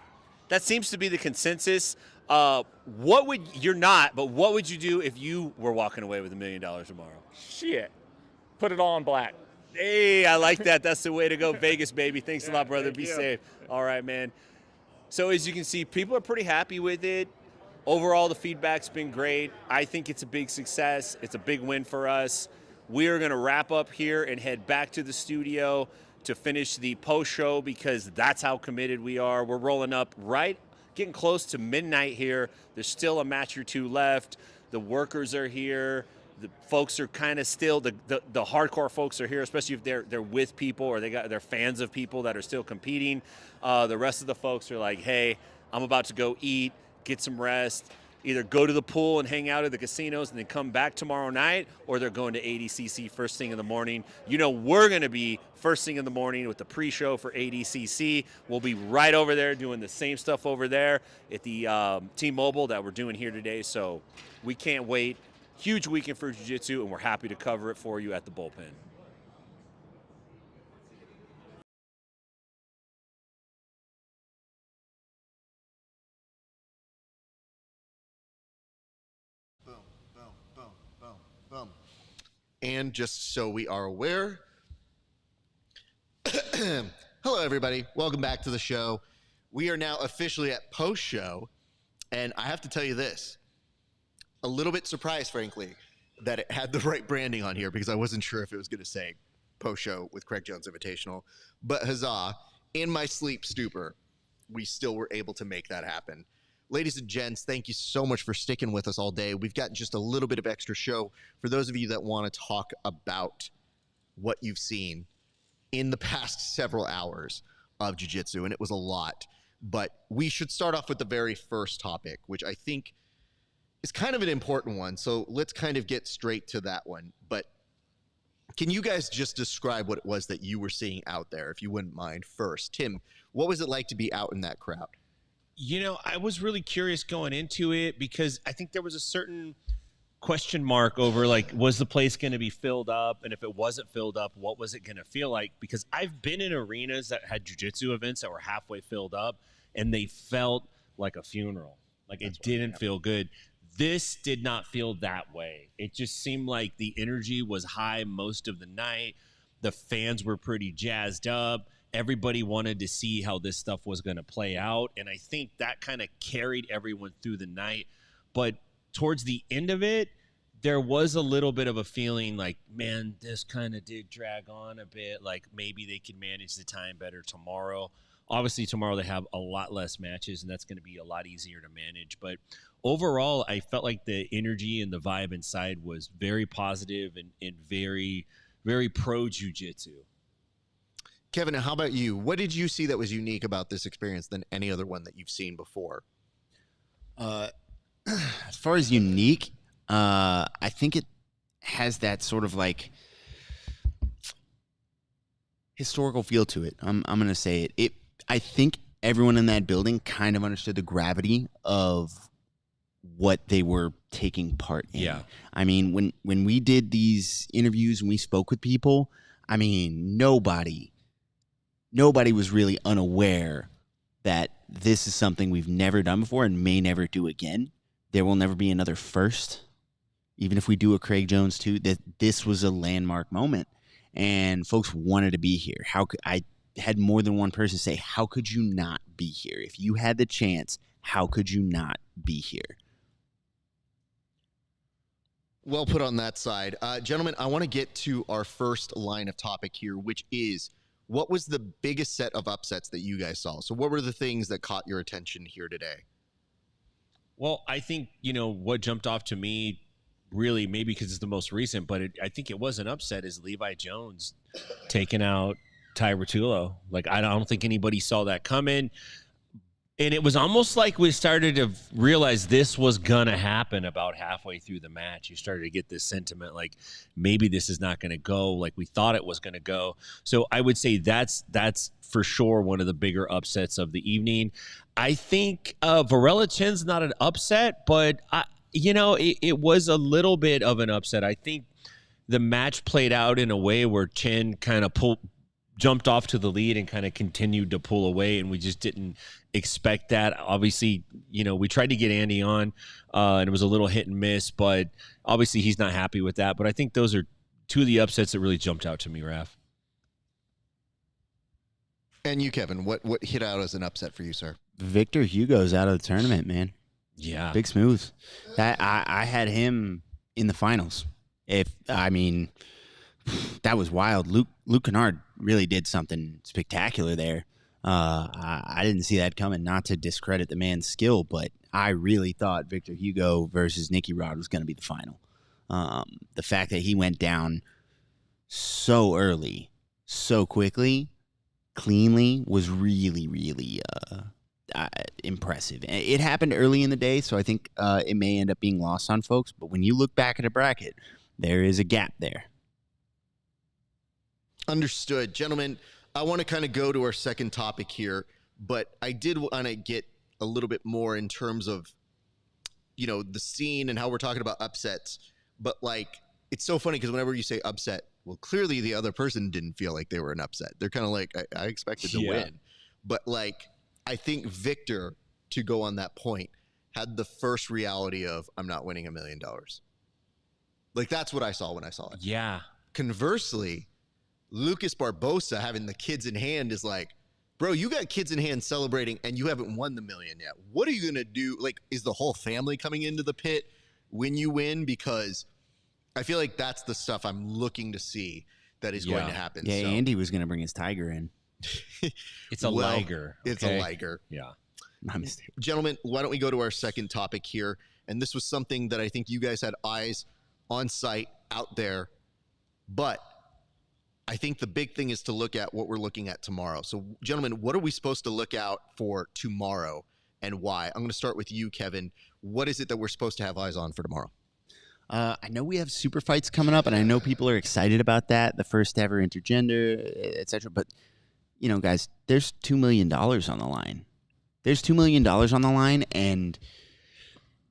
That seems to be the consensus. What would you do if you were walking away with $1 million tomorrow? Shit. Put it all in black. Hey, I like that. That's the way to go. Vegas, baby. Thanks a lot, brother. Be safe. All right, man. So as you can see, people are pretty happy with it. Overall, the feedback's been great. I think it's a big success. It's a big win for us. We are going to wrap up here and head back to the studio to finish the post-show because that's how committed we are. We're rolling up getting close to midnight here. There's still a match or 2 left. The workers are here. The folks are kind of still, the hardcore folks are here, especially if they're with people or they're fans of people that are still competing. The rest of the folks are like, hey, I'm about to go eat, get some rest, either go to the pool and hang out at the casinos and then come back tomorrow night, or they're going to ADCC first thing in the morning. You know, we're going to be first thing in the morning with the pre-show for ADCC. We'll be right over there doing the same stuff over there at the T-Mobile that we're doing here today. So we can't wait. Huge weekend for jiu-jitsu, and we're happy to cover it for you at the Bullpen. Boom. And just so we are aware, hello everybody, welcome back to the show. We are now officially at post-show, and I have to tell you this, a little bit surprised, frankly, that it had the right branding on here because I wasn't sure if it was going to say post-show with CRAIG Jones Invitational, but huzzah, in my sleep stupor, we still were able to make that happen. Ladies and gents, thank you so much for sticking with us all day. We've got just a little bit of extra show for those of you that want to talk about what you've seen in the past several hours of jiu-jitsu, and it was a lot. But we should start off with the very first topic, which I think is kind of an important one. So let's kind of get straight to that one. But can you guys just describe what it was that you were seeing out there, if you wouldn't mind? First, Tim, what was it like to be out in that crowd? You know, I was really curious going into it because I think there was a certain question mark over, like, was the place going to be filled up? And if it wasn't filled up, what was it going to feel like? Because I've been in arenas that had jiu-jitsu events that were halfway filled up, and they felt like a funeral. Like, it didn't feel good. This did not feel that way. It just seemed like the energy was high most of the night. The fans were pretty jazzed up. Everybody wanted to see how this stuff was going to play out. And I think that kind of carried everyone through the night. But towards the end of it, there was a little bit of a feeling like, man, this kind of did drag on a bit. Like, maybe they can manage the time better tomorrow. Obviously, tomorrow they have a lot less matches, and that's going to be a lot easier to manage. But overall, I felt like the energy and the vibe inside was very positive and very, very pro jiu-jitsu. Kevin, how about you? What did you see that was unique about this experience than any other one that you've seen before? As far as unique, I think it has that sort of like historical feel to it. I'm going to say it. I think everyone in that building kind of understood the gravity of what they were taking part in. Yeah. I mean, when we did these interviews and we spoke with people, I mean, nobody was really unaware that this is something we've never done before and may never do again. There will never be another first. Even if we do a Craig Jones 2, that this was a landmark moment, and folks wanted to be here. I had more than one person say, how could you not be here? If you had the chance, how could you not be here? Well put on that side. Gentlemen, I want to get to our first line of topic here, which is, what was the biggest set of upsets that you guys saw? So what were the things that caught your attention here today? Well, I think, what jumped off to me, really, maybe because it's the most recent, but I think it was an upset, is Levi Jones taking out Ty Rotullo. Like, I don't think anybody saw that coming. And it was almost like we started to realize this was going to happen about halfway through the match. You started to get this sentiment like maybe this is not going to go like we thought it was going to go. So I would say that's for sure one of the bigger upsets of the evening. I think Varela Chen's not an upset, but it was a little bit of an upset. I think the match played out in a way where Chen kind of jumped off to the lead and kind of continued to pull away, and we just didn't expect that. Obviously, we tried to get Andy on, and it was a little hit and miss, but obviously he's not happy with that. But I think those are two of the upsets that really jumped out to me, Raf. And you, Kevin, what hit out as an upset for you, sir? Victor Hugo's out of the tournament, man. Yeah. Big Smooth. That I had him in the finals. That was wild. Luke Kennard really did something spectacular there. I didn't see that coming, not to discredit the man's skill, but I really thought Victor Hugo versus Nicky Rod was going to be the final. The fact that he went down so early, so quickly, cleanly, was really, really impressive. It happened early in the day, so I think it may end up being lost on folks, but when you look back at a bracket, there is a gap there. Understood. Gentlemen, I want to kind of go to our second topic here, but I did want to get a little bit more in terms of, the scene and how we're talking about upsets. But, it's so funny because whenever you say upset, well, clearly the other person didn't feel like they were an upset. They're kind of like, I expected to win. But, I think Victor, to go on that point, had the first reality of, I'm not winning $1 million. That's what I saw when I saw it. Yeah. Conversely, Lucas Barbosa having the kids in hand is like, bro, you got kids in hand celebrating and you haven't won the $1 million yet. What are you going to do? Is the whole family coming into the pit when you win? Because I feel like that's the stuff I'm looking to see that is going to happen. Yeah, so, Andy was going to bring his tiger in. It's a liger. It's a liger. Yeah. My mistake. Gentlemen, why don't we go to our second topic here? And this was something that I think you guys had eyes on site out there. But I think the big thing is to look at what we're looking at tomorrow. So, gentlemen, what are we supposed to look out for tomorrow and why? I'm going to start with you, Kevin. What is it that we're supposed to have eyes on for tomorrow? I know we have super fights coming up, and I know people are excited about that, the first ever intergender, etc. But, you know, guys, there's $2 million on the line. There's $2 million on the line, and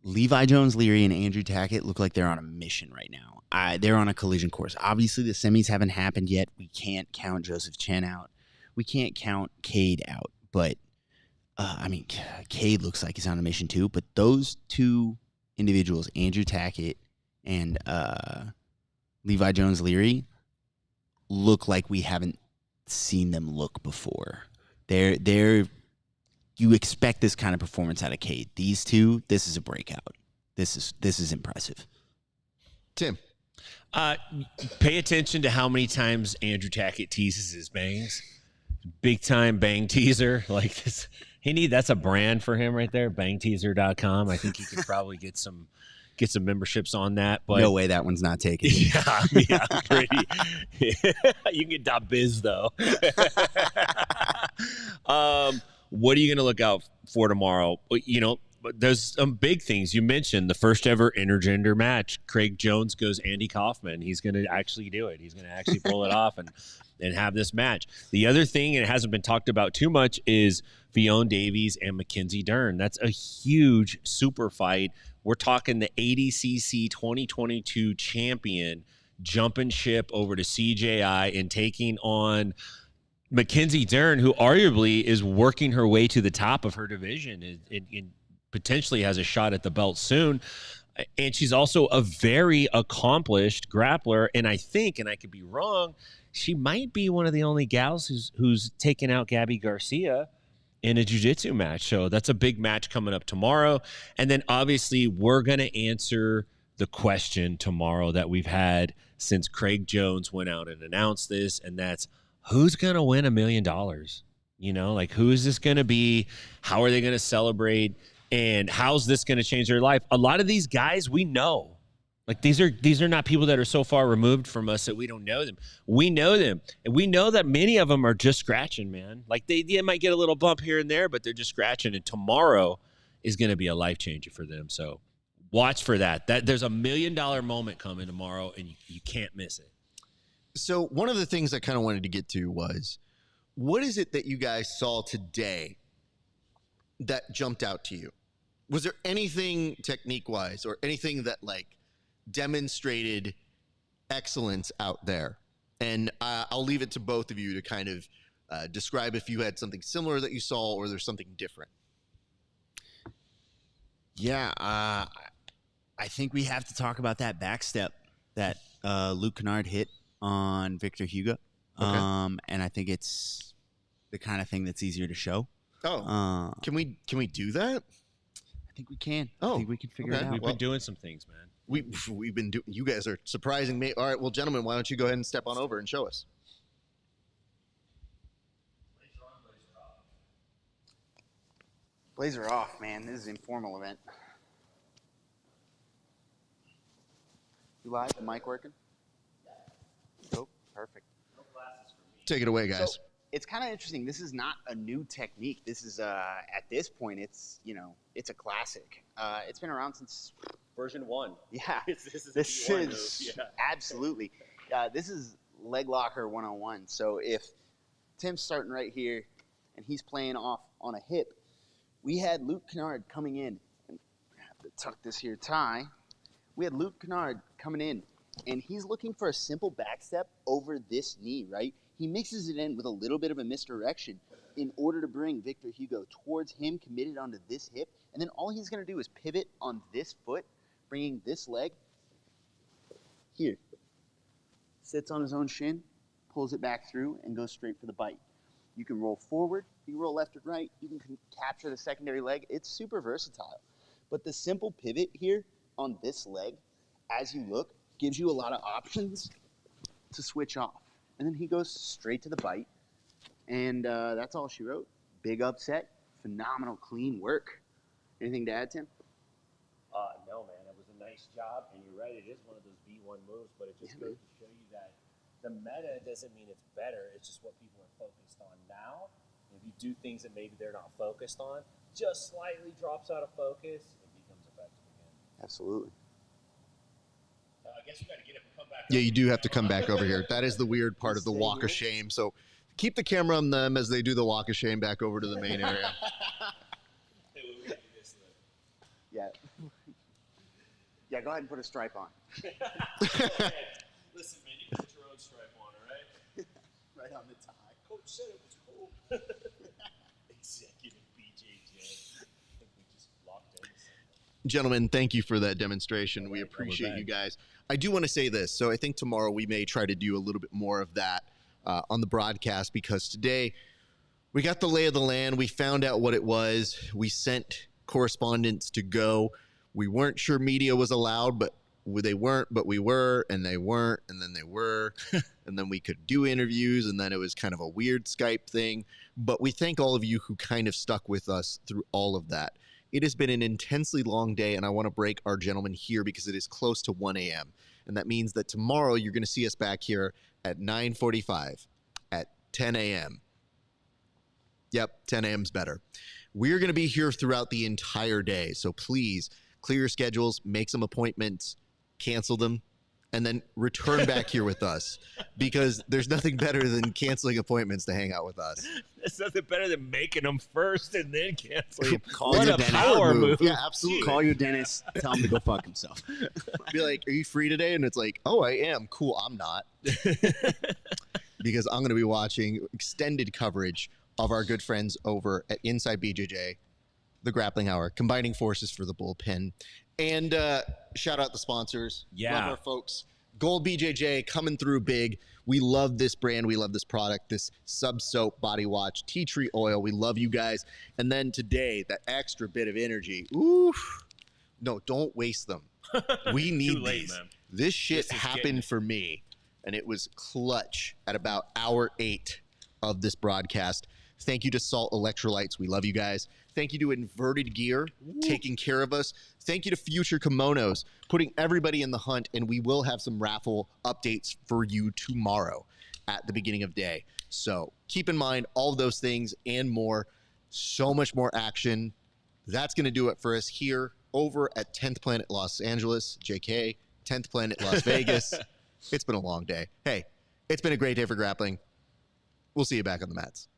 Levi Jones-Leary and Andrew Tackett look like they're on a mission right now. They're on a collision course. Obviously, the semis haven't happened yet. We can't count Joseph Chen out. We can't count Cade out. But, Cade looks like he's on a mission too. But those two individuals, Andrew Tackett and Levi Jones-Leary, look like we haven't seen them look before. You expect this kind of performance out of Cade. These two, this is a breakout. This is impressive. Tim, pay attention to how many times Andrew Tackett teases his bangs. Big time bang teaser like this. That's a brand for him right there. Bangteaser.com. I think he could probably get some memberships on that. But no way that one's not taken. Yeah, pretty. You can get .biz though. What are you going to look out for tomorrow? You know, there's some big things. You mentioned the first ever intergender match. Craig Jones goes Andy Kaufman. He's going to actually do it. He's going to actually pull it off and have this match. The other thing, and it hasn't been talked about too much, is Fionn Davies and Mackenzie Dern. That's a huge super fight. We're talking the ADCC 2022 champion jumping ship over to CJI and taking on Mackenzie Dern, who arguably is working her way to the top of her division and potentially has a shot at the belt soon. And she's also a very accomplished grappler. And I think, and I could be wrong, she might be one of the only gals who's taken out Gabby Garcia in a jiu-jitsu match. So that's a big match coming up tomorrow. And then obviously we're going to answer the question tomorrow that we've had since Craig Jones went out and announced this, and that's, who's going to win $1 million? You know, like, who is this going to be? How are they going to celebrate? And how's this going to change their life? A lot of these guys we know. Like, these are not people that are so far removed from us that we don't know them. We know them. And we know that many of them are just scratching, man. Like, they might get a little bump here and there, but they're just scratching. And tomorrow is going to be a life changer for them. So watch for that. There's $1 million moment coming tomorrow, and you can't miss it. So one of the things I kind of wanted to get to was, what is it that you guys saw today that jumped out to you? Was there anything technique-wise or anything that, like, demonstrated excellence out there? And I'll leave it to both of you to kind of describe if you had something similar that you saw or there's something different. Yeah, I think we have to talk about that backstep that Luke Kennard hit on Victor Hugo. Okay. And I think it's the kind of thing that's easier to show. Oh, can we do that? I think we can. Oh, I think we can figure it out. We've been doing some things, man. We've been doing. You guys are surprising me. All right, well, gentlemen, why don't you go ahead and step on over and show us? Blazer off, man. This is an informal event. You live? The mic working? Cool. Perfect. Take it away, guys. So, it's kind of interesting. This is not a new technique. This is, at this point, it's a classic. It's been around since version 1. Yeah. This is absolutely. This is leg locker 101. So if Tim's starting right here and he's playing off on a hip, we had Luke Kennard coming in. And I have to tuck this here tie. We had Luke Kennard coming in, and he's looking for a simple back step over this knee, right? He mixes it in with a little bit of a misdirection in order to bring Victor Hugo towards him, committed onto this hip, and then all he's going to do is pivot on this foot, bringing this leg here. Sits on his own shin, pulls it back through, and goes straight for the bite. You can roll forward, you can roll left or right, you can capture the secondary leg. It's super versatile. But the simple pivot here on this leg, as you look, gives you a lot of options to switch off. And then he goes straight to the bite. And that's all she wrote. Big upset, phenomenal, clean work. Anything to add, Tim? No, man, it was a nice job, and you're right, it is one of those B1 moves, but it just goes to show you that the meta doesn't mean it's better, it's just what people are focused on now. If you do things that maybe they're not focused on, just slightly drops out of focus, it becomes effective again. Absolutely. I guess you got to get up and come back. Yeah, you do have to come back over here. That is the weird part of the walk of shame. So keep the camera on them as they do the walk of shame back over to the main area. Yeah. Yeah, go ahead and put a stripe on. Listen, man, you put your own stripe on, all right? Right on the tie. Coach said it was cool. Executive BJJ. I think we just locked in. Gentlemen, thank you for that demonstration. We appreciate you guys. I do want to say this. So I think tomorrow we may try to do a little bit more of that on the broadcast, because today we got the lay of the land. We found out what it was. We sent correspondents to go. We weren't sure media was allowed, but they weren't, but we were, and they weren't, and then they were, and then we could do interviews, and then it was kind of a weird Skype thing. But we thank all of you who kind of stuck with us through all of that. It has been an intensely long day, and I want to break our gentlemen here because it is close to 1 a.m. And that means that tomorrow you're going to see us back here at 9:45, at 10 a.m. Yep, 10 a.m. is better. We're going to be here throughout the entire day, so please clear your schedules, make some appointments, cancel them, and then return back here with us, because there's nothing better than canceling appointments to hang out with us. There's nothing better than making them first and then canceling. Call What your a dentist. power move. Yeah, absolutely. Call your dentist, tell him to go fuck himself. Be like, are you free today? And it's like, oh, I am. Cool, I'm not. Because I'm going to be watching extended coverage of our good friends over at Inside BJJ, the Grappling Hour, combining forces for the Bullpen. And shout out the sponsors. Yeah. Love our folks. Gold BJJ coming through big. We love this brand. We love this product, this Sub Soap Body Wash, Tea Tree Oil. We love you guys. And then today, that extra bit of energy. Oof. No, don't waste them. We need Too late, these. man. This shit This is happened getting- for me, and it was clutch at about hour 8 of this broadcast. Thank you to Salt Electrolytes. We love you guys. Thank you to Inverted Gear, taking care of us. Thank you to Future Kimonos, putting everybody in the hunt, and we will have some raffle updates for you tomorrow at the beginning of day. So keep in mind all of those things and more. So much more action. That's going to do it for us here over at 10th Planet Los Angeles, JK, 10th Planet Las Vegas. It's been a long day. Hey, it's been a great day for grappling. We'll see you back on the mats.